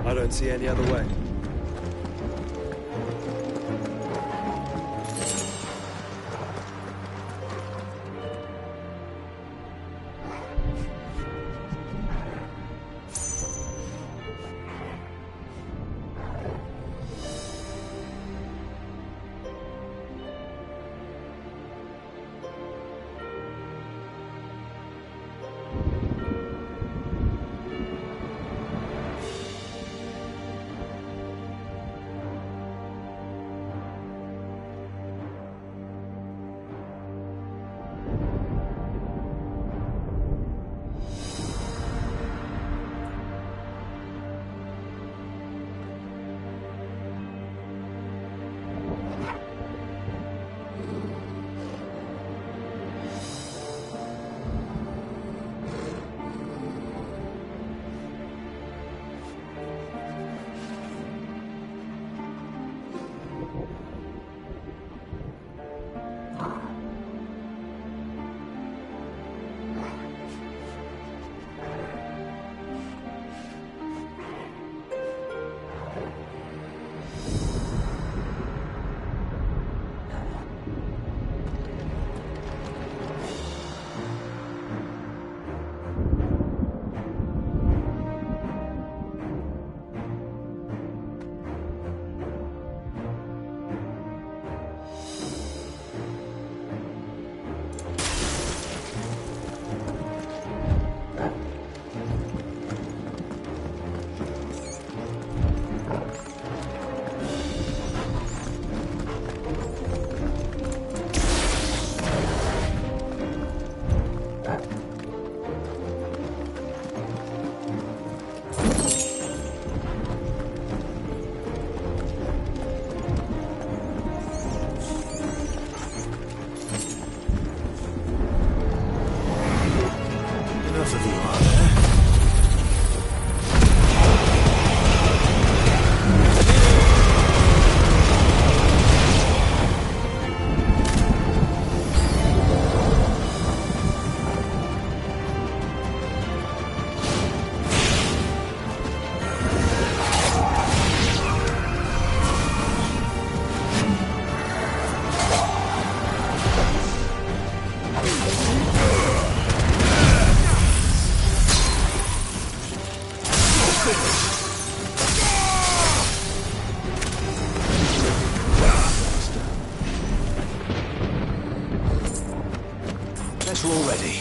I don't see any other way. Better already.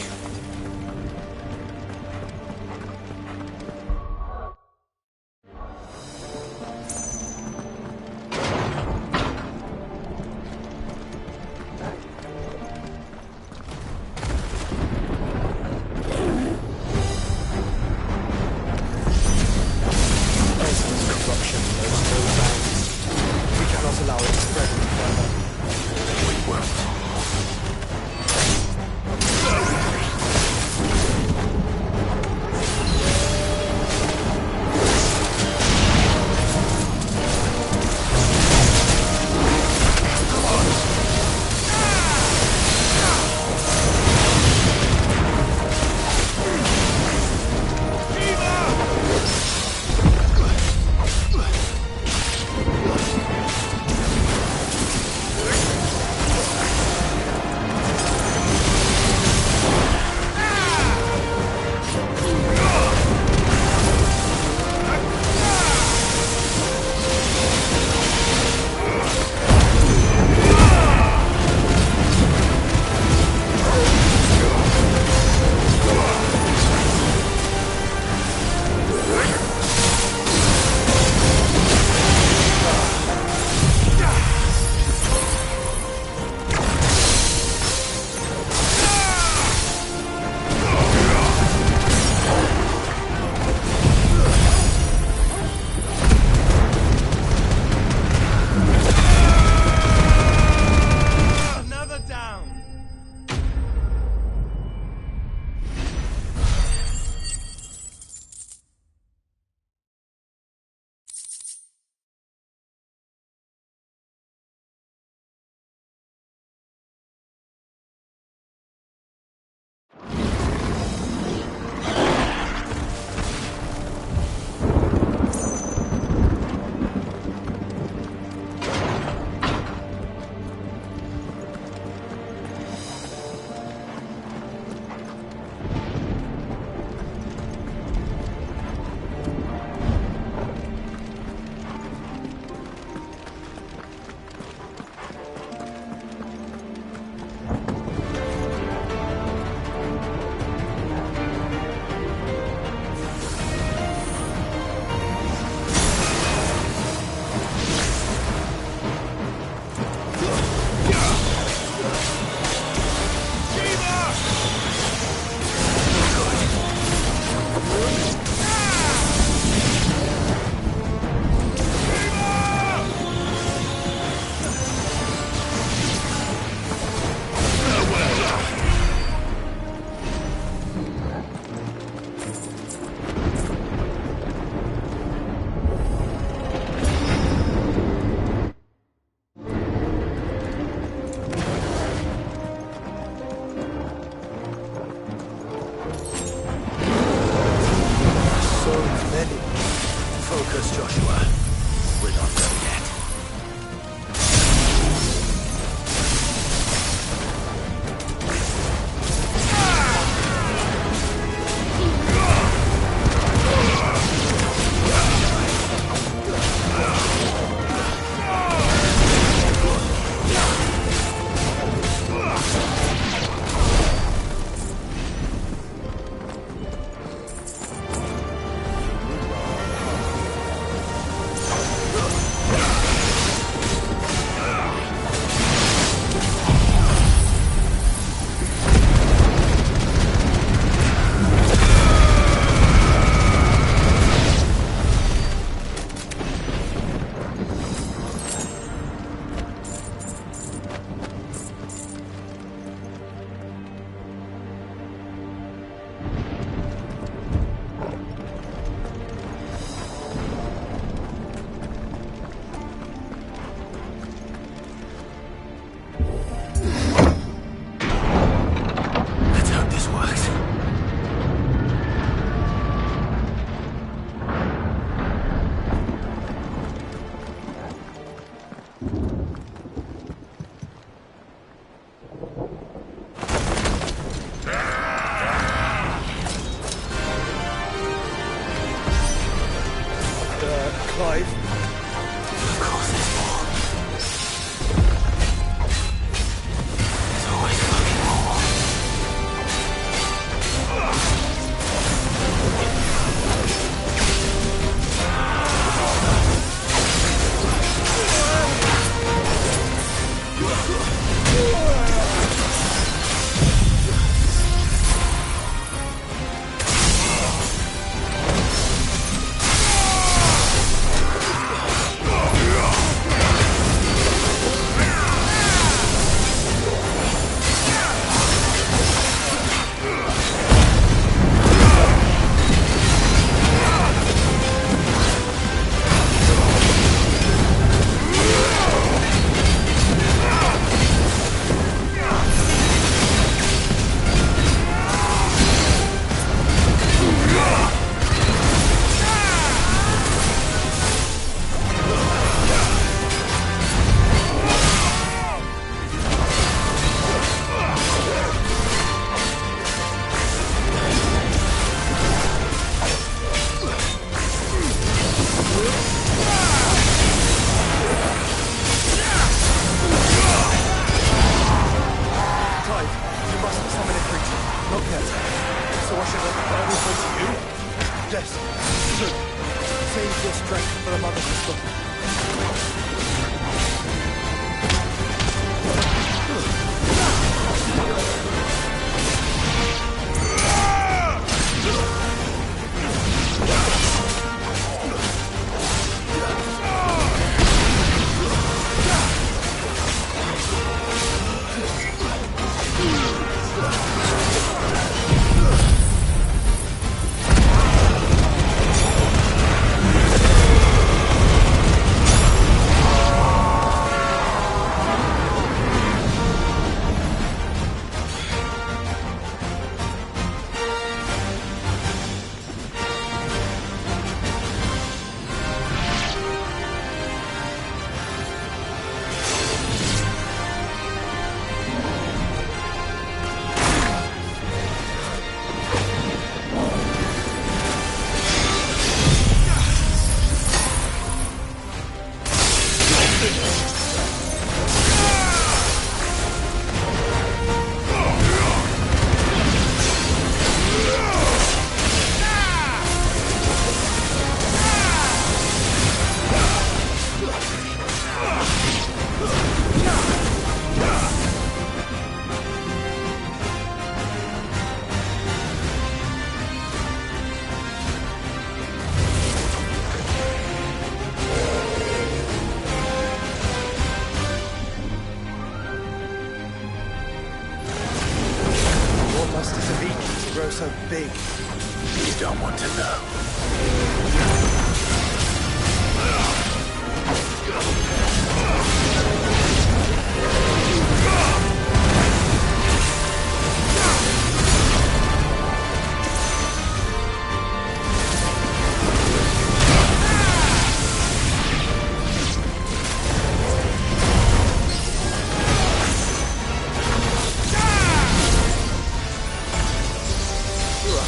So big. You don't want to know.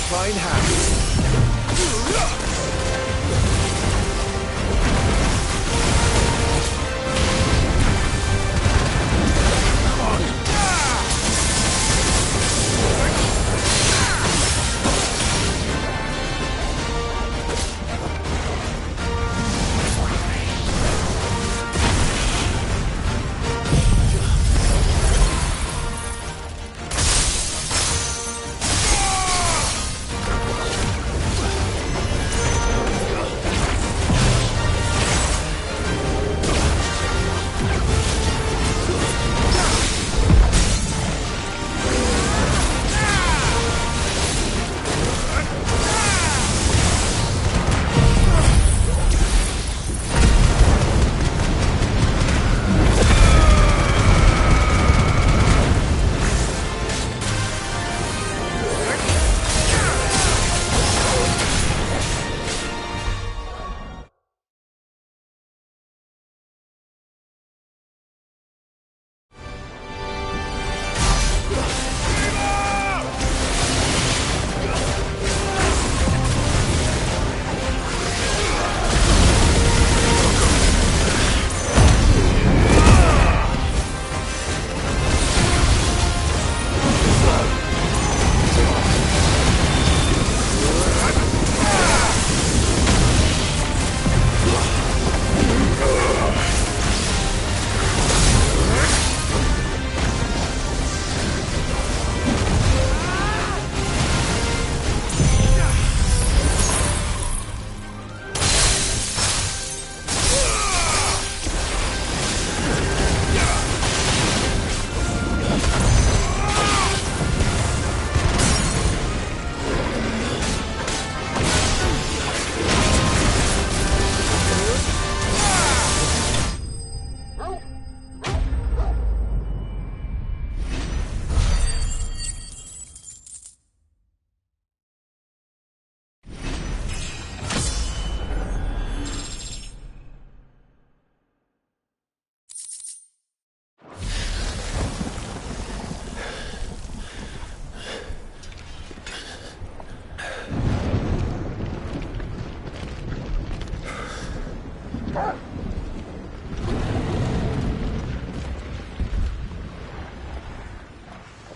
Fine hands.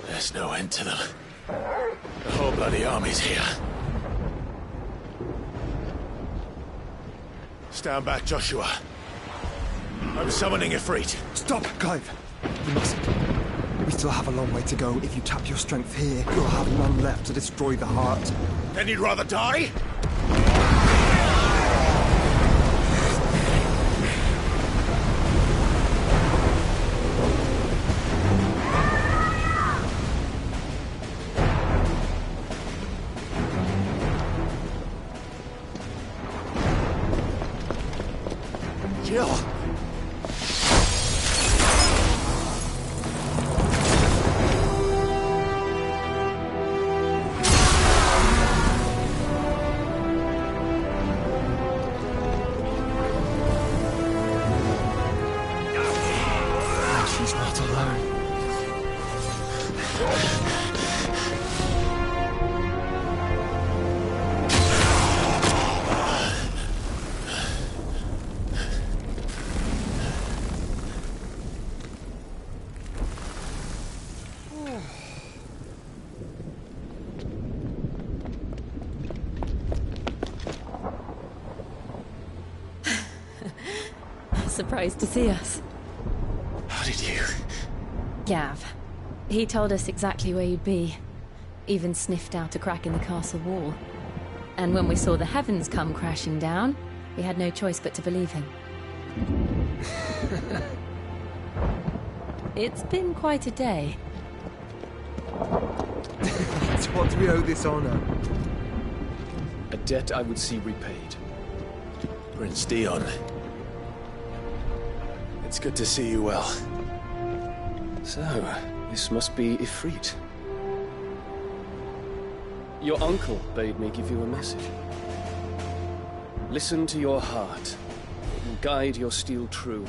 There's no end to them. The whole bloody army's here. Stand back, Joshua. I'm summoning Ifrit. Stop, Clive. You mustn't. We still have a long way to go. If you tap your strength here, you'll have none left to destroy the heart. Then you'd rather die? Jill! She's not alone. surprised to see us. How did you? Gav. He told us exactly where you'd be. Even sniffed out a crack in the castle wall. And when we saw the heavens come crashing down, we had no choice but to believe him. It's been quite a day. To what do we owe this honor? A debt I would see repaid. Prince Dion. It's good to see you well. So, this must be Ifrit. Your uncle bade me give you a message. Listen to your heart. It will guide your steel true.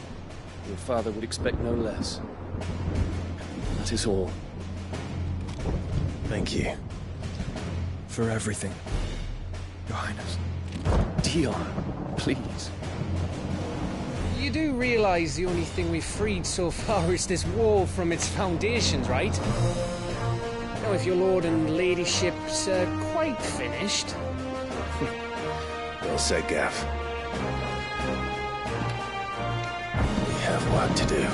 Your father would expect no less. That is all. Thank you. For everything, Your Highness. Dion, please. You do realize the only thing we've freed so far is this wall from its foundations, right? Now, if your lord and ladyship's quite finished... Well said, Gav. We have work to do.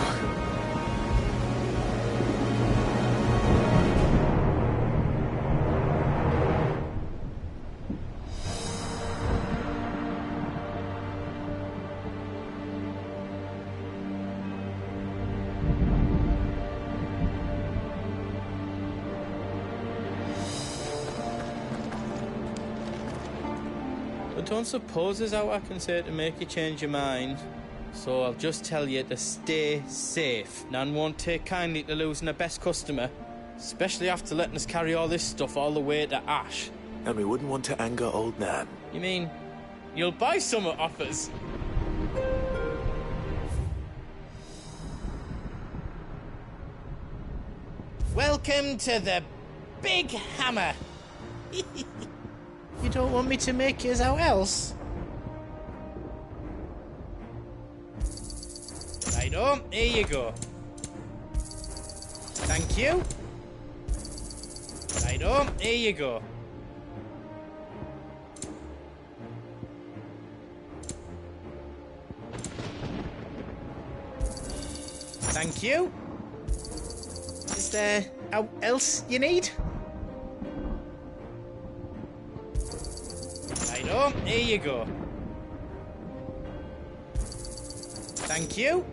I don't suppose there's out I can say to make you change your mind. So I'll just tell you to stay safe. Nan won't take kindly to losing her best customer, especially after letting us carry all this stuff all the way to Ash. And we wouldn't want to anger old Nan. You mean, you'll buy some off us? Welcome to the Big Hammer. You don't want me to make yours out else? Righto, here you go. Thank you. Righto, here you go. Thank you. Is there out else you need? Righto, here you go. Thank you.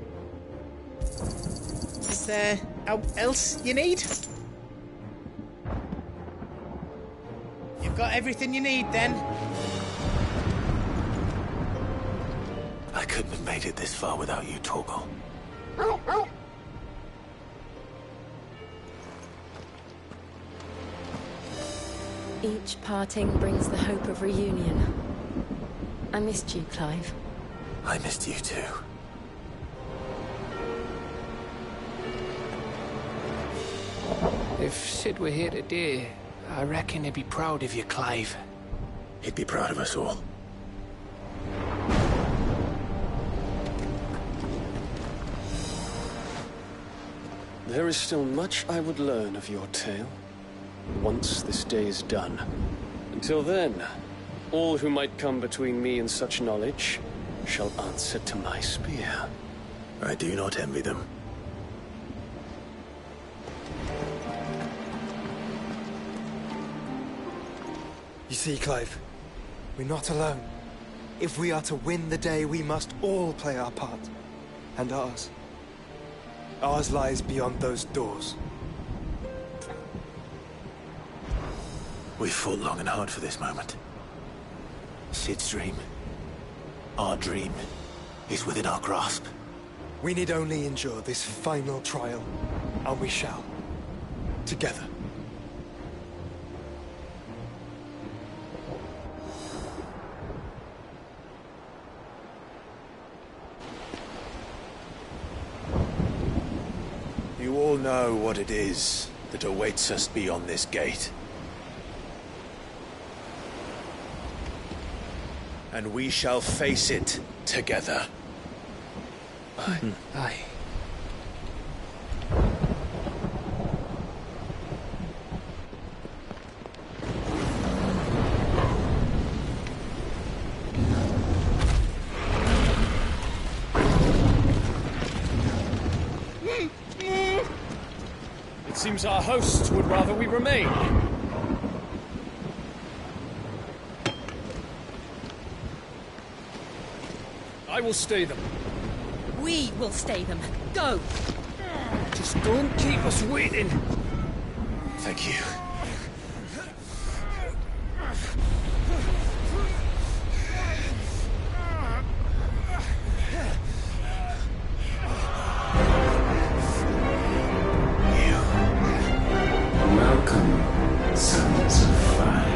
Is there out else you need? You've got everything you need then? I couldn't have made it this far without you, Torgal. Each parting brings the hope of reunion. I missed you, Clive. I missed you too. If Sid were here today, I reckon he'd be proud of you, Clive. He'd be proud of us all. There is still much I would learn of your tale, once this day is done. Until then, all who might come between me and such knowledge shall answer to my spear. I do not envy them. You see, Clive, we're not alone. If we are to win the day, we must all play our part. And ours. Ours lies beyond those doors. We've fought long and hard for this moment. Sid's dream, our dream, is within our grasp. We need only endure this final trial, and we shall. Together. You all know what it is that awaits us beyond this gate. And we shall face it together. Aye. Seems our hosts would rather we remain. I will stay them. We will stay them. Go! Just don't keep us waiting. Thank you. Welcome, sons of fire.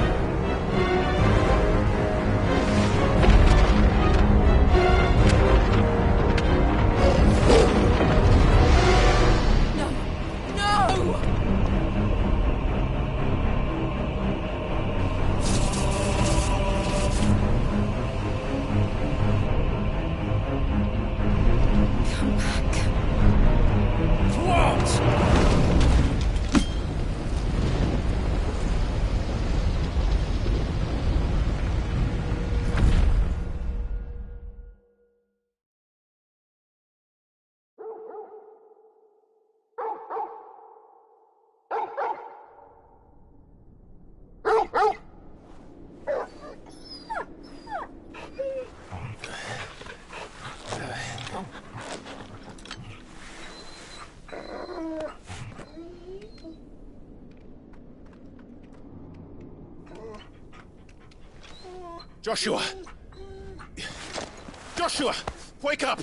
Joshua! Joshua! Wake up!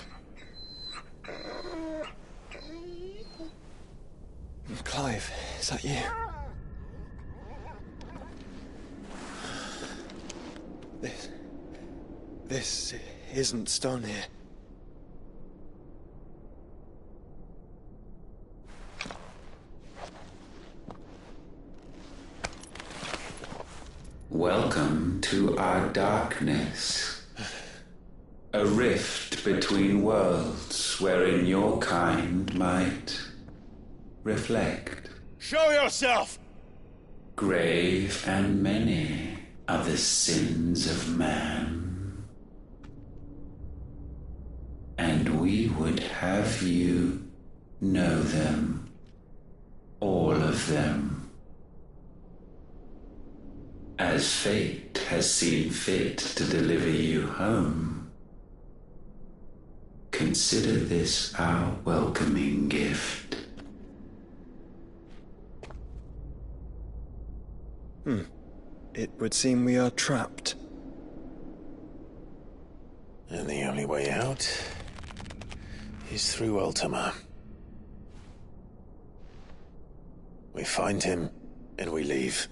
Clive, is that you? This isn't stone here. Welcome to our darkness. A rift between worlds wherein your kind might reflect. Show yourself! Grave and many are the sins of man. And we would have you know them. All of them. As fate has seen fit to deliver you home, consider this our welcoming gift. It would seem we are trapped. And the only way out is through Ultima. We find him, and we leave.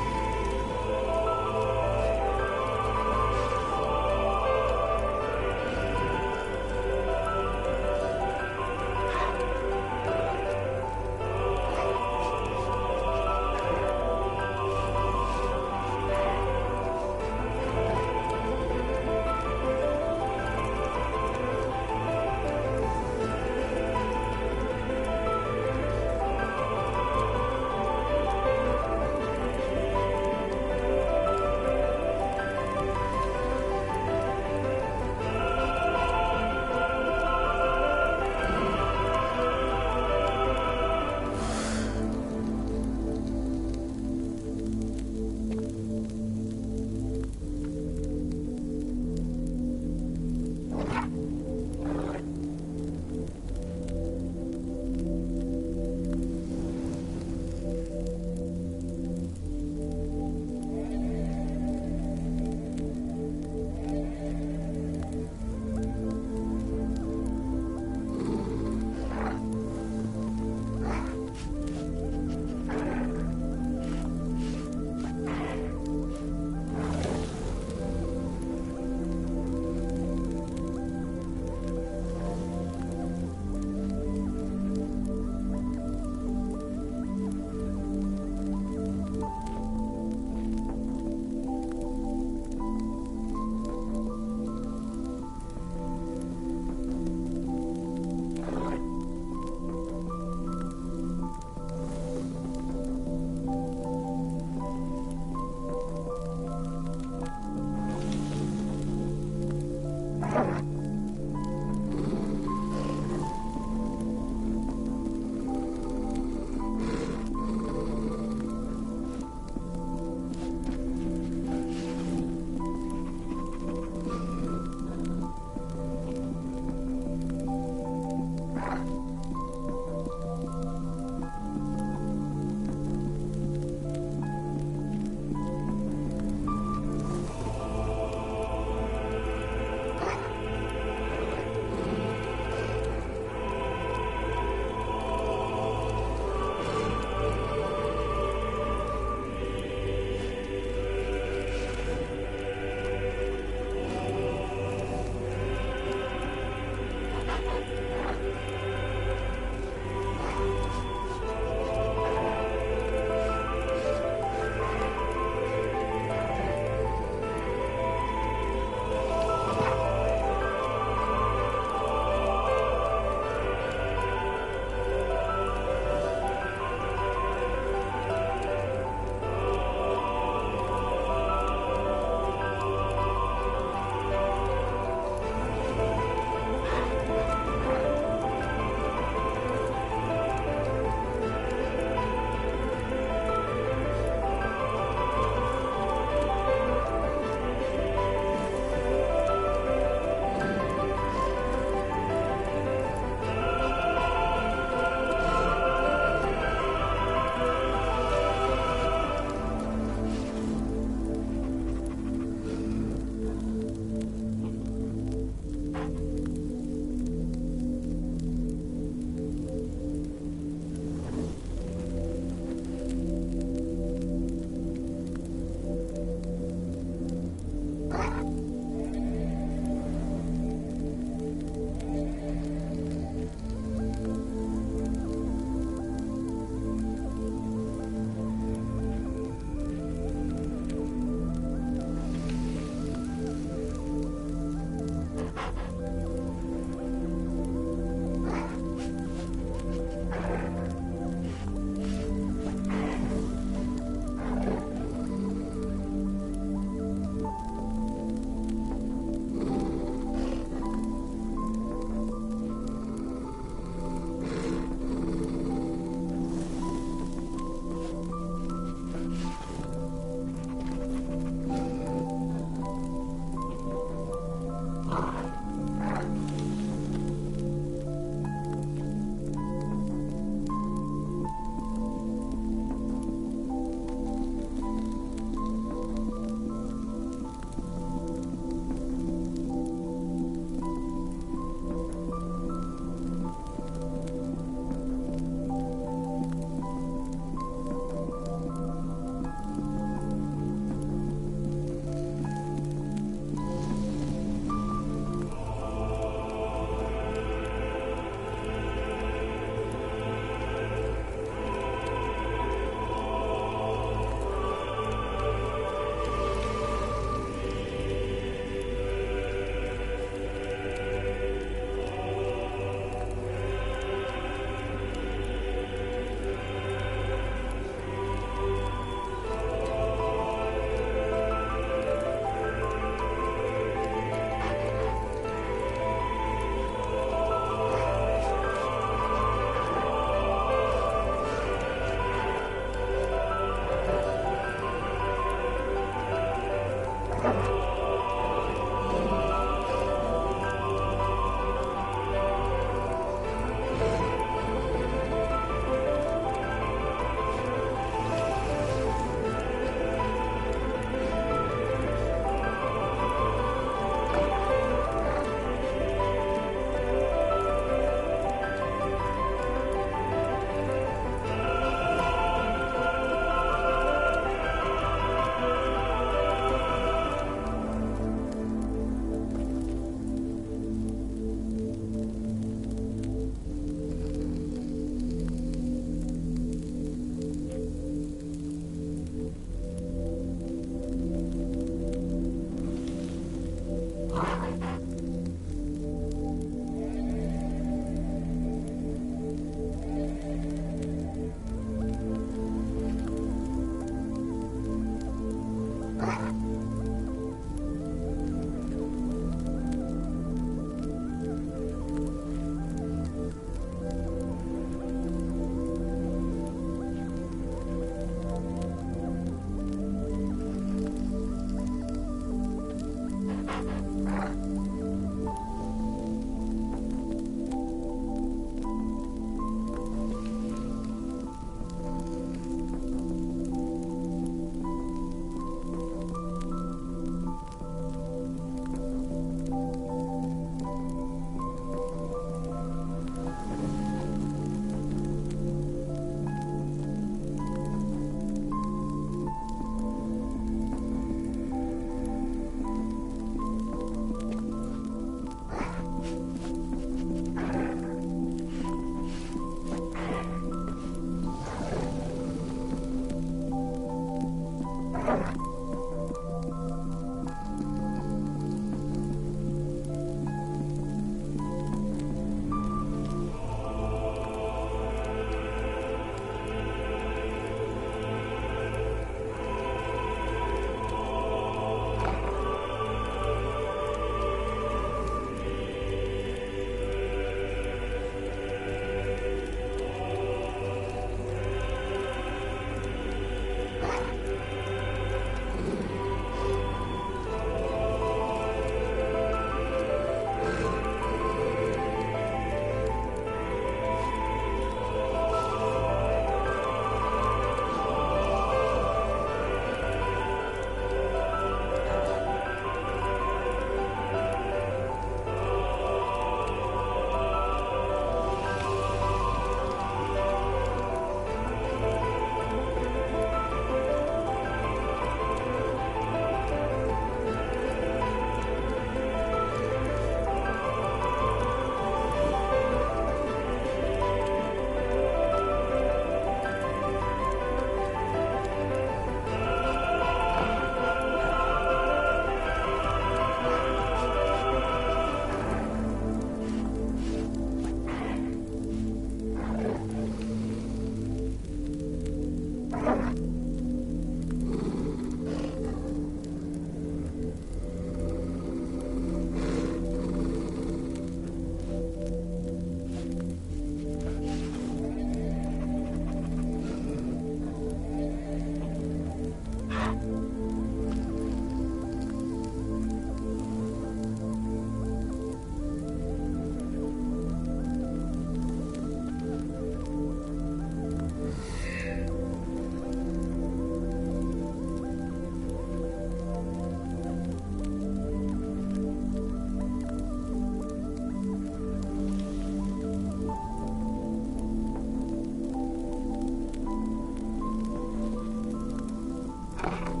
it.